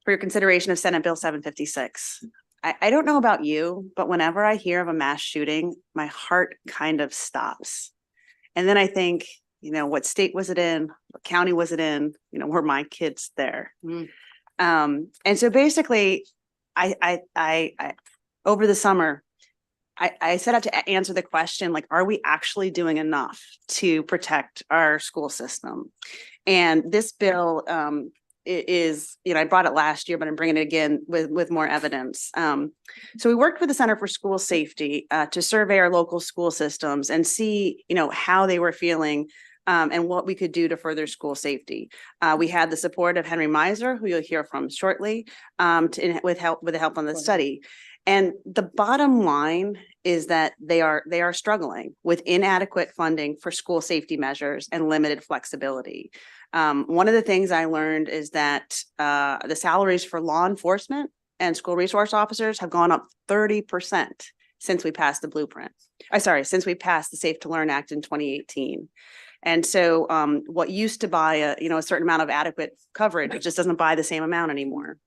your consideration of Senate Bill 756. I don't know about you, but whenever I hear of a mass shooting, my heart kind of stops. And then I think, what state was it in? What county was it in? Were my kids there? And so basically, I over the summer, I set out to answer the question, like, are we actually doing enough to protect our school system? And this bill is, I brought it last year, but I'm bringing it again with more evidence. So we worked with the Center for School Safety to survey our local school systems and see, how they were feeling and what we could do to further school safety. We had the support of Henry Miser, who you'll hear from shortly, with the help on the study. And the bottom line is that they are struggling with inadequate funding for school safety measures and limited flexibility. One of the things I learned is that the salaries for law enforcement and school resource officers have gone up 30% since we passed the blueprint. Since we passed the Safe to Learn Act in 2018. And so what used to buy a certain amount of adequate coverage, it just doesn't buy the same amount anymore.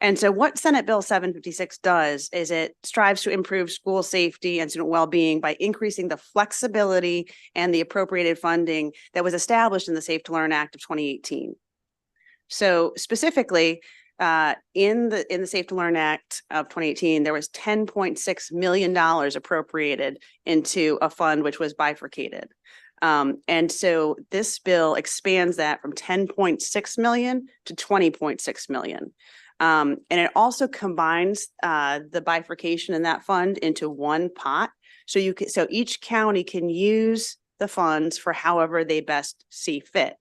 And so what Senate Bill 756 does is it strives to improve school safety and student well-being by increasing the flexibility and the appropriated funding that was established in the Safe to Learn Act of 2018. So specifically, in the Safe to Learn Act of 2018, there was $10.6 million appropriated into a fund which was bifurcated. And so this bill expands that from 10.6 million to 20.6 million. And it also combines the bifurcation in that fund into one pot. So each county can use the funds for however they best see fit.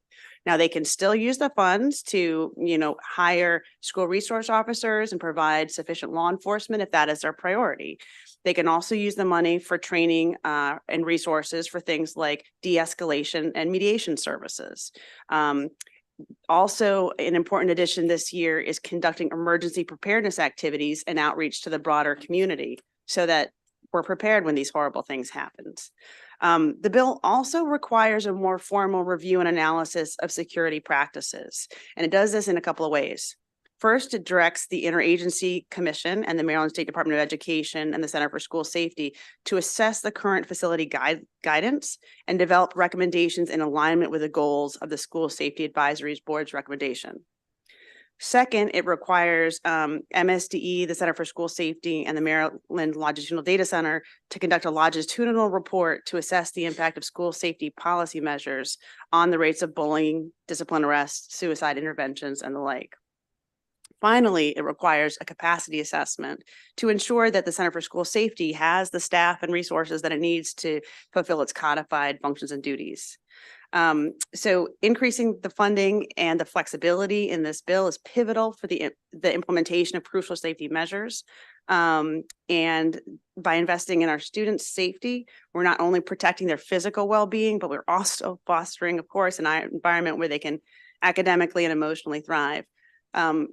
Now they can still use the funds to, hire school resource officers and provide sufficient law enforcement if that is their priority. They can also use the money for training and resources for things like de-escalation and mediation services. Also, an important addition this year is conducting emergency preparedness activities and outreach to the broader community so that we're prepared when these horrible things happen. The bill also requires a more formal review and analysis of security practices, and it does this in a couple of ways. First, it directs the Interagency Commission and the Maryland State Department of Education and the Center for School Safety to assess the current facility guidance and develop recommendations in alignment with the goals of the School Safety Advisory Board's recommendation. Second, it requires MSDE, the Center for School Safety, and the Maryland Longitudinal Data Center to conduct a longitudinal report to assess the impact of school safety policy measures on the rates of bullying, discipline arrests, suicide interventions, and the like. finally, it requires a capacity assessment to ensure that the Center for School Safety has the staff and resources that it needs to fulfill its codified functions and duties. So increasing the funding and the flexibility in this bill is pivotal for the implementation of crucial safety measures. And by investing in our students' safety, we're not only protecting their physical well-being, but we're also fostering, of course, an environment where they can academically and emotionally thrive. On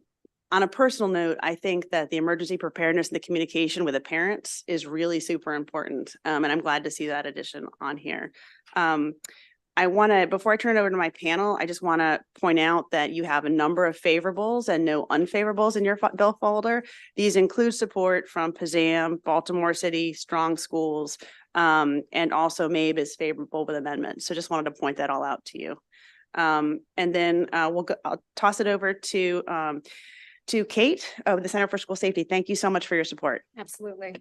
a personal note, I think that the emergency preparedness and the communication with the parents is really super important. And I'm glad to see that addition on here. Before I turn it over to my panel, I just want to point out that you have a number of favorables and no unfavorables in your bill folder. These include support from PZAM, Baltimore City, Strong Schools, and also MABE is favorable with amendments. So just wanted to point that all out to you. And then I'll toss it over to Kate of the Center for School Safety. Thank you so much for your support. Absolutely.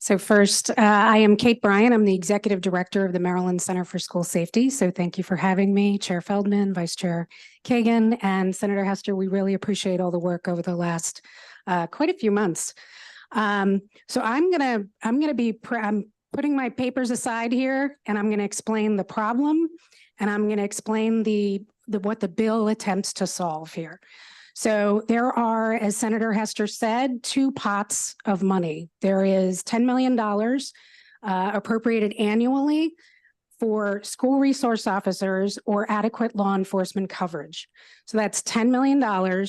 So first, I am Kate Bryan. I'm the Executive Director of the Maryland Center for School Safety. So thank you for having me, Chair Feldman, Vice Chair Kagan, and Senator Hester. We really appreciate all the work over the last quite a few months. So I'm putting my papers aside here, and I'm going to explain the problem, and I'm going to explain what the bill attempts to solve here. So there are, as Senator Hester said, two pots of money. There is $10 million appropriated annually for school resource officers or adequate law enforcement coverage. So that's $10 million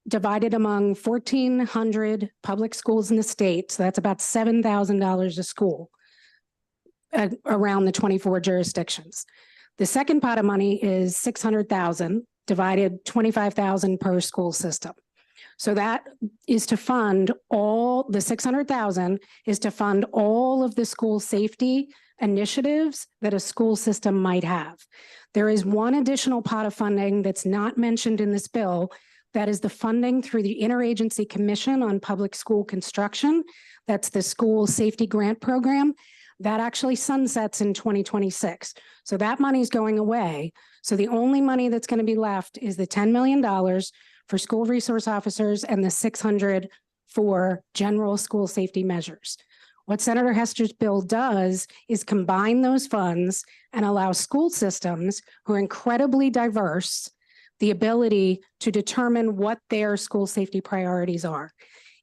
divided among 1,400 public schools in the state. So that's about $7,000 a school around the 24 jurisdictions. The second pot of money is $600,000 divided 25,000 per school system. So that is to fund all the 600,000 is to fund all of the school safety initiatives that a school system might have. There is one additional pot of funding that's not mentioned in this bill. That is the funding through the Interagency Commission on Public School Construction. That's the School Safety Grant Program. That actually sunsets in 2026. So that money is going away. So the only money that's going to be left is the $10 million for school resource officers and the $600 for general school safety measures. What Senator Hester's bill does is combine those funds and allow school systems who are incredibly diverse the ability to determine what their school safety priorities are.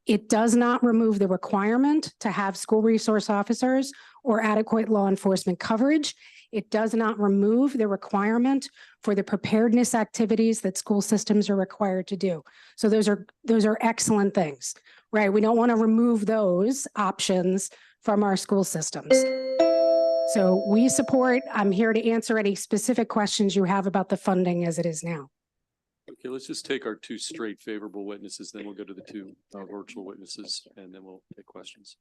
It does not remove the requirement to have school resource officers or adequate law enforcement coverage. It does not remove the requirement for the preparedness activities that school systems are required to do. So those are excellent things, right? We don't want to remove those options from our school systems. So we support, I'm here to answer any specific questions you have about the funding as it is now. Okay, let's just take our two straight favorable witnesses, then we'll go to the two virtual witnesses, and then we'll take questions.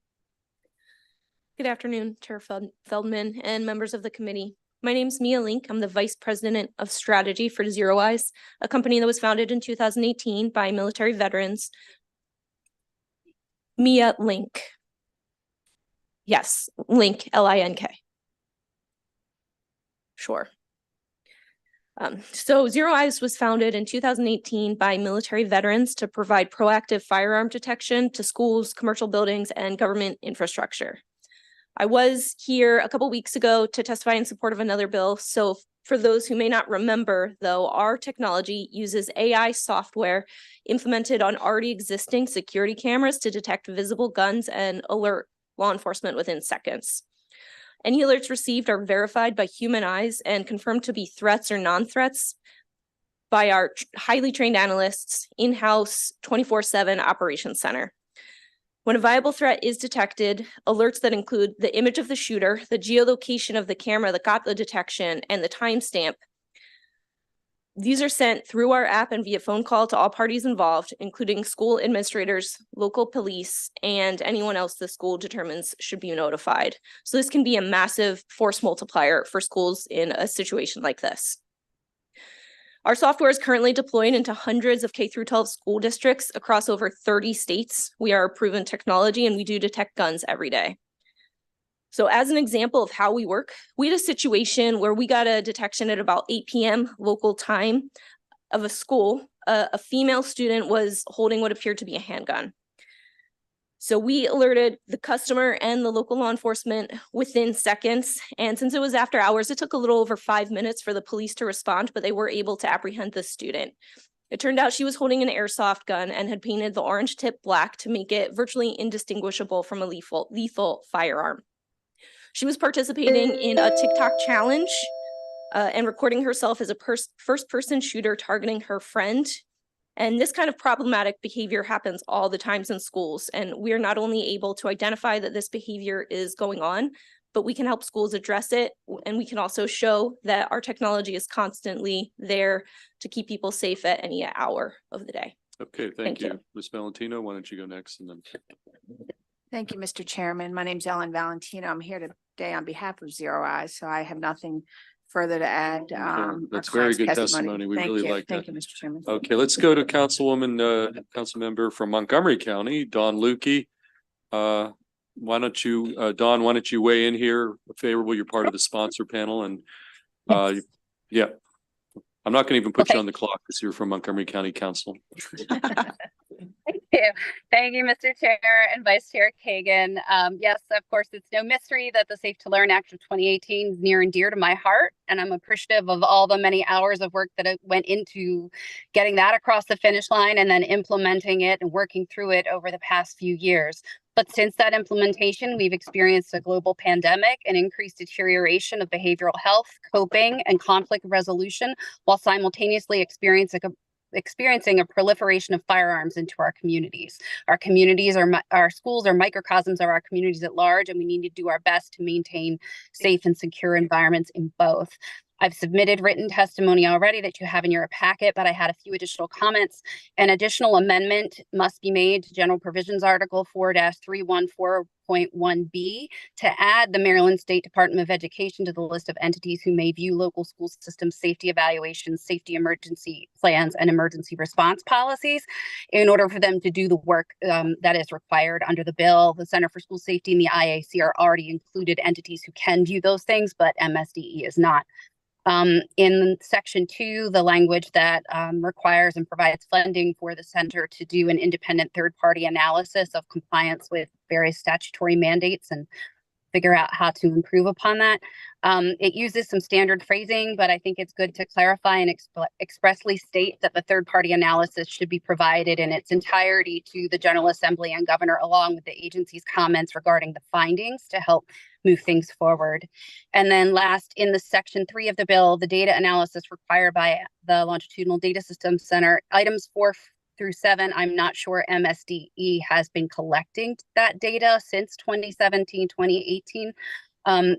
Good afternoon, Chair Feldman and members of the committee. My name is Mia Link. I'm the Vice President of Strategy for Zero Eyes, a company that was founded in 2018 by military veterans. Mia Link. Yes, Link, L-I-N-K. Sure. So Zero Eyes was founded in 2018 by military veterans to provide proactive firearm detection to schools, commercial buildings, and government infrastructure. I was here a couple weeks ago to testify in support of another bill. So for those who may not remember, though, our technology uses AI software implemented on already existing security cameras to detect visible guns and alert law enforcement within seconds. Any alerts received are verified by human eyes and confirmed to be threats or non-threats by our highly trained analysts in-house 24/7 operations center. When a viable threat is detected, alerts that include the image of the shooter, the geolocation of the camera that got the detection, and the timestamp, these are sent through our app and via phone call to all parties involved, including school administrators, local police, and anyone else the school determines should be notified. So this can be a massive force multiplier for schools in a situation like this. Our software is currently deployed into hundreds of K-12 school districts across over 30 states. We are a proven technology and we do detect guns every day. So as an example of how we work, we had a situation where we got a detection at about 8 p.m. local time of a school a female student was holding what appeared to be a handgun. So we alerted the customer and the local law enforcement within seconds. And since it was after hours, it took a little over 5 minutes for the police to respond, but they were able to apprehend the student. It turned out she was holding an airsoft gun and had painted the orange tip black to make it virtually indistinguishable from a lethal firearm. She was participating in a TikTok challenge and recording herself as a first-person shooter targeting her friend. And this kind of problematic behavior happens all the times in schools. And we are not only able to identify that this behavior is going on, but we can help schools address it. And we can also show that our technology is constantly there to keep people safe at any hour of the day. Okay, thank you. Ms. Valentino, why don't you go next and then. Thank you, Mr. Chairman. My name's Ellen Valentino. I'm here today on behalf of Zero Eyes, so I have nothing further to add. That's very good testimony. We really like that. Thank you, Mr. Chairman. Okay, let's go to council member from Montgomery County, Dawn Lukey. Why don't you, Dawn, why don't you weigh in here? Favorable, you're part of the sponsor panel and yeah. I'm not going to even put you on the clock because you're from Montgomery County Council. Thank you, Mr. Chair and Vice Chair Kagan. Yes, of course, it's no mystery that the Safe to Learn Act of 2018 is near and dear to my heart, and I'm appreciative of all the many hours of work that went into getting that across the finish line and then implementing it and working through it over the past few years. But since that implementation, we've experienced a global pandemic and increased deterioration of behavioral health, coping, and conflict resolution, while simultaneously experiencing a proliferation of firearms into our communities. Our schools are microcosms of our communities at large, and we need to do our best to maintain safe and secure environments in both. I've submitted written testimony already that you have in your packet, but I had a few additional comments. An additional amendment must be made to General Provisions Article 4-314.1B to add the Maryland State Department of Education to the list of entities who may view local school system safety evaluations, safety emergency plans, and emergency response policies in order for them to do the work that is required under the bill. The Center for School Safety and the IAC are already included entities who can view those things, but MSDE is not. In section 2, the language that requires and provides funding for the center to do an independent third-party analysis of compliance with various statutory mandates and figure out how to improve upon that. It uses some standard phrasing, but I think it's good to clarify and expressly state that the third-party analysis should be provided in its entirety to the General Assembly and Governor, along with the agency's comments regarding the findings to help move things forward. And then last, in the section 3 of the bill, the data analysis required by the Longitudinal Data Systems Center, items 4 through 7, I'm not sure MSDE has been collecting that data since 2017, 2018.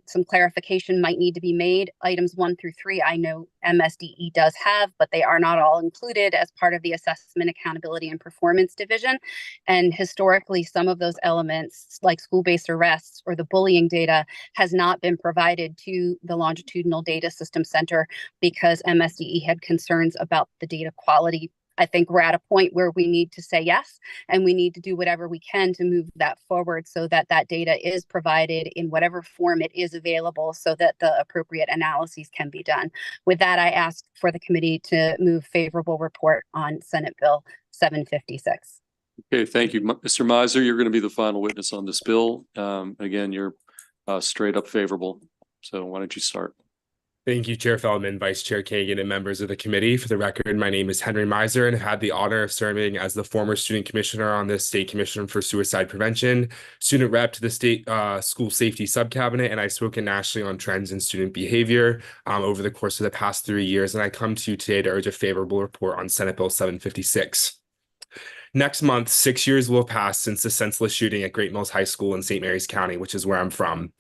Some clarification might need to be made. Items 1 through 3, I know MSDE does have, but they are not all included as part of the Assessment, Accountability, and Performance Division. And historically, some of those elements, like school-based arrests or the bullying data, has not been provided to the Longitudinal Data System Center because MSDE had concerns about the data quality. I think we're at a point where we need to say yes, and we need to do whatever we can to move that forward so that that data is provided in whatever form it is available so that the appropriate analyses can be done. With that, I ask for the committee to move favorable report on Senate Bill 756. Okay, thank you. Mr. Miser, you're going to be the final witness on this bill. Again, you're straight up favorable. So why don't you start? Thank you, Chair Feldman, Vice Chair Kagan, and members of the committee. For the record, my name is Henry Miser and have had the honor of serving as the former student commissioner on the State Commission for Suicide Prevention, student rep to the State School Safety Subcabinet, and I've spoken nationally on trends in student behavior over the course of the past 3 years. And I come to you today to urge a favorable report on Senate Bill 756. Next month, 6 years will have passed since the senseless shooting at Great Mills High School in St. Mary's County, which is where I'm from.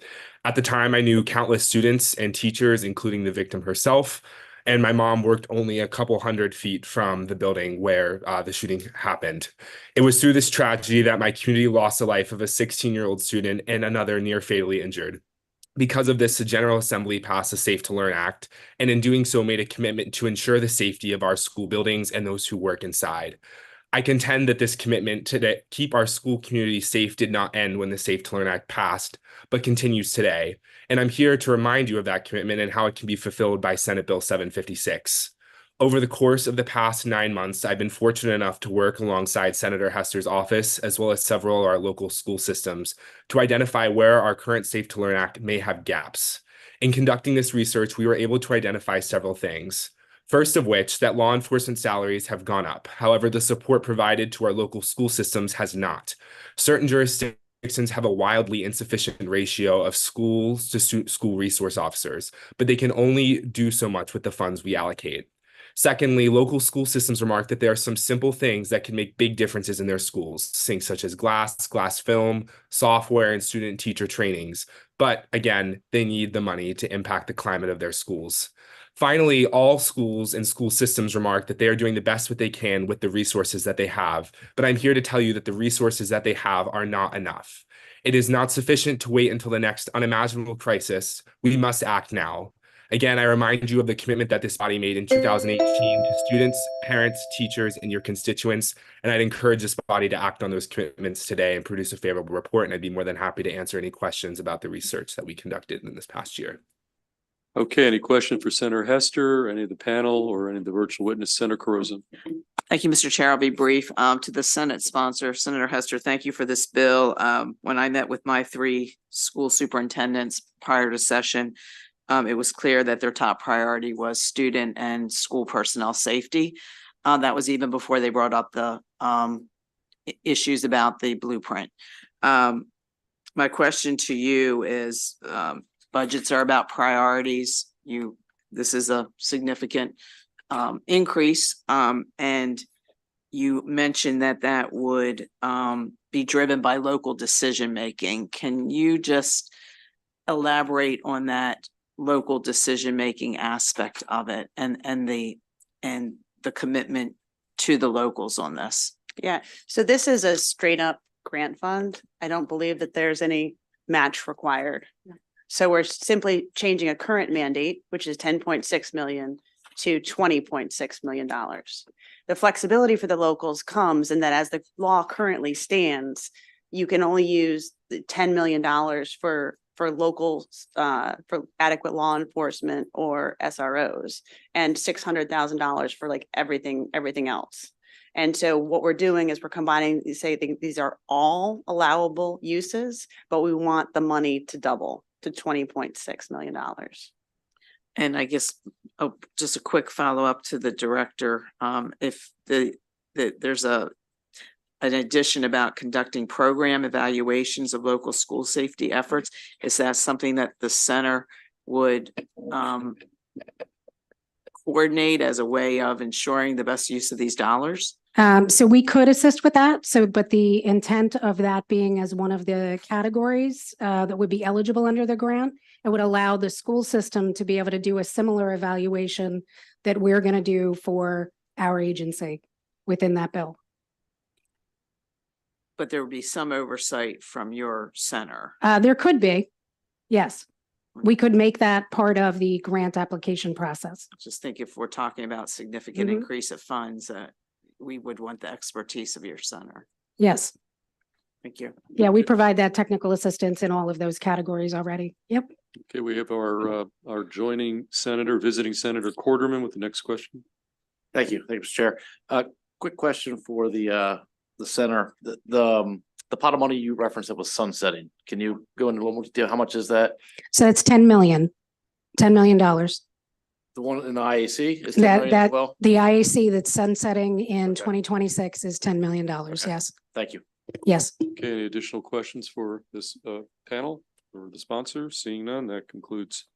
At the time, I knew countless students and teachers, including the victim herself, and my mom worked only a couple hundred feet from the building where the shooting happened. It was through this tragedy that my community lost the life of a 16-year-old student and another near fatally injured. Because of this, the General Assembly passed the Safe to Learn Act, and in doing so, made a commitment to ensure the safety of our school buildings and those who work inside. I contend that this commitment to keep our school community safe did not end when the Safe to Learn Act passed, but continues today. And I'm here to remind you of that commitment and how it can be fulfilled by Senate Bill 756. Over the course of the past 9 months, I've been fortunate enough to work alongside Senator Hester's office, as well as several of our local school systems, to identify where our current Safe to Learn Act may have gaps. In conducting this research, we were able to identify several things. First of which, that law enforcement salaries have gone up. However, the support provided to our local school systems has not. Certain jurisdictions have a wildly insufficient ratio of schools to school resource officers, but they can only do so much with the funds we allocate. Secondly, local school systems remark that there are some simple things that can make big differences in their schools, things such as glass film, software, and student teacher trainings. But again, they need the money to impact the climate of their schools. Finally, all schools and school systems remark that they are doing the best what they can with the resources that they have. But I'm here to tell you that the resources that they have are not enough. It is not sufficient to wait until the next unimaginable crisis. We must act now. Again, I remind you of the commitment that this body made in 2018 to students, parents, teachers, and your constituents. And I'd encourage this body to act on those commitments today and produce a favorable report. And I'd be more than happy to answer any questions about the research that we conducted in this past year. Okay, any question for Senator Hester, any of the panel, or any of the virtual witness, Senator Carozza? Thank you, Mr. Chair. I'll be brief. To the Senate sponsor, Senator Hester, thank you for this bill. When I met with my 3 school superintendents prior to session, it was clear that their top priority was student and school personnel safety. That was even before they brought up the issues about the blueprint. My question to you is, budgets are about priorities. This is a significant increase, and you mentioned that would be driven by local decision making. Can you just elaborate on that local decision making aspect of it and the commitment to the locals on this? Yeah, so this is a straight up grant fund. I don't believe that there's any match required. So we're simply changing a current mandate, which is 10.6 million to $20.6 million. The flexibility for the locals comes in that as the law currently stands, you can only use the $10 million for locals, for adequate law enforcement or SROs, and $600,000 for like everything else. And so what we're doing is we're combining, these are all allowable uses, but we want the money to double to $20.6 million. And I guess, just a quick follow-up to the director. If there's an addition about conducting program evaluations of local school safety efforts, is that something that the center would coordinate as a way of ensuring the best use of these dollars? So we could assist with that. But the intent of that being as one of the categories that would be eligible under the grant, it would allow the school system to be able to do a similar evaluation that we're going to do for our agency within that bill. But there would be some oversight from your center. There could be, yes. We could make that part of the grant application process. Just think if we're talking about significant increase of funds, we would want the expertise of your center. Yes. Thank you. Yeah, we provide that technical assistance in all of those categories already. Yep. Okay, we have our joining senator, visiting Senator Quarterman with the next question. Thank you, Mr. Chair. Quick question for the center. The pot of money you referenced that was sunsetting. Can you go into a little more detail? How much is that? So it's $10 million. The one in the IAC is 10 million as well? The IAC that's sunsetting in 2026 is $10 million. Yes. Thank you. Yes. Okay, any additional questions for this panel or the sponsor? Seeing none, that concludes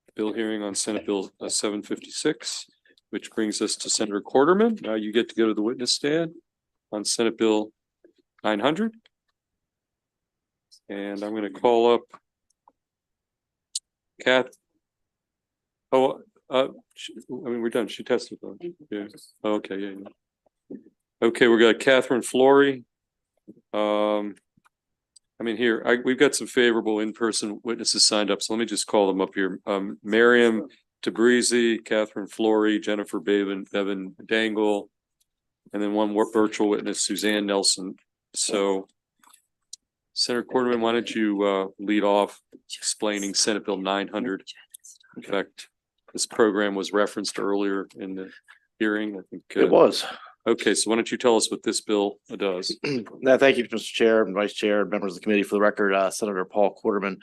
the bill hearing on Senate Bill 756, which brings us to Senator Quarterman. Now you get to go to the witness stand on Senate Bill 900. And I'm going to call up Kath. Oh, we're done. She testified. Yeah. Okay. Yeah. Okay, we got Catherine Flory. We've got some favorable in-person witnesses signed up, so let me just call them up here. Miriam Tabrizi, Catherine Flory, Jennifer Bevan Dangle, and then one more virtual witness, Suzanne Nelson. So, Senator Quarterman, why don't you lead off explaining Senate Bill 900? In fact, this program was referenced earlier in the hearing? I think. It was. Okay, so why don't you tell us what this bill does? No, thank you, Mr. Chair and Vice Chair, and members of the committee. For the record, Senator Paul Quarterman,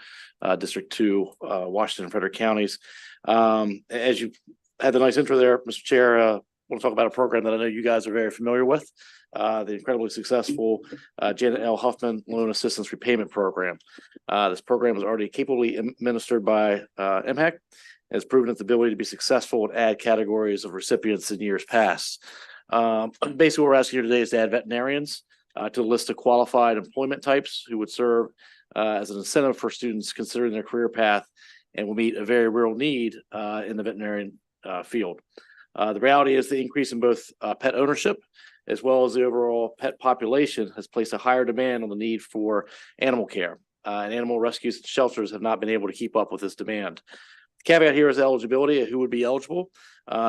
District 2, Washington and Frederick counties. As you had the nice intro there, Mr. Chair, I want to talk about a program that I know you guys are very familiar with, the incredibly successful Janet L. Huffman Loan Assistance Repayment Program. This program is already capably administered by MHEC, has proven its ability to be successful and add categories of recipients in years past. Basically, what we're asking here today is to add veterinarians to the list of qualified employment types who would serve as an incentive for students considering their career path and will meet a very real need in the veterinarian field. The reality is the increase in both pet ownership as well as the overall pet population has placed a higher demand on the need for animal care. And animal rescues and shelters have not been able to keep up with this demand. The caveat here is eligibility, who would be eligible.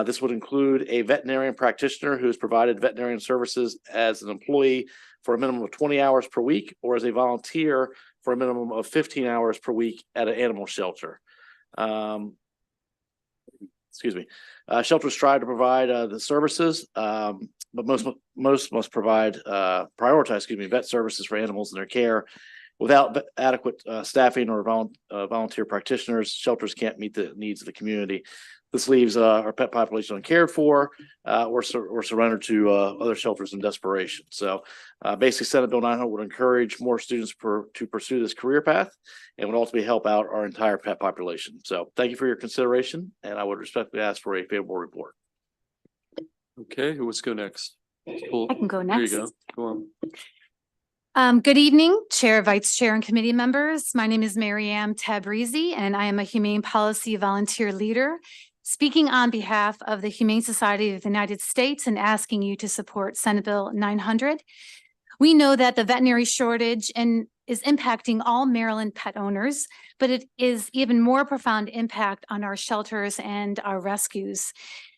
This would include a veterinarian practitioner who has provided veterinarian services as an employee for a minimum of 20 hours per week or as a volunteer for a minimum of 15 hours per week at an animal shelter. Shelters strive to provide the services, but most must provide prioritize vet services for animals in their care. Without adequate staffing or volunteer practitioners, shelters can't meet the needs of the community. This leaves our pet population uncared for or surrendered to other shelters in desperation. So basically, Senate Bill 900 would encourage more students to pursue this career path and would ultimately help out our entire pet population. So thank you for your consideration, and I would respectfully ask for a favorable report. Okay, who wants to go next? I can go There you next. go. Go on. Good evening, Chair, Vice Chair, and committee members. My name is Mary Ann Tabrizi, and I am a Humane Policy Volunteer Leader, speaking on behalf of the Humane Society of the United States and asking you to support Senate Bill 900. We know that the veterinary shortage is impacting all Maryland pet owners, but it is even more profound impact on our shelters and our rescues.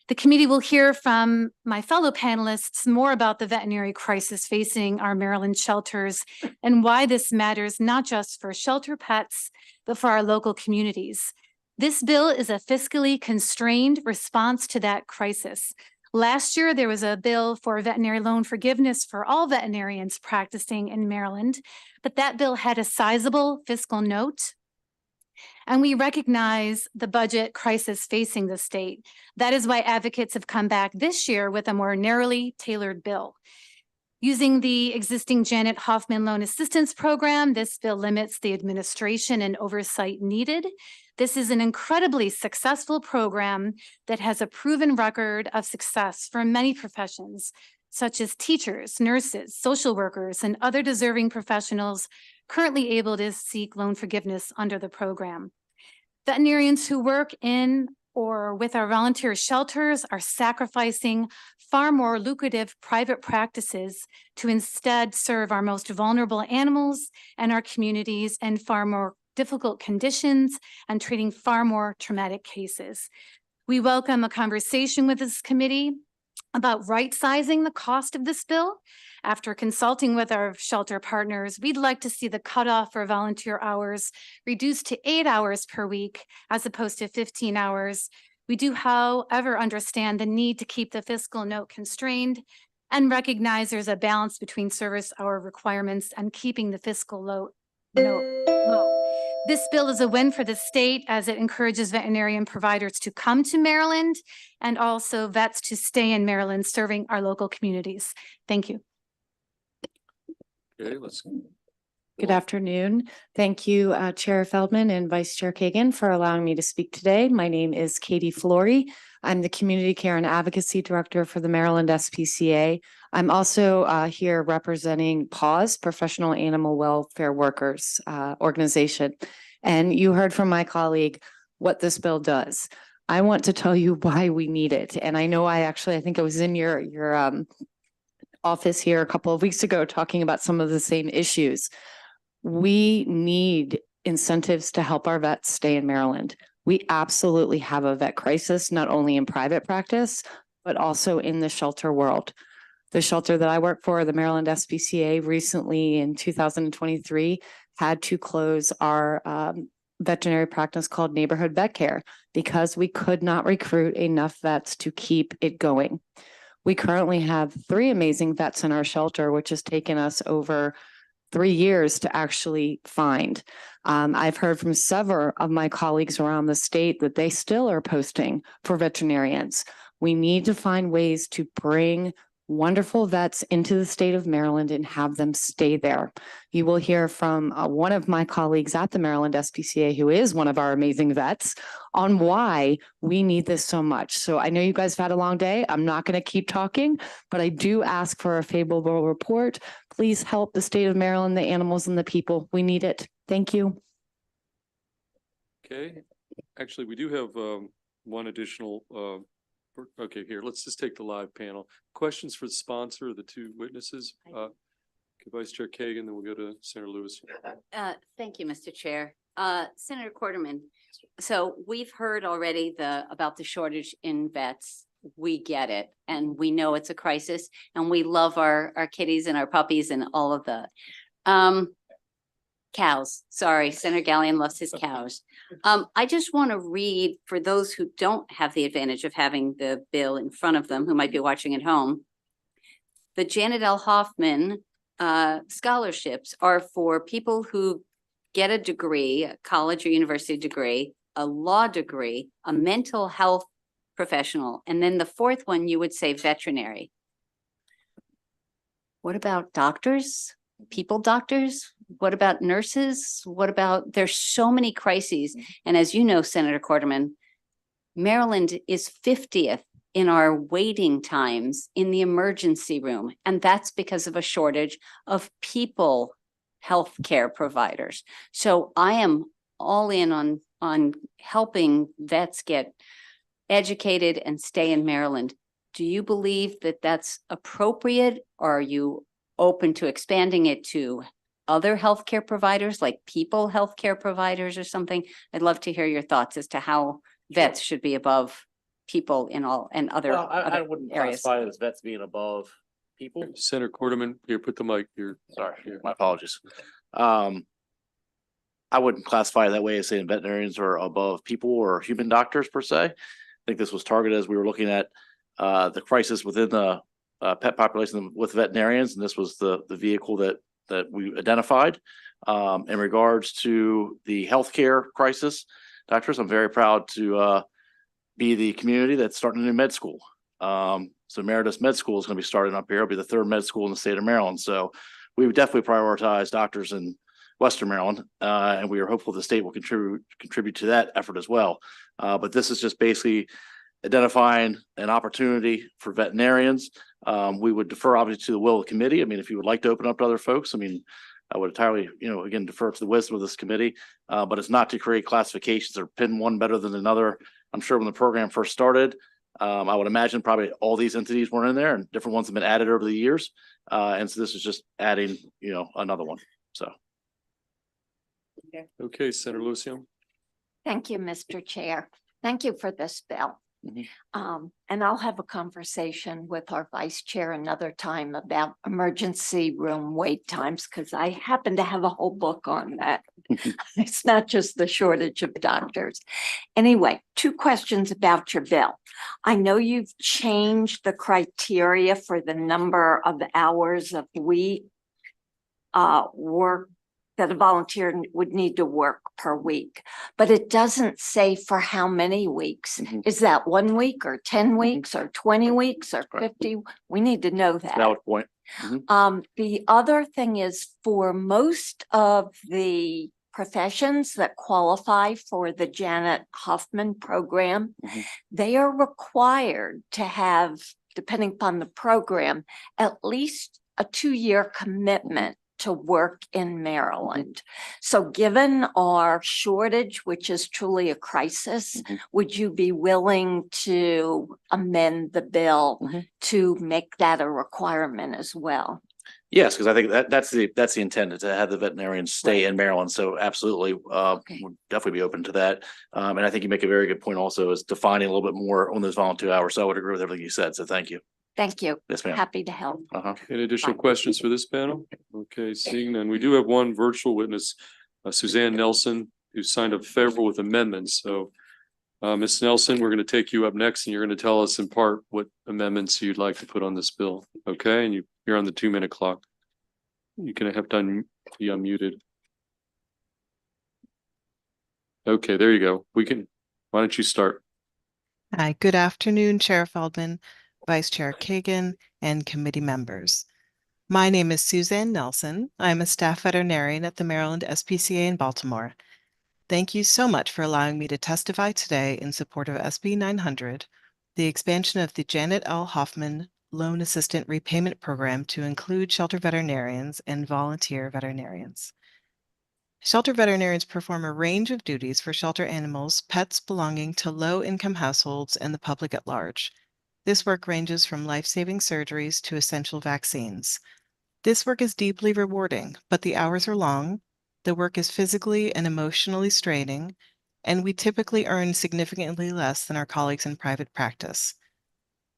The committee will hear from my fellow panelists more about the veterinary crisis facing our Maryland shelters and why this matters not just for shelter pets, but for our local communities. This bill is a fiscally constrained response to that crisis. Last year, there was a bill for veterinary loan forgiveness for all veterinarians practicing in Maryland, but that bill had a sizable fiscal note. And we recognize the budget crisis facing the state. That is why advocates have come back this year with a more narrowly tailored bill. Using the existing Janet Hoffman Loan Assistance Program, this bill limits the administration and oversight needed. This is an incredibly successful program that has a proven record of success for many professions, such as teachers, nurses, social workers, and other deserving professionals currently able to seek loan forgiveness under the program. Veterinarians who work in or with our volunteer shelters are sacrificing far more lucrative private practices to instead serve our most vulnerable animals and our communities in far more difficult conditions and treating far more traumatic cases. We welcome a conversation with this committee about right-sizing the cost of this bill. After consulting with our shelter partners, we'd like to see the cutoff for volunteer hours reduced to 8 hours per week as opposed to 15 hours. We do, however, understand the need to keep the fiscal note constrained and recognize there's a balance between service hour requirements and keeping the fiscal note low. This bill is a win for the state as it encourages veterinarian providers to come to Maryland and also vets to stay in Maryland serving our local communities. Thank you. Okay, let's. Good afternoon. Thank you, Chair Feldman and Vice Chair Kagan, for allowing me to speak today. My name is Katie Flory. I'm the Community Care and Advocacy Director for the Maryland SPCA. I'm also here representing PAWS, Professional Animal Welfare Workers organization. And you heard from my colleague what this bill does. I want to tell you why we need it. And I know I think I was in your office here a couple of weeks ago talking about some of the same issues. We need incentives to help our vets stay in Maryland. We absolutely have a vet crisis, not only in private practice, but also in the shelter world. The shelter that I work for, the Maryland SPCA, recently in 2023, had to close our veterinary practice called Neighborhood Vet Care because we could not recruit enough vets to keep it going. We currently have 3 amazing vets in our shelter, which has taken us over 3 years to actually find. I've heard from several of my colleagues around the state that they still are posting for veterinarians. We need to find ways to bring wonderful vets into the state of Maryland and have them stay there. You will hear from one of my colleagues at the Maryland SPCA, who is one of our amazing vets, on why we need this so much. So I know you guys have had a long day. I'm not going to keep talking, but I do ask for a favorable report. Please help the state of Maryland, the animals and the people. We need it. Thank you. Okay, actually, we do have one additional okay, here, let's just take the live panel. Questions for the sponsor, the 2 witnesses? Vice Chair Kagan, then we'll go to Senator Lewis. Thank you, Mr. Chair. Senator Quarterman, so we've heard already about the shortage in vets. We get it, and we know it's a crisis, and we love our kitties and our puppies and all of that. Cows, sorry, Senator Gallion loves his cows. I just want to read, for those who don't have the advantage of having the bill in front of them, who might be watching at home. The Janet L. Hoffman scholarships are for people who get a degree, a college or university degree, a law degree, a mental health professional, and then the 4th one you would say veterinary. What about doctors? People doctors? What about nurses? What about, there's so many crises. And as you know, Senator Quarterman, Maryland is 50th in our waiting times in the emergency room. And that's because of a shortage of people, healthcare providers. So I am all in on helping vets get educated and stay in Maryland. Do you believe that that's appropriate? Or are you open to expanding it to other healthcare providers, like people healthcare providers or something? I'd love to hear your thoughts as to how vets should be above people in all and other, Well, I other wouldn't areas. classify it as vets being above people. Senator Quarterman, here, put the mic here. Sorry, my apologies. I wouldn't classify it that way as saying veterinarians are above people or human doctors per se. I think this was targeted as we were looking at the crisis within the pet population with veterinarians, and this was the vehicle that we identified. In regards to the healthcare crisis, doctors, I'm very proud to be the community that's starting a new med school. So Meredith Med School is going to be starting up here. It'll be the 3rd med school in the state of Maryland. So we would definitely prioritize doctors in Western Maryland, and we are hopeful the state will contribute to that effort as well. But this is just basically identifying an opportunity for veterinarians. We would defer obviously to the will of the committee. I mean, if you would like to open up to other folks, I mean, I would entirely, again, defer to the wisdom of this committee, but it's not to create classifications or pin one better than another. I'm sure when the program first started, I would imagine probably all these entities weren't in there, and different ones have been added over the years. And so this is just adding, another one. So. Okay, Senator Lucio. Thank you, Mr. Chair. Thank you for this bill. And I'll have a conversation with our vice chair another time about emergency room wait times, because I happen to have a whole book on that. It's not just the shortage of doctors. Anyway, 2 questions about your bill. I know you've changed the criteria for the number of hours of week work that a volunteer would need to work per week, but it doesn't say for how many weeks. Is that 1 week or 10 weeks or 20 weeks or 50? We need to know that. Valid point. The other thing is, for most of the professions that qualify for the Janet Hoffman program, they are required to have, depending upon the program, at least a 2-year commitment to work in Maryland. So given our shortage, which is truly a crisis, would you be willing to amend the bill to make that a requirement as well? Yes, because I think that's the intent, to have the veterinarians stay in Maryland. So absolutely, would definitely be open to that. And I think you make a very good point also, is defining a little bit more on those volunteer hours. So I would agree with everything you said. So thank you. Thank you. Yes, ma'am. Happy to help. Any additional questions for this panel? Okay, seeing none. We do have one virtual witness, Suzanne Nelson. who signed up favorable with amendments. So Ms. Nelson, we're going to take you up next and you're going to tell us in part what amendments you'd like to put on this bill. Okay, and you're on the 2-minute clock. You can have to be unmuted. Okay, there you go. Why don't you start? Hi, good afternoon, Chair Feldman, Vice Chair Kagan, and committee members. My name is Suzanne Nelson. I'm a staff veterinarian at the Maryland SPCA in Baltimore. Thank you so much for allowing me to testify today in support of SB 900, the expansion of the Janet L. Hoffman Loan Assistant Repayment Program to include shelter veterinarians and volunteer veterinarians. Shelter veterinarians perform a range of duties for shelter animals, pets belonging to low-income households, and the public at large. This work ranges from life-saving surgeries to essential vaccines. This work is deeply rewarding, but the hours are long, the work is physically and emotionally straining, and we typically earn significantly less than our colleagues in private practice.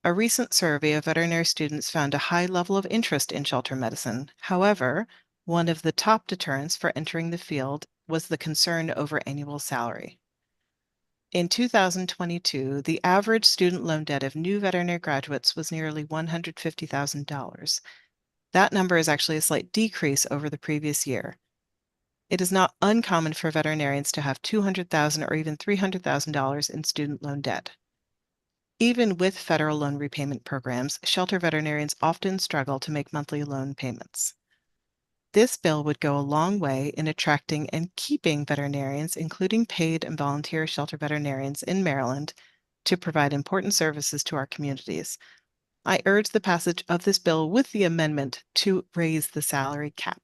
A recent survey of veterinary students found a high level of interest in shelter medicine. However, one of the top deterrents for entering the field was the concern over annual salary. In 2022, the average student loan debt of new veterinary graduates was nearly $150,000. That number is actually a slight decrease over the previous year. It is not uncommon for veterinarians to have $200,000 or even $300,000 in student loan debt. Even with federal loan repayment programs, shelter veterinarians often struggle to make monthly loan payments. This bill would go a long way in attracting and keeping veterinarians, including paid and volunteer shelter veterinarians in Maryland, to provide important services to our communities. I urge the passage of this bill with the amendment to raise the salary cap.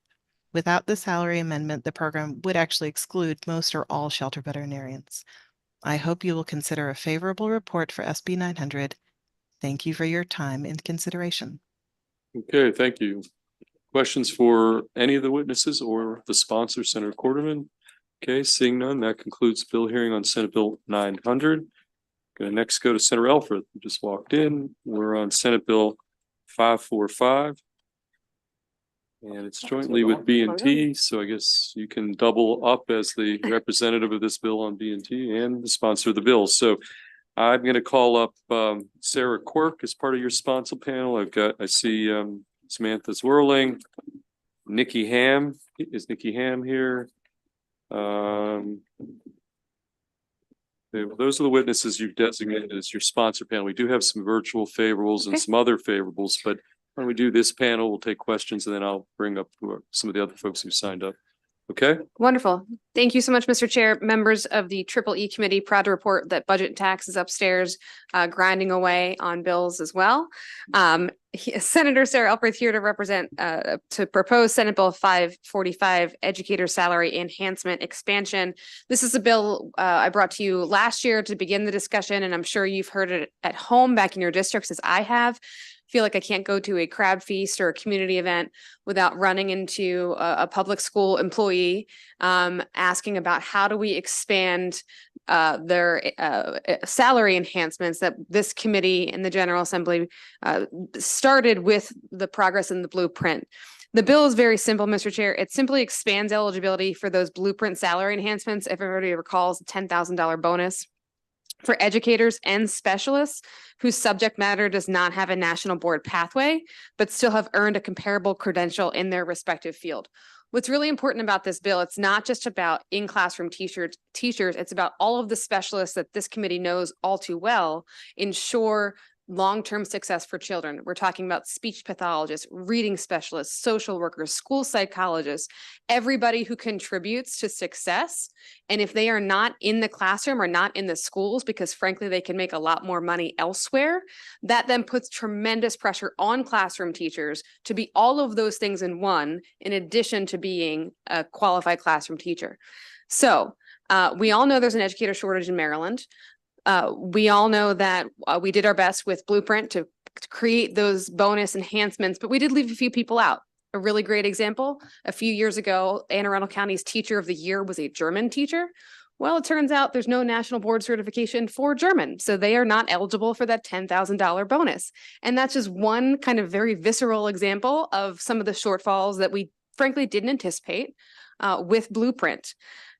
Without the salary amendment, the program would actually exclude most or all shelter veterinarians. I hope you will consider a favorable report for SB 900. Thank you for your time and consideration. Okay, thank you. Questions for any of the witnesses or the sponsor, Senator Quarterman? Okay, seeing none, that concludes the bill hearing on Senate Bill 900. Going to next go to Senator Elford, who just walked in. We're on Senate Bill 545. And it's jointly with B&T, so I guess you can double up as the representative of this bill on B&T and the sponsor of the bill. So I'm going to call up Sarah Quirk as part of your sponsor panel. I see Samantha Zwirling, Nikki Ham. Is Nikki Ham here? Those are the witnesses you've designated as your sponsor panel. We do have some virtual favorables and some other favorables, but when we do this panel, we'll take questions and then I'll bring up some of the other folks who signed up. Okay. Wonderful. Thank you so much, Mr. Chair. Members of the EEE Committee, proud to report that Budget and Tax is upstairs grinding away on bills as well. Senator Sarah Elfreth here to represent, to propose Senate Bill 545, Educator Salary Enhancement Expansion. This is a bill I brought to you last year to begin the discussion, and I'm sure you've heard it at home back in your districts as I have. Feel like I can't go to a crab feast or a community event without running into a public school employee asking about how do we expand their salary enhancements that this committee in the General Assembly started with the progress in the blueprint. The bill is very simple, Mr. Chair. It simply expands eligibility for those blueprint salary enhancements. If everybody recalls, the $10,000 bonus for educators and specialists whose subject matter does not have a national board pathway, but still have earned a comparable credential in their respective field. What's really important about this bill, it's not just about in-classroom teachers, it's about all of the specialists that this committee knows all too well ensure long-term success for children. We're talking about speech pathologists, reading specialists, social workers, school psychologists, everybody who contributes to success. And if they are not in the classroom or not in the schools, because frankly, they can make a lot more money elsewhere, that then puts tremendous pressure on classroom teachers to be all of those things in one, in addition to being a qualified classroom teacher. So we all know there's an educator shortage in Maryland. We all know that we did our best with Blueprint to create those bonus enhancements, but we did leave a few people out. A really great example, a few years ago, Anne Arundel County's Teacher of the Year was a German teacher. Well, it turns out there's no national board certification for German, so they are not eligible for that $10,000 bonus. And that's just one kind of very visceral example of some of the shortfalls that we frankly didn't anticipate with Blueprint.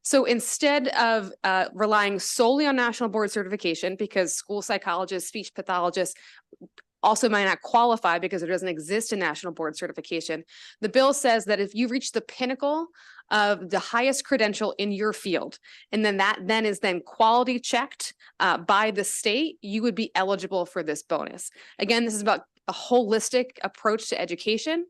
So instead of relying solely on national board certification, because school psychologists, speech pathologists also might not qualify because there doesn't exist a national board certification, the bill says that if you reach the pinnacle of the highest credential in your field, and then that is quality checked by the state, you would be eligible for this bonus. Again, this is about a holistic approach to education.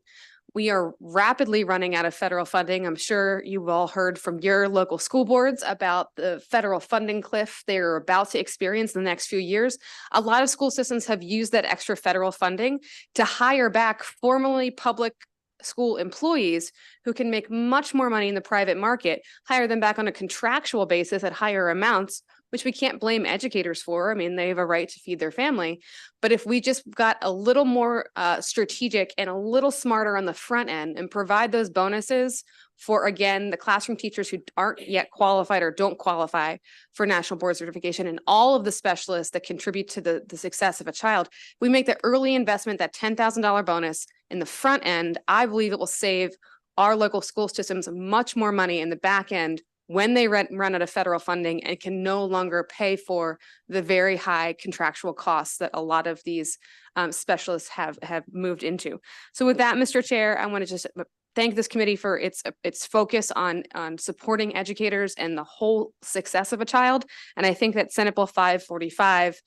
We are rapidly running out of federal funding. I'm sure you've all heard from your local school boards about the federal funding cliff they're about to experience in the next few years. A lot of school systems have used that extra federal funding to hire back formerly public school employees who can make much more money in the private market, hire them back on a contractual basis at higher amounts, which we can't blame educators for. I mean, they have a right to feed their family. But if we just got a little more strategic and a little smarter on the front end and provide those bonuses for, again, the classroom teachers who aren't yet qualified or don't qualify for national board certification, and all of the specialists that contribute to the success of a child, we make the early investment, that $10,000 bonus in the front end, I believe it will save our local school systems much more money in the back end when they run out of federal funding and can no longer pay for the very high contractual costs that a lot of these specialists have moved into. So with that, Mr. Chair, I want to just thank this committee for its focus on supporting educators and the whole success of a child. And I think that Senate Bill 545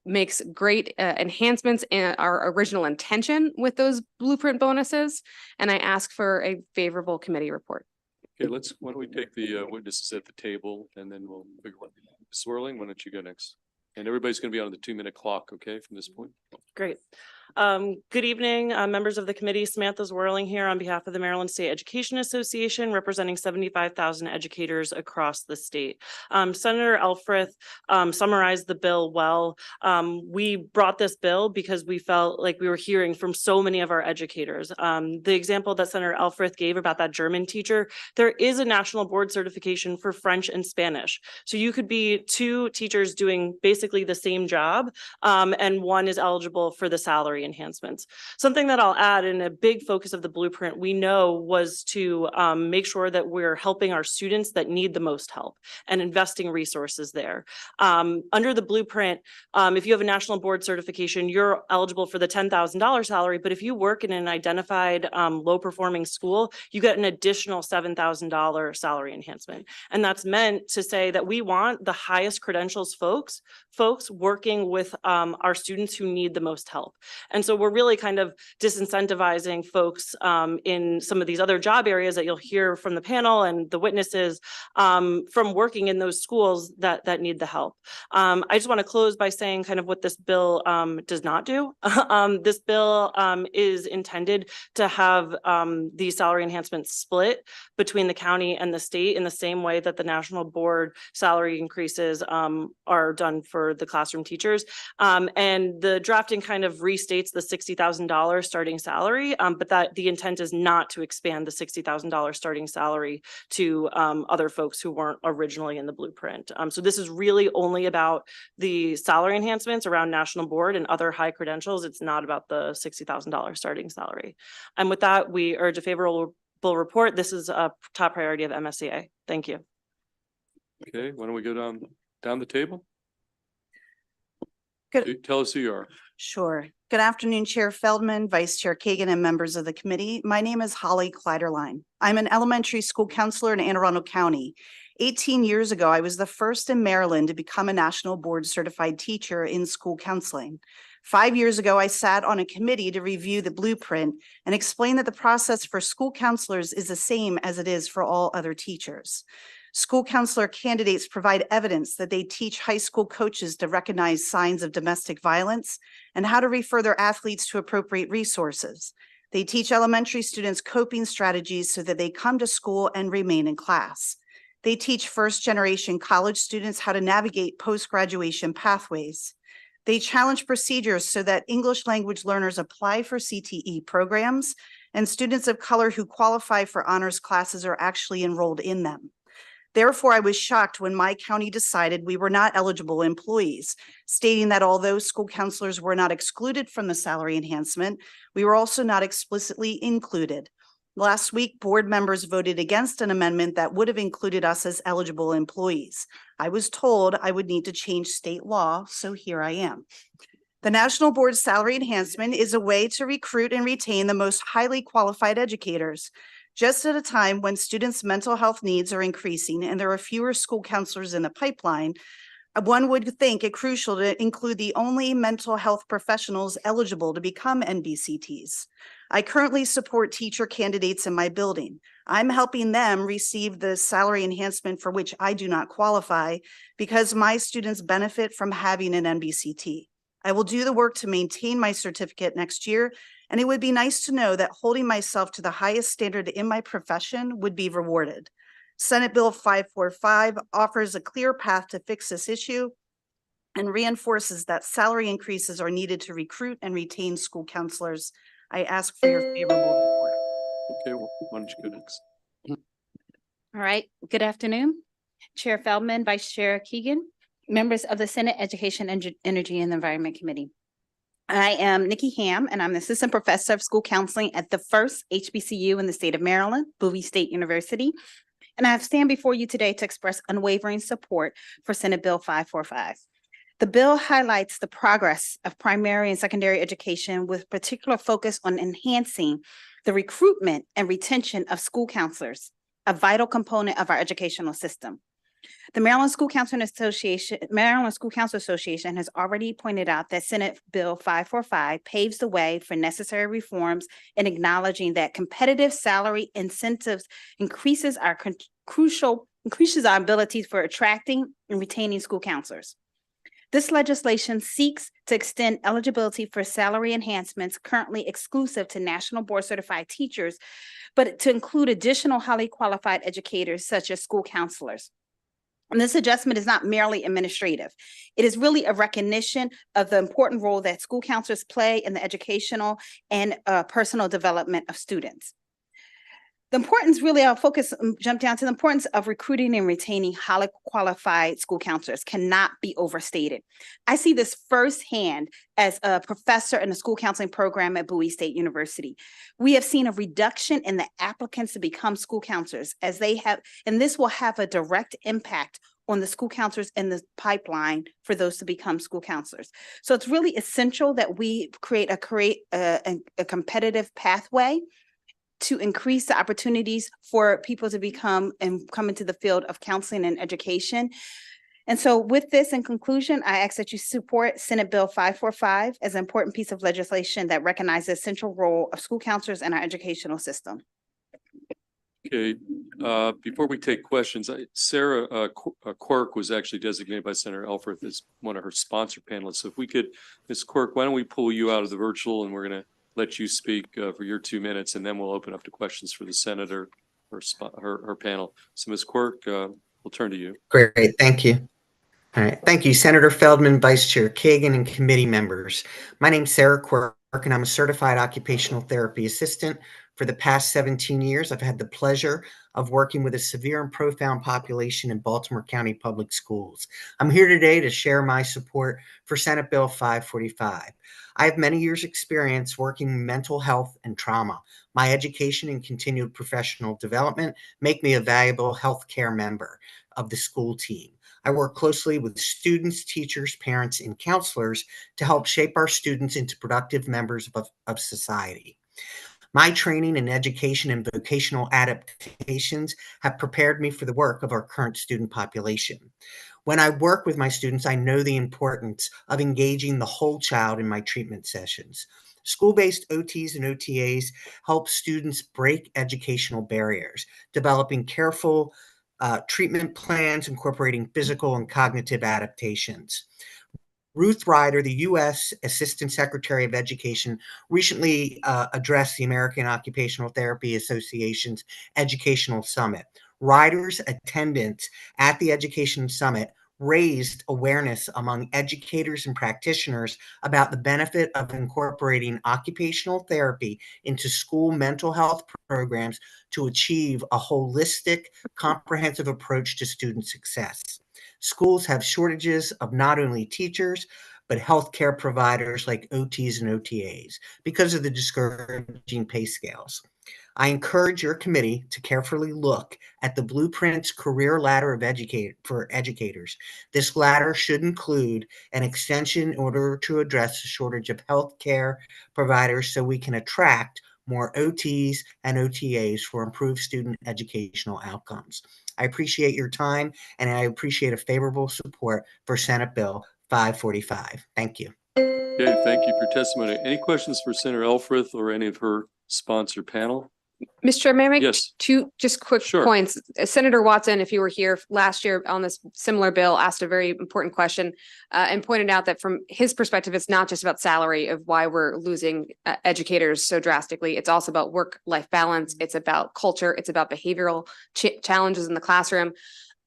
makes great enhancements in our original intention with those blueprint bonuses. And I ask for a favorable committee report. Okay, why don't we take the witnesses at the table and then we'll figure out. Swirling, why don't you go next? And everybody's going to be on the 2-minute clock, okay, from this point. Great. Good evening, members of the committee. Samantha Zwirling here on behalf of the Maryland State Education Association, representing 75,000 educators across the state. Senator Elfreth summarized the bill well. We brought this bill because we felt like we were hearing from so many of our educators. The example that Senator Elfreth gave about that German teacher, there is a national board certification for French and Spanish. So you could be two teachers doing basically the same job, and one is eligible for the salary enhancements. Something that I'll add, in a big focus of the blueprint, we know was to make sure that we're helping our students that need the most help and investing resources there. Under the blueprint, if you have a national board certification, you're eligible for the $10,000 salary, but if you work in an identified low performing school, you get an additional $7,000 salary enhancement. And that's meant to say that we want the highest credentials folks working with our students who need the most help. And so we're really kind of disincentivizing folks in some of these other job areas that you'll hear from the panel and the witnesses from working in those schools that need the help. I just want to close by saying kind of what this bill does not do. This bill is intended to have these salary enhancements split between the county and the state in the same way that the national board salary increases are done for the classroom teachers. And the drafting kind of restates the $60,000 starting salary, but that the intent is not to expand the $60,000 starting salary to other folks who weren't originally in the blueprint. So this is really only about the salary enhancements around national board and other high credentials. It's not about the $60,000 starting salary. And with that, we urge a favorable report. This is a top priority of MSCA. Thank you. Okay, why don't we go down the table? Good. Tell us who you are. Sure. Good afternoon, Chair Feldman, Vice Chair Kagan, and members of the committee. My name is Holly Kleiderline. I'm an elementary school counselor in Anne Arundel County. 18 years ago, I was the first in Maryland to become a national board certified teacher in school counseling. 5 years ago, I sat on a committee to review the blueprint and explain that the process for school counselors is the same as it is for all other teachers. School counselor candidates provide evidence that they teach high school coaches to recognize signs of domestic violence and how to refer their athletes to appropriate resources. They teach elementary students coping strategies so that they come to school and remain in class. They teach first-generation college students how to navigate post-graduation pathways. They challenge procedures so that English language learners apply for CTE programs and students of color who qualify for honors classes are actually enrolled in them. Therefore, I was shocked when my county decided we were not eligible employees, stating that although school counselors were not excluded from the salary enhancement, we were also not explicitly included. Last week, board members voted against an amendment that would have included us as eligible employees. I was told I would need to change state law, so here I am. The National Board Salary Enhancement is a way to recruit and retain the most highly qualified educators, just at a time when students' mental health needs are increasing and there are fewer school counselors in the pipeline. One would think it crucial to include the only mental health professionals eligible to become NBCTs. I currently support teacher candidates in my building. I'm helping them receive the salary enhancement for which I do not qualify because my students benefit from having an NBCT. I will do the work to maintain my certificate next year, and it would be nice to know that holding myself to the highest standard in my profession would be rewarded. Senate Bill 545 offers a clear path to fix this issue and reinforces that salary increases are needed to recruit and retain school counselors. I ask for your favorable report. Okay, well, why don't you go next? All right, good afternoon. Chair Feldman, Vice Chair Keegan, members of the Senate Education, Energy and Environment Committee. I am Nikki Ham, and I'm the Assistant Professor of School Counseling at the first HBCU in the state of Maryland, Bowie State University. And I stand before you today to express unwavering support for Senate Bill 545. The bill highlights the progress of primary and secondary education with particular focus on enhancing the recruitment and retention of school counselors, a vital component of our educational system. The Maryland School Counselor Association has already pointed out that Senate Bill 545 paves the way for necessary reforms in acknowledging that competitive salary incentives increases our abilities for attracting and retaining school counselors. This legislation seeks to extend eligibility for salary enhancements currently exclusive to National Board Certified teachers, but to include additional highly qualified educators such as school counselors. And this adjustment is not merely administrative. It is really a recognition of the important role that school counselors play in the educational and personal development of students. The importance, really, I'll jump down to the importance of recruiting and retaining highly qualified school counselors cannot be overstated. I see this firsthand as a professor in the school counseling program at Bowie State University. We have seen a reduction in the applicants to become school counselors as they have, and this will have a direct impact on the school counselors in the pipeline for those to become school counselors. So it's really essential that we create a competitive pathway to increase the opportunities for people to become and come into the field of counseling and education. And so with this in conclusion, I ask that you support Senate Bill 545 as an important piece of legislation that recognizes the essential role of school counselors in our educational system. Okay, before we take questions, Sarah Quirk was actually designated by Senator Elfreth as one of her sponsor panelists. So if we could, Ms. Quirk, why don't we pull you out of the virtual and we're going to let you speak for your 2 minutes, and then we'll open up to questions for the senator, her panel. So Ms. Quirk, we'll turn to you. Great, thank you. All right, thank you, Senator Feldman, Vice Chair Kagan, and committee members. My name's Sarah Quirk, and I'm a certified occupational therapy assistant. For the past 17 years, I've had the pleasure of working with a severe and profound population in Baltimore County Public Schools. I'm here today to share my support for Senate Bill 545. I have many years' experience working in mental health and trauma. My education and continued professional development make me a valuable healthcare member of the school team. I work closely with students, teachers, parents, and counselors to help shape our students into productive members of society. My training in education and vocational adaptations have prepared me for the work of our current student population. When I work with my students, I know the importance of engaging the whole child in my treatment sessions. School-based OTs and OTAs help students break educational barriers, developing careful treatment plans incorporating physical and cognitive adaptations. Ruth Ryder, the U.S. Assistant Secretary of Education, recently addressed the American Occupational Therapy Association's Educational Summit. Ryder's attendance at the Education Summit raised awareness among educators and practitioners about the benefit of incorporating occupational therapy into school mental health programs to achieve a holistic, comprehensive approach to student success. Schools have shortages of not only teachers, but healthcare providers like OTs and OTAs because of the discouraging pay scales. I encourage your committee to carefully look at the Blueprint's career ladder of for educators. This ladder should include an extension in order to address the shortage of healthcare providers so we can attract more OTs and OTAs for improved student educational outcomes. I appreciate your time, and I appreciate a favorable support for Senate Bill 545. Thank you. Okay, thank you for testimony. Any questions for Senator Elfreth or any of her sponsor panel? Mr. Chair, may I make Yes. two just quick Sure. points? Senator Watson, if you were here last year on this similar bill, asked a very important question and pointed out that from his perspective, it's not just about salary of why we're losing educators so drastically. It's also about work-life balance. It's about culture. It's about behavioral challenges in the classroom.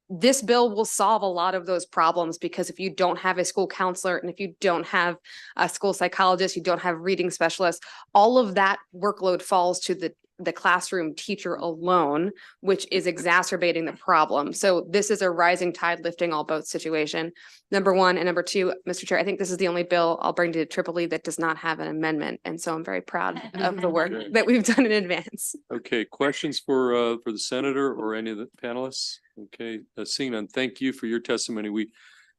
This bill will solve a lot of those problems because if you don't have a school counselor and if you don't have a school psychologist, you don't have reading specialists, all of that workload falls to the classroom teacher alone, which is exacerbating the problem. So this is a rising tide lifting all boats situation, number one. And number two, Mr. Chair, I think this is the only bill I'll bring to EEE that does not have an amendment. And so I'm very proud of the work that we've done in advance. Okay, questions for the senator or any of the panelists? Okay, seeing none, thank you for your testimony.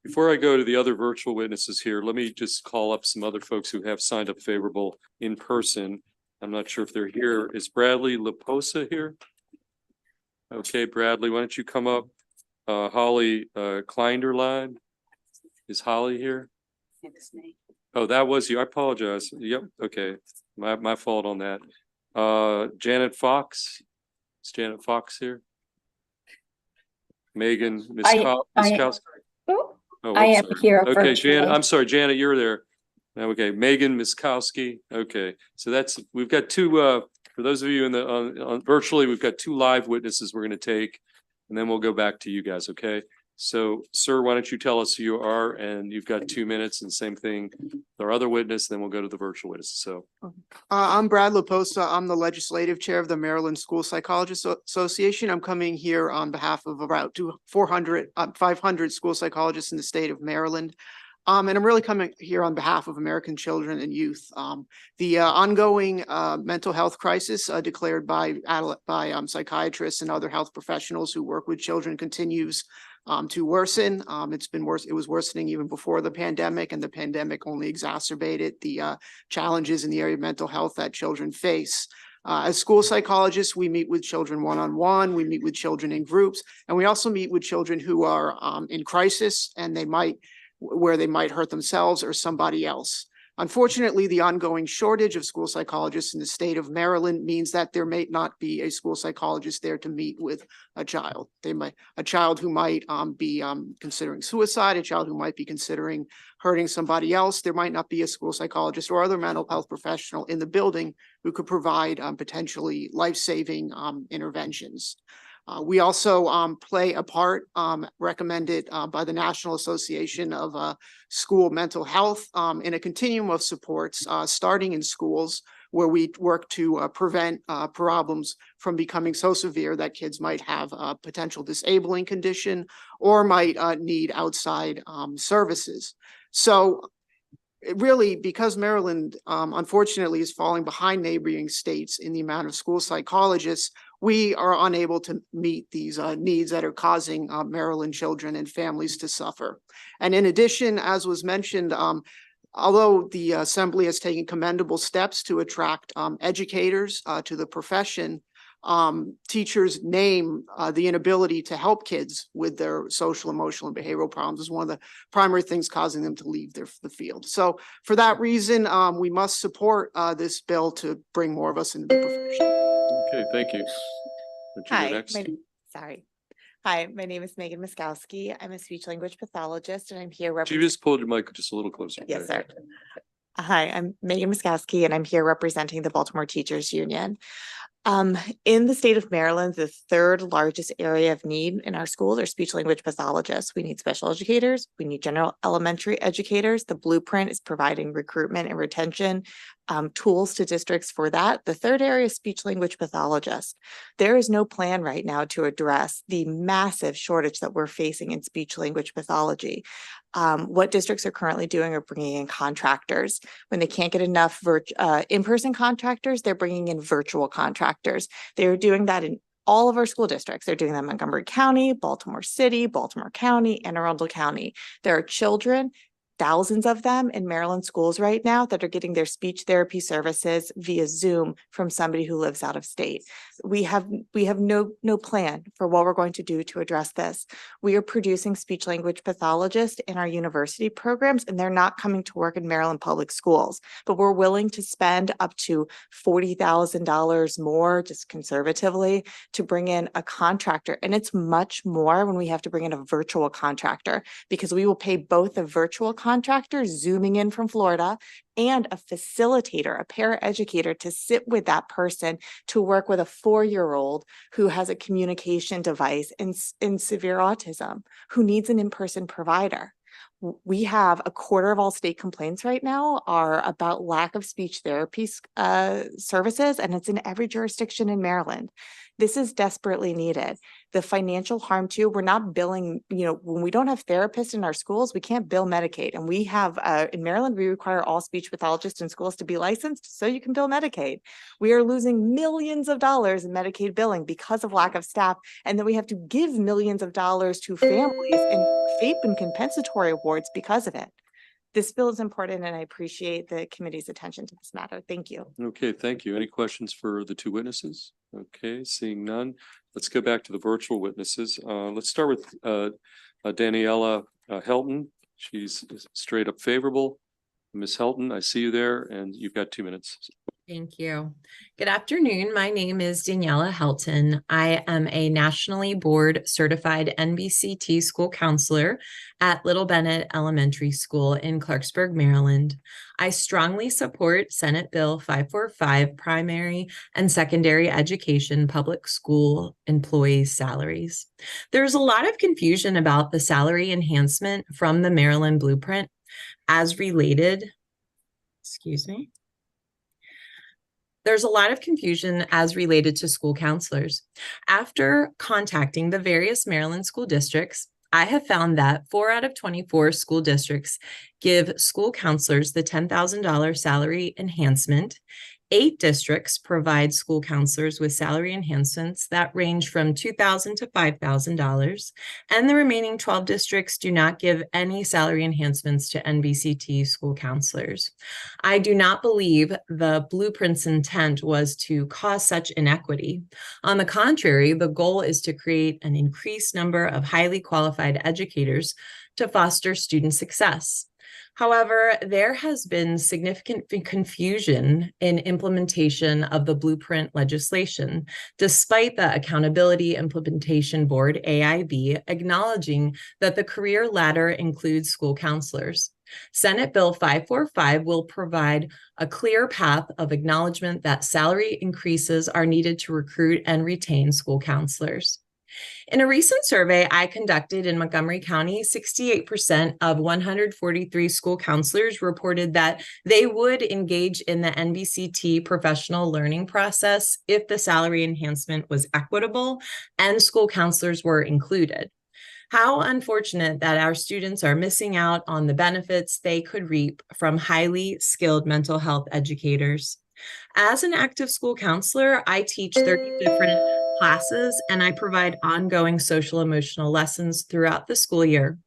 Before I go to the other virtual witnesses here, let me just call up some other folks who have signed up favorable in person. I'm not sure if they're here. Is Bradley Laposa here? Okay, Bradley, why don't you come up? Holly Kleinderline. Is Holly here? Oh, that was you. I apologize. Yep. Okay. My fault on that. Janet Fox. Is Janet Fox here? Megan Miskowski. Oh, I am here. Okay, Janet. I'm sorry, Janet, you're there. Okay, Megan Miskowski. Okay, so we've got two. For those of you on virtually, we've got two live witnesses we're going to take, and then we'll go back to you guys. Okay. So, sir, why don't you tell us who you are, and you've got 2 minutes, and same thing with our other witness. Then we'll go to the virtual witnesses. So, I'm Brad Laposa. I'm the legislative chair of the Maryland School Psychologists Association. I'm coming here on behalf of about 500 school psychologists in the state of Maryland. And I'm really coming here on behalf of American children and youth. The ongoing mental health crisis declared by psychiatrists and other health professionals who work with children continues to worsen. It was worsening even before the pandemic, and the pandemic only exacerbated the challenges in the area of mental health that children face. As school psychologists, we meet with children one-on-one, we meet with children in groups, and we also meet with children who are in crisis and where they might hurt themselves or somebody else. Unfortunately, the ongoing shortage of school psychologists in the state of Maryland means that there may not be a school psychologist there to meet with a child. A child who might be considering suicide, a child who might be considering hurting somebody else. There might not be a school psychologist or other mental health professional in the building who could provide potentially life-saving interventions. We also play a part recommended by the National Association of School Mental Health in a continuum of supports starting in schools, where we work to prevent problems from becoming so severe that kids might have a potential disabling condition or might need outside services. So really, because Maryland unfortunately is falling behind neighboring states in the amount of school psychologists, we are unable to meet these needs that are causing Maryland children and families to suffer. And in addition, as was mentioned, although the Assembly has taken commendable steps to attract educators to the profession, teachers name the inability to help kids with their social, emotional, and behavioral problems as one of the primary things causing them to leave the field. So for that reason, we must support this bill to bring more of us into the profession. okay, thank you. Hi, my name is Megan Miskowski. I'm a speech language pathologist, and I'm here. You just pulled your mic just a little closer. Yes, sir. Hi, I'm Megan Miskowski, and I'm here representing the Baltimore Teachers Union. In the state of Maryland, the third largest area of need in our schools are speech language pathologists. We need special educators. We need general elementary educators. The Blueprint is providing recruitment and retention tools to districts for that. The third area is speech language pathologist. There is no plan right now to address the massive shortage that we're facing in speech language pathology. What districts are currently doing are bringing in contractors. When they can't get enough in-person contractors, they're bringing in virtual contractors. They're doing that in all of our school districts. They're doing that in Montgomery County, Baltimore City, Baltimore County, Anne Arundel County. There are children, thousands of them in Maryland schools right now that are getting their speech therapy services via Zoom from somebody who lives out of state. We have no plan for what we're going to do to address this. We are producing speech language pathologists in our university programs, and they're not coming to work in Maryland public schools, but we're willing to spend up to $40,000 more, just conservatively, to bring in a contractor. And it's much more when we have to bring in a virtual contractor, because we will pay both a virtual contractor zooming in from Florida and a facilitator, a paraeducator, to sit with that person to work with a 4-year-old who has a communication device in severe autism, who needs an in-person provider. We have a quarter of all state complaints right now are about lack of speech therapy services, and it's in every jurisdiction in Maryland. This is desperately needed. The financial harm too, we're not billing, when we don't have therapists in our schools, we can't bill Medicaid. And we have, in Maryland, we require all speech pathologists in schools to be licensed so you can bill Medicaid. We are losing millions of dollars in Medicaid billing because of lack of staff. And then we have to give millions of dollars to families in FAPE and compensatory awards because of it. This bill is important, and I appreciate the committee's attention to this matter. Thank you. Okay, thank you. Any questions for the two witnesses? Okay, seeing none. Let's go back to the virtual witnesses. Let's start with Daniela Helton. She's straight up favorable. Ms. Helton, I see you there, and you've got 2 minutes. Thank you. Good afternoon. My name is Daniela Helton. I am a nationally board certified NBCT school counselor at Little Bennett Elementary School in Clarksburg, Maryland. I strongly support Senate Bill 545, primary and secondary education public school employees' salaries. There's a lot of confusion about the salary enhancement from the Maryland Blueprint as related. There's a lot of confusion as related to school counselors. After contacting the various Maryland school districts, I have found that 4 out of 24 school districts give school counselors the $10,000 salary enhancement. 8 districts provide school counselors with salary enhancements that range from $2,000 to $5,000, and the remaining 12 districts do not give any salary enhancements to NBCT school counselors. I do not believe the Blueprint's intent was to cause such inequity. On the contrary, the goal is to create an increased number of highly qualified educators to foster student success. However, there has been significant confusion in implementation of the Blueprint legislation, despite the Accountability Implementation Board, AIB, acknowledging that the career ladder includes school counselors. Senate Bill 545 will provide a clear path of acknowledgement that salary increases are needed to recruit and retain school counselors. In a recent survey I conducted in Montgomery County, 68% of 143 school counselors reported that they would engage in the NBCT professional learning process if the salary enhancement was equitable and school counselors were included. How unfortunate that our students are missing out on the benefits they could reap from highly skilled mental health educators. As an active school counselor, I teach 30 different classes, and I provide ongoing social emotional lessons throughout the school year.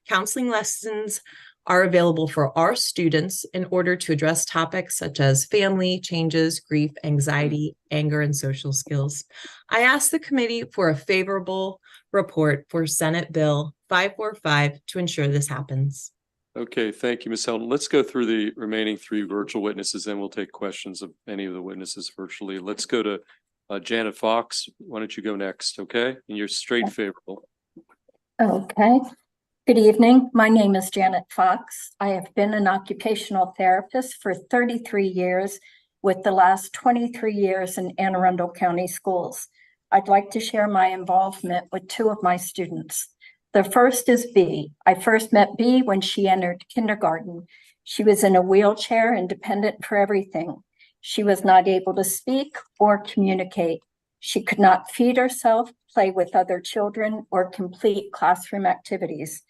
Counseling lessons are available for our students in order to address topics such as family changes, grief, anxiety, anger, and social skills. I ask the committee for a favorable report for Senate Bill 545 to ensure this happens. Okay, thank you, Ms. Helton. Let's go through the remaining 3 virtual witnesses, then we'll take questions of any of the witnesses virtually. Let's go to Janet Fox. Why don't you go next, okay? And you're straight favorable. Okay. Good evening. My name is Janet Fox. I have been an occupational therapist for 33 years, with the last 23 years in Anne Arundel County schools. I'd like to share my involvement with 2 of my students. The first is B. I first met B when she entered kindergarten. She was in a wheelchair and dependent for everything. She was not able to speak or communicate. She could not feed herself, play with other children, or complete classroom activities.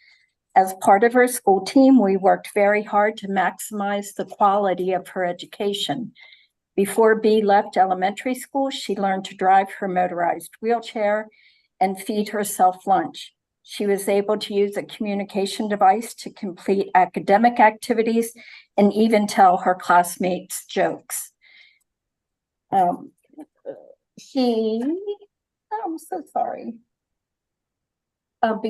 As part of her school team, we worked very hard to maximize the quality of her education. Before B left elementary school, she learned to drive her motorized wheelchair and feed herself lunch. She was able to use a communication device to complete academic activities and even tell her classmates jokes. I'm so sorry. I'm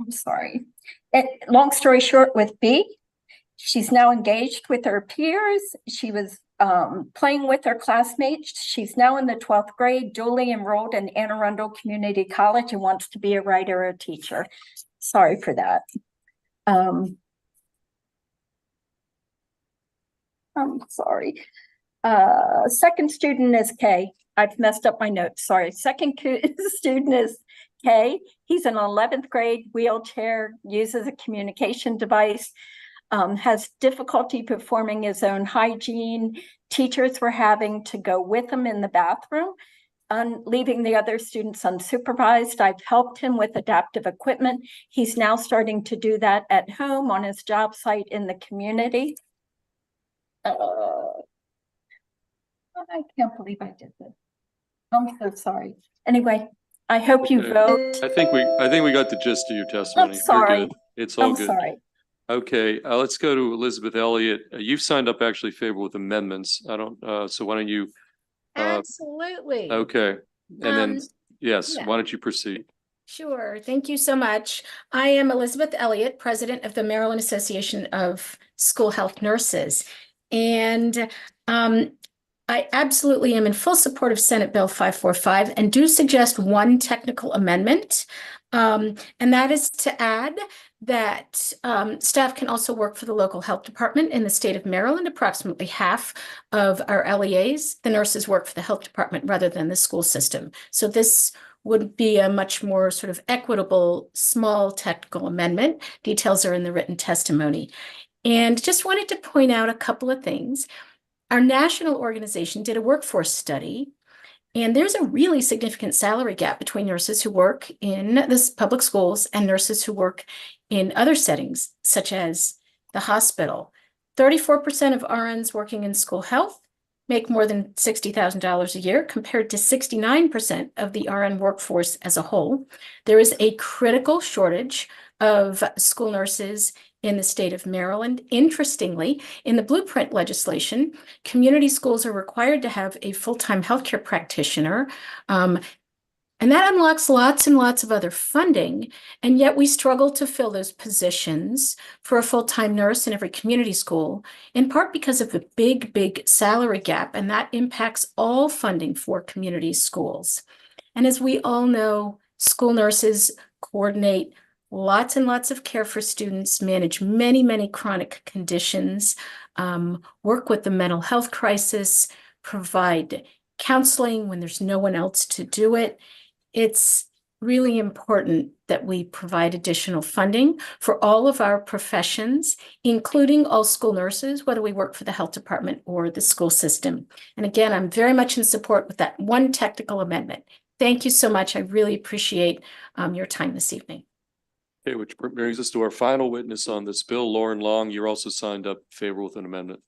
sorry. Long story short, with B, she's now engaged with her peers. She was playing with her classmates. She's now in the 12th grade, duly enrolled in Anne Arundel Community College, and wants to be a writer or a teacher. Sorry for that. I'm sorry. Second student is K. I've messed up my notes. Sorry. Second student is K. He's in 11th grade, wheelchair, uses a communication device, has difficulty performing his own hygiene. Teachers were having to go with him in the bathroom, leaving the other students unsupervised. I've helped him with adaptive equipment. He's now starting to do that at home on his job site in the community. I can't believe I did this. I'm so sorry. Anyway, I hope you vote. I think we got the gist of your testimony. I'm sorry. You're good. It's all I'm good. sorry. Okay, let's go to Elizabeth Elliott. You've signed up actually favorable with amendments. I don't, so why don't you? Absolutely. Okay, and then, yes, yeah. why don't you proceed? Sure. Thank you so much. I am Elizabeth Elliott, president of the Maryland Association of School Health Nurses. And I absolutely am in full support of Senate Bill 545 and do suggest one technical amendment. And that is to add that staff can also work for the local health department in the state of Maryland. Approximately half of our LEAs, the nurses, work for the health department rather than the school system. So this would be a much more sort of equitable, small technical amendment. Details are in the written testimony. And just wanted to point out a couple of things. Our national organization did a workforce study, and there's a really significant salary gap between nurses who work in the public schools and nurses who work in other settings, such as the hospital. 34% of RNs working in school health make more than $60,000 a year, compared to 69% of the RN workforce as a whole. There is a critical shortage of school nurses in the state of Maryland. Interestingly, in the blueprint legislation, community schools are required to have a full-time healthcare practitioner. And that unlocks lots and lots of other funding. And yet we struggle to fill those positions for a full-time nurse in every community school, in part because of the big, big salary gap. And that impacts all funding for community schools. And as we all know, school nurses coordinate lots and lots of care for students, manage many, many chronic conditions, work with the mental health crisis, provide counseling when there's no one else to do it. It's really important that we provide additional funding for all of our professions, including all school nurses, whether we work for the health department or the school system. And again, I'm very much in support with that one technical amendment. Thank you so much. I really appreciate your time this evening. Okay, which brings us to our final witness on this bill, Lauren Long. You're also signed up favorable with an amendment.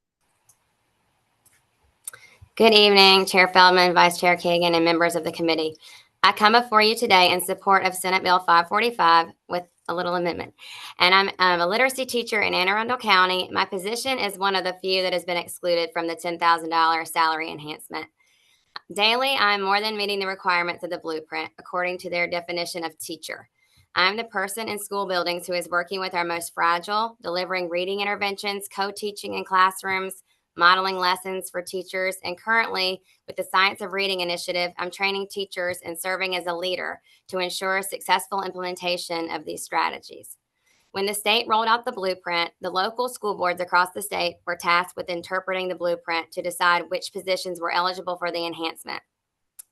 Good evening, Chair Feldman, Vice Chair Kagan, and members of the committee. I come before you today in support of Senate Bill 545 with a little amendment. And I'm a literacy teacher in Anne Arundel County. My position is one of the few that has been excluded from the $10,000 salary enhancement. Daily, I'm more than meeting the requirements of the blueprint, according to their definition of teacher. I'm the person in school buildings who is working with our most fragile, delivering reading interventions, co-teaching in classrooms, modeling lessons for teachers, and currently with the Science of Reading initiative, I'm training teachers and serving as a leader to ensure successful implementation of these strategies. When the state rolled out the blueprint, the local school boards across the state were tasked with interpreting the blueprint to decide which positions were eligible for the enhancement.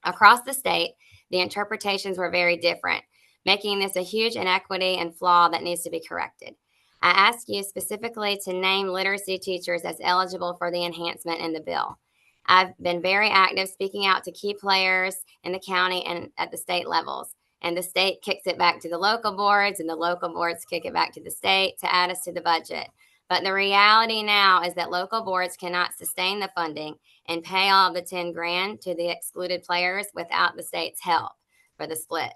Across the state, the interpretations were very different. making this a huge inequity and flaw that needs to be corrected. I ask you specifically to name literacy teachers as eligible for the enhancement in the bill. I've been very active speaking out to key players in the county and at the state levels. And the state kicks it back to the local boards, and the local boards kick it back to the state to add us to the budget. But the reality now is that local boards cannot sustain the funding and pay all of the 10 grand to the excluded players without the state's help for the split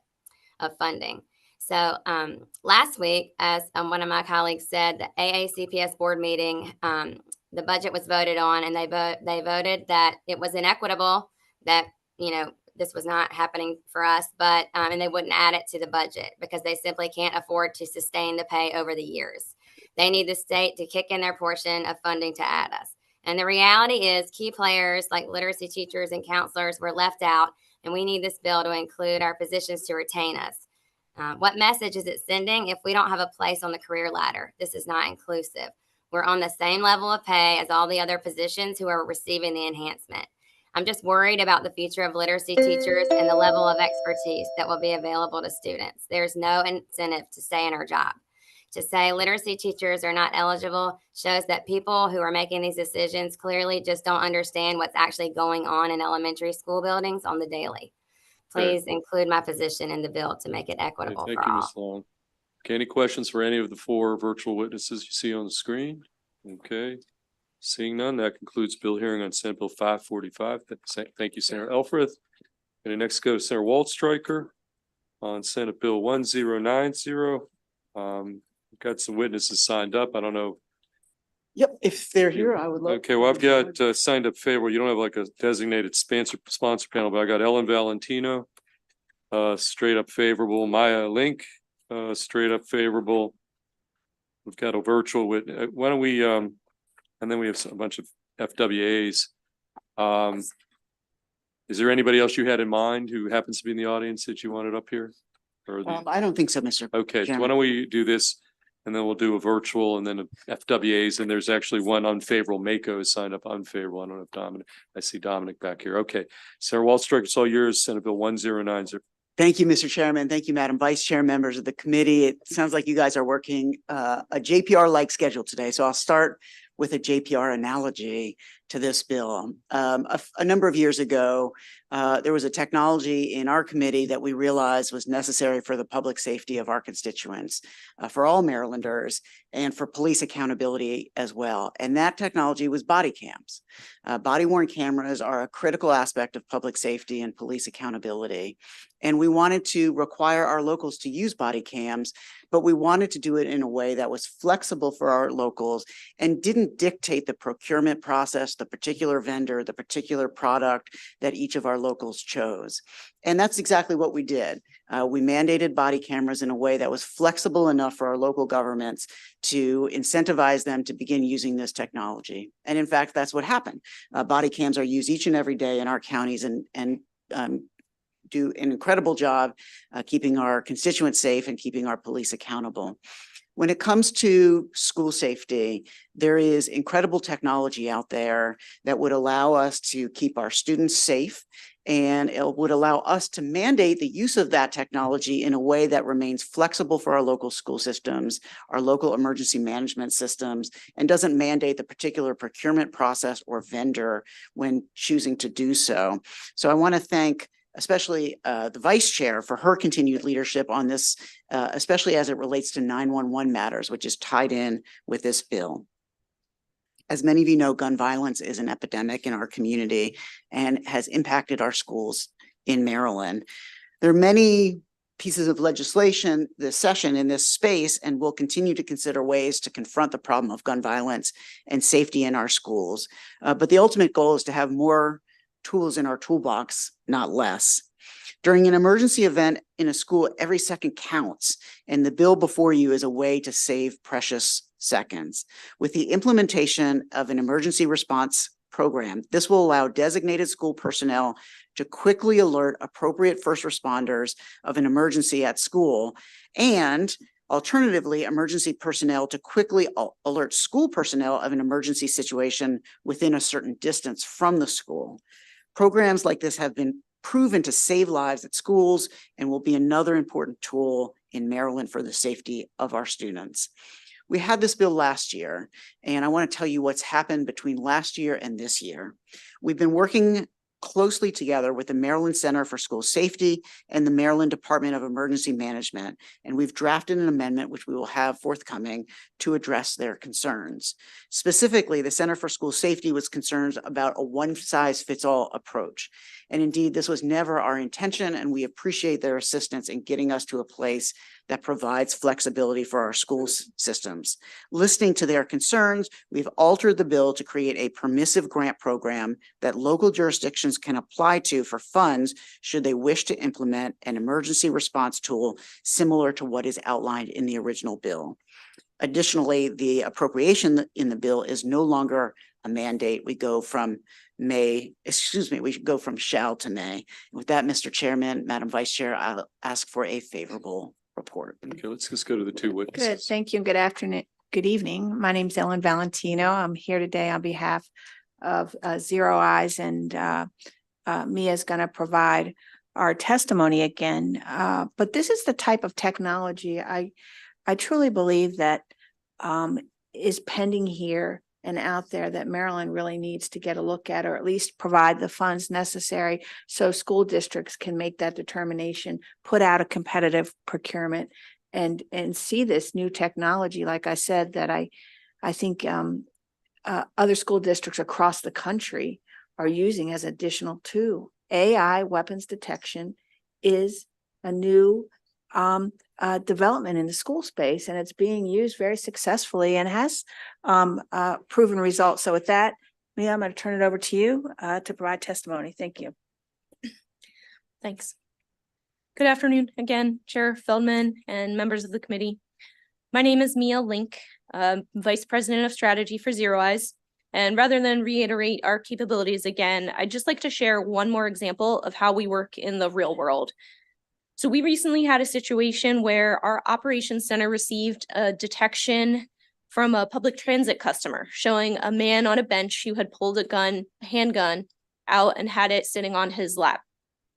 of funding. So last week, as one of my colleagues said, the AACPS board meeting, the budget was voted on, and they voted that it was inequitable, that, you know, this was not happening for us, but and they wouldn't add it to the budget because they simply can't afford to sustain the pay over the years. They need the state to kick in their portion of funding to add us. And the reality is key players like literacy teachers and counselors were left out, and we need this bill to include our positions to retain us. What message is it sending if we don't have a place on the career ladder? This is not inclusive. We're on the same level of pay as all the other positions who are receiving the enhancement. I'm just worried about the future of literacy teachers and the level of expertise that will be available to students. There's no incentive to stay in our job. To say literacy teachers are not eligible shows that people who are making these decisions clearly just don't understand what's actually going on in elementary school buildings on the daily. Please include my position in the bill to make it equitable Thank for you, all. Ms. Long. Okay, any questions for any of the 4 virtual witnesses you see on the screen? Okay, seeing none, that concludes bill hearing on Senate Bill 545. Thank you, Senator Elfreth. And the next goes Senator Waldstreicher on Senate Bill 1090. We've got some witnesses signed up. I don't know. Yep, if they're here, I would love. Okay, well, I've got signed up favorable. You don't have like a designated sponsor panel, but I got Ellen Valentino, straight up favorable. Maya Link, straight up favorable. We've got a virtual witness. Why don't we, and then we have a bunch of FWAs. Is there anybody else you had in mind who happens to be in the audience that you wanted up here? Or I don't think so, Mr. Okay, so Chairman. why don't we do this? And then we'll do a virtual and then a FWAs, and there's actually one unfavorable. Mako is signed up unfavorable. I don't have Dominic. I see Dominic back here. Okay. Sarah Waldstreicher, it's all yours. Senate Bill 1090. Thank you, Mr. Chairman. Thank you, Madam Vice Chair, members of the committee. It sounds like you guys are working a JPR-like schedule today. So I'll start with a JPR analogy to this bill. A number of years ago, there was a technology in our committee that we realized was necessary for the public safety of our constituents, for all Marylanders, and for police accountability as well. And that technology was body cams. Body-worn cameras are a critical aspect of public safety and police accountability. And we wanted to require our locals to use body cams, but we wanted to do it in a way that was flexible for our locals and didn't dictate the procurement process, the particular vendor, the particular product that each of our locals chose. And that's exactly what we did. We mandated body cameras in a way that was flexible enough for our local governments to incentivize them to begin using this technology. And in fact, that's what happened. Body cams are used each and every day in our counties and do an incredible job keeping our constituents safe and keeping our police accountable. When it comes to school safety, there is incredible technology out there that would allow us to keep our students safe, and it would allow us to mandate the use of that technology in a way that remains flexible for our local school systems, our local emergency management systems, and doesn't mandate the particular procurement process or vendor when choosing to do so. So I want to thank especially the vice chair for her continued leadership on this, especially as it relates to 911 matters, which is tied in with this bill. As many of you know, gun violence is an epidemic in our community and has impacted our schools in Maryland. There are many pieces of legislation this session in this space, and we'll continue to consider ways to confront the problem of gun violence and safety in our schools. But the ultimate goal is to have more tools in our toolbox, not less. During an emergency event in a school, every second counts, and the bill before you is a way to save precious seconds. With the implementation of an emergency response program, this will allow designated school personnel to quickly alert appropriate first responders of an emergency at school, and alternatively, emergency personnel to quickly alert school personnel of an emergency situation within a certain distance from the school. Programs like this have been proven to save lives at schools and will be another important tool in Maryland for the safety of our students. We had this bill last year, and I want to tell you what's happened between last year and this year. We've been working closely together with the Maryland Center for School Safety and the Maryland Department of Emergency Management, and we've drafted an amendment which we will have forthcoming to address their concerns. Specifically, the Center for School Safety was concerned about a one-size-fits-all approach. And indeed, this was never our intention, and we appreciate their assistance in getting us to a place that provides flexibility for our school systems. Listening to their concerns, we've altered the bill to create a permissive grant program that local jurisdictions can apply to for funds should they wish to implement an emergency response tool similar to what is outlined in the original bill. Additionally, the appropriation in the bill is no longer a mandate. We go from shall to may. With that, Mr. Chairman, Madam Vice Chair, I'll ask for a favorable report. Okay, let's just go to the two witnesses. Good, thank you. Good afternoon, good evening. My name's Ellen Valentino. I'm here today on behalf of Zero Eyes, and Mia's going to provide our testimony again. But this is the type of technology I truly believe that is pending here and out there that Maryland really needs to get a look at, or at least provide the funds necessary so school districts can make that determination, put out a competitive procurement, and see this new technology. Like I said, that I think other school districts across the country are using as additional tool. AI weapons detection is a new development in the school space, and it's being used very successfully and has proven results. So with that, Mia, I'm going to turn it over to you to provide testimony. Thank you. Thanks. Good afternoon again, Chair Feldman and members of the committee. My name is Mia Link, Vice President of Strategy for Zero Eyes. And rather than reiterate our capabilities again, I'd just like to share one more example of how we work in the real world. So we recently had a situation where our operations center received a detection from a public transit customer showing a man on a bench who had pulled a handgun out and had it sitting on his lap.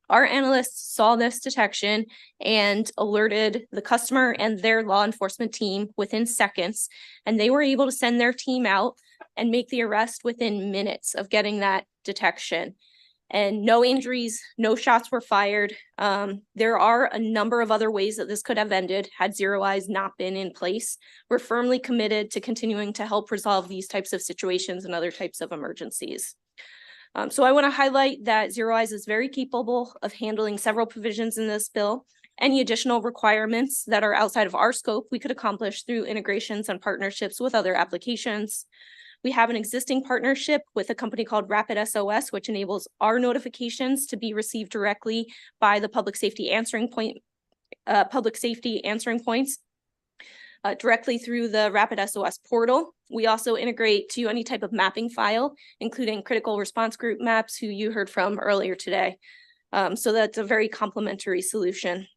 Our analysts saw this detection and alerted the customer and their law enforcement team within seconds, and they were able to send their team out and make the arrest within minutes of getting that detection. And no injuries, no shots were fired. There are a number of other ways that this could have ended had Zero Eyes not been in place. We're firmly committed to continuing to help resolve these types of situations and other types of emergencies. So I want to highlight that Zero Eyes is very capable of handling several provisions in this bill. Any additional requirements that are outside of our scope, we could accomplish through integrations and partnerships with other applications. We have an existing partnership with a company called Rapid SOS, which enables our notifications to be received directly by the public safety answering points directly through the Rapid SOS portal. We also integrate to any type of mapping file, including critical response group maps, who you heard from earlier today. So that's a very complementary solution.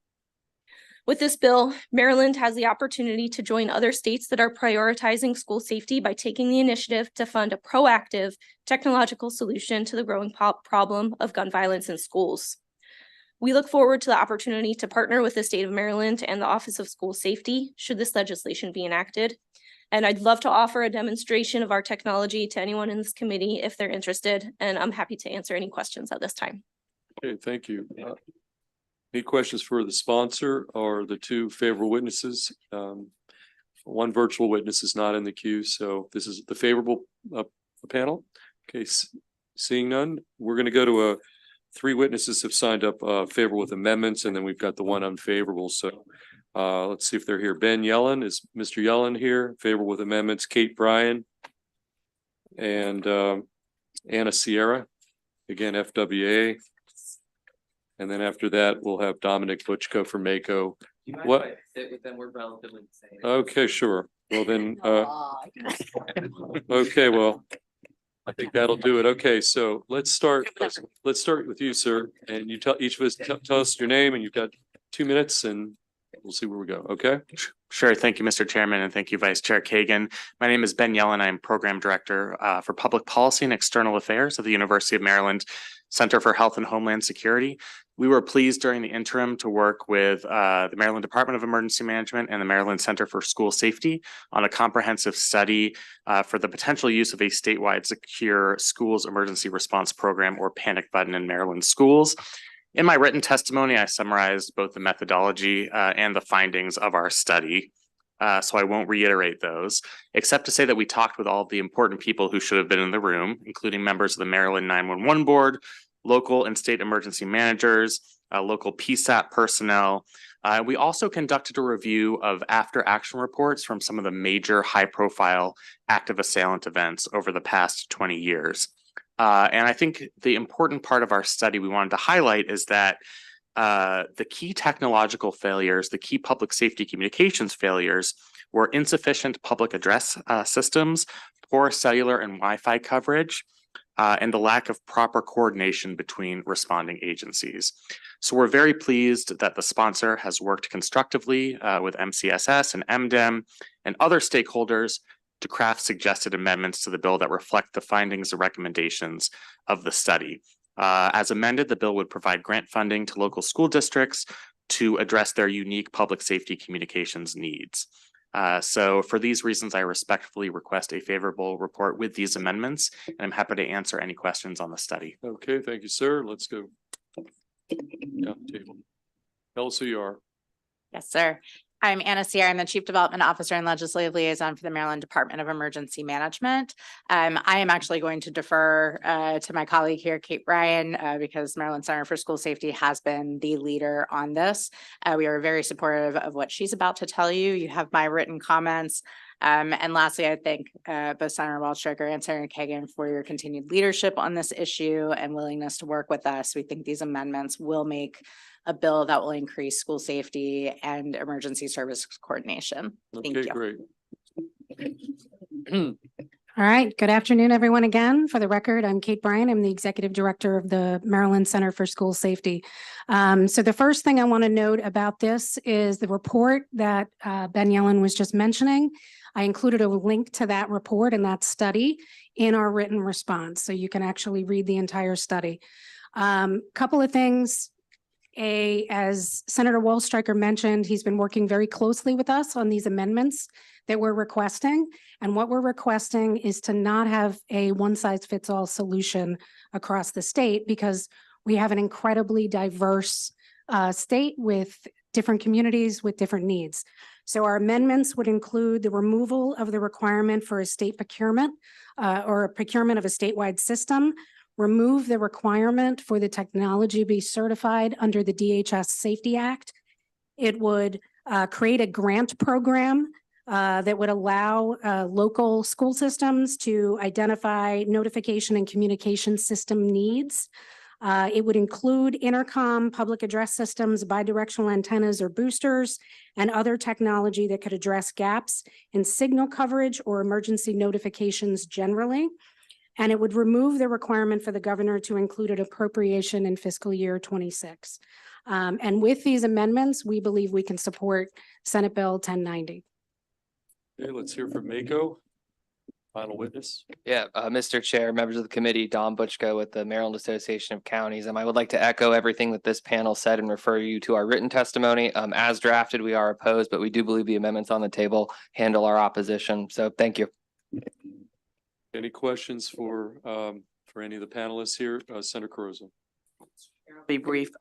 With this bill, Maryland has the opportunity to join other states that are prioritizing school safety by taking the initiative to fund a proactive technological solution to the growing problem of gun violence in schools. We look forward to the opportunity to partner with the state of Maryland and the Office of School Safety should this legislation be enacted. And I'd love to offer a demonstration of our technology to anyone in this committee if they're interested, and I'm happy to answer any questions at this time. Okay, thank you. Any questions for the sponsor or the two favorable witnesses? One virtual witness is not in the queue, so this is the favorable panel. Okay, seeing none, we're going to go to three witnesses have signed up favorable with amendments, and then we've got the one unfavorable. So let's see if they're here. Ben Yellen, is Mr. Yellen here? Favorable with amendments. Kate Bryan and Anna Sierra, again FWA. And then after that, we'll have Dominic Butchko for Mako. What? We're relatively the same. Okay, sure. Well then, okay, well, I think that'll do it. Okay, so let's start with you, sir. And you tell each of us, tell us your name, and you've got 2 minutes, and we'll see where we go. Okay. Sure. Thank you, Mr. Chairman, and thank you, Vice Chair Kagan. My name is Ben Yellen. I'm Program Director for Public Policy and External Affairs at the University of Maryland. Center for Health and Homeland Security. We were pleased during the interim to work with the Maryland Department of Emergency Management and the Maryland Center for School Safety on a comprehensive study for the potential use of a statewide secure schools emergency response program, or panic button, in Maryland schools. In my written testimony, I summarized both the methodology and the findings of our study. So I won't reiterate those, except to say that we talked with all of the important people who should have been in the room, including members of the Maryland 911 Board, local and state emergency managers, local PSAP personnel. We also conducted a review of after-action reports from some of the major high-profile active assailant events over the past 20 years. And I think the important part of our study we wanted to highlight is that the key technological failures, the key public safety communications failures, were insufficient public address systems, poor cellular and Wi-Fi coverage, and the lack of proper coordination between responding agencies. So we're very pleased that the sponsor has worked constructively with MCSS and MDEM and other stakeholders to craft suggested amendments to the bill that reflect the findings and recommendations of the study. As amended, the bill would provide grant funding to local school districts to address their unique public safety communications needs. So for these reasons, I respectfully request a favorable report with these amendments, and I'm happy to answer any questions on the study. Okay, thank you, sir. Let's go down the table. Tell us who you are. Yes, sir. I'm Anna Sierra. I'm the Chief Development Officer and Legislative Liaison for the Maryland Department of Emergency Management. I am actually going to defer to my colleague here, Kate Bryan, because Maryland Center for School Safety has been the leader on this. We are very supportive of what she's about to tell you. You have my written comments. And lastly, I thank both Senator Waldstreicher and Senator Kagan for your continued leadership on this issue and willingness to work with us. We think these amendments will make a bill that will increase school safety and emergency service coordination. Thank Okay, you. great. All right. Good afternoon, everyone. Again, for the record, I'm Kate Bryan. I'm the Executive Director of the Maryland Center for School Safety. So the first thing I want to note about this is the report that Ben Yellen was just mentioning. I included a link to that report and that study in our written response, so you can actually read the entire study. Couple of things. As Senator Waldstreicher mentioned, he's been working very closely with us on these amendments that we're requesting. And what we're requesting is to not have a one-size-fits-all solution across the state, because we have an incredibly diverse state with different communities with different needs. So our amendments would include the removal of the requirement for a state procurement or a procurement of a statewide system, remove the requirement for the technology to be certified under the DHS Safety Act. It would create a grant program that would allow local school systems to identify notification and communication system needs. It would include intercom, public address systems, bidirectional antennas or boosters, and other technology that could address gaps in signal coverage or emergency notifications generally. And it would remove the requirement for the governor to include an appropriation in fiscal year 26. And with these amendments, we believe we can support Senate Bill 1090. Okay, let's hear from Mako. Final witness. Yeah, Mr. Chair, members of the committee, Don Butchko with the Maryland Association of Counties. I would like to echo everything that this panel said and refer you to our written testimony. As drafted, we are opposed, but we do believe the amendments on the table handle our opposition. So thank you. Any questions for any of the panelists here? Senator Caruso. I'll be brief.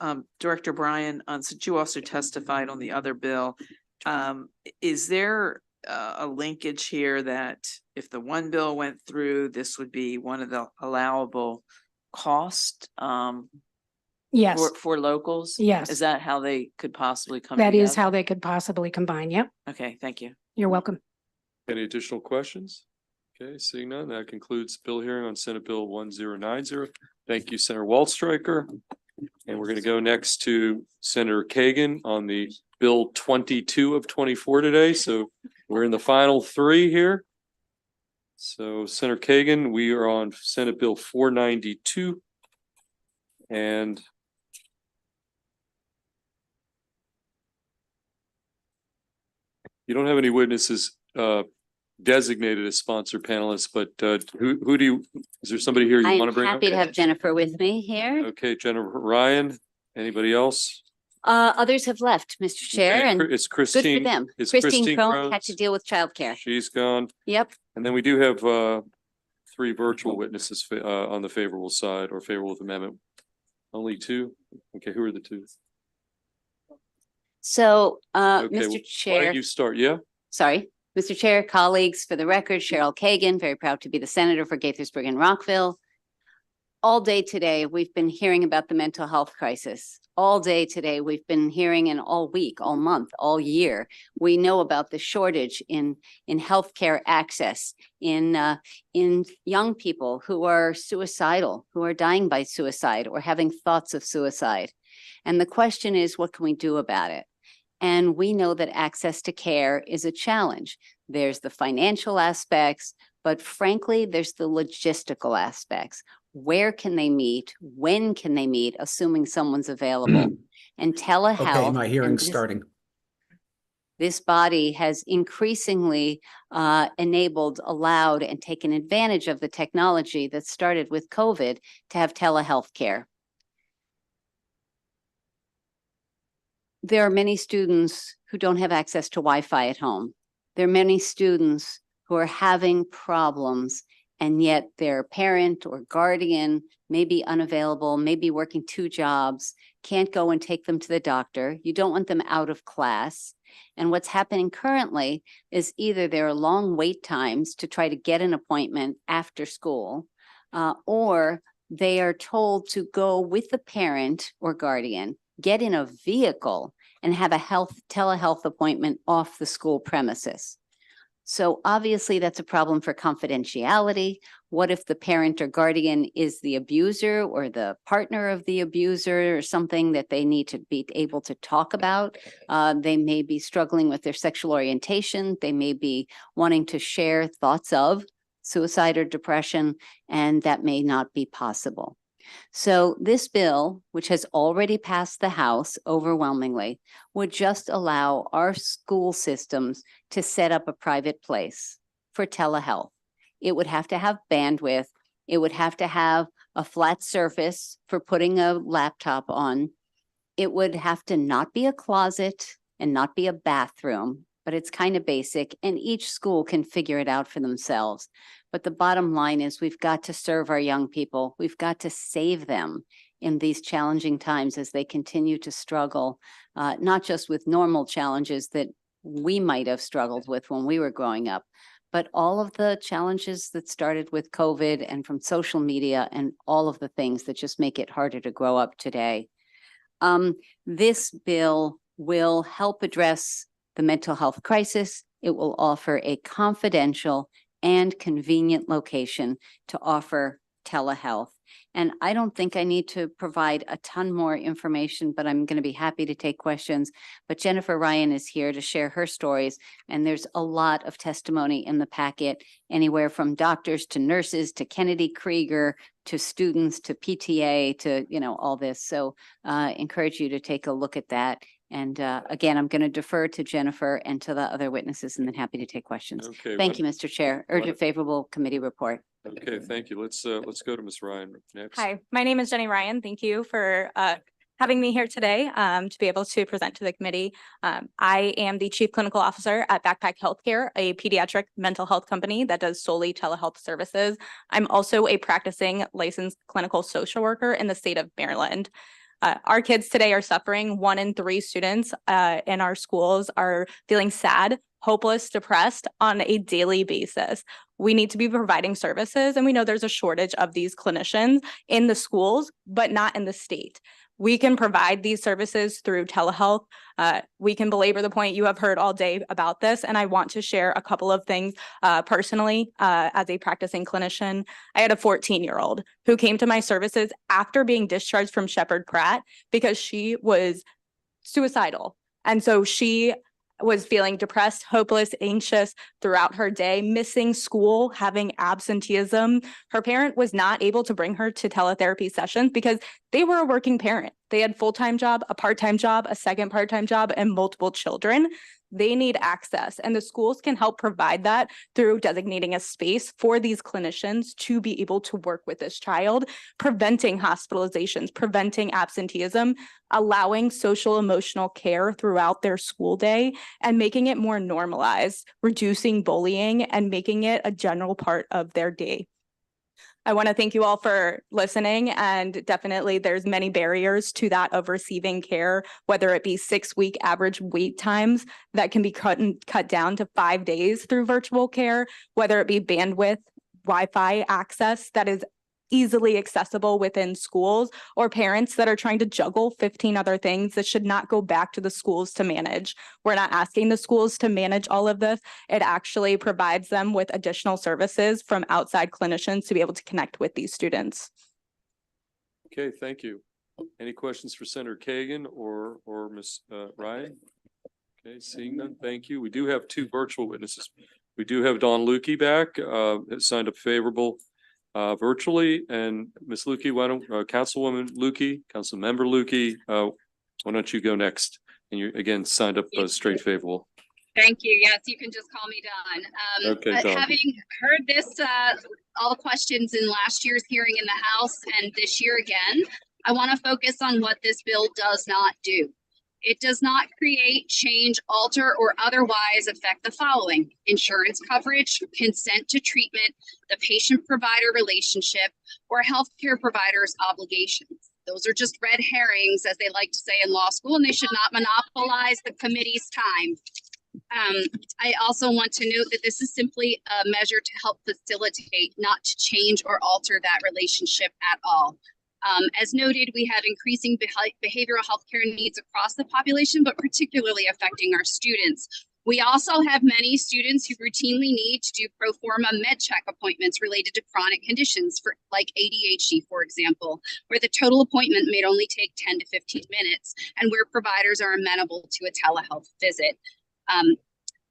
Director Bryan, since you also testified on the other bill, is there a linkage here that if the one bill went through, this would be one of the allowable cost Yes. for locals? Yes. Is that how they could possibly come That together? is how they could possibly combine. Yep. Okay, thank you. You're welcome. Any additional questions? Okay, seeing none, that concludes bill hearing on Senate Bill 1090. Thank you, Senator Waldstreicher. And we're going to go next to Senator Kagan on the Bill 22 of 24 today. So we're in the final three here. So Senator Kagan, we are on Senate Bill 492. And you don't have any witnesses designated as sponsor panelists, but who do you, is there somebody here you I want to am bring up? happy to have Jennifer with me here. Okay, Jennifer Ryan, anybody else? Others have left, Mr. Chair, Okay, and it's good for Christine. them. Is Christine Crone had Crones? to deal with childcare. She's gone. Yep. And then we do have 3 virtual witnesses on the favorable side or favorable with amendment. Only 2? Okay, who are the 2? So, Okay, Mr. why Chair. don't you start? Yeah? Sorry, Mr. Chair, colleagues, for the record, Cheryl Kagan, very proud to be the senator for Gaithersburg and Rockville. All day today, we've been hearing about the mental health crisis. All day today, we've been hearing, and all week, all month, all year, we know about the shortage in healthcare access, in young people who are suicidal, who are dying by suicide or having thoughts of suicide. And the question is, what can we do about it? And we know that access to care is a challenge. There's the financial aspects, but frankly, there's the logistical aspects. Where can they meet? When can they meet, assuming someone's available? And telehealth. Okay, my hearing's starting. This body has increasingly enabled, allowed, and taken advantage of the technology that started with COVID to have telehealth care. There are many students who don't have access to Wi-Fi at home. There are many students who are having problems, and yet their parent or guardian may be unavailable, may be working 2 jobs, can't go and take them to the doctor. You don't want them out of class. And what's happening currently is either there are long wait times to try to get an appointment after school, or they are told to go with the parent or guardian, get in a vehicle, and have a telehealth appointment off the school premises. So obviously that's a problem for confidentiality. What if the parent or guardian is the abuser or the partner of the abuser or something that they need to be able to talk about? They may be struggling with their sexual orientation. They may be wanting to share thoughts of suicide or depression, and that may not be possible. So this bill, which has already passed the House overwhelmingly, would just allow our school systems to set up a private place for telehealth. It would have to have bandwidth. It would have to have a flat surface for putting a laptop on. It would have to not be a closet and not be a bathroom, but it's kind of basic, and each school can figure it out for themselves. But the bottom line is we've got to serve our young people. We've got to save them in these challenging times as they continue to struggle, not just with normal challenges that we might have struggled with when we were growing up, but all of the challenges that started with COVID and from social media and all of the things that just make it harder to grow up today. This bill will help address the mental health crisis. It will offer a confidential and convenient location to offer telehealth. And I don't think I need to provide a ton more information, but I'm going to be happy to take questions. But Jennifer Ryan is here to share her stories. And there's a lot of testimony in the packet, anywhere from doctors to nurses to Kennedy Krieger to students to PTA to, all this. So encourage you to take a look at that. And again, I'm going to defer to Jennifer and to the other witnesses, and then happy to take questions. Okay. Thank you, Mr. Chair. Urge a favorable committee report. Okay, thank you. Let's go to Ms. Ryan next. Hi, my name is Jenny Ryan. Thank you for having me here today to be able to present to the committee. I am the Chief Clinical Officer at Backpack Healthcare, a pediatric mental health company that does solely telehealth services. I'm also a practicing licensed clinical social worker in the state of Maryland. Our kids today are suffering. 1 in 3 students in our schools are feeling sad, hopeless, depressed on a daily basis. We need to be providing services, and we know there's a shortage of these clinicians in the schools, but not in the state. We can provide these services through telehealth. We can belabor the point you have heard all day about this, and I want to share a couple of things personally as a practicing clinician. I had a 14-year-old who came to my services after being discharged from Shepherd Pratt because she was suicidal. And so she was feeling depressed, hopeless, anxious throughout her day, missing school, having absenteeism. Her parent was not able to bring her to teletherapy sessions because they were a working parent. they had full-time job, a part-time job, a second part-time job, and multiple children. They need access, and the schools can help provide that through designating a space for these clinicians to be able to work with this child, preventing hospitalizations, preventing absenteeism, allowing social emotional care throughout their school day, and making it more normalized, reducing bullying and making it a general part of their day. I want to thank you all for listening, and definitely there's many barriers to that of receiving care, whether it be 6-week average wait times that can be cut down to 5 days through virtual care, whether it be bandwidth, Wi-Fi access that is easily accessible within schools, or parents that are trying to juggle 15 other things that should not go back to the schools to manage. We're not asking the schools to manage all of this. It actually provides them with additional services from outside clinicians to be able to connect with these students. Okay, thank you. Any questions for Senator Kagan or Ms. Ryan? Okay, seeing none, thank you. We do have 2 virtual witnesses. We do have Dawn Lukey back, signed up favorable virtually, and Ms. Lukey, why don't Councilwoman Lukey, Councilmember Lukey, why don't you go next? And you again signed up straight favorable. Thank you. Yes, you can just call me Dawn. Okay, Dawn. Having heard this, all the questions in last year's hearing in the House and this year again, I want to focus on what this bill does not do. It does not create, change, alter, or otherwise affect the following: insurance coverage, consent to treatment, the patient-provider relationship, or healthcare providers' obligations. Those are just red herrings, as they like to say in law school, and they should not monopolize the committee's time. I also want to note that this is simply a measure to help facilitate, not to change or alter that relationship at all. As noted, we have increasing behavioral health care needs across the population, but particularly affecting our students. We also have many students who routinely need to do pro forma med check appointments related to chronic conditions, like ADHD, for example, where the total appointment may only take 10 to 15 minutes, and where providers are amenable to a telehealth visit.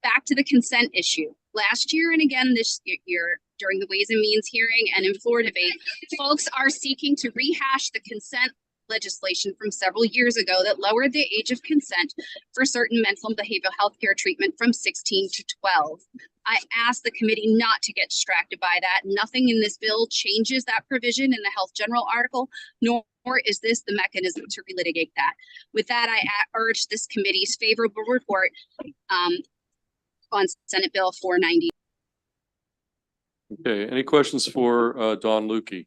Back to the consent issue. Last year and again this year, during the Ways and Means hearing and in floor debate, folks are seeking to rehash the consent legislation from several years ago that lowered the age of consent for certain mental and behavioral health care treatment from 16 to 12. I asked the committee not to get distracted by that. Nothing in this bill changes that provision in the Health General article, nor is this the mechanism to relitigate that. With that, I urge this committee's favorable report on Senate Bill 490. Okay, any questions for Dawn Lukey?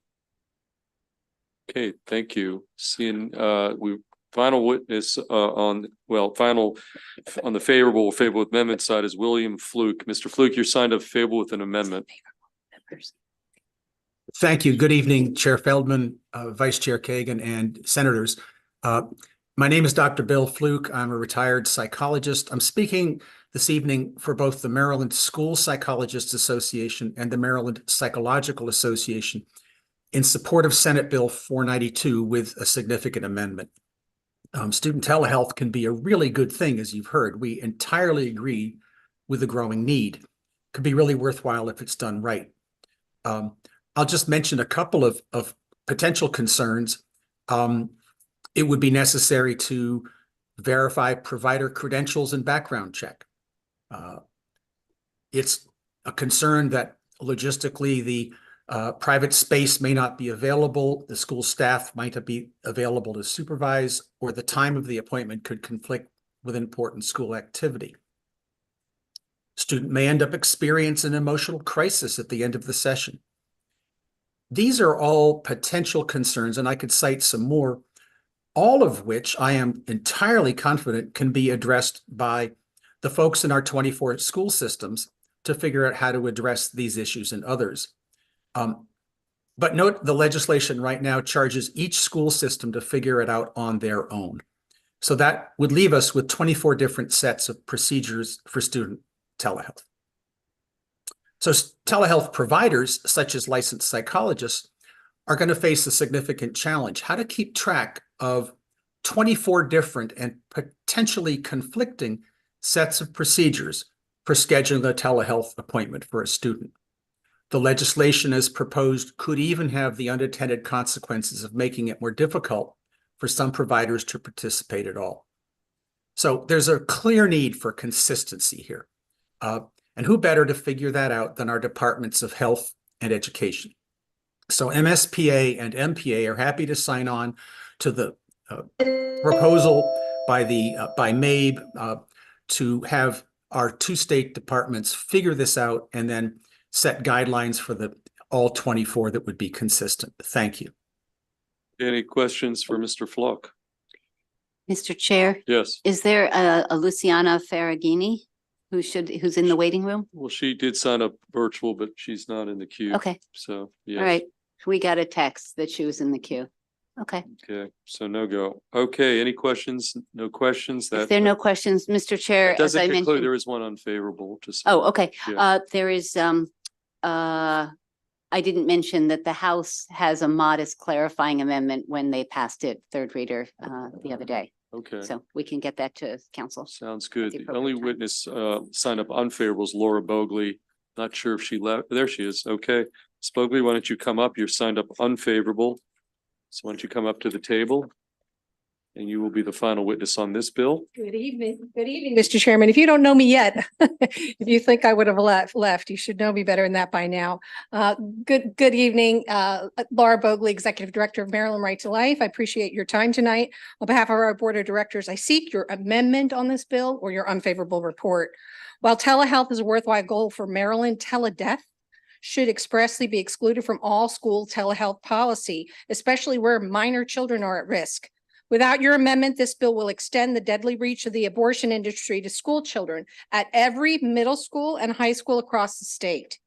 Okay, thank you. Seeing final witness on the favorable amendment side is William Fluke. Mr. Fluke, you're signed up favorable with an amendment. Thank you. Good evening, Chair Feldman, Vice Chair Kagan, and senators. My name is Dr. Bill Fluke. I'm a retired psychologist. I'm speaking this evening for both the Maryland School Psychologists Association and the Maryland Psychological Association in support of Senate Bill 492 with a significant amendment. Student telehealth can be a really good thing, as you've heard. We entirely agree with the growing need. It could be really worthwhile if it's done right. I'll just mention a couple of potential concerns. It would be necessary to verify provider credentials and background check. It's a concern that logistically the private space may not be available, the school staff might not be available to supervise, or the time of the appointment could conflict with important school activity. Student may end up experiencing an emotional crisis at the end of the session. These are all potential concerns, and I could cite some more, all of which I am entirely confident can be addressed by the folks in our 24 school systems to figure out how to address these issues and others. But note the legislation right now charges each school system to figure it out on their own. So that would leave us with 24 different sets of procedures for student telehealth. So telehealth providers, such as licensed psychologists, are going to face a significant challenge: how to keep track of 24 different and potentially conflicting sets of procedures for scheduling a telehealth appointment for a student. The legislation as proposed could even have the unintended consequences of making it more difficult for some providers to participate at all. So there's a clear need for consistency here. And who better to figure that out than our departments of health and education? So MSPA and MPA are happy to sign on to the proposal by MABE to have our two state departments figure this out and then set guidelines for all 24 that would be consistent. Thank you. Any questions for Mr. Flock? Mr. Chair? Yes. Is there a Luciana Ferragini who's in the waiting room? Well, she did sign up virtual, but she's not in the queue. Okay. So, yes. All right. We got a text that she was in the queue. Okay. Okay, so no go. Okay, any questions? No questions? If there are no questions, Mr. Chair, as Doesn't I conclude, mentioned. there is one unfavorable. Just. Oh, okay. Yeah. There is, I didn't mention that the House has a modest clarifying amendment when they passed it third reader the other day. Okay. So we can get that to council. Sounds good. the The only witness signed up unfavorable is Laura Bogley. Not sure if she left. There she is. Okay. Ms. Bogley, why don't you come up? You're signed up unfavorable. So why don't you come up to the table? And you will be the final witness on this bill. Good evening, Mr. Chairman. If you don't know me yet, if you think I would have left, you should know me better than that by now. Good evening, Laura Bogley, Executive Director of Maryland Right to Life. I appreciate your time tonight. On behalf of our Board of Directors, I seek your amendment on this bill or your unfavorable report. While telehealth is a worthwhile goal for Maryland, teledeath should expressly be excluded from all school telehealth policy, especially where minor children are at risk. Without your amendment, this bill will extend the deadly reach of the abortion industry to school children at every middle school and high school across the state.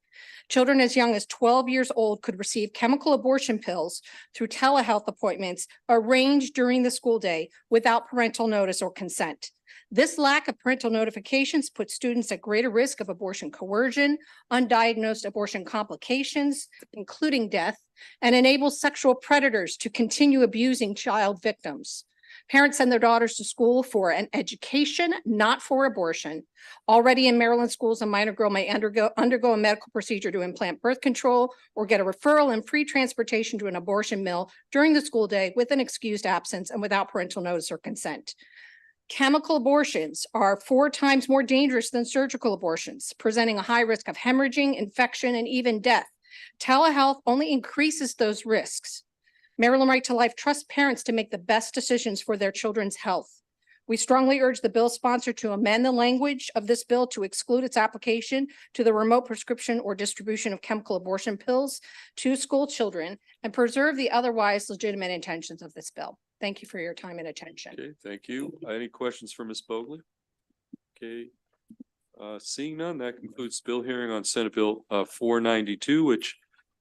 Children as young as 12 years old could receive chemical abortion pills through telehealth appointments arranged during the school day without parental notice or consent. This lack of parental notifications puts students at greater risk of abortion coercion, undiagnosed abortion complications, including death, and enables sexual predators to continue abusing child victims. Parents send their daughters to school for an education, not for abortion. Already in Maryland schools, a minor girl may undergo a medical procedure to implant birth control or get a referral and free transportation to an abortion mill during the school day with an excused absence and without parental notice or consent. Chemical abortions are 4 times more dangerous than surgical abortions, presenting a high risk of hemorrhaging, infection, and even death. Telehealth only increases those risks. Maryland Right to Life trusts parents to make the best decisions for their children's health. We strongly urge the bill sponsor to amend the language of this bill to exclude its application to the remote prescription or distribution of chemical abortion pills to school children and preserve the otherwise legitimate intentions of this bill. Thank you for your time and attention. Okay, thank you. Any questions for Ms. Bogley? Okay. Seeing none, that concludes bill hearing on Senate Bill 492, which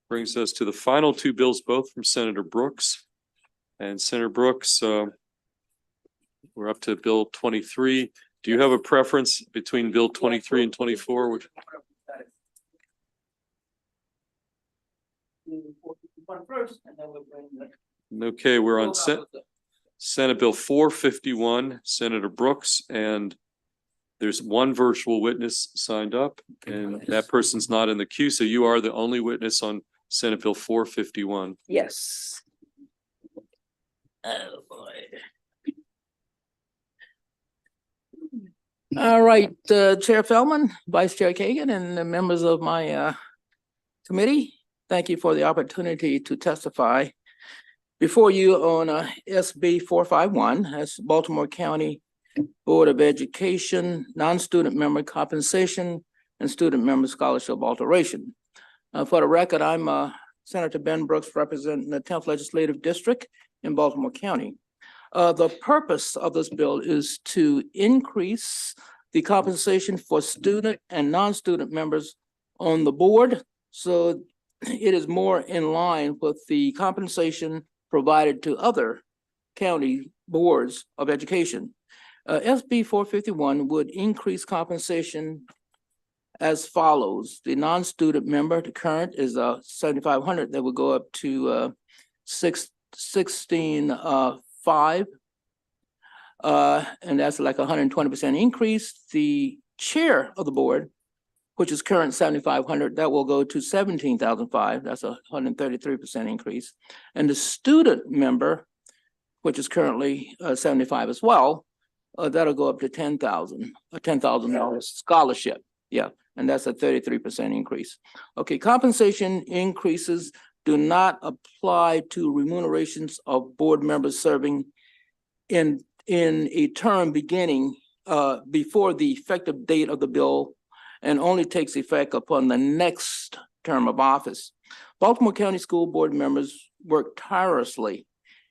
brings us to the final 2 bills, both from Senator Brooks. And Senator Brooks, we're up to Bill 23. Do you have a preference between Bill 23 and 24? Which... Okay, we're on Senate Bill 451, Senator Brooks, and there's one virtual witness signed up, and that person's not in the queue, so you are the only witness on Senate Bill 451. Yes. Oh, boy. All right, Chair Feldman, Vice Chair Kagan, and the members of my committee, thank you for the opportunity to testify before you on SB 451, that's Baltimore County Board of Education, non-student member compensation and student member scholarship alteration. For the record, I'm Senator Ben Brooks representing the 10th Legislative District in Baltimore County. The purpose of this bill is to increase the compensation for student and non-student members on the board, so it is more in line with the compensation provided to other county boards of education. SB 451 would increase compensation as follows. The non-student member, the current is $7,500, that would go up to $16,500. And that's like 120% increase. The chair of the board, which is current $7,500, that will go to $17,500. That's a 133% increase. And the student member, which is currently 75 as well, that'll go up to 10,000, a $10,000 scholarship. Yeah, and that's a 33% increase. Okay, compensation increases do not apply to remunerations of board members serving in a term beginning before the effective date of the bill and only takes effect upon the next term of office. Baltimore County School Board members work tirelessly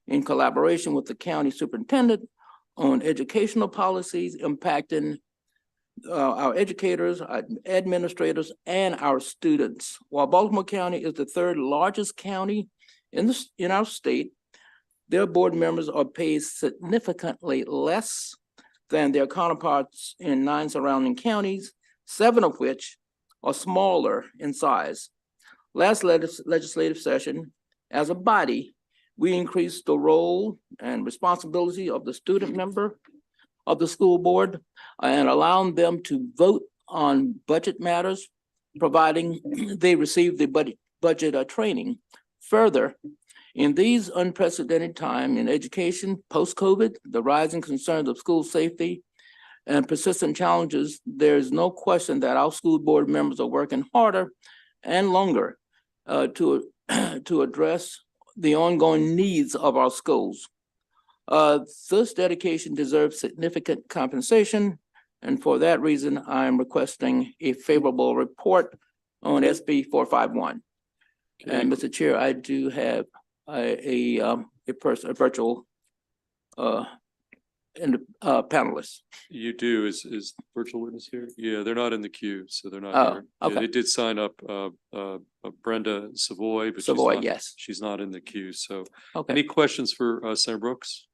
in collaboration with the county superintendent on educational policies impacting our educators, our administrators, and our students. While Baltimore County is the third largest county in our state, their board members are paid significantly less than their counterparts in 9 surrounding counties, 7 of which are smaller in size. Last legislative session, as a body, we increased the role and responsibility of the student member of the school board and allowing them to vote on budget matters, providing they receive the budget training. Further, in these unprecedented times in education, post-COVID, the rising concerns of school safety and persistent challenges, there is no question that our school board members are working harder and longer to address the ongoing needs of our schools. This dedication deserves significant compensation, and for that reason, I'm requesting a favorable report on SB 451. Okay. And Mr. Chair, I do have a virtual panelist. You do, is virtual witness here? Yeah, they're not in the queue, so they're not here. Okay. Yeah, they did sign up Brenda Savoy, but yes, she's not in the queue. So okay. Any questions for Senator Brooks?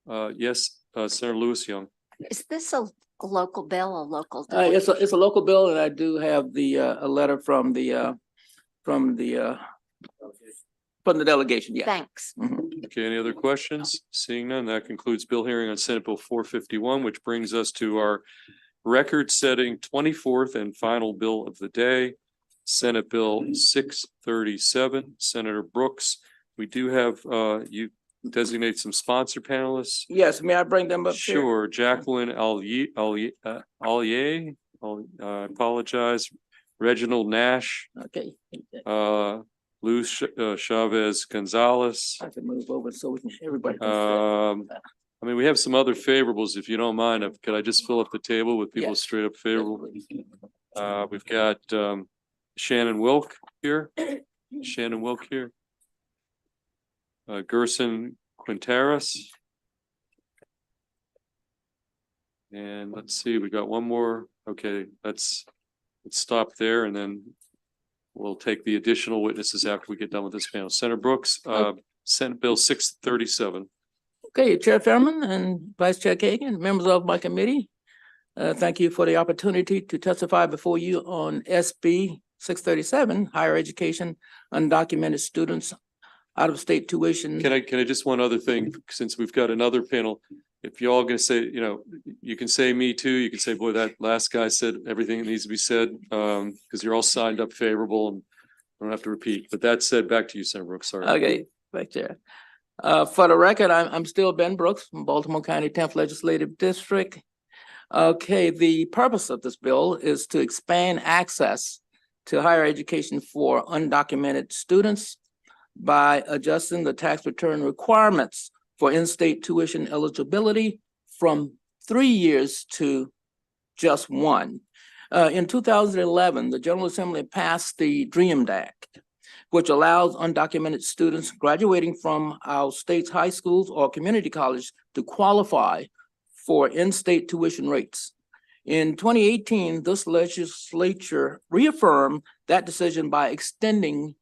Yes, Senator Lewis Young. Is this a local bill, a local? It's a local bill, and I do have the a letter from the delegation. Yeah. Thanks. Okay, any other questions? Seeing none, that concludes bill hearing on Senate Bill 451, which brings us to our record-setting 24th and final bill of the day, Senate Bill 637. Senator Brooks, we do have you designate some sponsor panelists. Yes, may I bring them up? Sure, Jacqueline Allier, I apologize. Reginald Nash. Okay. Luz Chavez Gonzalez. I can move over so we can everybody. I mean, we have some other favorables, if you don't mind. Could I just fill up the table with people straight up favorable? We've got Shannon Wilk here. Gerson Quinteros. And let's see, we got one more. Okay, let's stop there and then we'll take the additional witnesses after we get done with this panel. Senator Brooks, Senate Bill 637. Okay, Chair Fairman and Vice Chair Kagan, members of my committee, thank you for the opportunity to testify before you on SB 637, higher education, undocumented students, out-of-state tuition. Can I just one other thing, since we've got another panel, if you're all gonna say, you can say me too, you can say, boy, that last guy said everything that needs to be said, because you're all signed up favorable and I don't have to repeat, but that said, back to you, Senator Brooks, sorry. Okay, Vice Chair. For the record, I'm still Ben Brooks from Baltimore County 10th Legislative District. Okay, the purpose of this bill is to expand access to higher education for undocumented students by adjusting the tax return requirements for in-state tuition eligibility from 3 years to just 1. In 2011, the General Assembly passed the DREAM Act, which allows undocumented students graduating from our state's high schools or community college to qualify for in-state tuition rates. In 2018, this legislature reaffirmed that decision by extending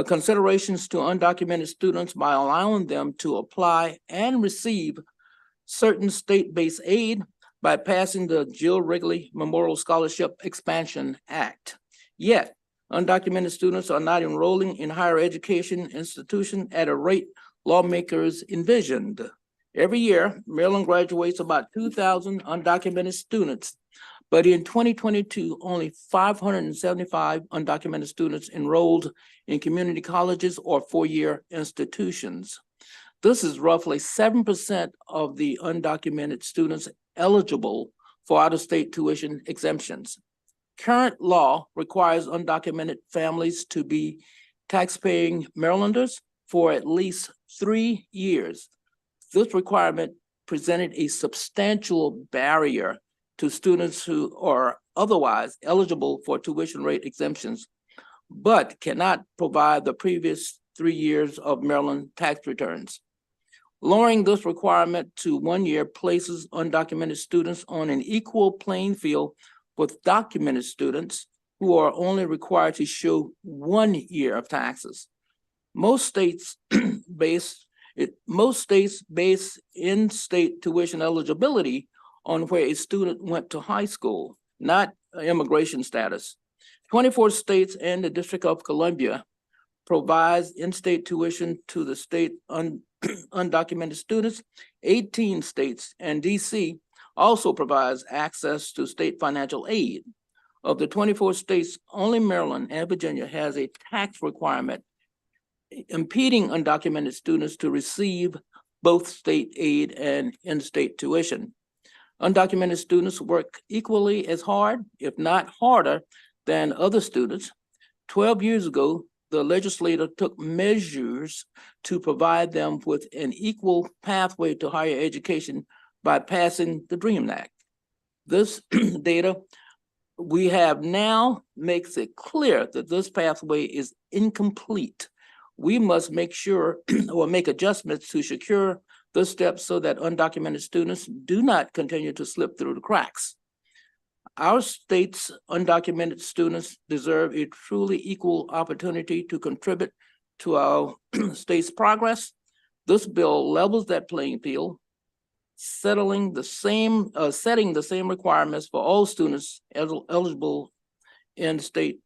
considerations to undocumented students by allowing them to apply and receive certain state-based aid by passing the Jill Wrigley Memorial Scholarship Expansion Act. Yet, undocumented students are not enrolling in higher education institutions at a rate lawmakers envisioned. Every year, Maryland graduates about 2,000 undocumented students, but in 2022, only 575 undocumented students enrolled in community colleges or four-year institutions. This is roughly 7% of the undocumented students eligible for out-of-state tuition exemptions. Current law requires undocumented families to be taxpaying Marylanders for at least 3 years. This requirement presented a substantial barrier to students who are otherwise eligible for tuition rate exemptions, but cannot provide the previous 3 years of Maryland tax returns. Lowering this requirement to 1 year places undocumented students on an equal playing field with documented students who are only required to show 1 year of taxes. Most states base in-state tuition eligibility on where a student went to high school, not immigration status. 24 states and the District of Columbia provides in-state tuition to the state undocumented students. 18 states and DC also provides access to state financial aid. Of the 24 states, only Maryland and Virginia has a tax requirement impeding undocumented students to receive both state aid and in-state tuition. Undocumented students work equally as hard, if not harder, than other students. 12 years ago, the legislature took measures to provide them with an equal pathway to higher education by passing the DREAM Act. This data we have now makes it clear that this pathway is incomplete. We must make sure or make adjustments to secure this step so that undocumented students do not continue to slip through the cracks. Our state's undocumented students deserve a truly equal opportunity to contribute to our state's progress. This bill levels that playing field, setting the same requirements for all students eligible in state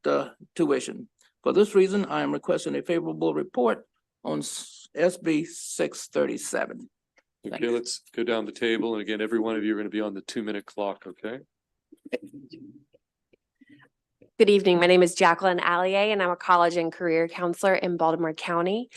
tuition. For this reason, I am requesting a favorable report on SB 637. Okay, let's go down the table. And again, every one of you are going to be on the 2-minute clock, okay? Good evening. My name is Jacqueline Allier, and I'm a college and career counselor in Baltimore County.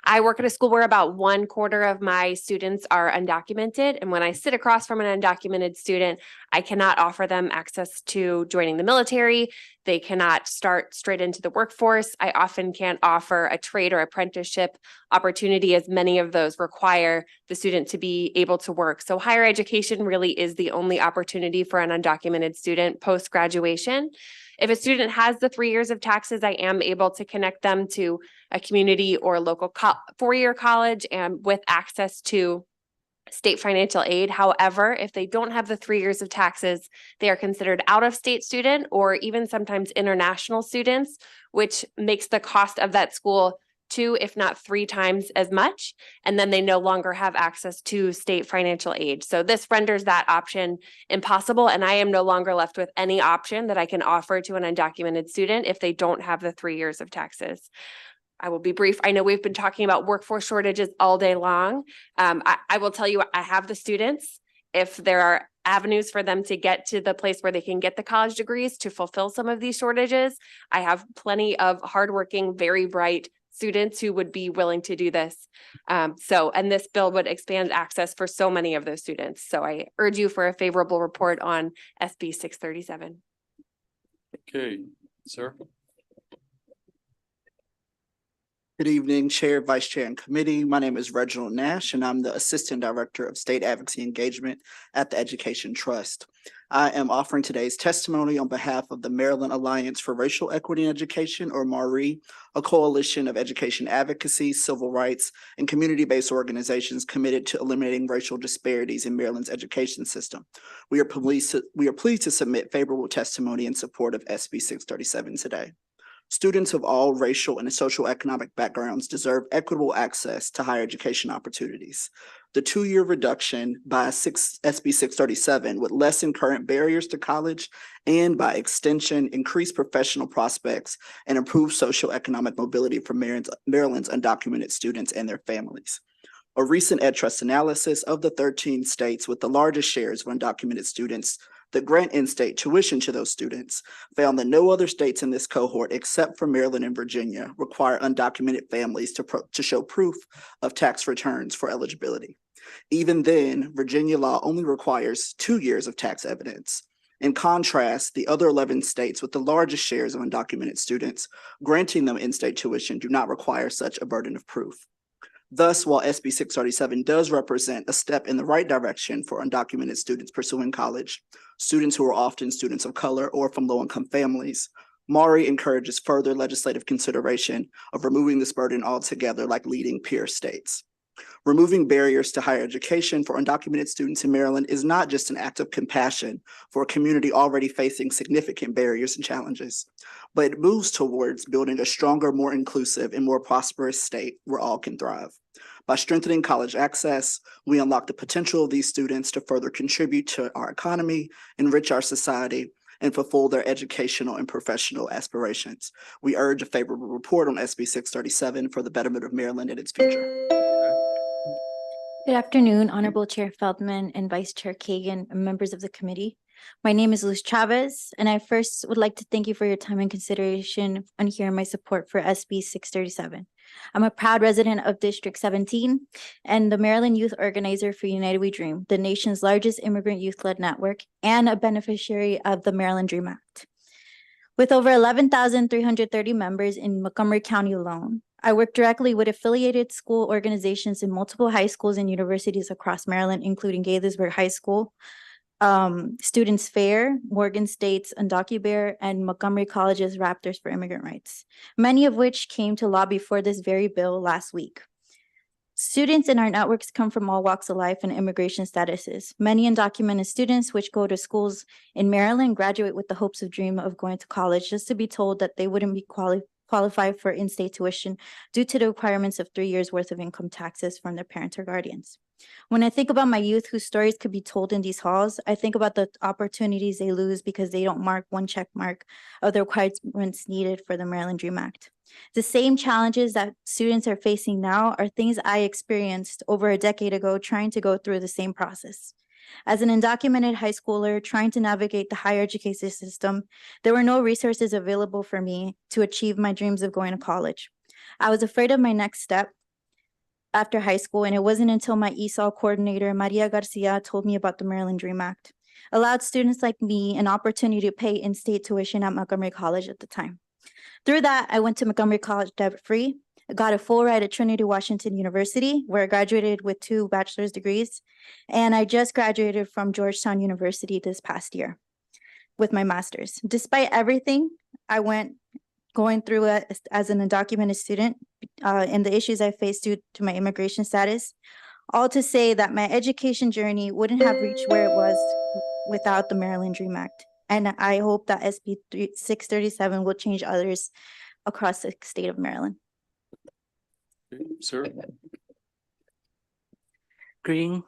I work at a school where about 1/4 of my students are undocumented. And when I sit across from an undocumented student, I cannot offer them access to joining the military. They cannot start straight into the workforce. I often can't offer a trade or apprenticeship opportunity, as many of those require the student to be able to work. So higher education really is the only opportunity for an undocumented student post-graduation. If a student has the 3 years of taxes, I am able to connect them to a community or local 4-year college and with access to state financial aid. However, if they don't have the 3 years of taxes, they are considered out-of-state student or even sometimes international students, which makes the cost of that school 2, if not 3 times as much, and then they no longer have access to state financial aid. So this renders that option impossible, and I am no longer left with any option that I can offer to an undocumented student if they don't have the 3 years of taxes. I will be brief. I know we've been talking about workforce shortages all day long. I will tell you, I have the students. If there are avenues for them to get to the place where they can get the college degrees to fulfill some of these shortages, I have plenty of hardworking, very bright students who would be willing to do this. And this bill would expand access for so many of those students. So I urge you for a favorable report on SB 637. Okay, sir. Good evening, Chair, Vice Chair, and Committee. My name is Reginald Nash, and I'm the Assistant Director of State Advocacy Engagement at the Education Trust. I am offering today's testimony on behalf of the Maryland Alliance for Racial Equity in Education, or MARE, a coalition of education advocacy, civil rights, and community-based organizations committed to eliminating racial disparities in Maryland's education system. We are pleased to submit favorable testimony in support of SB 637 today. Students of all racial and socioeconomic backgrounds deserve equitable access to higher education opportunities. The 2-year reduction by SB 637 would lessen current barriers to college and, by extension, increase professional prospects and improve socioeconomic mobility for Maryland's undocumented students and their families. A recent EdTrust analysis of the 13 states with the largest shares of undocumented students that grant in-state tuition to those students found that no other states in this cohort except for Maryland and Virginia require undocumented families to show proof of tax returns for eligibility. Even then, Virginia law only requires 2 years of tax evidence. In contrast, the other 11 states with the largest shares of undocumented students granting them in-state tuition do not require such a burden of proof. Thus, while SB 637 does represent a step in the right direction for undocumented students pursuing college, students who are often students of color or from low-income families, MARI encourages further legislative consideration of removing this burden altogether, like leading peer states. Removing barriers to higher education for undocumented students in Maryland is not just an act of compassion for a community already facing significant barriers and challenges, but it moves towards building a stronger, more inclusive, and more prosperous state where all can thrive. By strengthening college access, we unlock the potential of these students to further contribute to our economy, enrich our society, and fulfill their educational and professional aspirations. We urge a favorable report on SB 637 for the betterment of Maryland and its future. Good afternoon, Honorable Chair Feldman and Vice Chair Kagan, and members of the committee. My name is Luz Chavez, and I first would like to thank you for your time and consideration on hearing my support for SB 637. I'm a proud resident of District 17 and the Maryland Youth Organizer for United We Dream, the nation's largest immigrant youth-led network, and a beneficiary of the Maryland Dream Act. With over 11,330 members in Montgomery County alone, I work directly with affiliated school organizations in multiple high schools and universities across Maryland, including Gaithersburg High School, Students Fair, Morgan State's UndocuBear, and Montgomery College's Raptors for Immigrant Rights, many of which came to lobby for this very bill last week. Students in our networks come from all walks of life and immigration statuses. Many undocumented students which go to schools in Maryland graduate with the hopes of dream of going to college, just to be told that they wouldn't be qualify for in-state tuition due to the requirements of 3 years worth of income taxes from their parents or guardians. When I think about my youth whose stories could be told in these halls, I think about the opportunities they lose because they don't mark one check mark of the requirements needed for the Maryland Dream Act. The same challenges that students are facing now are things I experienced over a decade ago trying to go through the same process. As an undocumented high schooler trying to navigate the higher education system, there were no resources available for me to achieve my dreams of going to college. I was afraid of my next step after high school, and it wasn't until my ESOL coordinator, Maria Garcia, told me about the Maryland Dream Act, allowed students like me an opportunity to pay in-state tuition at Montgomery College at the time. Through that, I went to Montgomery College debt-free. I got a full ride at Trinity Washington University, where I graduated with 2 bachelor's degrees. And I just graduated from Georgetown University this past year with my master's. Despite everything I went going through as an undocumented student and the issues I faced due to my immigration status, all to say that my education journey wouldn't have reached where it was without the Maryland Dream Act. And I hope that SB 637 will change others across the state of Maryland. Sir. Greeting.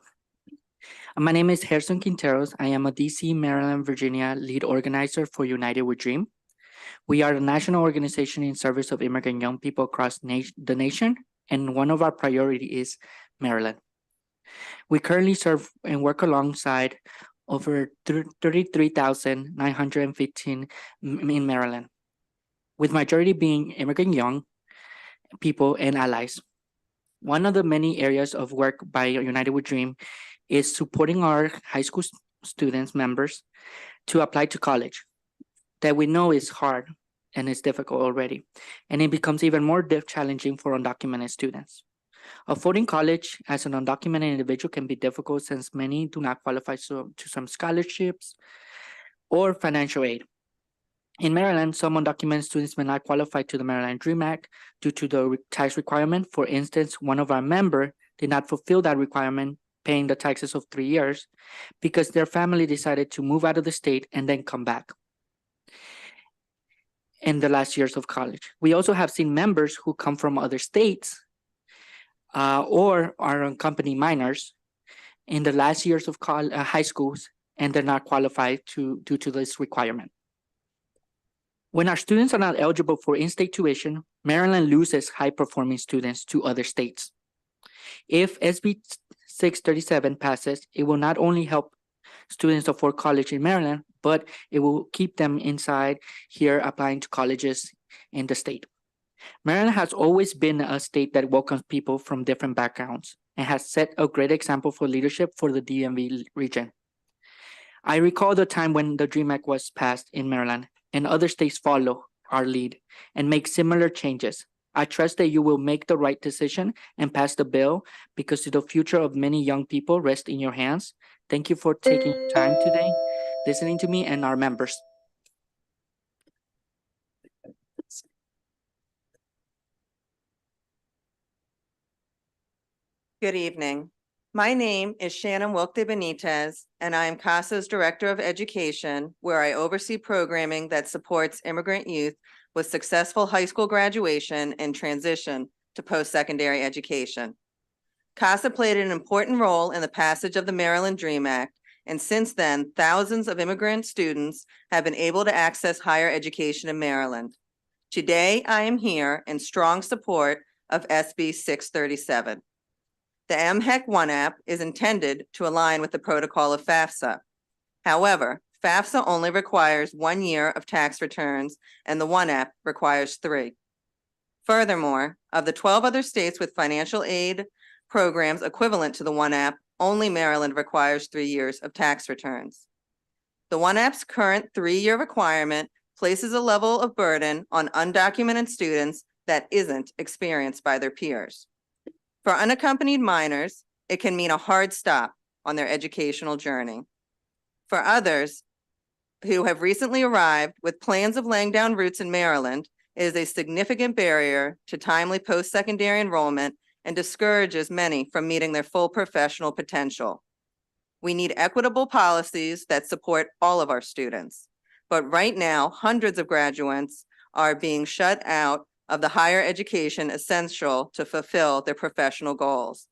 My name is Gerson Quinteros. I am a DC, Maryland, Virginia lead organizer for United We Dream. We are a national organization in service of immigrant young people across the nation, and one of our priorities is Maryland. We currently serve and work alongside over 33,915 in Maryland, with majority being immigrant young people and allies. One of the many areas of work by United We Dream is supporting our high school students, members, to apply to college, that we know is hard and it's difficult already, and it becomes even more challenging for undocumented students. Affording college as an undocumented individual can be difficult since many do not qualify to some scholarships or financial aid. In Maryland, some undocumented students may not qualify to the Maryland Dream Act due to the tax requirement. For instance, one of our members did not fulfill that requirement, paying the taxes of 3 years, because their family decided to move out of the state and then come back in the last years of college. We also have seen members who come from other states or are unaccompanied minors in the last years of high schools, and they're not qualified due to this requirement. When our students are not eligible for in-state tuition, Maryland loses high-performing students to other states. If SB 637 passes, it will not only help students afford college in Maryland, but it will keep them inside here applying to colleges in the state. Maryland has always been a state that welcomes people from different backgrounds and has set a great example for leadership for the DMV region. I recall the time when the DREAM Act was passed in Maryland and other states follow our lead and make similar changes. I trust that you will make the right decision and pass the bill because the future of many young people rests in your hands. Thank you for taking time today, listening to me and our members. Good evening. My name is Shannon Wilkde Benitez, and I am CASA's Director of Education, where I oversee programming that supports immigrant youth with successful high school graduation and transition to post-secondary education. CASA played an important role in the passage of the Maryland DREAM Act, and since then, thousands of immigrant students have been able to access higher education in Maryland. Today, I am here in strong support of SB 637. The MHEC One app is intended to align with the protocol of FAFSA. However, FAFSA only requires 1 year of tax returns, and the One app requires 3. Furthermore, of the 12 other states with financial aid programs equivalent to the One app, only Maryland requires 3 years of tax returns. The One app's current 3-year requirement places a level of burden on undocumented students that isn't experienced by their peers. For unaccompanied minors, it can mean a hard stop on their educational journey. For others who have recently arrived with plans of laying down roots in Maryland, it is a significant barrier to timely post-secondary enrollment and discourages many from meeting their full professional potential. We need equitable policies that support all of our students. But right now, hundreds of graduates are being shut out of the higher education essential to fulfill their professional goals.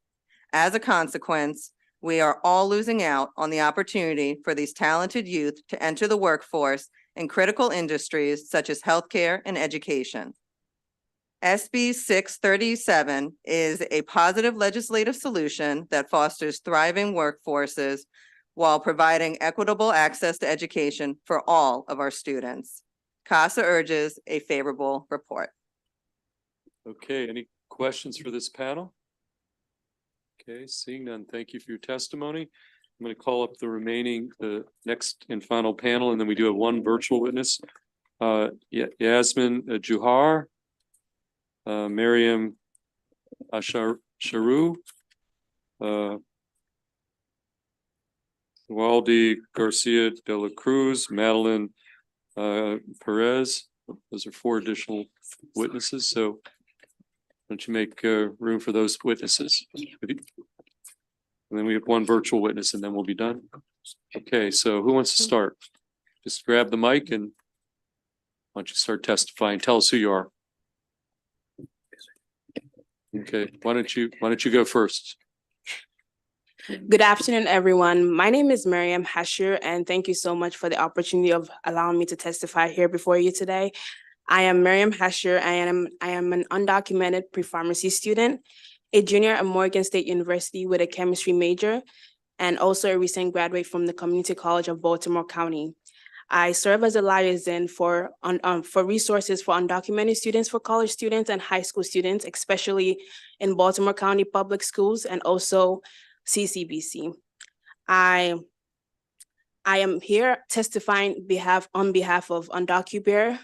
As a consequence, we are all losing out on the opportunity for these talented youth to enter the workforce in critical industries such as healthcare and education. SB 637 is a positive legislative solution that fosters thriving workforces while providing equitable access to education for all of our students. CASA urges a favorable report. Okay, any questions for this panel? Okay, seeing none, thank you for your testimony. I'm going to call up the next and final panel, and then we do have one virtual witness. Yasmin Juhar, Miriam Sharu, Waldy Garcia de la Cruz, Madeline Perez. Those are 4 additional witnesses, so why don't you make room for those witnesses? And then we have one virtual witness and then we'll be done. Okay, so who wants to start? Just grab the mic and why don't you start testifying? Tell us who you are. Okay, why don't you go first? Good afternoon, everyone. My name is Miriam Hasher, and thank you so much for the opportunity of allowing me to testify here before you today. I am Miriam Hasher. I am an undocumented pre-pharmacy student, a junior at Morgan State University with a chemistry major, and also a recent graduate from the Community College of Baltimore County. I serve as a liaison for resources for undocumented students, for college students and high school students, especially in Baltimore County Public Schools and also CCBC. I am here testifying on behalf of UndocuBear,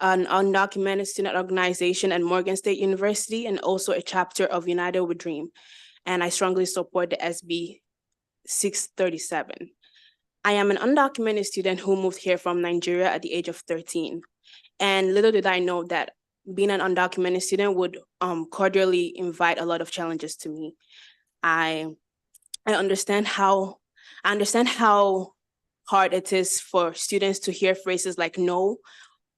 an undocumented student organization at Morgan State University, and also a chapter of United We Dream. And I strongly support the SB 637. I am an undocumented student who moved here from Nigeria at the age of 13. And little did I know that being an undocumented student would cordially invite a lot of challenges to me. I understand how hard it is for students to hear phrases like no,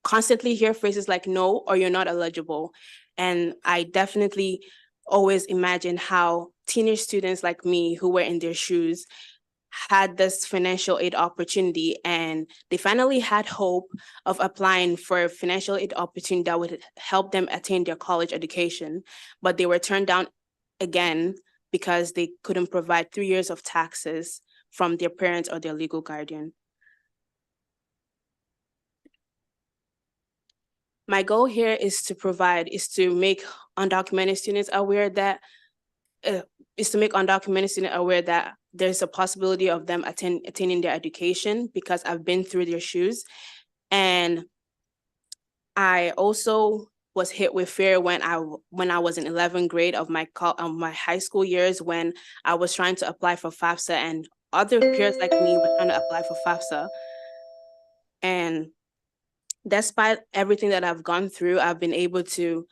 constantly hear phrases like no, or you're not eligible. And I definitely always imagine how teenage students like me who were in their shoes had this financial aid opportunity, and they finally had hope of applying for a financial aid opportunity that would help them attain their college education, but they were turned down again because they couldn't provide 3 years of taxes from their parents or their legal guardian. My goal here is to make undocumented students aware that there's a possibility of them attaining their education, because I've been through their shoes. And I also was hit with fear when I was in 11th grade of my high school years, when I was trying to apply for FAFSA and other peers like me were trying to apply for FAFSA. And despite everything that I've gone through, I've been able to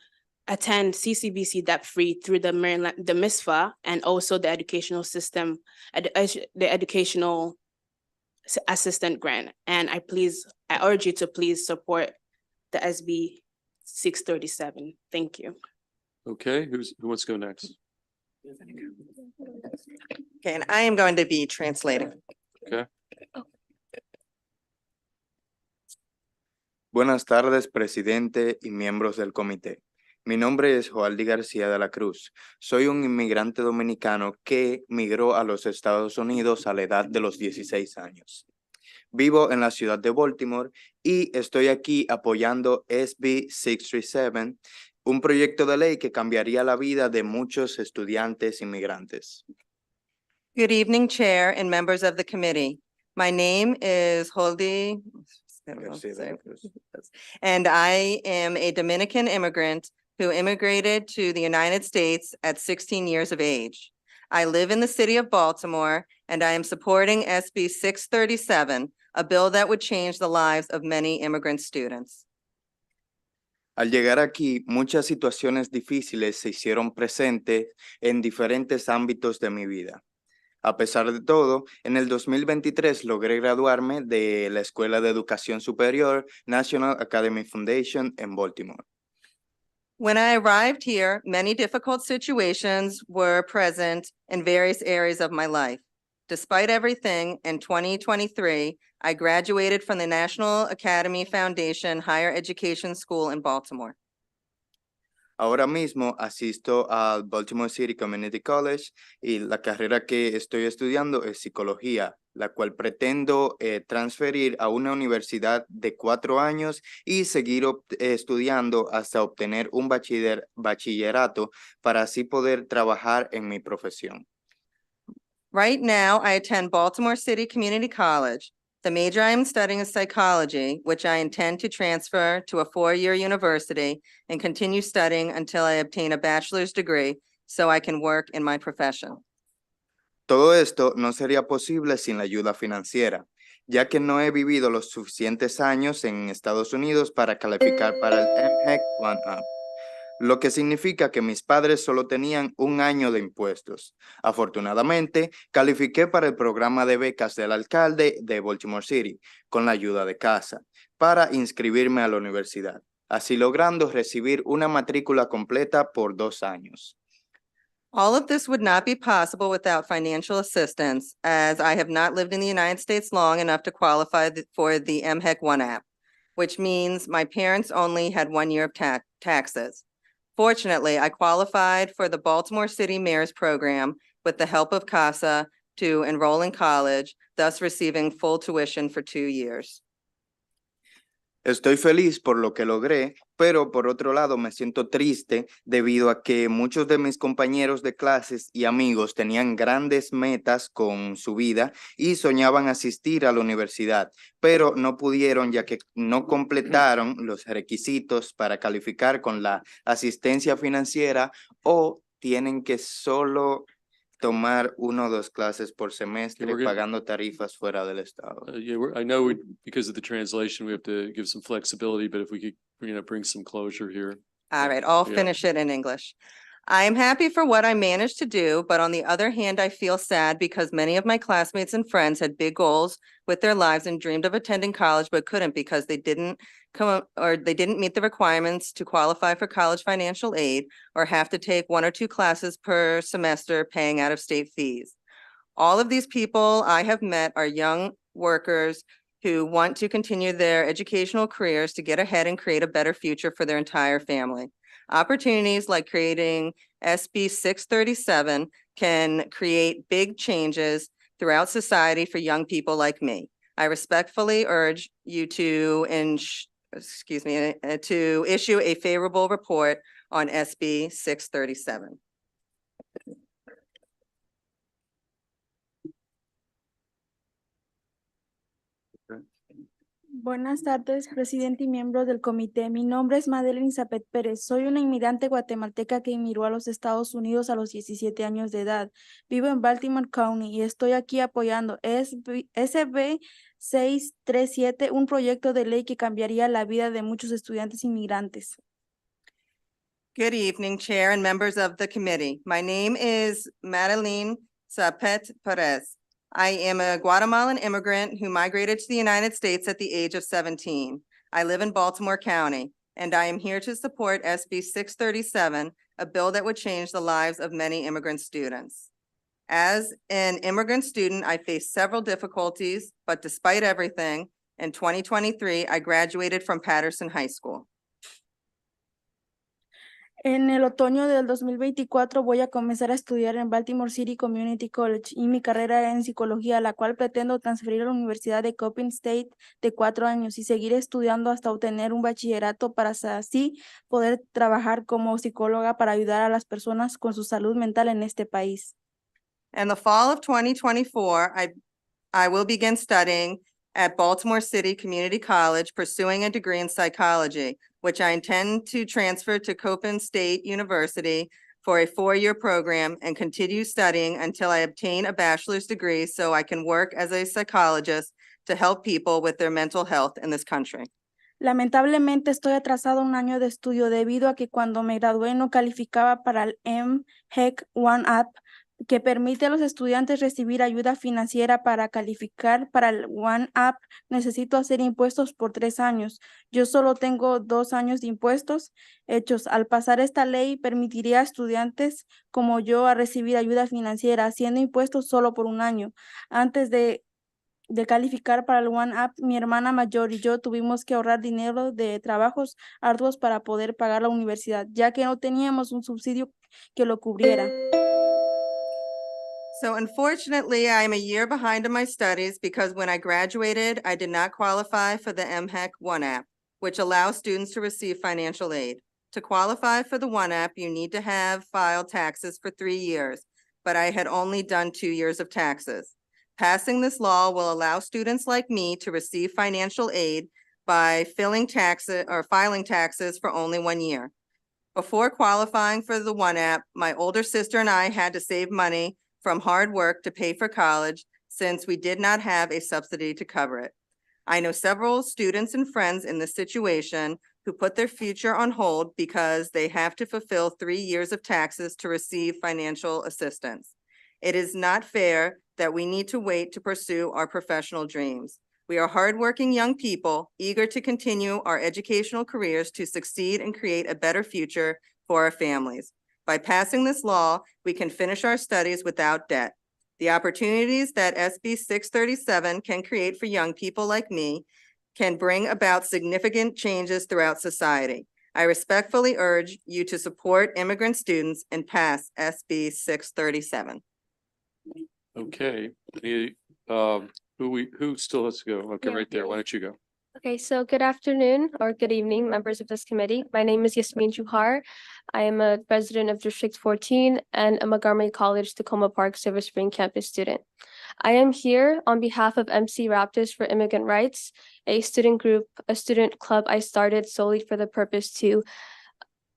attend CCBC debt-free through the MISFA and also the educational system, the educational assistant grant. And I urge you to please support the SB 637. Thank you. Okay, who wants to go next? Okay, and I am going to be translating. Okay. Buenas tardes, presidente y miembros del comité. Mi nombre es Joaldi García de la Cruz. Soy un inmigrante dominicano que migró a los Estados Unidos a la edad de los 16 años. Vivo en la ciudad de Baltimore y estoy aquí apoyando SB 637, un proyecto de ley que cambiaría la vida de muchos estudiantes inmigrantes. Good evening, Chair and members of the committee. My name is Joaldi and I am a Dominican immigrant who immigrated to the United States at 16 years of age. I live in the city of Baltimore, and I am supporting SB 637, a bill that would change the lives of many immigrant students. Al llegar aquí, muchas situaciones difíciles se hicieron presentes en diferentes ámbitos de mi vida. A pesar de todo, en el 2023 logré graduarme de la Escuela de Educación Superior National Academy Foundation en Baltimore. When I arrived here, many difficult situations were present in various areas of my life. Despite everything, in 2023, I graduated from the National Academy Foundation Higher Education School in Baltimore. Ahora mismo asisto al Baltimore City Community College y la carrera que estoy estudiando es psicología, la cual pretendo transferir a una universidad de 4 años y seguir estudiando hasta obtener un bachillerato para así poder trabajar en mi profesión. Right now, I attend Baltimore City Community College. The major I am studying is psychology, which I intend to transfer to a 4-year university and continue studying until I obtain a bachelor's degree so I can work in my profession. Todo esto no sería posible sin la ayuda financiera, ya que no he vivido los suficientes años en Estados Unidos para calificar para el MHEC 1UP, lo que significa que mis padres solo tenían 1 año de impuestos. Afortunadamente, califiqué para el programa de becas del alcalde de Baltimore City, con la ayuda de casa, para inscribirme a la universidad, así logrando recibir una matrícula completa por 2 años. All of this would not be possible without financial assistance, as I have not lived in the United States long enough to qualify for the MHEC 1UP, which means my parents only had 1 year of taxes. Fortunately, I qualified for the Baltimore City Mayor's Program with the help of CASA to enroll in college, thus receiving full tuition for 2 years. Estoy feliz por lo que logré, pero por otro lado me siento triste debido a que muchos de mis compañeros de clases y amigos tenían grandes metas con su vida y soñaban asistir a la universidad, pero no pudieron ya que no completaron los requisitos para calificar con la asistencia financiera o tienen que solo tomar 1 o 2 clases por semestre pagando tarifas fuera del estado. I know because of the translation, we have to give some flexibility, but if we could, bring some closure here. All right, I'll finish it in English. I am happy for what I managed to do, but on the other hand, I feel sad because many of my classmates and friends had big goals with their lives and dreamed of attending college, but couldn't because they didn't meet the requirements to qualify for college financial aid or have to take 1 or 2 classes per semester paying out-of-state fees. All of these people I have met are young workers who want to continue their educational careers to get ahead and create a better future for their entire family. Opportunities like creating SB 637 can create big changes throughout society for young people like me. I respectfully urge you to to issue a favorable report on SB 637. Buenas tardes, presidente y miembros del comité. Mi nombre es Madeline Zapet Pérez. Soy una inmigrante guatemalteca que emigró a los Estados Unidos a los 17 años de edad. Vivo en Baltimore County y estoy aquí apoyando SB 637, un proyecto de ley que cambiaría la vida de muchos estudiantes inmigrantes. Good evening, Chair and members of the committee. My name is Madeline Zapet Perez. I am a Guatemalan immigrant who migrated to the United States at the age of 17. I live in Baltimore County, and I am here to support SB 637, a bill that would change the lives of many immigrant students. As an immigrant student, I faced several difficulties, but despite everything, in 2023, I graduated from Patterson High School. En el otoño del 2024 voy a comenzar a estudiar en Baltimore City Community College y mi carrera en psicología, la cual pretendo transferir a la Universidad de Coppin State de 4 años y seguir estudiando hasta obtener un bachillerato para así poder trabajar como psicóloga para ayudar a las personas con su salud mental en este país. In the fall of 2024, I will begin studying at Baltimore City Community College, pursuing a degree in psychology, which I intend to transfer to Coppin State University for a 4-year program and continue studying until I obtain a bachelor's degree so I can work as a psychologist to help people with their mental health in this country. Lamentablemente estoy atrasado un año de estudio debido a que cuando me gradué no calificaba para el MHEC One Up, que permite a los estudiantes recibir ayuda financiera. Para calificar para el One Up, necesito hacer impuestos por 3 años. Yo solo tengo 2 años de impuestos hechos. Al pasar esta ley, permitiría a estudiantes como yo a recibir ayuda financiera, haciendo impuestos solo por 1 año. Antes de calificar para el One Up, mi hermana mayor y yo tuvimos que ahorrar dinero de trabajos arduos para poder pagar la universidad, ya que no teníamos un subsidio que lo cubriera. So unfortunately, I am a year behind in my studies because when I graduated, I did not qualify for the MHEC One App, which allows students to receive financial aid. To qualify for the One App, you need to have filed taxes for 3 years, but I had only done 2 years of taxes. Passing this law will allow students like me to receive financial aid by filing taxes for only 1 year. Before qualifying for the One App, my older sister and I had to save money from hard work to pay for college since we did not have a subsidy to cover it. I know several students and friends in this situation who put their future on hold because they have to fulfill 3 years of taxes to receive financial assistance. It is not fair that we need to wait to pursue our professional dreams. We are hardworking young people, eager to continue our educational careers to succeed and create a better future for our families. By passing this law, we can finish our studies without debt. The opportunities that SB 637 can create for young people like me can bring about significant changes throughout society. I respectfully urge you to support immigrant students and pass SB 637. Okay, who still has to go? Okay, Yeah. right there. Why don't you go? Okay, so good afternoon or good evening, members of this committee. My name is Yasmin Juhar. I am a resident of District 14 and a Montgomery College Tacoma Park Silver Spring campus student. I am here on behalf of MC Raptors for Immigrant Rights, a student club I started solely for the purpose to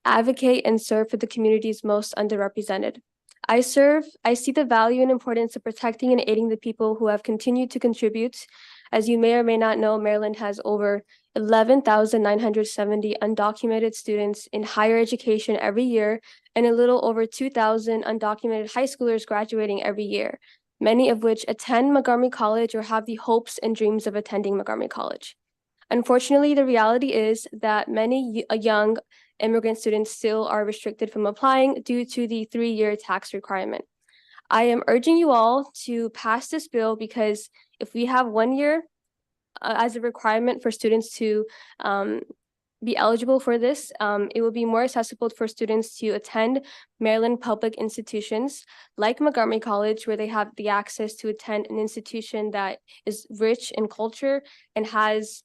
advocate and serve for the communities most underrepresented. I see the value and importance of protecting and aiding the people who have continued to contribute. As you may or may not know, Maryland has over 11,970 undocumented students in higher education every year and a little over 2,000 undocumented high schoolers graduating every year, many of which attend Montgomery College or have the hopes and dreams of attending Montgomery College. Unfortunately, the reality is that many young immigrant students still are restricted from applying due to the 3-year tax requirement. I am urging you all to pass this bill because if we have 1 year as a requirement for students to be eligible for this, it will be more accessible for students to attend Maryland public institutions like Montgomery College, where they have the access to attend an institution that is rich in culture and has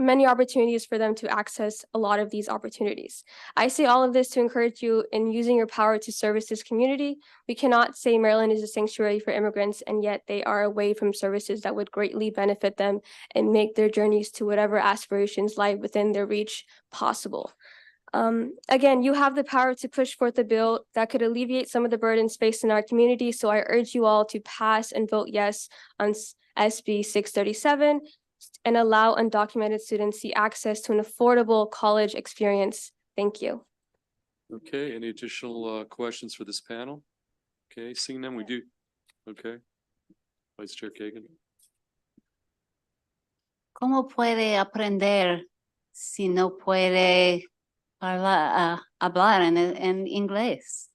many opportunities for them to access a lot of these opportunities. I say all of this to encourage you in using your power to service this community. We cannot say Maryland is a sanctuary for immigrants, and yet they are away from services that would greatly benefit them and make their journeys to whatever aspirations lie within their reach possible. Again, you have the power to push forth a bill that could alleviate some of the burdens faced in our community. So I urge you all to pass and vote yes on SB 637 and allow undocumented students the access to an affordable college experience. Thank you. Okay, any additional questions for this panel? Okay, seeing them, we do. Okay. Vice Chair Kagan. ¿Cómo puede aprender si no puede hablar en inglés?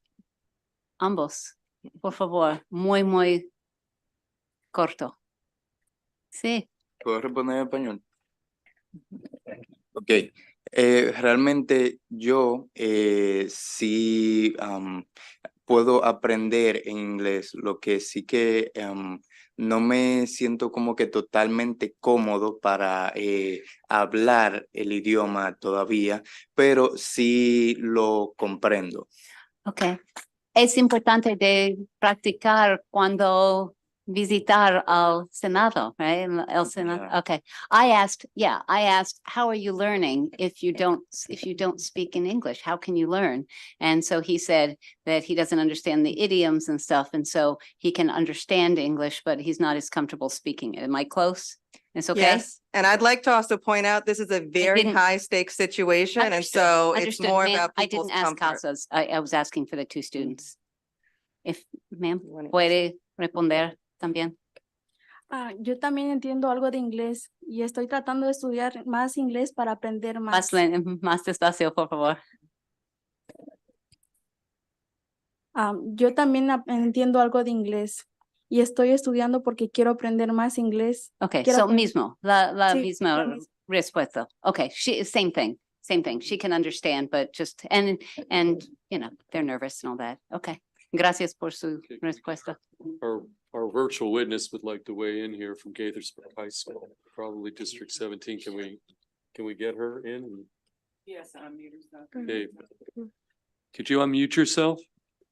Ambos, por favor, muy corto. Sí. ¿Puedo responder en español? Ok. Realmente yo sí puedo aprender en inglés, lo que sí que no me siento como que totalmente cómodo para hablar el idioma todavía, pero sí lo comprendo. Okay. Es importante de practicar cuando visitar al Senado, right? El Senado. Yeah. Okay. I asked, how are you learning if you don't speak in English? How can you learn? And so he said that he doesn't understand the idioms and stuff. And so he can understand English, but he's not as comfortable speaking it. Am I close? It's okay? Yes, and I'd like to also point out, this is a very didn't- high stakes situation, and Understood, so it's understood. more Ma'am, about I people's didn't ask comfort. Casas. I was asking for the two students. If, ma'am, puede responder también. Yo también entiendo algo de inglés y estoy tratando de estudiar más inglés para aprender más. Más despacio, por favor. Yo también entiendo algo de inglés y estoy estudiando porque quiero aprender más inglés. Okay, Quiero so aprender- mismo, la Sí, misma lo mismo. respuesta. Okay, same thing. She can understand, but just, and, you know, they're nervous and all that. Okay, gracias por su Okay. respuesta. Our virtual witness would like to weigh in here from Gaithersburg High School, probably District 17. Can we get her in? Yes, I'm muted. Okay. Could you unmute yourself?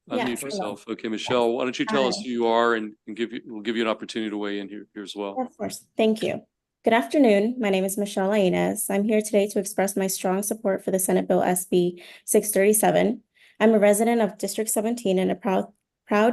Unmute Yes, hello. yourself. Okay, Michelle, why don't you tell us Hi. who you are and we'll give you an opportunity to weigh in here as well. Of course, thank you. Good afternoon. My name is Michelle Lainez. I'm here today to express my strong support for the Senate Bill SB 637. I'm a resident of District 17 and a proud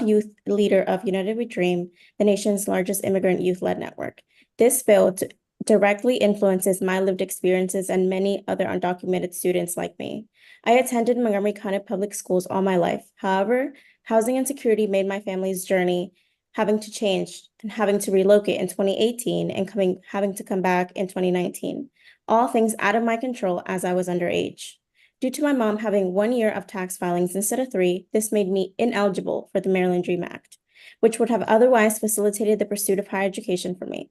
youth leader of United We Dream, the nation's largest immigrant youth-led network. This bill directly influences my lived experiences and many other undocumented students like me. I attended Montgomery County Public Schools all my life. However, housing insecurity made my family's journey having to change and having to relocate in 2018 and having to come back in 2019. All things out of my control as I was underage. Due to my mom having 1 year of tax filings instead of 3, this made me ineligible for the Maryland Dream Act, which would have otherwise facilitated the pursuit of higher education for me.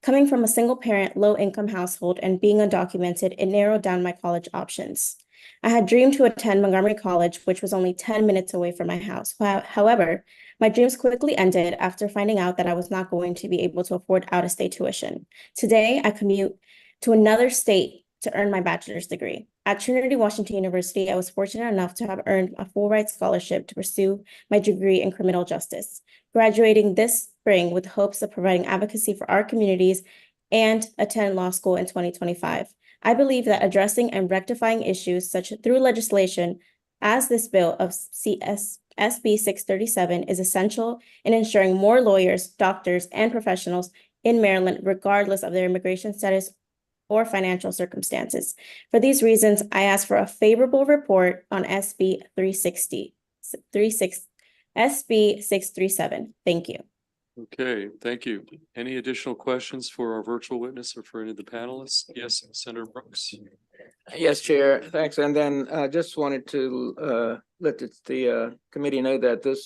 Coming from a single parent, low income household and being undocumented, it narrowed down my college options. I had dreamed to attend Montgomery College, which was only 10 minutes away from my house. However, my dreams quickly ended after finding out that I was not going to be able to afford out-of-state tuition. Today, I commute to another state to earn my bachelor's degree. At Trinity Washington University, I was fortunate enough to have earned a full ride scholarship to pursue my degree in criminal justice, graduating this spring with hopes of providing advocacy for our communities and attend law school in 2025. I believe that addressing and rectifying issues such through legislation as this bill of SB 637 is essential in ensuring more lawyers, doctors, and professionals in Maryland, regardless of their immigration status or financial circumstances. For these reasons, I ask for a favorable report on SB 637. Thank you. Okay, thank you. Any additional questions for our virtual witness or for any of the panelists? Yes, Senator Brooks. Yes, Chair, thanks. And then just wanted to let the committee know that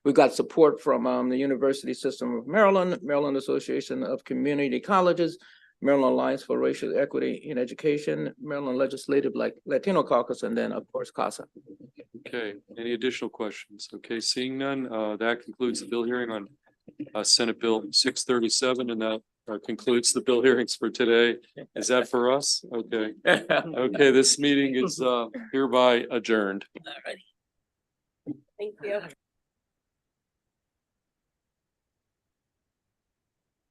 we got support from the University System of Maryland, Maryland Association of Community Colleges, Maryland Alliance for Racial Equity in Education, Maryland Legislative Latino Caucus, and then of course CASA. Okay, any additional questions? Okay, seeing none, that concludes the bill hearing on Senate Bill 637, and that concludes the bill hearings for today. Is that for us? Okay. Okay, this meeting is hereby adjourned. Thank you.